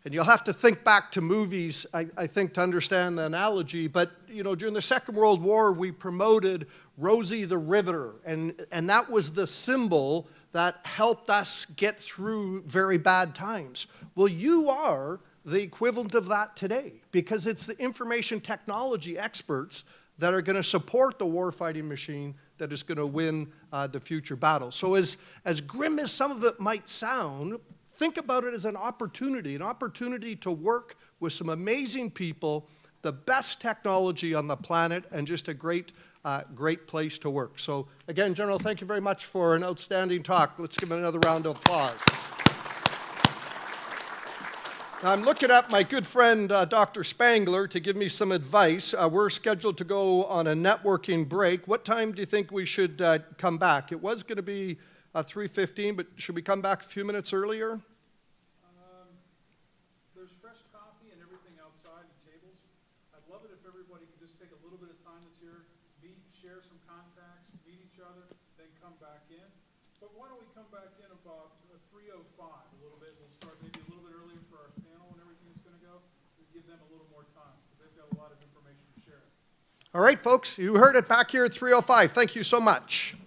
and you'll have to think back to movies, I think, to understand the analogy, but, you know, during the Second World War, we promoted Rosie the Riveter, and that was the symbol that helped us get through very bad times. Well, you are the equivalent of that today, because it's the information technology experts that are going to support the warfighting machine that is going to win the future battle. So as grim as some of it might sound, think about it as an opportunity to work with some amazing people, the best technology on the planet, and just a great place to work. So again, General, thank you very much for an outstanding talk. Let's give him another round of applause. Now, I'm looking at my good friend, Dr. Spangler, to give me some advice. We're scheduled to go on a networking break. What time do you think we should come back? It was going to be 3:15, but should we come back a few minutes earlier? There's fresh coffee and everything outside the tables. I'd love it if everybody could just take a little bit of time that's here, share some contacts, meet each other, then come back in. But why don't we come back in about 3:05 a little bit. We'll start maybe a little bit earlier for our panel and everything that's going to go. We give them a little more time because they've got a lot of information to share. All right, folks, you heard it back here at 3:05. Thank you so much.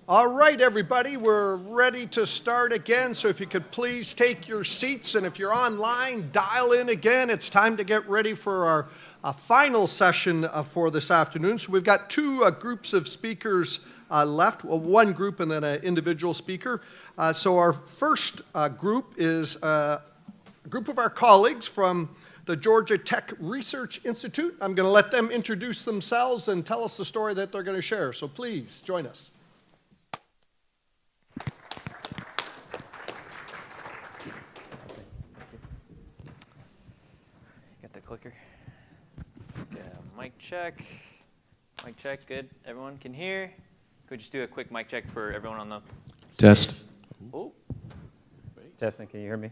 All right, everybody, we're ready to start again. So if you could please take your seats, and if you're online, dial in again. It's time to get ready for our final session for this afternoon. So we've got two groups of speakers left, well, one group and then an individual speaker. So our first group is a group of our colleagues from the Georgia Tech Research Institute. I'm going to let them introduce themselves and tell us the story that they're going to share. So please join us. Got the clicker. Yeah, mic check. Mic check, good. Everyone can hear. Could we just do a quick mic check for everyone on the Test. Oh, Testing, can you hear me?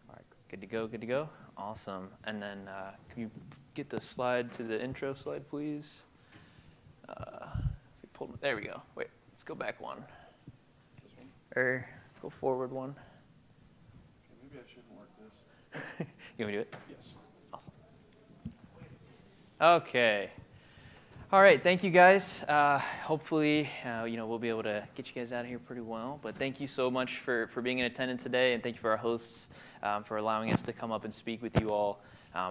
all right, good to go, good to go. Awesome. And then can you get the slide to the intro slide, please? There we go. Wait, let's go back one. Or go forward one. Maybe I shouldn't work this. You want me to do it? Yes. Awesome. Okay. All right, thank you guys. Hopefully, we'll be able to get you guys out of here pretty well. But thank you so much for being in attendance today, and thank you for our hosts for allowing us to come up and speak with you all.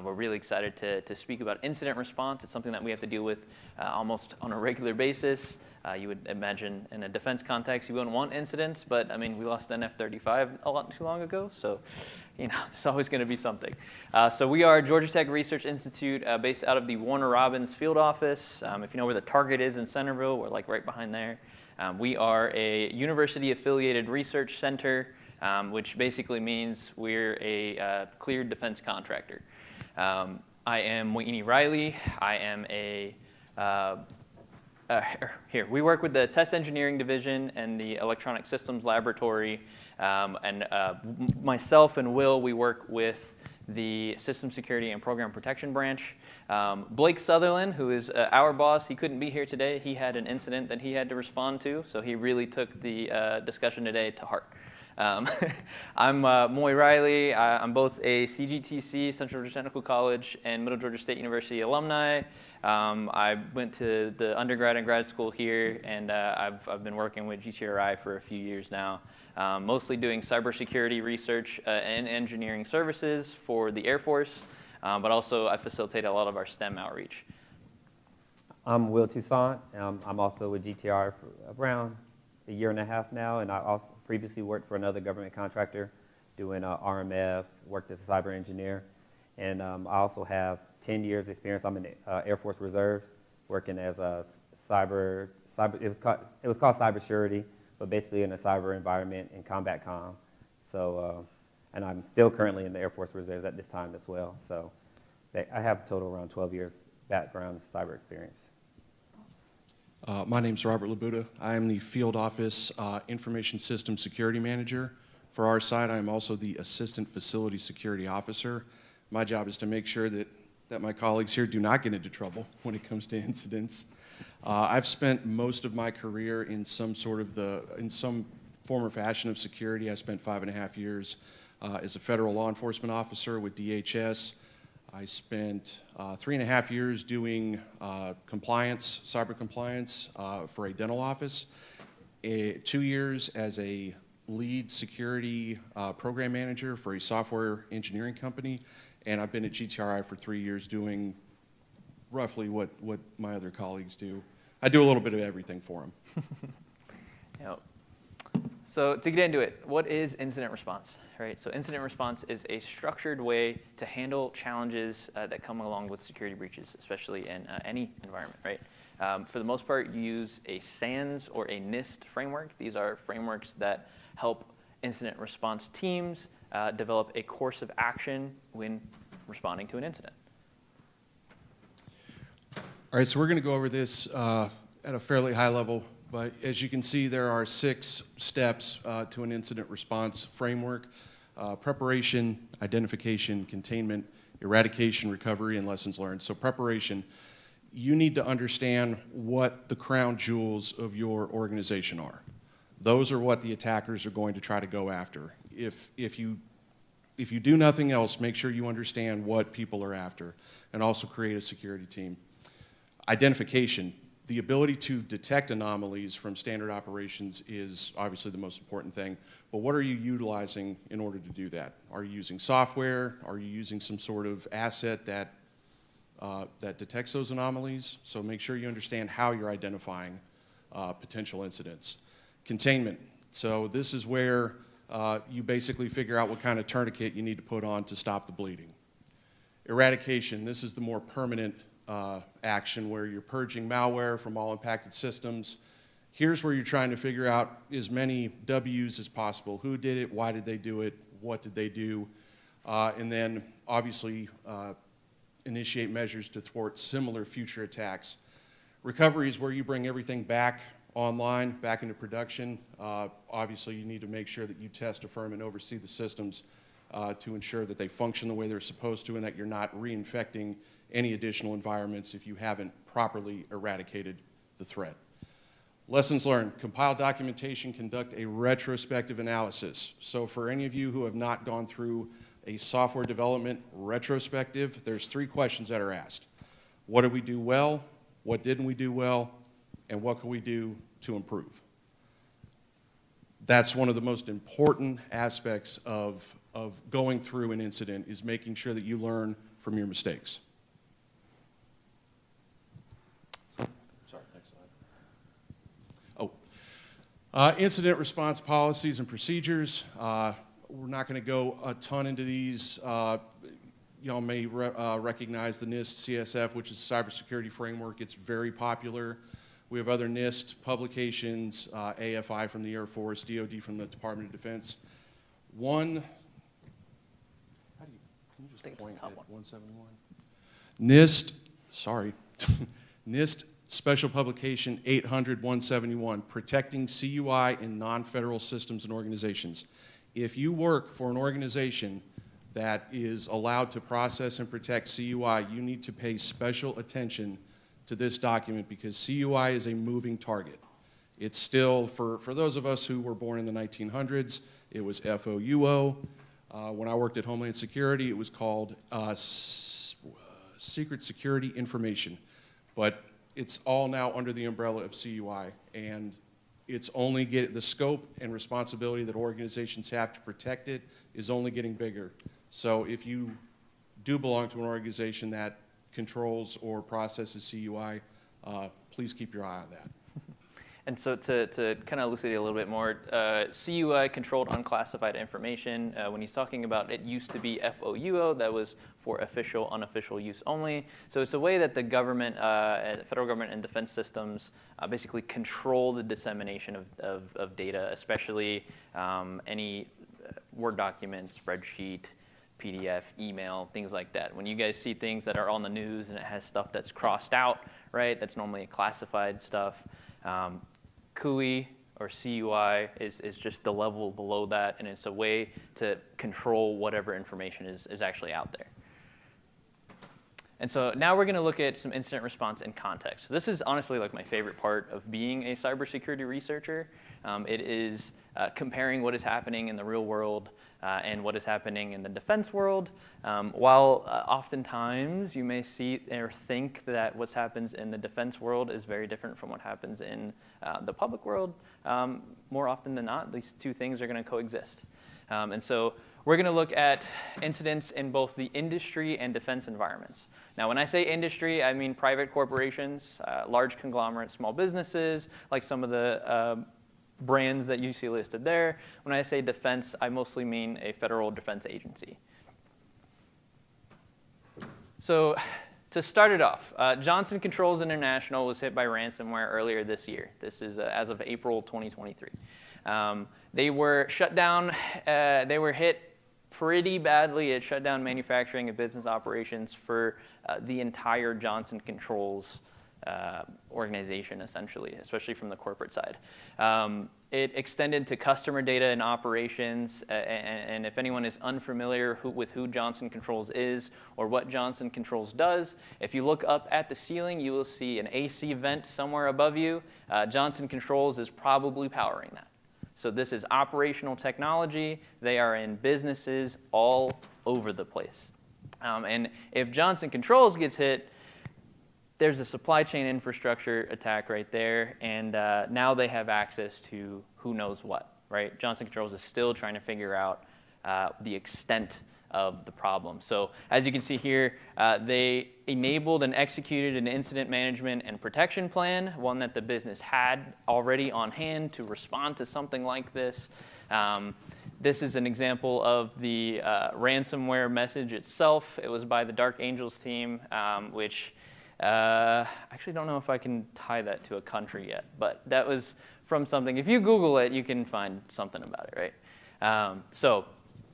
We're really excited to speak about incident response. It's something that we have to deal with almost on a regular basis. You would imagine in a defense context, you wouldn't want incidents, but I mean, we lost an F-35 a lot too long ago, so there's always going to be something. So we are Georgia Tech Research Institute, based out of the Warner Robins field office. If you know where the Target is in Centerville, we're like right behind there. We are a university-affiliated research center, which basically means we're a cleared defense contractor. I am Whitney Riley. I am here, we work with the Test Engineering Division and the Electronic Systems Laboratory, and myself and Will, we work with the System Security and Program Protection Branch. Blake Sutherland, who is our boss, he couldn't be here today. He had an incident that he had to respond to, so he really took the discussion today to heart. I'm Moy Riley. I'm both a CGTC, Central Georgia Technical College, and Middle Georgia State University alumni. I went to the undergrad and grad school here, and I've been working with GTRI for a few years now, mostly doing cybersecurity research and engineering services for the Air Force, but also I facilitate a lot of our STEM outreach. I'm Will Toussaint. I'm also with GTR for around a year and a half now, and I also previously worked for another government contractor doing RMF, worked as a cyber engineer, and I also have 10 years experience. I'm in the Air Force Reserves, working as a cyber. It was called cybersecurity, but basically in a cyber environment in combat comm. So, and I'm still currently in the Air Force Reserves at this time as well. So, I have a total around 12 years background cyber experience. My name's Robert Labuda. I am the Field Office Information System Security Manager. For our side, I am also the Assistant Facility Security Officer. My job is to make sure that my colleagues here do not get into trouble when it comes to incidents. I've spent most of my career in some form or fashion of security. I spent 5.5 years as a federal law enforcement officer with DHS. I spent 3.5 years doing compliance, cyber compliance for a dental office, 2 years as a lead security program manager for a software engineering company, and I've been at GTRI for 3 years doing roughly what my other colleagues do. I do a little bit of everything for them. Yep. So to get into it, what is incident response? Right? So incident response is a structured way to handle challenges that come along with security breaches, especially in any environment. Right? For the most part, you use a SANS or a NIST framework. These are frameworks that help incident response teams develop a course of action when responding to an incident. All right, so we're going to go over this at a fairly high level, but as you can see, there are 6 steps to an incident response framework: preparation, identification, containment, eradication, recovery, and lessons learned. So preparation, you need to understand what the crown jewels of your organization are. Those are what the attackers are going to try to go after. If you do nothing else, make sure you understand what people are after, and also create a security team. Identification. the ability to detect anomalies from standard operations is obviously the most important thing, but what are you utilizing in order to do that? Are you using software? Are you using some sort of asset that detects those anomalies? So make sure you understand how you're identifying potential incidents. Containment. So this is where you basically figure out what kind of tourniquet you need to put on to stop the bleeding. Eradication. This is the more permanent action where you're purging malware from all impacted systems. Here's where you're trying to figure out as many W's as possible. Who did it? Why did they do it? What did they do? And then obviously initiate measures to thwart similar future attacks. Recovery is where you bring everything back online, back into production. Obviously you need to make sure that you test, affirm, and oversee the systems to ensure that they function the way they're supposed to and that you're not reinfecting any additional environments if you haven't properly eradicated the threat. Lessons learned. Compile documentation, conduct a retrospective analysis. So for any of you who have not gone through a software development retrospective, there's 3 questions that are asked. What did we do well? What didn't we do well? And what can we do to improve? That's one of the most important aspects of going through an incident, is making sure that you learn from your mistakes. Sorry, next slide. Oh, incident response policies and procedures. We're not going to go a ton into these. Y'all may recognize the NIST CSF, which is a cybersecurity framework. It's very popular. We have other NIST publications, AFI from the Air Force, DoD from the Department of Defense. Can you just point at 171? NIST, sorry, NIST Special Publication 800-171, Protecting CUI in Non-Federal Systems and Organizations. If you work for an organization that is allowed to process and protect CUI, you need to pay special attention to this document because CUI is a moving target. It's still, for those of us who were born in the 1900s, it was FOUO. When I worked at Homeland Security, it was called Secret Security Information. But it's all now under the umbrella of CUI, and it's only the scope and responsibility that organizations have to protect it is only getting bigger. So if you do belong to an organization that controls or processes CUI, please keep your eye on that. And so to kind of elucidate a little bit more, CUI, controlled unclassified information, when he's talking about it used to be FOUO, that was for official, unofficial use only. So it's a way that the government, federal government and defense systems basically control the dissemination of data, especially any Word document, spreadsheet, PDF, email, things like that. When you guys see things that are on the news and it has stuff that's crossed out, right, that's normally classified stuff. CUI or CUI is just the level below that, and it's a way to control whatever information is actually out there. And so now we're going to look at some incident response in context. So this is honestly like my favorite part of being a cybersecurity researcher. It is comparing what is happening in the real world and what is happening in the defense world. While oftentimes you may see or think that what happens in the defense world is very different from what happens in the public world, more often than not, these two things are going to coexist. And so we're going to look at incidents in both the industry and defense environments. Now, when I say industry, I mean private corporations, large conglomerates, small businesses, like some of the brands that you see listed there. When I say defense, I mostly mean a federal defense agency. So to start it off, Johnson Controls International was hit by ransomware earlier this year. This is as of April 2023. They were shut down. They were hit pretty badly. It shut down manufacturing and business operations for the entire Johnson Controls organization, essentially, especially from the corporate side. It extended to customer data and operations, and if anyone is unfamiliar with who Johnson Controls is or what Johnson Controls does, if you look up at the ceiling, you will see an AC vent somewhere above you. Johnson Controls is probably powering that. So this is operational technology. They are in businesses all over the place. And if Johnson Controls gets hit, there's a supply chain infrastructure attack right there, and now they have access to who knows what, right? Johnson Controls is still trying to figure out the extent of the problem. So as you can see here, they enabled and executed an incident management and protection plan, one that the business had already on hand to respond to something like this. This is an example of the ransomware message itself. It was by the Dark Angels team, which actually don't know if I can tie that to a country yet, but that was from something. If you Google it, you can find something about it, right? So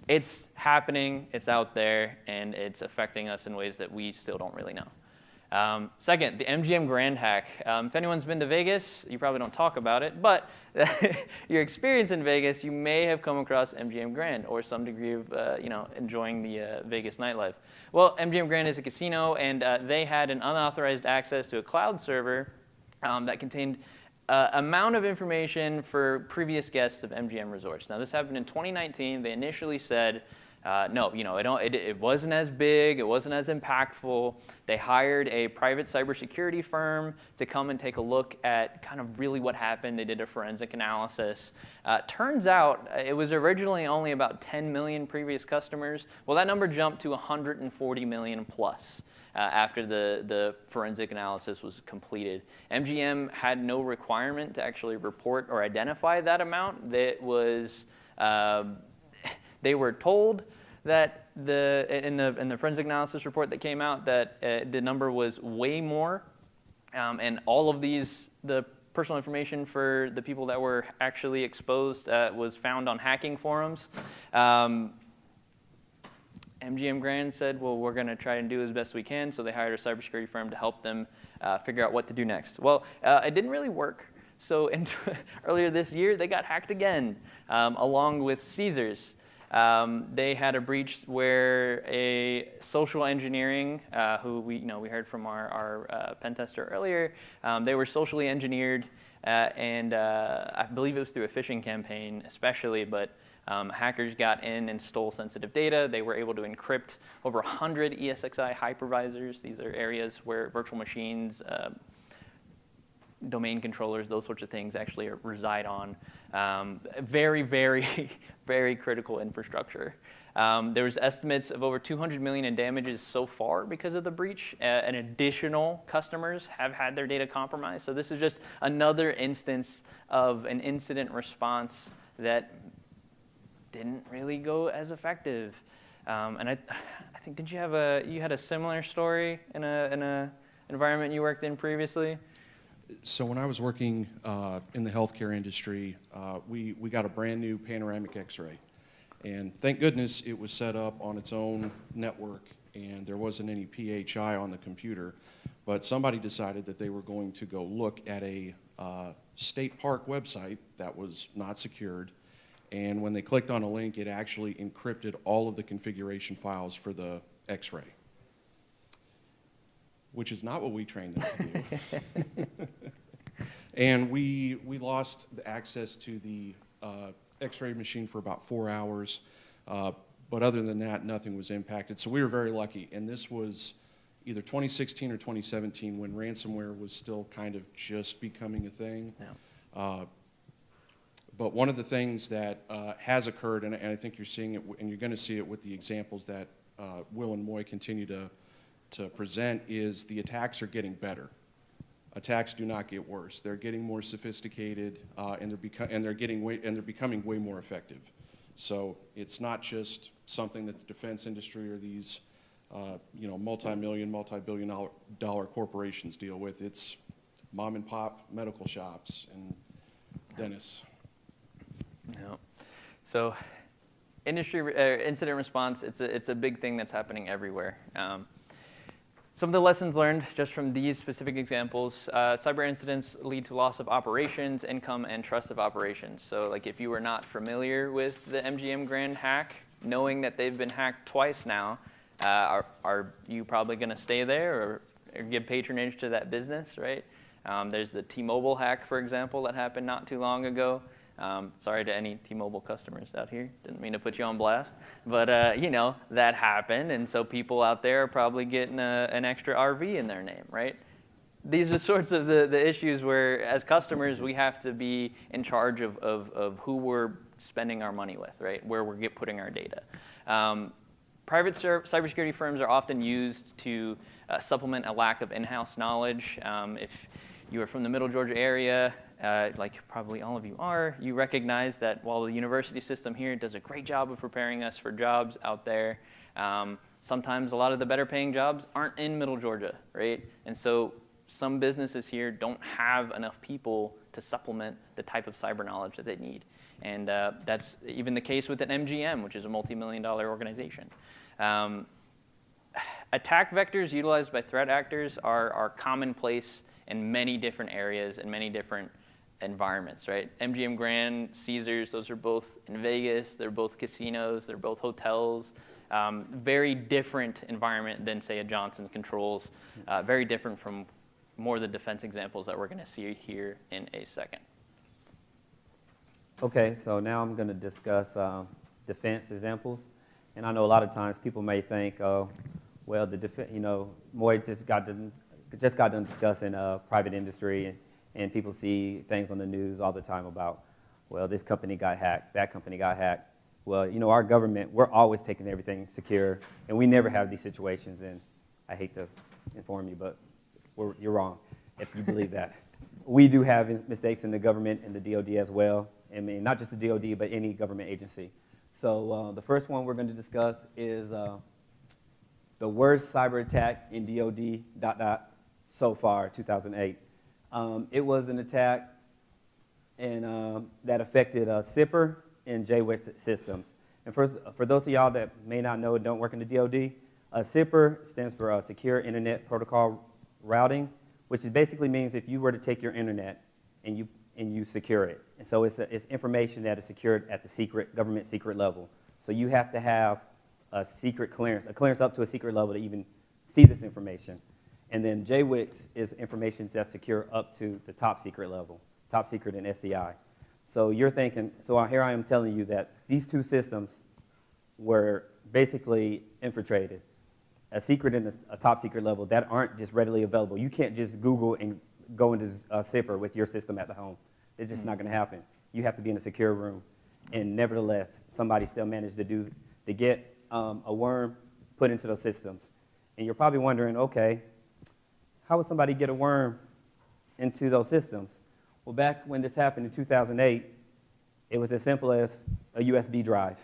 it's happening, it's out there, and it's affecting us in ways that we still don't really know. Second, the MGM Grand hack. If anyone's been to Vegas, you probably don't talk about it, but your experience in Vegas, you may have come across MGM Grand or some degree of enjoying the Vegas nightlife. Well, MGM Grand is a casino, and they had an unauthorized access to a cloud server that contained amount of information for previous guests of MGM Resorts. Now, this happened in 2019. They initially said, no, it wasn't as big, it wasn't as impactful. They hired a private cybersecurity firm to come and take a look at kind of really what happened. They did a forensic analysis. Turns out it was originally only about 10 million previous customers. Well, that number jumped to 140 million plus. After the forensic analysis was completed. MGM had no requirement to actually report or identify that amount. That was, they were told that in the forensic analysis report that came out that the number was way more, and all of the personal information for the people that were actually exposed was found on hacking forums. MGM Grand said, well, we're going to try and do as best we can, so they hired a cybersecurity firm to help them figure out what to do next. Well, it didn't really work. So earlier this year, they got hacked again, along with Caesars. They had a breach where a social engineering, who we heard from our pen tester earlier, they were socially engineered, and I believe it was through a phishing campaign especially, but hackers got in and stole sensitive data. They were able to encrypt over 100 ESXi hypervisors. These are areas where virtual machines, domain controllers, those sorts of things actually reside on. Very, very, very critical infrastructure. There was estimates of over 200 million in damages so far because of the breach, and additional customers have had their data compromised. So this is just another instance of an incident response that didn't really go as effective. And I think, did you had a similar story in a environment you worked in previously? So when I was working in the healthcare industry, we got a brand new panoramic X-ray. And thank goodness it was set up on its own network and there wasn't any PHI on the computer. But somebody decided that they were going to go look at a state park website that was not secured. And when they clicked on a link, it actually encrypted all of the configuration files for the X-ray, which is not what we trained them to do. And we lost the access to the X-ray machine for about 4 hours. But other than that, nothing was impacted. So we were very lucky. And this was either 2016 or 2017 when ransomware was still kind of just becoming a thing. Yeah. But one of the things that has occurred, and I think you're seeing it, and you're going to see it with the examples that Will and Moy continue to present, is the attacks are getting better. Attacks do not get worse. They're getting more sophisticated, and they're becoming way more effective. So it's not just something that the defense industry or these multi-million, multi-billion-dollar corporations deal with. It's mom and pop medical shops and dentists. No. So industry incident response, it's a big thing that's happening everywhere. Some of the lessons learned just from these specific examples, cyber incidents lead to loss of operations, income, and trust of operations. So like if you were not familiar with the MGM Grand hack, knowing that they've been hacked twice now, are you probably going to stay there or give patronage to that business, right? There's the T-Mobile hack, for example, that happened not too long ago. Sorry to any T-Mobile customers out here. Didn't mean to put you on blast. But, that happened, and so people out there are probably getting an extra RV in their name, right? these are sorts of the issues where, as customers, we have to be in charge of who we're spending our money with, right? Where we're putting our data. Private cybersecurity firms are often used to supplement a lack of in-house knowledge. If you are from the Middle Georgia area, like probably all of you are, you recognize that while the university system here does a great job of preparing us for jobs out there, sometimes a lot of the better paying jobs aren't in Middle Georgia, right? And so some businesses here don't have enough people to supplement the type of cyber knowledge that they need. And that's even the case with an MGM, which is a multi-million-dollar organization. Attack vectors utilized by threat actors are commonplace in many different areas and many different environments, right? MGM Grand, Caesars, those are both in Vegas. They're both casinos. They're both hotels. Very different environment than, say, a Johnson Controls. Very different from more of the defense examples that we're going to see here in a second. Okay, so now I'm going to discuss defense examples. And I know a lot of times people may think, oh, well, Moy just got done discussing private industry, and people see things on the news all the time about, well, this company got hacked, that company got hacked. Well, our government, we're always taking everything secure, and we never have these situations. And I hate to inform you, but you're wrong if you believe that. We do have mistakes in the government and the DoD as well. I mean, not just the DoD, but any government agency. So the first one we're going to discuss is the worst cyber attack in DoD ... so far, 2008. It was an attack that affected SIPR and JWIX systems. And for those of y'all that may not know and don't work in the DoD, SIPR stands for Secure Internet Protocol Routing, which basically means if you were to take your internet and you secure it. And so it's information that is secured at the government secret level. So you have to have a secret clearance, a clearance up to a secret level to even see this information. And then JWIX is information that's secure up to the top secret level, top secret and SCI. So you're thinking, so here I am telling you that these two systems were basically infiltrated, a secret and a top secret level that aren't just readily available. You can't just Google and go into SIPR with your system at the home. It's just not going to happen. You have to be in a secure room. And nevertheless, somebody still managed to get a worm put into those systems. And you're probably wondering, okay, how would somebody get a worm into those systems? Well, back when this happened in 2008, it was as simple as a USB drive.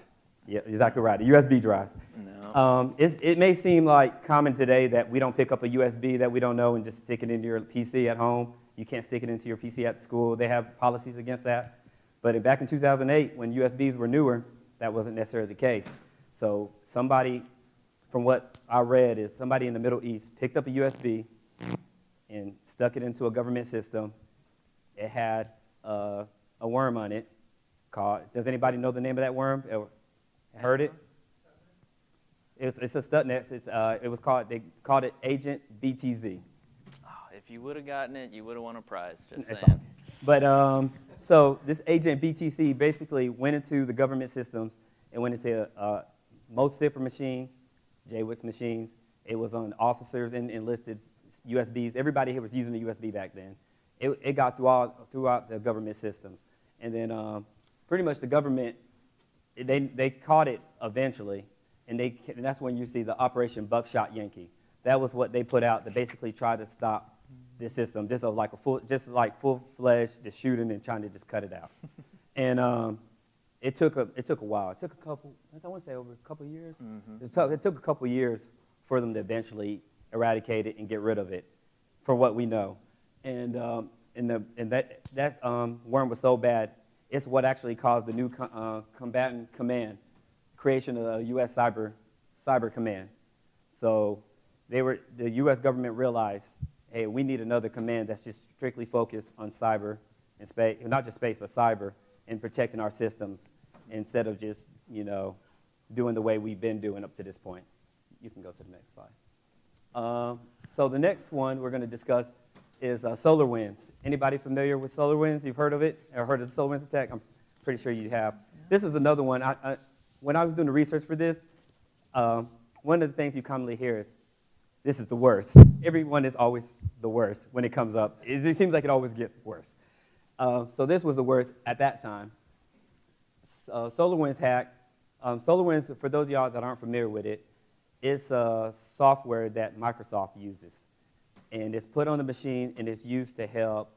Yeah, exactly right, a USB drive. No. It may seem like common today that we don't pick up a USB that we don't know and just stick it into your PC at home. You can't stick it into your PC at school. They have policies against that. But back in 2008, when USBs were newer, that wasn't necessarily the case. So somebody, from what I read, is somebody in the Middle East picked up a USB and stuck it into a government system. It had a worm on it called, does anybody know the name of that worm? Heard it? It's a Stuxnet. They called it Agent BTZ. Oh, if you would have gotten it, you would have won a prize, just That's saying. But so this Agent BTC basically went into the government systems and went into most SIPR machines, JWIX machines. It was on officers and enlisted USBs. Everybody here was using a USB back then. It got throughout the government systems. And then pretty much the government, they caught it eventually, and that's when you see the Operation Buckshot Yankee. That was what they put out to basically try to stop this system, just like full-fledged, just shooting and trying to just cut it out. And it took a while. It took a couple, I want to say over a couple years. Mm-hmm. It took a couple years for them to eventually eradicate it and get rid of it, for what we know. And that worm was so bad, it's what actually caused the new combatant command, creation of the U.S. Cyber Command. So the U.S. government realized, hey, we need another command that's just strictly focused on cyber and space, not just space, but cyber, and protecting our systems instead of just, doing the way we've been doing up to this point. You can go to the next slide. So the next one we're going to discuss is SolarWinds. Anybody familiar with SolarWinds? You've heard of it or heard of the SolarWinds attack? I'm pretty sure you have. Yeah. This is another one. When I was doing the research for this, one of the things you commonly hear is, this is the worst. Everyone is always the the worst when it comes up. It seems like it always gets worse. So this was the worst at that time. SolarWinds hack. SolarWinds, for those of y'all that aren't familiar with it, it's a software that Microsoft uses. And it's put on the machine, and it's used to help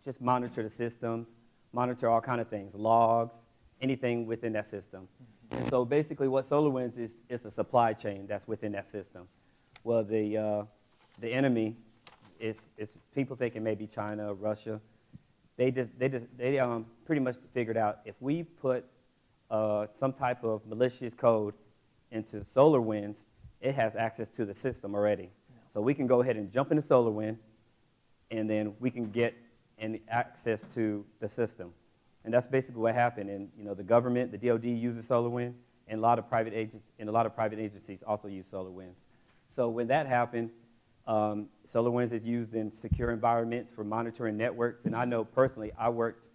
just monitor the systems, monitor all kind of things, logs, anything within that system. And so basically what SolarWinds is a supply chain that's within that system. Well, the enemy is people thinking maybe China, Russia. They pretty much figured out if we put some type of malicious code into SolarWinds, it has access to the system already. So we can go ahead and jump into SolarWinds, and then we can get access to the system. And that's basically what happened. And the government, the DoD uses SolarWinds, and a lot of private agencies also use SolarWinds. So when that happened, SolarWinds is used in secure environments for monitoring networks. And I know personally, I worked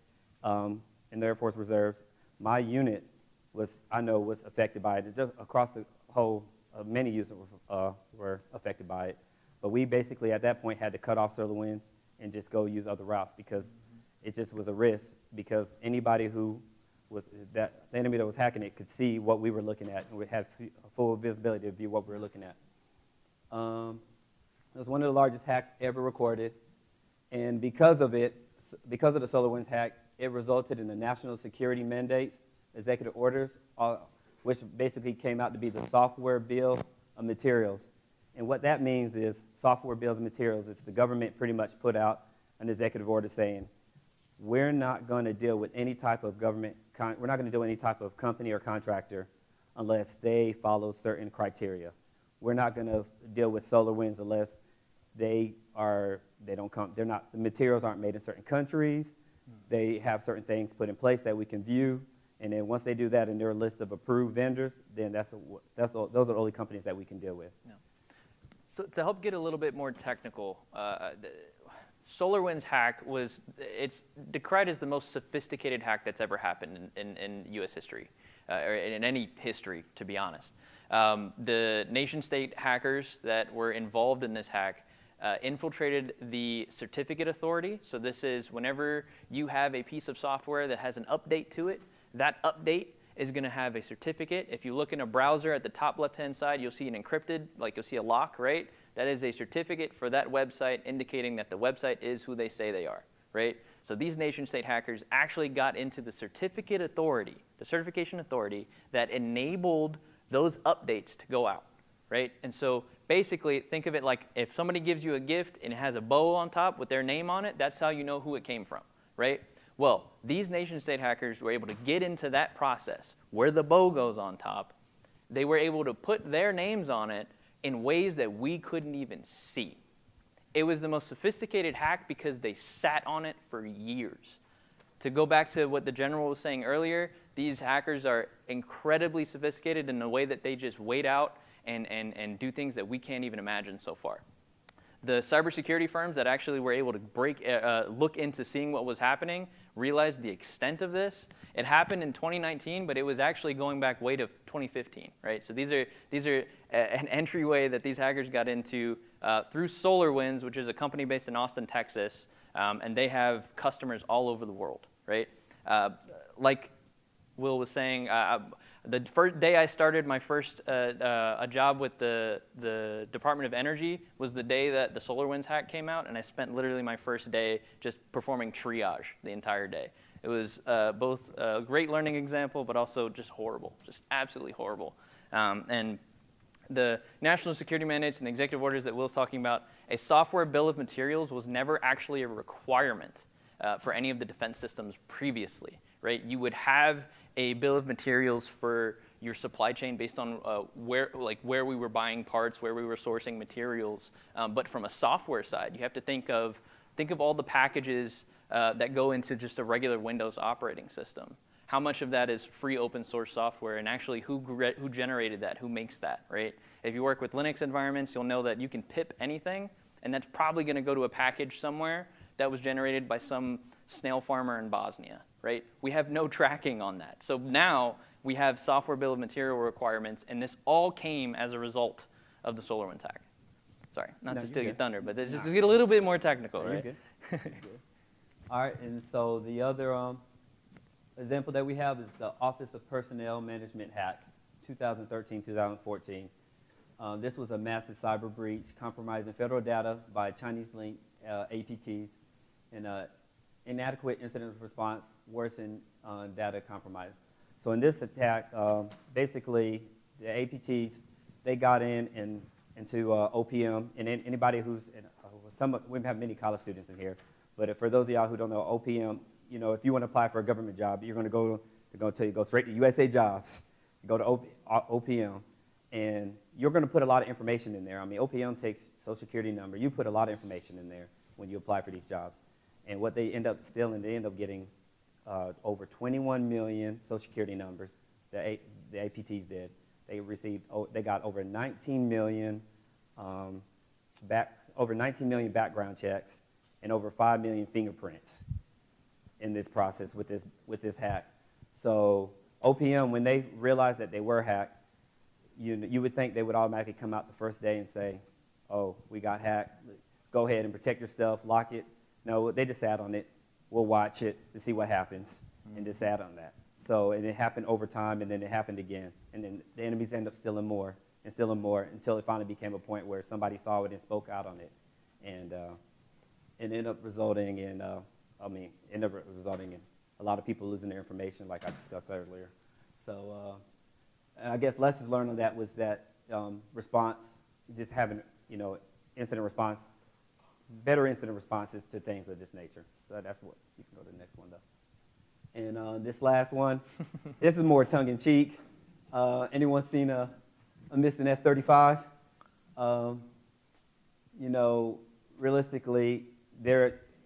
in the Air Force Reserves. My unit was affected by it. Just across the whole, many users were affected by it. But we basically, at that point, had to cut off SolarWinds and just go use other routes because it just was a risk, because anybody who was, the enemy that was hacking it could see what we were looking at, and we had full visibility to view what we were looking at. It was one of the largest hacks ever recorded, and because of it, because of the SolarWinds hack, it resulted in the national security mandates, executive orders, which basically came out to be the software bill of materials. And what that means is software bills of materials. It's the government pretty much put out an executive order saying, we're not going to deal with any type of government, we're not going to deal with any type of company or contractor unless they follow certain criteria. We're not going to deal with SolarWinds unless the materials aren't made in certain countries. They have certain things put in place that we can view. And then once they do that in their list of approved vendors, then those are the only companies that we can deal with. Yeah. So to help get a little bit more technical, SolarWinds hack it's decried as the most sophisticated hack that's ever happened in U.S. history, or in any history, to be honest. The nation-state hackers that were involved in this hack infiltrated the certificate authority. So this is whenever you have a piece of software that has an update to it, that update is going to have a certificate. If you look in a browser at the top left-hand side, you'll see an encrypted, like you'll see a lock, right? That is a certificate for that website indicating that the website is who they say they are, right? So these nation-state hackers actually got into the certificate authority, the certification authority that enabled those updates to go out, right? And so basically, think of it like if somebody gives you a gift and it has a bow on top with their name on it, that's how you know who it came from, right? Well, these nation-state hackers were able to get into that process where the bow goes on top. They were able to put their names on it in ways that we couldn't even see. It was the most sophisticated hack because they sat on it for years. To go back to what the general was saying earlier, these hackers are incredibly sophisticated in the way that they just wait out and do things that we can't even imagine so far. The cybersecurity firms that actually were able to look into seeing what was happening realized the extent of this. It happened in 2019, but it was actually going back way to 2015, right? So these are an entryway that these hackers got into through SolarWinds, which is a company based in Austin, Texas, and they have customers all over the world, right? Like Will was saying, the first day I started my first a job with the Department of Energy was the day that the SolarWinds hack came out, and I spent literally my first day just performing triage the entire day. It was both a great learning example, but also just horrible, just absolutely horrible. And the national security mandates and the executive orders that Will's talking about, a software bill of materials was never actually a requirement for any of the defense systems previously, right? You would have a bill of materials for your supply chain based on where we were buying parts, where we were sourcing materials. But from a software side, you have to think of all the packages that go into just a regular Windows operating system. How much of that is free open source software, and actually who generated that, who makes that, right? If you work with Linux environments, you'll know that you can pip anything, and that's probably going to go to a package somewhere that was generated by some snail farmer in Bosnia, right? We have no tracking on that. So now we have software bill of material requirements, and this all came as a result of the SolarWinds hack. Sorry, not No, to you're steal your good. thunder, but just to get a little bit more technical, No, right? you're good. All right, and so the other example that we have is the Office of Personnel Management hack, 2013-2014. This was a massive cyber breach compromising federal data by Chinese-linked APTs, and inadequate incident response worsened data compromise. So in this attack, basically the APTs, they got into OPM, and anybody who's we have many college students in here, but for those of y'all who don't know, OPM, you know, if you want to apply for a government job, they're going to tell you go straight to USA Jobs, go to OPM, and you're going to put a lot of information in there. I mean, OPM takes Social Security number. You put a lot of information in there when you apply for these jobs. And what they end up stealing, they end up getting over 21 million Social Security numbers, the APTs did. They got over 19 million background checks and over 5 million fingerprints in this process with this hack. So OPM, when they realized that they were hacked, you would think they would automatically come out the first day and say, oh, we got hacked, go ahead and protect your stuff, lock it. No, they just sat on it. We'll watch it to see what happens, and just sat on that. So, and it happened over time, and then it happened again. And then the enemies end up stealing more and stealing more until it finally became a point where somebody saw it and spoke out on it. And it ended up resulting in, a lot of people losing their information, like I discussed earlier. So I guess lessons learned on that was that response, just having, incident response, better incident responses to things of this nature. So that's what, you can go to the next one though. And this last one, this is more tongue-in-cheek. Anyone seen a missing F-35? Realistically,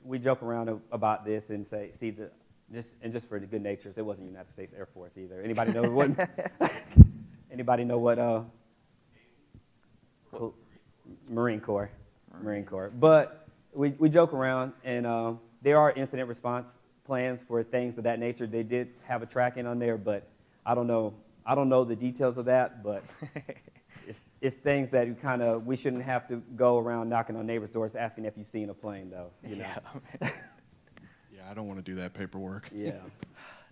we joke around about this and say, just for the good natures, it wasn't United States Air Force either. Anybody know what? Anybody know what? Marine Corps. Marine Corps. But we joke around, and there are incident response plans for things of that nature. They did have a tracking on there, but I don't know the details of that, but it's things that we shouldn't have to go around knocking on neighbors' doors asking if you've seen a plane, though. Yeah, I don't want to do that paperwork. Yeah.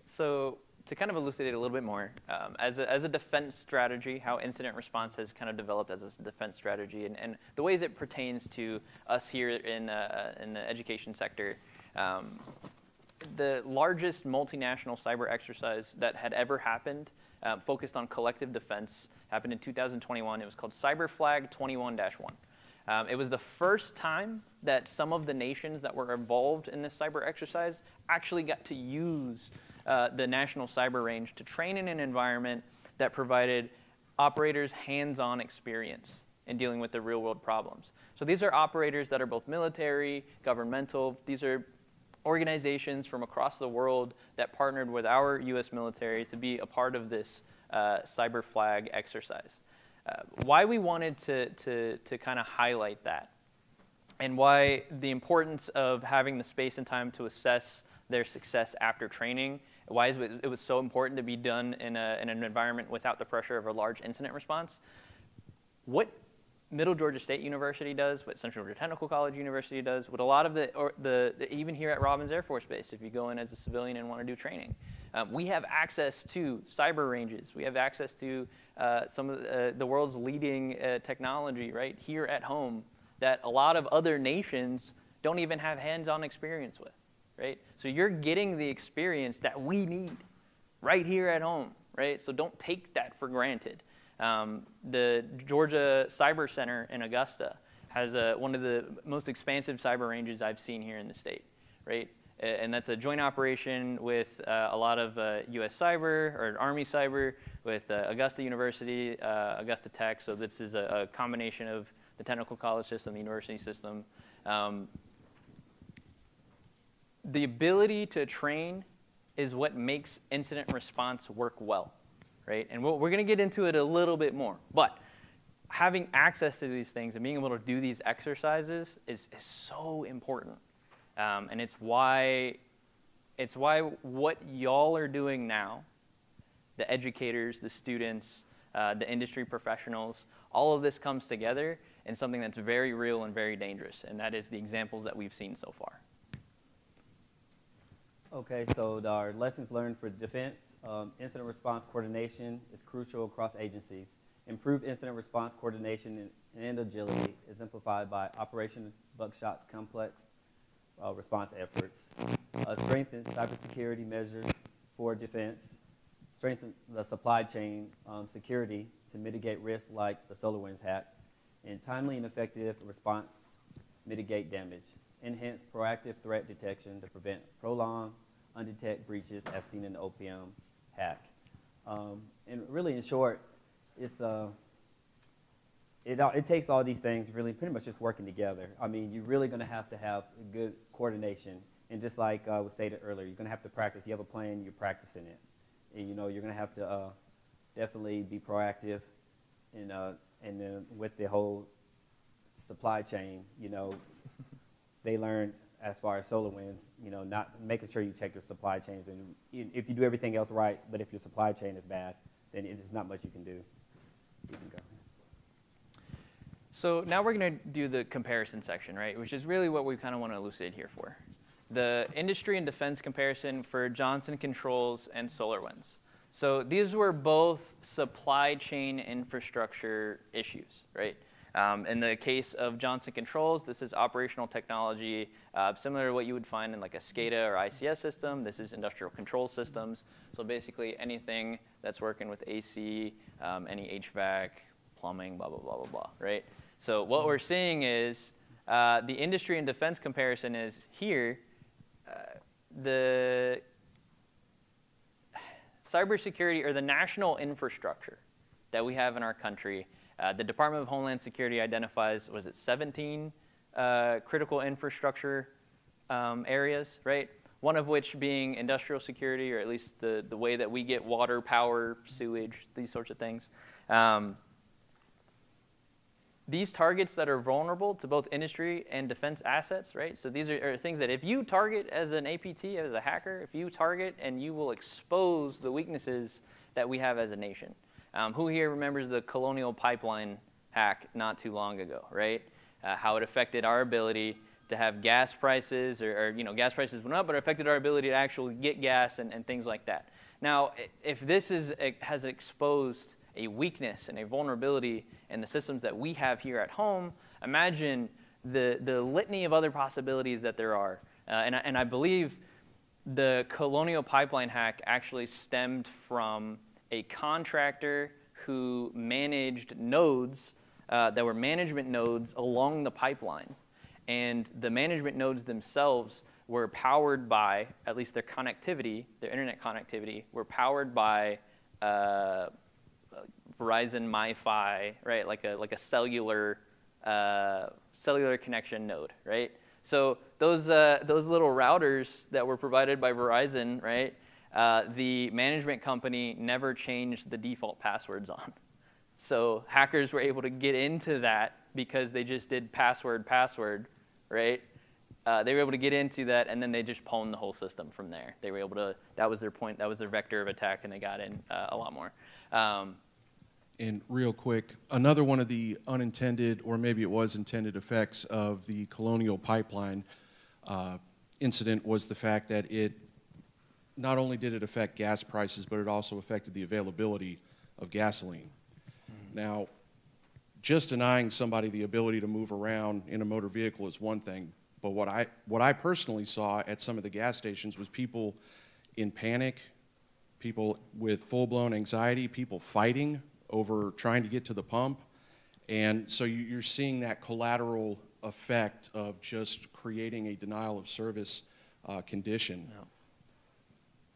So to kind of elucidate a little bit more, as a defense strategy, how incident response has kind of developed as a defense strategy, and the ways it pertains to us here in the education sector. The largest multinational cyber exercise that had ever happened, focused on collective defense, happened in 2021. It was called Cyberflag 21-1. It was the first time that some of the nations that were involved in this cyber exercise actually got to use the National Cyber Range to train in an environment that provided operators hands-on experience in dealing with the real-world problems. So these are operators that are both military, governmental. These are organizations from across the world that partnered with our U.S. military to be a part of this cyber flag exercise. Why we wanted to kind of highlight that, and why the importance of having the space and time to assess their success after training, why is it was so important to be done in an environment without the pressure of a large incident response. What Middle Georgia State University does, what Central Georgia Technical College University does, what a lot of even here at Robins Air Force Base, if you go in as a civilian and want to do training, we have access to cyber ranges. We have access to some of the world's leading technology right here at home that a lot of other nations don't even have hands-on experience with, right? So you're getting the experience that we need right here at home, right? So don't take that for granted. The Georgia Cyber Center in Augusta has one of the most expansive cyber ranges I've seen here in the state, right? And that's a joint operation with a lot of U.S. Cyber or Army Cyber with Augusta University, Augusta Tech. So this is a combination of the technical college system, the university system. The ability to train is what makes incident response work well. Right? And we're going to get into it a little bit more. But having access to these things and being able to do these exercises is so important. And it's why what y'all are doing now, the educators, the students, the industry professionals, all of this comes together in something that's very real and very dangerous, and that is the examples that we've seen so far. Okay, so our lessons learned for defense, incident response coordination is crucial across agencies. Improved incident response coordination and agility is exemplified by Operation Buckshot's complex response efforts. Strengthen cybersecurity measures for defense. Strengthen the supply chain security to mitigate risks like the SolarWinds hack. And timely and effective response mitigate damage. Enhance proactive threat detection to prevent prolonged, undetected breaches as seen in the OPM hack. And really, in short, it takes all these things really pretty much just working together. I mean, you're really going to have good coordination. And just like was stated earlier, you're going to have to practice. You have a plan, you're practicing it. And, you're going to have to definitely be proactive. And then with the whole supply chain, they learned as far as SolarWinds, not making sure you check your supply chains. And if you do everything else right, but if your supply chain is bad, then there's not much you can do. You can go. So now we're going to do the comparison section, right, which is really what we kind of want to elucidate here for. The industry and defense comparison for Johnson Controls and SolarWinds. So these were both supply chain infrastructure issues, right? In the case of Johnson Controls, this is operational technology, similar to what you would find in like a SCADA or ICS system. This is industrial control systems. So basically anything that's working with AC, any HVAC, plumbing, blah, blah, blah, blah, blah, right? So what we're seeing is the industry and defense comparison is here, the cybersecurity or the national infrastructure that we have in our country. The Department of Homeland Security identifies, 17 critical infrastructure areas, right? One of which being industrial security, or at least the way that we get water, power, sewage, these sorts of things. These targets that are vulnerable to both industry and defense assets, right? So these are things that if you target as an APT, as a hacker, if you target and you will expose the weaknesses that we have as a nation. Who here remembers the Colonial Pipeline hack not too long ago, right? How it affected our ability to have gas prices, or gas prices went up, but it affected our ability to actually get gas and things like that. Now, if this has exposed a weakness and a vulnerability in the systems that we have here at home, imagine the litany of other possibilities that there are. And I believe the Colonial Pipeline hack actually stemmed from a contractor who managed nodes that were management nodes along the pipeline. And the management nodes themselves were powered by, at least their connectivity, their internet connectivity, were powered by Verizon MiFi, right? Like a cellular connection node, right? So those little routers that were provided by Verizon, right? The management company never changed the default passwords on. So hackers were able to get into that because they just did password, right? They were able to get into that, and then they just pwned the whole system from there. They were able to, that was their point, that was their vector of attack, and they got in a lot more. And real quick, another one of the unintended, or maybe it was intended, effects of the Colonial Pipeline incident was the fact that it not only did it affect gas prices, but it also affected the availability of gasoline. Now, just denying somebody the ability to move around in a motor vehicle is one thing, but what I personally saw at some of the gas stations was people in panic, people with full-blown anxiety, people fighting over trying to get to the pump. And so you're seeing that collateral effect of just creating a denial of service condition.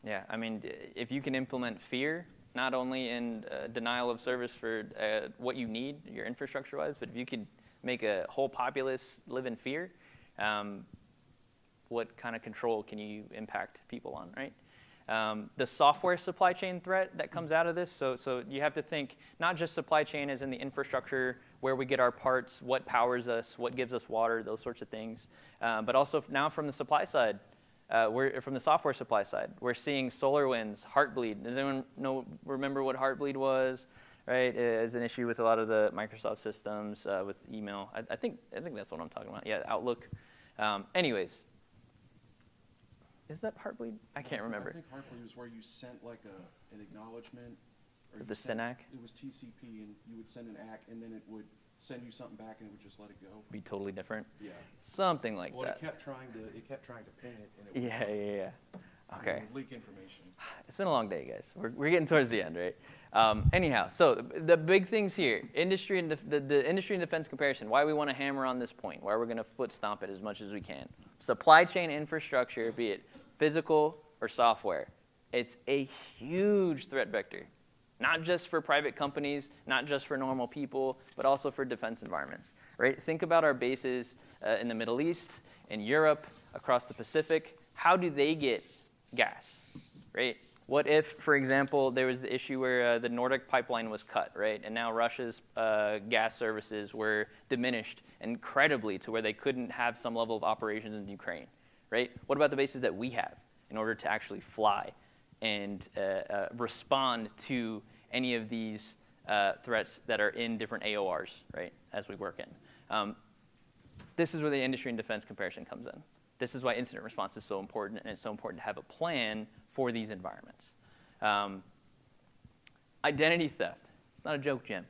Yeah, I mean, if you can implement fear, not only in denial of service for what you need, your infrastructure-wise, but if you could make a whole populace live in fear, what kind of control can you impact people on, right? The software supply chain threat that comes out of this, so you have to think not just supply chain as in the infrastructure, where we get our parts, what powers us, what gives us water, those sorts of things, but also now from the supply side, from the software supply side, we're seeing SolarWinds, Heartbleed. Does anyone remember what Heartbleed was? right? Is an issue with a lot of the Microsoft systems with email. I think that's what I'm talking about. Yeah, Outlook. Anyways, is that Heartbleed? I can't remember. I think Heartbleed was where you sent like an acknowledgement. Or The SYNAC? It was TCP, and you would send an ACK, and then it would send you something back, and it would just let it go. Be totally different. Yeah. Something like well, that. It kept trying to ping it, and it would, Yeah. Okay. It would leak information. It's been a long day, guys. We're getting towards the end, right? Anyhow, so the big things here, industry and the industry and defense comparison, why we want to hammer on this point, why we're going to foot stomp it as much as we can. Supply chain infrastructure, be it physical or software, it's a huge threat vector. Not just for private companies, not just for normal people, but also for defense environments, right? Think about our bases in the Middle East, in Europe, across the Pacific. How do they get gas, right? What if, for example, there was the issue where the Nordic pipeline was cut, right? And now Russia's gas services were diminished incredibly to where they couldn't have some level of operations in Ukraine, right? What about the bases that we have in order to actually fly and respond to any of these threats that are in different AORs, right, as we work in. This is where the industry and defense comparison comes in. This is why incident response is so important, and it's so important to have a plan for these environments. Identity theft. It's not a joke, Jim,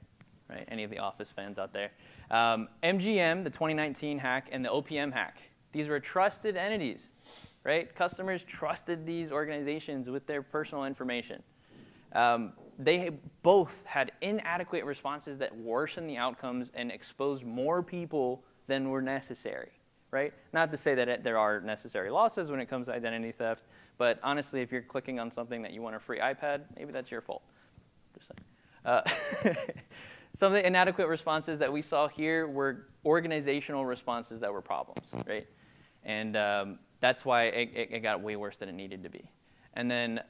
right? Any of the Office fans out there. MGM, the 2019 hack, and the OPM hack. These were trusted entities, right? Customers trusted these organizations with their personal information. They both had inadequate responses that worsened the outcomes and exposed more people than were necessary, right? Not to say that there are necessary losses when it comes to identity theft, but honestly, if you're clicking on something that you want a free iPad, maybe that's your fault. Just saying. Some of the inadequate responses that we saw here were organizational responses that were problems, right? And that's why it got way worse than it needed to be. And then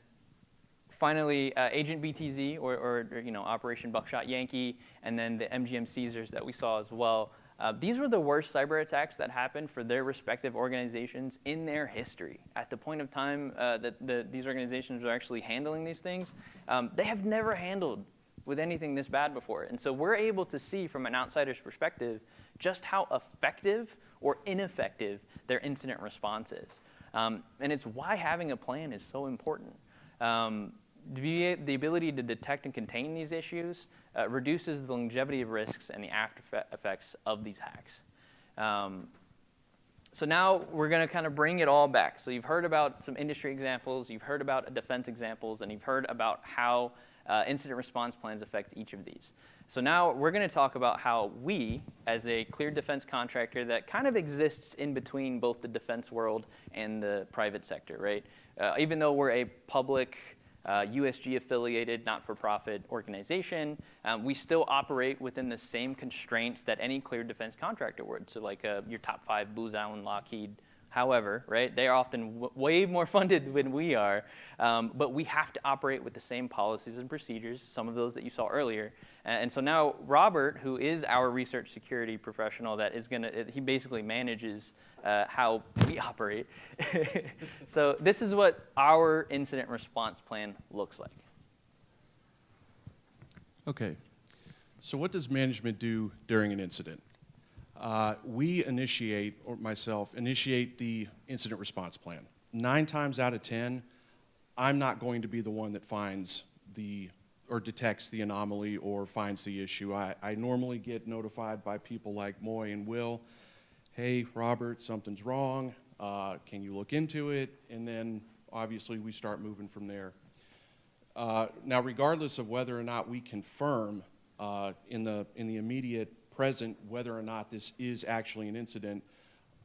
finally, Agent BTZ, or Operation Buckshot Yankee, and then the MGM Caesars that we saw as well. These were the worst cyber attacks that happened for their respective organizations in their history. At the point of time that these organizations were actually handling these things, they have never handled with anything this bad before. And so we're able to see from an outsider's perspective just how effective or ineffective their incident response is. And it's why having a plan is so important. The ability to detect and contain these issues reduces the longevity of risks and the after effects of these hacks. So now we're going to kind of bring it all back. So you've heard about some industry examples, you've heard about defense examples, and you've heard about how incident response plans affect each of these. So now we're going to talk about how we, as a cleared defense contractor that kind of exists in between both the defense world and the private sector, right? Even though we're a public, USG-affiliated, not-for-profit organization, we still operate within the same constraints that any cleared defense contractor would. So like your top 5, Booz Allen, Lockheed, however, right? They are often way more funded than we are, but we have to operate with the same policies and procedures, some of those that you saw earlier. And so now Robert, who is our research security professional that is he basically manages how we operate. So this is what our incident response plan looks like. Okay, so what does management do during an incident? We initiate, or myself, initiate the incident response plan. 9 times out of 10, I'm not going to be the one that finds or detects the anomaly or finds the issue. I normally get notified by people like Moy and Will, hey, Robert, something's wrong, can you look into it? And then obviously we start moving from there. Now, regardless of whether or not we confirm in the immediate present whether or not this is actually an incident,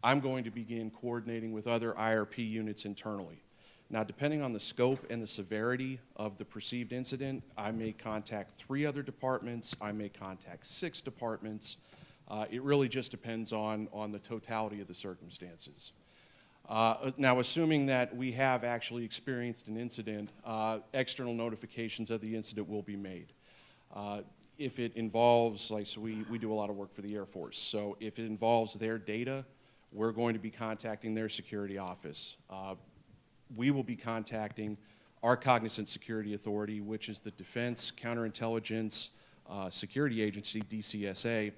I'm going to begin coordinating with other IRP units internally. Now, depending on the scope and the severity of the perceived incident, I may contact 3 other departments, I may contact 6 departments. It really just depends on the totality of the circumstances. Now, assuming that we have actually experienced an incident, external notifications of the incident will be made. If it involves, so we do a lot of work for the Air Force, so if it involves their data, we're going to be contacting their security office. We will be contacting our Cognizant Security Authority, which is the Defense Counterintelligence security agency, DCSA.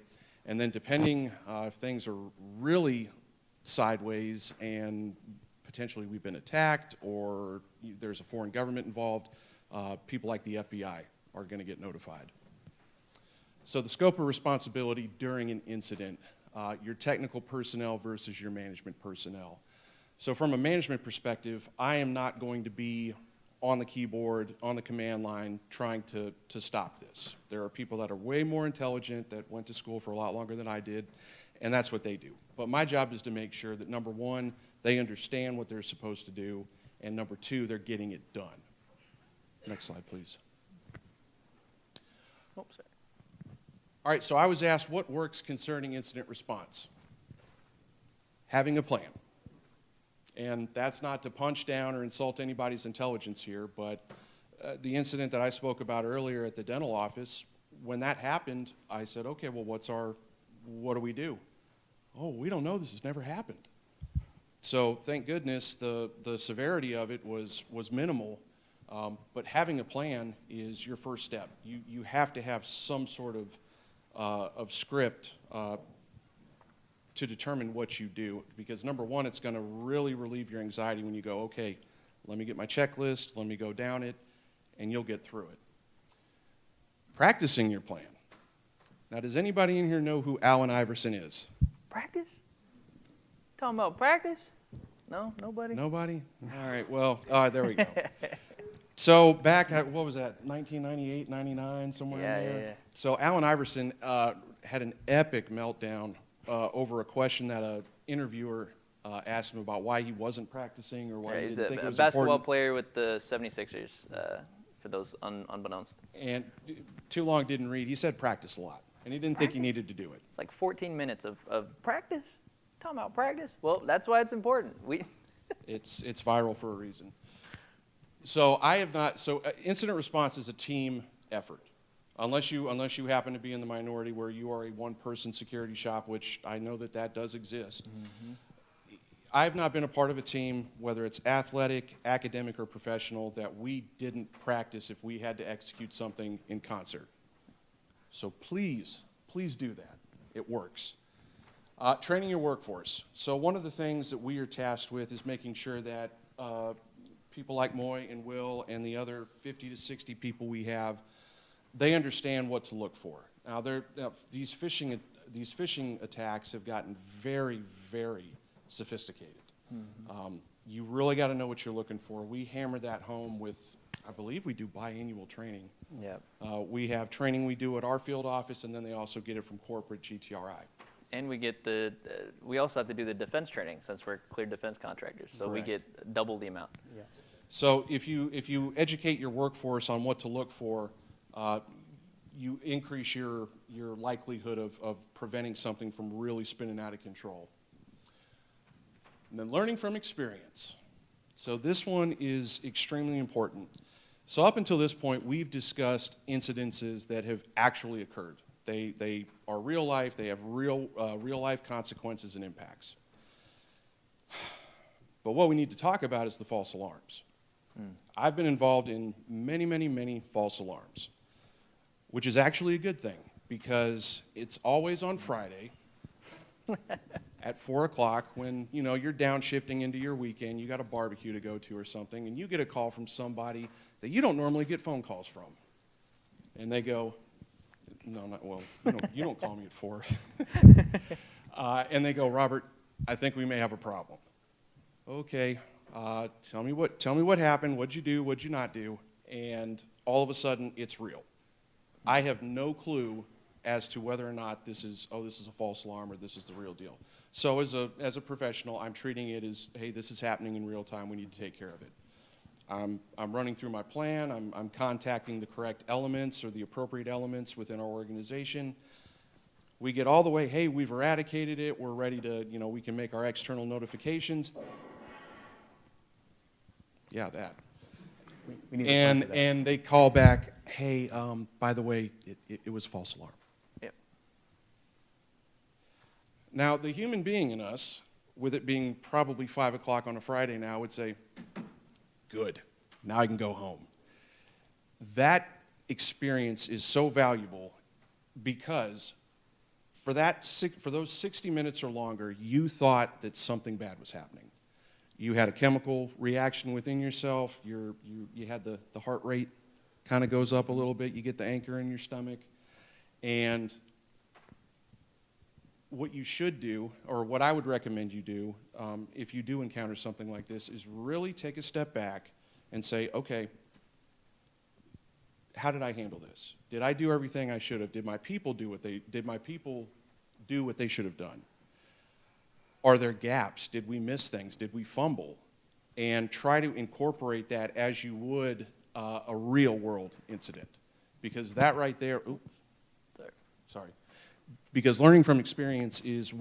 And then depending if things are really sideways and potentially we've been attacked or there's a foreign government involved, people like the FBI are going to get notified. So the scope of responsibility during an incident, your technical personnel versus your management personnel. So from a management perspective, I am not going to be on the keyboard, on the command line, trying to stop this. There are people that are way more intelligent, that went to school for a lot longer than I did, and that's what they do. But my job is to make sure that, number one, they understand what they're supposed to do, and number two, they're getting it done. Next slide, please. Oops. All right, so I was asked what works concerning incident response. Having a plan. And that's not to punch down or insult anybody's intelligence here, but the incident that I spoke about earlier at the dental office, when that happened, I said, okay, well, what do we do? Oh, we don't know, this has never happened. So thank goodness the severity of it was minimal, but having a plan is your first step. You have to have some sort of script to determine what you do, because number one, it's going to really relieve your anxiety when you go, okay, let me get my checklist, let me go down it, and you'll get through it. Practicing your plan. Now, does anybody in here know who Allen Iverson is? Practice? Talking about practice? No, nobody? Nobody? All right, well, there we go. So back at, what was that, 1998, 99, somewhere in there? Yeah. So Allen Iverson had an epic meltdown over a question that an interviewer asked him about why he wasn't practicing or why he didn't think it was a basketball important. player with the 76ers, for those unbeknownst. And too long didn't read. He said practice a lot, and he didn't think he needed to do it. It's like 14 minutes of practice? Talking about practice? Well, that's why it's important. It's viral for a reason. So incident response is a team effort. Unless you happen to be in the minority where you are a one-person security shop, which I know that does exist. Mm-hmm. I've not been a part of a team, whether it's athletic, academic, or professional, that we didn't practice if we had to execute something in concert. So please do that. It works. Training your workforce. So one of the things that we are tasked with is making sure that people like Moy and Will and the other 50 to 60 people we have, they understand what to look for. Now, these phishing attacks have gotten very, very sophisticated. Mm-hmm. You really got to know what you're looking for. We hammer that home with, I believe we do biannual training. Yep. We have training we do at our field office, and then they also get it from corporate GTRI. And we get we also have to do the defense training since we're cleared defense contractors. So Correct. We get double the amount. Yeah. So if you educate your workforce on what to look for, you increase your likelihood of preventing something from really spinning out of control. And then learning from experience. So this one is extremely important. So up until this point, we've discussed incidences that have actually occurred. They are real life, they have real life consequences and impacts. But what we need to talk about is the false alarms. I've been involved in many, many, many false alarms, which is actually a good thing because it's always on Friday at 4 o'clock when you're downshifting into your weekend, you got a barbecue to go to or something, and you get a call from somebody that you don't normally get phone calls from. And they go, no, not well, you don't call me at 4. And they go, Robert, I think we may have a problem. Okay, tell me what happened, what'd you do, what'd you not do, and all of a sudden it's real. I have no clue as to whether or not this is a false alarm or this is the real deal. So as a professional, I'm treating it as, hey, this is happening in real time, we need to take care of it. I'm running through my plan, I'm contacting the correct elements or the appropriate elements within our organization. We get all the way, hey, we've eradicated it, we're ready to, we can make our external notifications. Yeah, that. And they call back, hey, by the way, it was false alarm. Yep. Now, the human being in us, with it being probably 5 o'clock on a Friday now, would say, good, now I can go home. That experience is so valuable, because for those 60 minutes or longer, you thought that something bad was happening. You had a chemical reaction within yourself. You had the heart rate kind of goes up a little bit. You get the anchor in your stomach. And what you should do, or what I would recommend you do, if you do encounter something like this, is really take a step back and say, okay, how did I handle this? Did I do everything I should have? Did my people do what they should have done? Are there gaps? Did we miss things? Did we fumble? And try to incorporate that as you would a real world incident. Because that right there, sorry. Because learning from experience is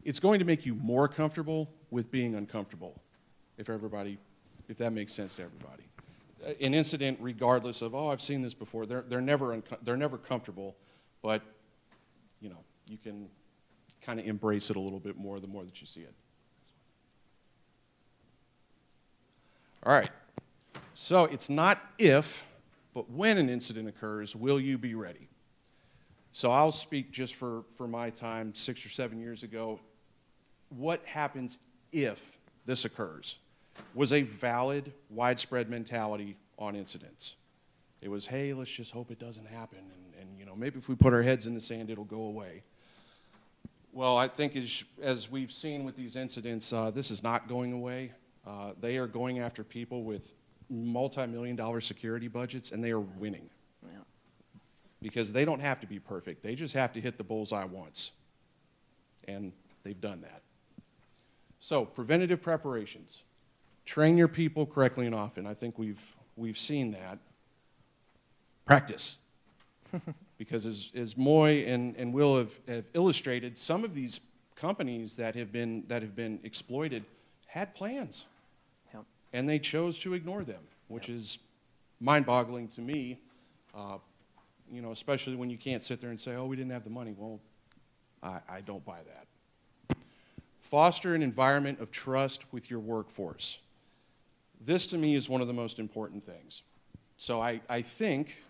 it's going to make you more comfortable with being uncomfortable, if that makes sense to everybody. An incident, regardless of, oh, I've seen this before, they're never comfortable, but you know, you can kind of embrace it a little bit more the more that you see it. All right, so it's not if, but when an incident occurs, will you be ready? So I'll speak just for my time 6 or 7 years ago. What happens if this occurs was a valid, widespread mentality on incidents. It was, hey, let's just hope it doesn't happen, and you know, maybe if we put our heads in the sand, it'll go away. Well, I think as we've seen with these incidents, this is not going away. They are going after people with multi-million-dollar security budgets, and they are winning. Yeah. Because they don't have to be perfect. They just have to hit the bullseye once. And they've done that. So, preventative preparations. Train your people correctly and often. I think we've seen that. Practice. Because as Moy and Will have illustrated, some of these companies that have been exploited had plans. Yep. And they chose to ignore them, which is mind-boggling to me. You know, especially when you can't sit there and say, oh, we didn't have the money. Well, I don't buy that. Foster an environment of trust with your workforce. This, to me, is one of the most important things. So I think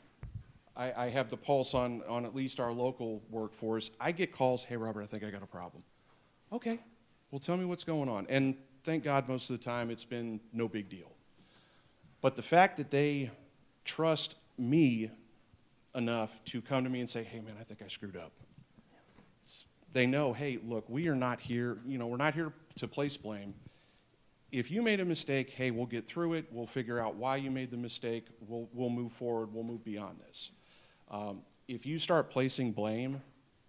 I have the pulse on at least our local workforce. I get calls, hey, Robert, I think I got a problem. Okay, well, tell me what's going on. And thank God most of the time it's been no big deal. But the fact that they trust me enough to come to me and say, hey, man, I think I screwed up. They know, hey, look, we are not here, you know, we're not here to place blame. If you made a mistake, hey, we'll get through it. We'll figure out why you made the mistake. We'll move forward. We'll move beyond this. If you start placing blame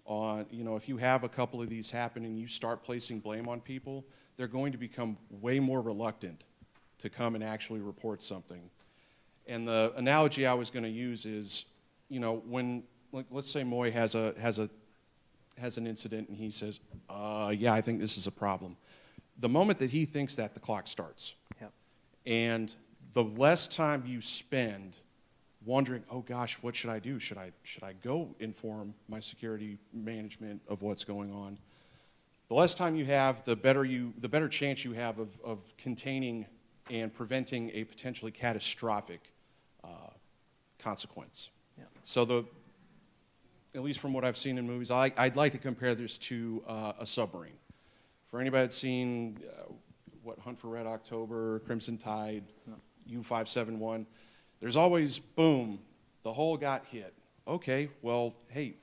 on, you know, if you have a couple of these happen and you start placing blame on people, they're going to become way more reluctant to come and actually report something. And the analogy I was going to use is, you know, when, like, let's say Moy has an incident and he says, yeah, I think this is a problem. The moment that he thinks that, the clock starts. Yep. And the less time you spend wondering, oh gosh, what should I do? Should I go inform my security management of what's going on? The less time you have, the better chance you have of containing and preventing a potentially catastrophic consequence. Yeah. So at least from what I've seen in movies, I'd like to compare this to a submarine. For anybody that's seen, Hunt for Red October, Crimson Tide, no. U-571, there's always, boom, the hull got hit. Okay, well, hey,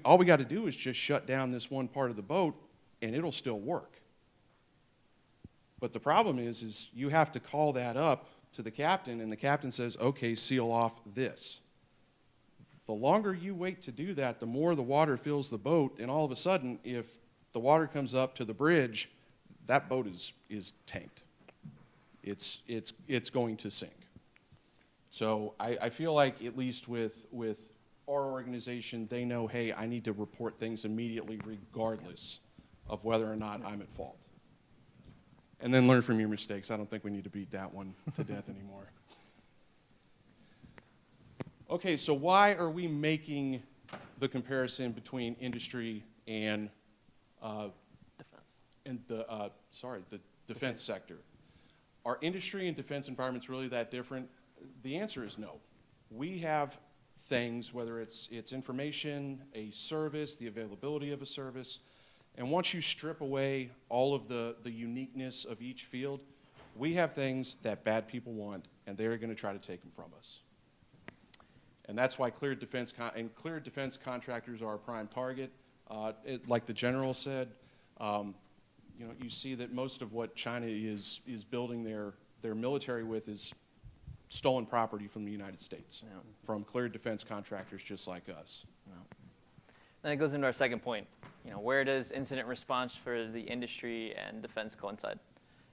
all we got to do is just shut down this one part of the boat, and it'll still work. But the problem is you have to call that up to the captain, and the captain says, okay, seal off this. The longer you wait to do that, the more the water fills the boat, and all of a sudden, if the water comes up to the bridge, that boat is tanked. It's going to sink. So I feel like, at least with our organization, they know, hey, I need to report things immediately regardless of whether or not I'm at fault. And then learn from your mistakes. I don't think we need to beat that one to death anymore. Okay, so why are we making the comparison between industry and the defense sector? Are industry and defense environments really that different? The answer is no. We have things, whether it's information, a service, the availability of a service. And once you strip away all of the uniqueness of each field, we have things that bad people want, and they're going to try to take them from us. And that's why cleared defense contractors are a prime target. Like the general said, you know, you see that most of what China is building their military with is stolen property from the United States, from cleared defense contractors just like us. And it goes into our second point. You know, where does incident response for the industry and defense coincide?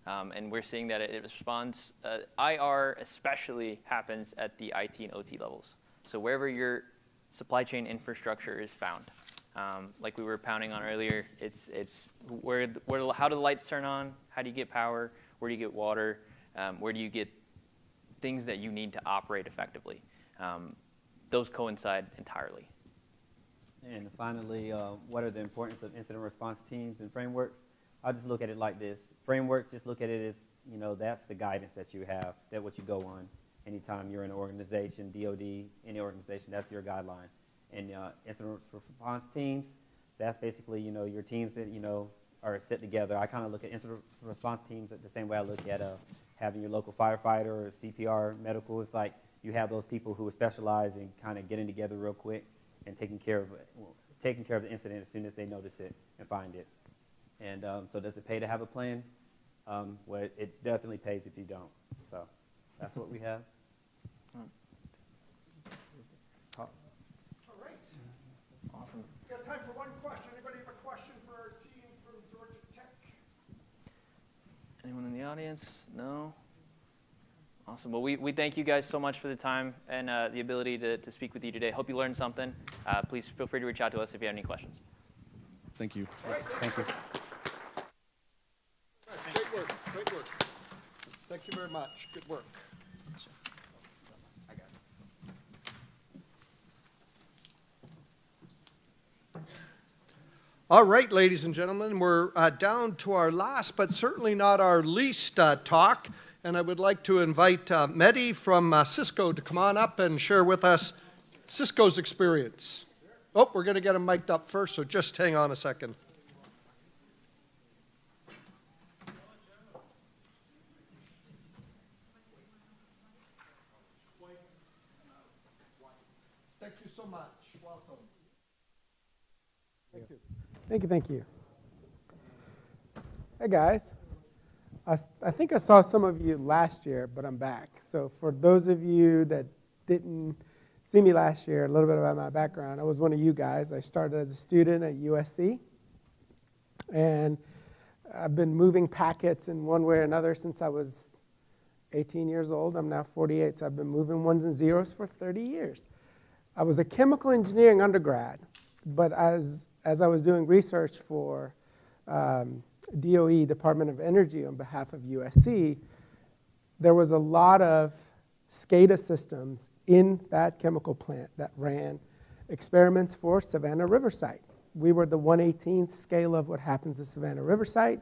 And we're seeing that it responds, IR especially happens at the IT and OT levels. So wherever your supply chain infrastructure is found. Like we were pounding on earlier, it's how do the lights turn on? How do you get power? Where do you get water? Where do you get things that you need to operate effectively? Those coincide entirely. And finally, what are the importance of incident response teams and frameworks? I'll just look at it like this. Frameworks, just look at it as, you know, that's the guidance that you have, that's what you go on. Anytime you're in an organization, DOD, any organization, that's your guideline. And incident response teams, that's basically, you know, your teams that, you know, are set together. I kind of look at incident response teams the same way I look at having your local firefighter or CPR medical. It's like you have those people who specialize in kind of getting together real quick and taking care of the incident as soon as they notice it and find it. And so does it pay to have a plan? Well, it definitely pays if you don't. So that's what we have. All right. Awesome. We've got time for one question. Anybody have a question for our team from Georgia Tech? Anyone in the audience? No? Awesome. Well, we thank you guys so much for the time and the ability to speak with you today. Hope you learned something. Please feel free to reach out to us if you have any questions. Thank you. All right. Thank you. Great work. Great work. Thank you very much. Good work. All right, ladies and gentlemen, we're down to our last, but certainly not our least talk. And I would like to invite Mehdi from Cisco to come on up and share with us Cisco's experience. Oh, we're going to get him mic'd up first, so just hang on a second. Thank you so much. Welcome. Thank you. Thank you. Hey, guys. I think I saw some of you last year, but I'm back. So for those of you that didn't see me last year, a little bit about my background. I was one of you guys. I started as a student at USC. And I've been moving packets in one way or another since I was 18 years old. I'm now 48, so I've been moving ones and zeros for 30 years. I was a chemical engineering undergrad, but as I was doing research for DOE, Department of Energy, on behalf of USC, there was a lot of SCADA systems in that chemical plant that ran experiments for Savannah River Site. We were the 1/18th scale of what happens at Savannah River Site.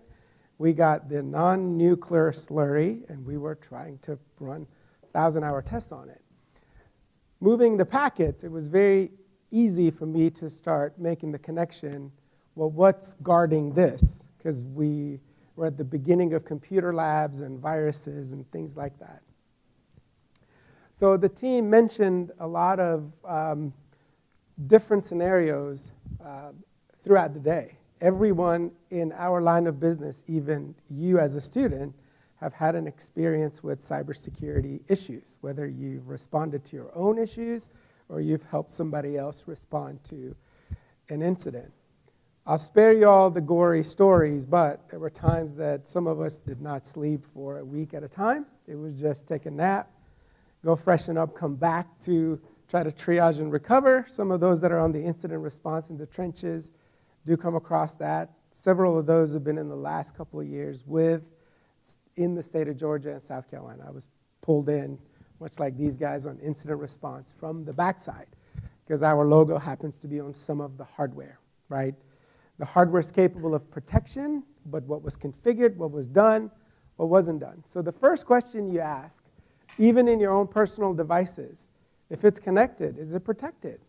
We got the non-nuclear slurry, and we were trying to run 1,000-hour tests on it. Moving the packets, it was very easy for me to start making the connection, well, what's guarding this? Because we were at the beginning of computer labs and viruses and things like that. So the team mentioned a lot of different scenarios throughout the day. Everyone in our line of business, even you as a student, have had an experience with cybersecurity issues, whether you've responded to your own issues or you've helped somebody else respond to an incident. I'll spare you all the gory stories, but there were times that some of us did not sleep for a week at a time. It was just take a nap, go freshen up, come back to try to triage and recover. Some of those that are on the incident response in the trenches do come across that. Several of those have been in the last couple of years in the state of Georgia and South Carolina. I was pulled in, much like these guys, on incident response from the backside, because our logo happens to be on some of the hardware, right? The hardware is capable of protection, but what was configured, what was done, what wasn't done. So the first question you ask, even in your own personal devices, If it's connected, is it protected?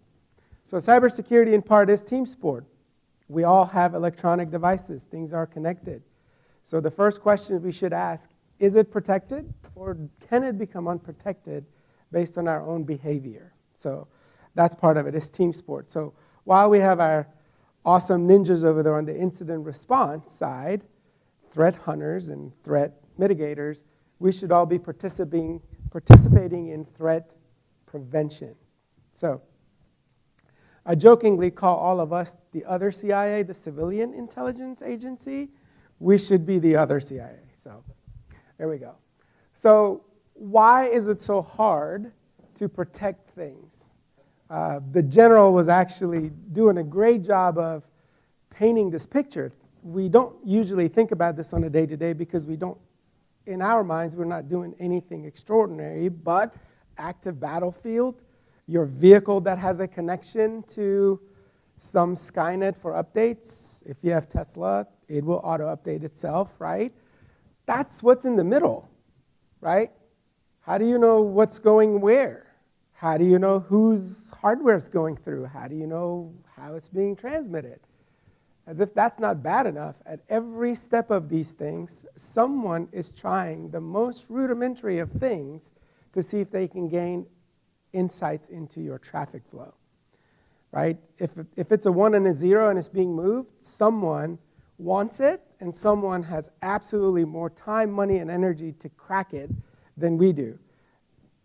So cybersecurity in part is team sport. We all have electronic devices. Things are connected. So the first question we should ask, is it protected, or can it become unprotected based on our own behavior? So that's part of it. It's team sport. So while we have our awesome ninjas over there on the incident response side, threat hunters and threat mitigators, we should all be participating in threat prevention. So I jokingly call all of us the other CIA, the civilian intelligence agency. We should be the other CIA. So there we go. So why is it so hard to protect things? The general was actually doing a great job of painting this picture. We don't usually think about this on a day-to-day because we don't, in our minds, we're not doing anything extraordinary, but active battlefield, your vehicle that has a connection to some Skynet for updates. If you have Tesla, it will auto-update itself, right? That's what's in the middle, right? How do you know what's going where? How do you know whose hardware is going through? How do you know how it's being transmitted? As if that's not bad enough, at every step of these things, someone is trying the most rudimentary of things to see if they can gain insights into your traffic flow, right? If it's a 1 and a 0 and it's being moved, someone wants it, and someone has absolutely more time, money, and energy to crack it than we do.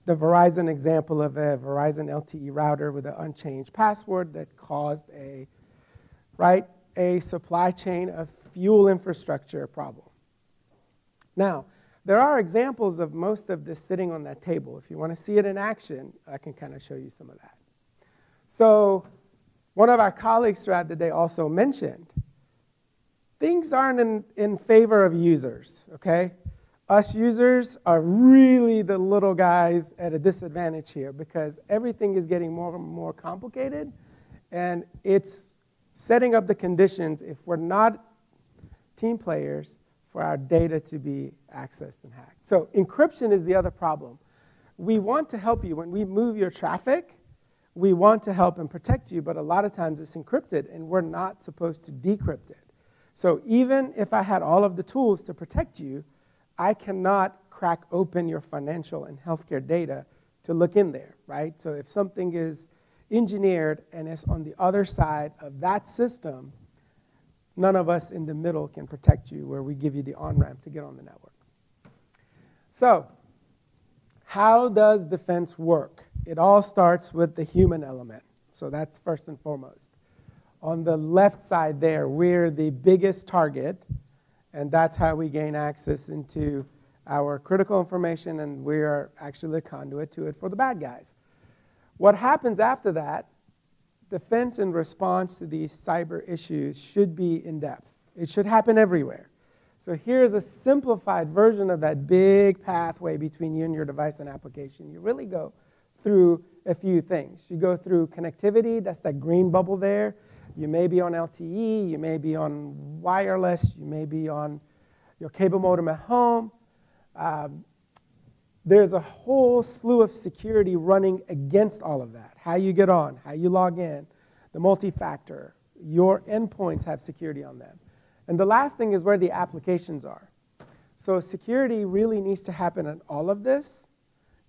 The Verizon example of a Verizon LTE router with an unchanged password that caused a supply chain of fuel infrastructure problem. Now, there are examples of most of this sitting on that table. If you want to see it in action, I can kind of show you some of that. So one of our colleagues throughout the day also mentioned, things aren't in favor of users, okay? Us users are really the little guys at a disadvantage here because everything is getting more and more complicated, and it's setting up the conditions, if we're not team players, for our data to be accessed and hacked. So encryption is the other problem. We want to help you. When we move your traffic, we want to help and protect you, but a lot of times it's encrypted, and we're not supposed to decrypt it. So even if I had all of the tools to protect you, I cannot crack open your financial and healthcare data to look in there, right? So if something is engineered and it's on the other side of that system, none of us in the middle can protect you where we give you the on-ramp to get on the network. So how does defense work? It all starts with the human element. So that's first and foremost. On the left side there, we're the biggest target, and that's how we gain access into our critical information, and we are actually the conduit to it for the bad guys. What happens after that, defense and response to these cyber issues should be in depth. It should happen everywhere. So here's a simplified version of that big pathway between you and your device and application. You really go through a few things. You go through connectivity, that's that green bubble there. You may be on LTE, you may be on wireless, you may be on your cable modem at home. There's a whole slew of security running against all of that. How you get on, how you log in, the multi-factor, your endpoints have security on them. And the last thing is where the applications are. So security really needs to happen in all of this,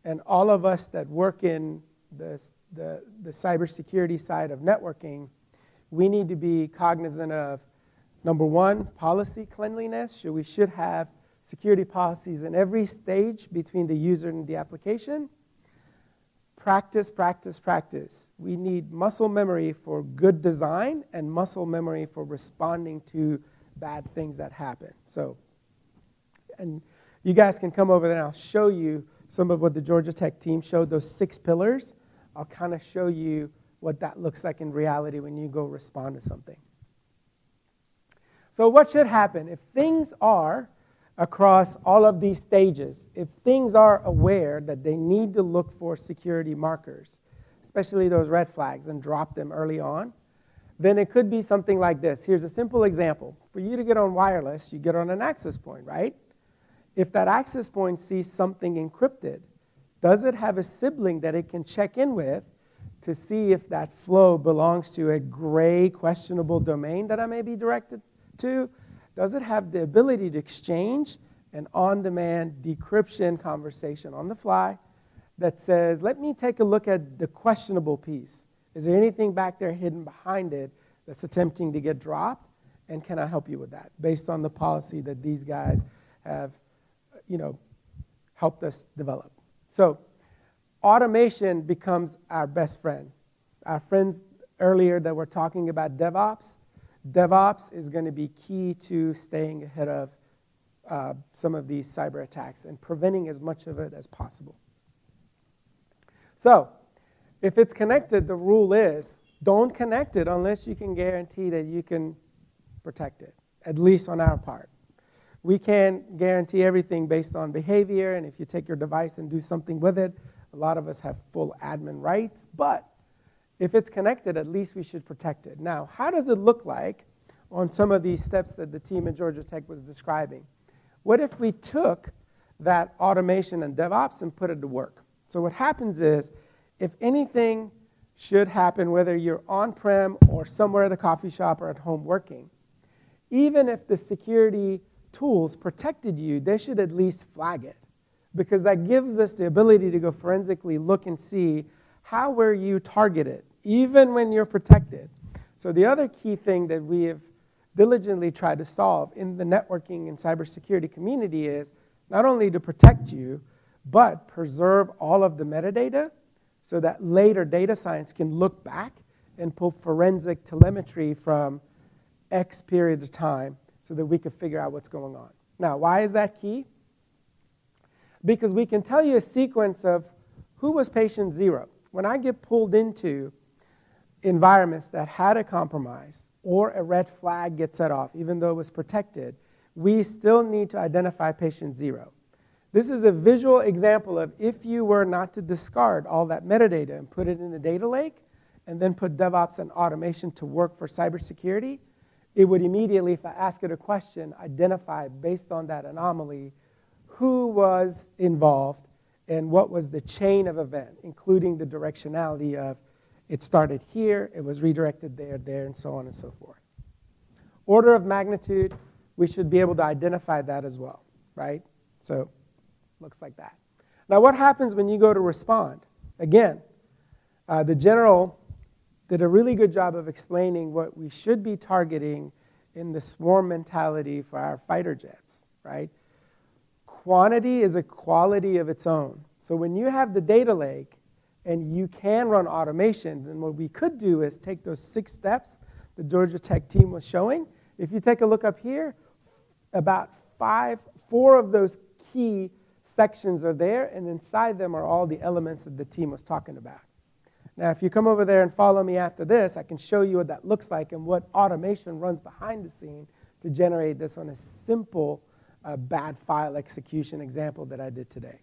and all of us that work in the cybersecurity side of networking, we need to be cognizant of, number one, policy cleanliness. So we should have security policies in every stage between the user and the application. Practice, practice, practice. We need muscle memory for good design and muscle memory for responding to bad things that happen. So, and you guys can come over there and I'll show you some of what the Georgia Tech team showed, those 6 pillars. I'll kind of show you what that looks like in reality when you go respond to something. So what should happen? If things are across all of these stages, if things are aware that they need to look for security markers, especially those red flags, and drop them early on, then it could be something like this. Here's a simple example. For you to get on wireless, you get on an access point, right? If that access point sees something encrypted, Does it have a sibling that it can check in with to see if that flow belongs to a gray, questionable domain that I may be directed to? Does it have the ability to exchange an on-demand decryption conversation on the fly that says, let me take a look at the questionable piece. Is there anything back there hidden behind it that's attempting to get dropped? And can I help you with that based on the policy that these guys have, helped us develop? So automation becomes our best friend. Our friends earlier that were talking about DevOps, DevOps is going to be key to staying ahead of some of these cyber attacks and preventing as much of it as possible. So if it's connected, the rule is don't connect it unless you can guarantee that you can protect it, at least on our part. We can't guarantee everything based on behavior, and if you take your device and do something with it, a lot of us have full admin rights, but if it's connected, at least we should protect it. Now, how does it look like on some of these steps that the team at Georgia Tech was describing? What if we took that automation and DevOps and put it to work? So what happens is, if anything should happen, whether you're on-prem or somewhere at a coffee shop or at home working, even if the security tools protected you, they should at least flag it, because that gives us the ability to go forensically look and see how were you targeted, even when you're protected. So the other key thing that we have diligently tried to solve in the networking and cybersecurity community is not only to protect you, but preserve all of the metadata so that later data science can look back and pull forensic telemetry from X period of time so that we can figure out what's going on. Now, why is that key? Because we can tell you a sequence of who was patient 0. When I get pulled into environments that had a compromise or a red flag gets set off, even though it was protected, we still need to identify patient 0. This is a visual example of if you were not to discard all that metadata and put it in a data lake and then put DevOps and automation to work for cybersecurity, it would immediately, if I ask it a question, identify based on that anomaly who was involved and what was the chain of event, including the directionality of it started here, it was redirected there, and so on and so forth. Order of magnitude, we should be able to identify that as well, right? So looks like that. Now what happens when you go to respond? Again, the general did a really good job of explaining what we should be targeting in the swarm mentality for our fighter jets, right? Quantity is a quality of its own. So when you have the data lake and you can run automation, then what we could do is take those 6 steps the Georgia Tech team was showing. If you take a look up here, about 4 of those key sections are there, and inside them are all the elements that the team was talking about. Now, if you come over there and follow me after this, I can show you what that looks like and what automation runs behind the scene to generate this on a simple bad file execution example that I did today.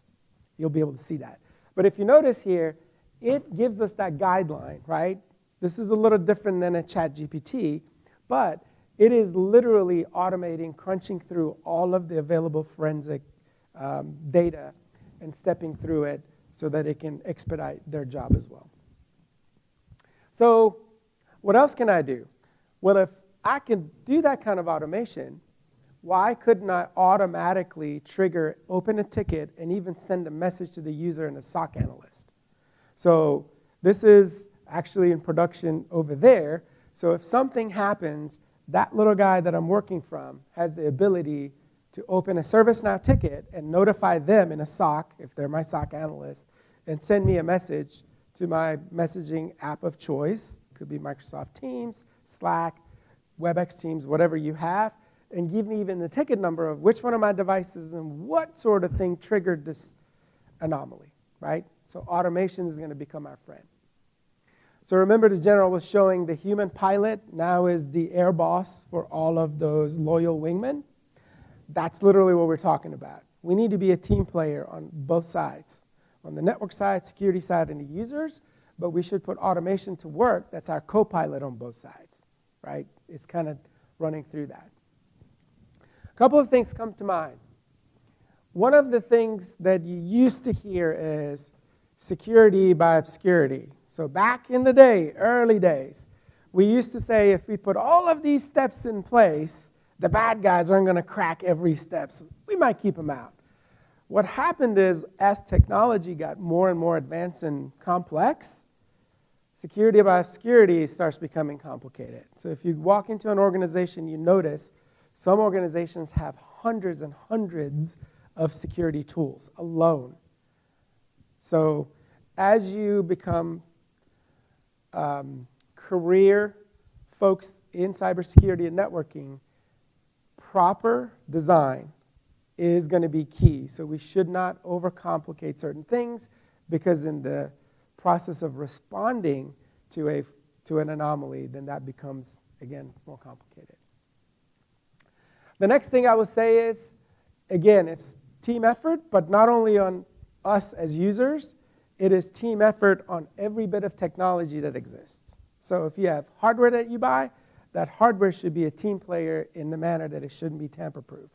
You'll be able to see that. But if you notice here, it gives us that guideline, right? This is a little different than a ChatGPT, but it is literally automating, crunching through all of the available forensic data and stepping through it so that it can expedite their job as well. So what else can I do? Well, if I can do that kind of automation, why couldn't I automatically trigger, open a ticket, and even send a message to the user and a SOC analyst? So this is actually in production over there. So if something happens, that little guy that I'm working from has the ability to open a ServiceNow ticket and notify them in a SOC, if they're my SOC analyst, and send me a message to my messaging app of choice. Could be Microsoft Teams, Slack, WebEx Teams, whatever you have, and give me even the ticket number of which one of my devices and what sort of thing triggered this anomaly, right? So automation is going to become our friend. So remember the general was showing the human pilot now is the air boss for all of those loyal wingmen. That's literally what we're talking about. We need to be a team player on both sides. On the network side, security side, and the users, but we should put automation to work. That's our co-pilot on both sides, right? It's kind of running through that. A couple of things come to mind. one of the things that you used to hear is security by obscurity. So back in the day, early days, we used to say if we put all of these steps in place, the bad guys aren't going to crack every step. So we might keep them out. What happened is, as technology got more and more advanced and complex, security by obscurity starts becoming complicated. So if you walk into an organization, you notice some organizations have hundreds and hundreds of security tools alone. So as you become career folks in cybersecurity and networking, proper design is going to be key. So we should not overcomplicate certain things, because in the process of responding to an anomaly, then that becomes, again, more complicated. The next thing I would say is, again, it's team effort, but not only on us as users, it is team effort on every bit of technology that exists. So if you have hardware that you buy, that hardware should be a team player in the manner that it shouldn't be tamper-proof.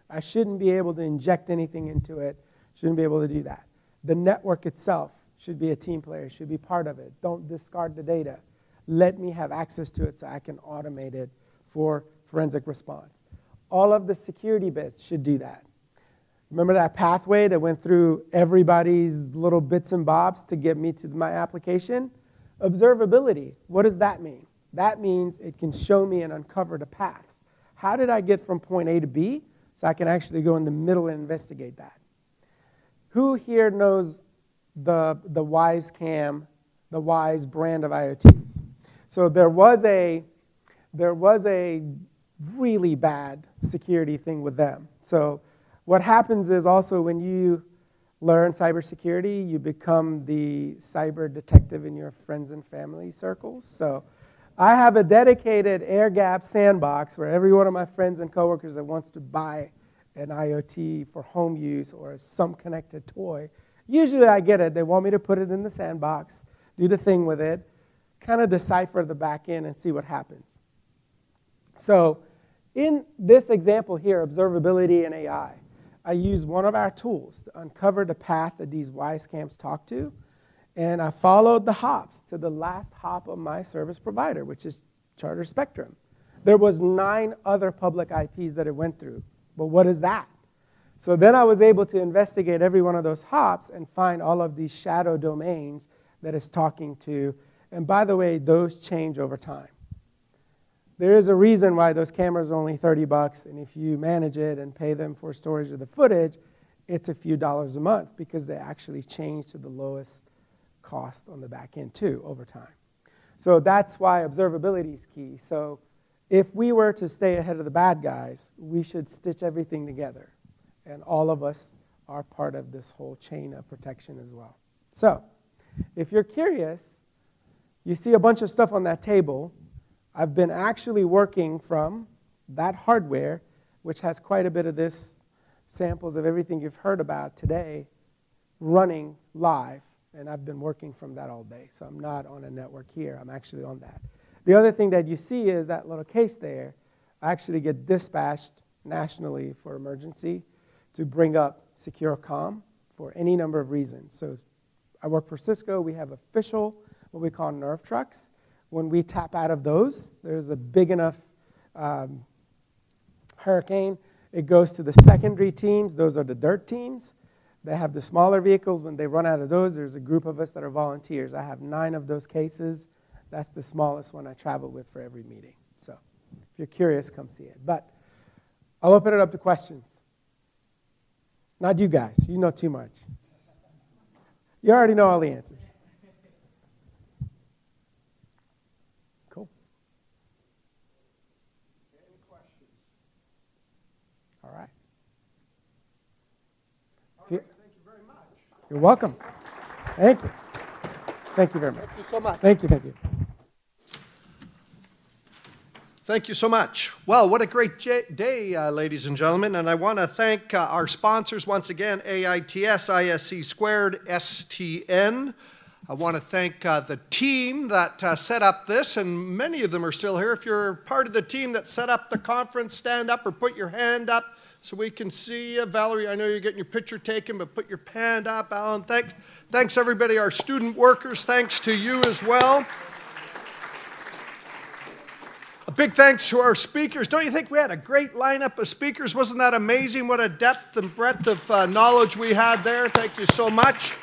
I shouldn't be able to inject anything into it, shouldn't be able to do that. The network itself should be a team player, should be part of it. Don't discard the data. Let me have access to it so I can automate it for forensic response. All of the security bits should do that. Remember that pathway that went through everybody's little bits and bobs to get me to my application? Observability, what does that mean? That means it can show me and uncover the paths. How did I get from point A to B? So I can actually go in the middle and investigate that. Who here knows the WiseCam, the Wise brand of IoTs? So there was a really bad security thing with them. So what happens is also when you learn cybersecurity, you become the cyber detective in your friends and family circles. So I have a dedicated air-gapped sandbox where every one of my friends and coworkers that wants to buy an IoT for home use or some connected toy, usually I get it. They want me to put it in the sandbox, do the thing with it, kind of decipher the back end and see what happens. So in this example here, observability and AI, I use one of our tools to uncover the path that these WiseCams talk to, and I followed the hops to the last hop of my service provider, which is Charter Spectrum. There was 9 other public IPs that it went through. But what is that? So then I was able to investigate every one of those hops and find all of these shadow domains that it's talking to. And by the way, those change over time. There is a reason why those cameras are only $30, and if you manage it and pay them for storage of the footage, it's a few dollars a month, because they actually change to the lowest cost on the back end too over time. So that's why observability is key. So if we were to stay ahead of the bad guys, we should stitch everything together. And all of us are part of this whole chain of protection as well. So if you're curious, you see a bunch of stuff on that table. I've been actually working from that hardware, which has quite a bit of this, samples of everything you've heard about today, running live. And I've been working from that all day. So I'm not on a network here. I'm actually on that. The other thing that you see is that little case there. I actually get dispatched nationally for emergency to bring up secure comm for any number of reasons. So I work for Cisco. We have official, what we call nerve trucks. When we tap out of those, there's a big enough hurricane. It goes to the secondary teams. Those are the dirt teams. They have the smaller vehicles. When they run out of those, there's a group of us that are volunteers. I have 9 of those cases. That's the smallest one I travel with for every meeting. So if you're curious, come see it. But I'll open it up to questions. Not you guys. You know too much. You already know all the answers. Cool. Any questions? All right. All right, thank you very much. You're welcome. Thank you. Thank you very much. Thank you so much. Thank you, thank you. Thank you so much. Well, what a great day, ladies and gentlemen. And I want to thank our sponsors once again, AITS, ISC Squared, STN. I want to thank the team that set up this, and many of them are still here. If you're part of the team that set up the conference, stand up or put your hand up. so we can see you. Valerie, I know you're getting your picture taken, but put your hand up. Alan, thanks everybody, our student workers, thanks to you as well. A big thanks to our speakers. Don't you think we had a great lineup of speakers? Wasn't that amazing? What a depth and breadth of knowledge we had there. Thank you so much.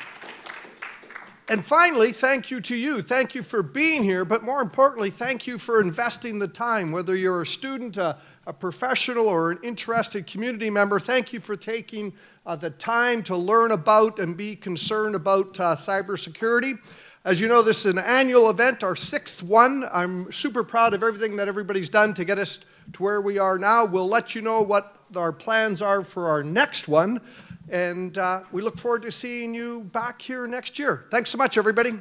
And finally, thank you to you. Thank you for being here, but more importantly, thank you for investing the time. Whether you're a student, a professional, or an interested community member, thank you for taking the time to learn about and be concerned about cybersecurity. As you know, this is an annual event, our 6th one. I'm super proud of everything that everybody's done to get us to where we are now. We'll let you know what our plans are for our next one. And we look forward to seeing you back here next year. Thanks so much, everybody.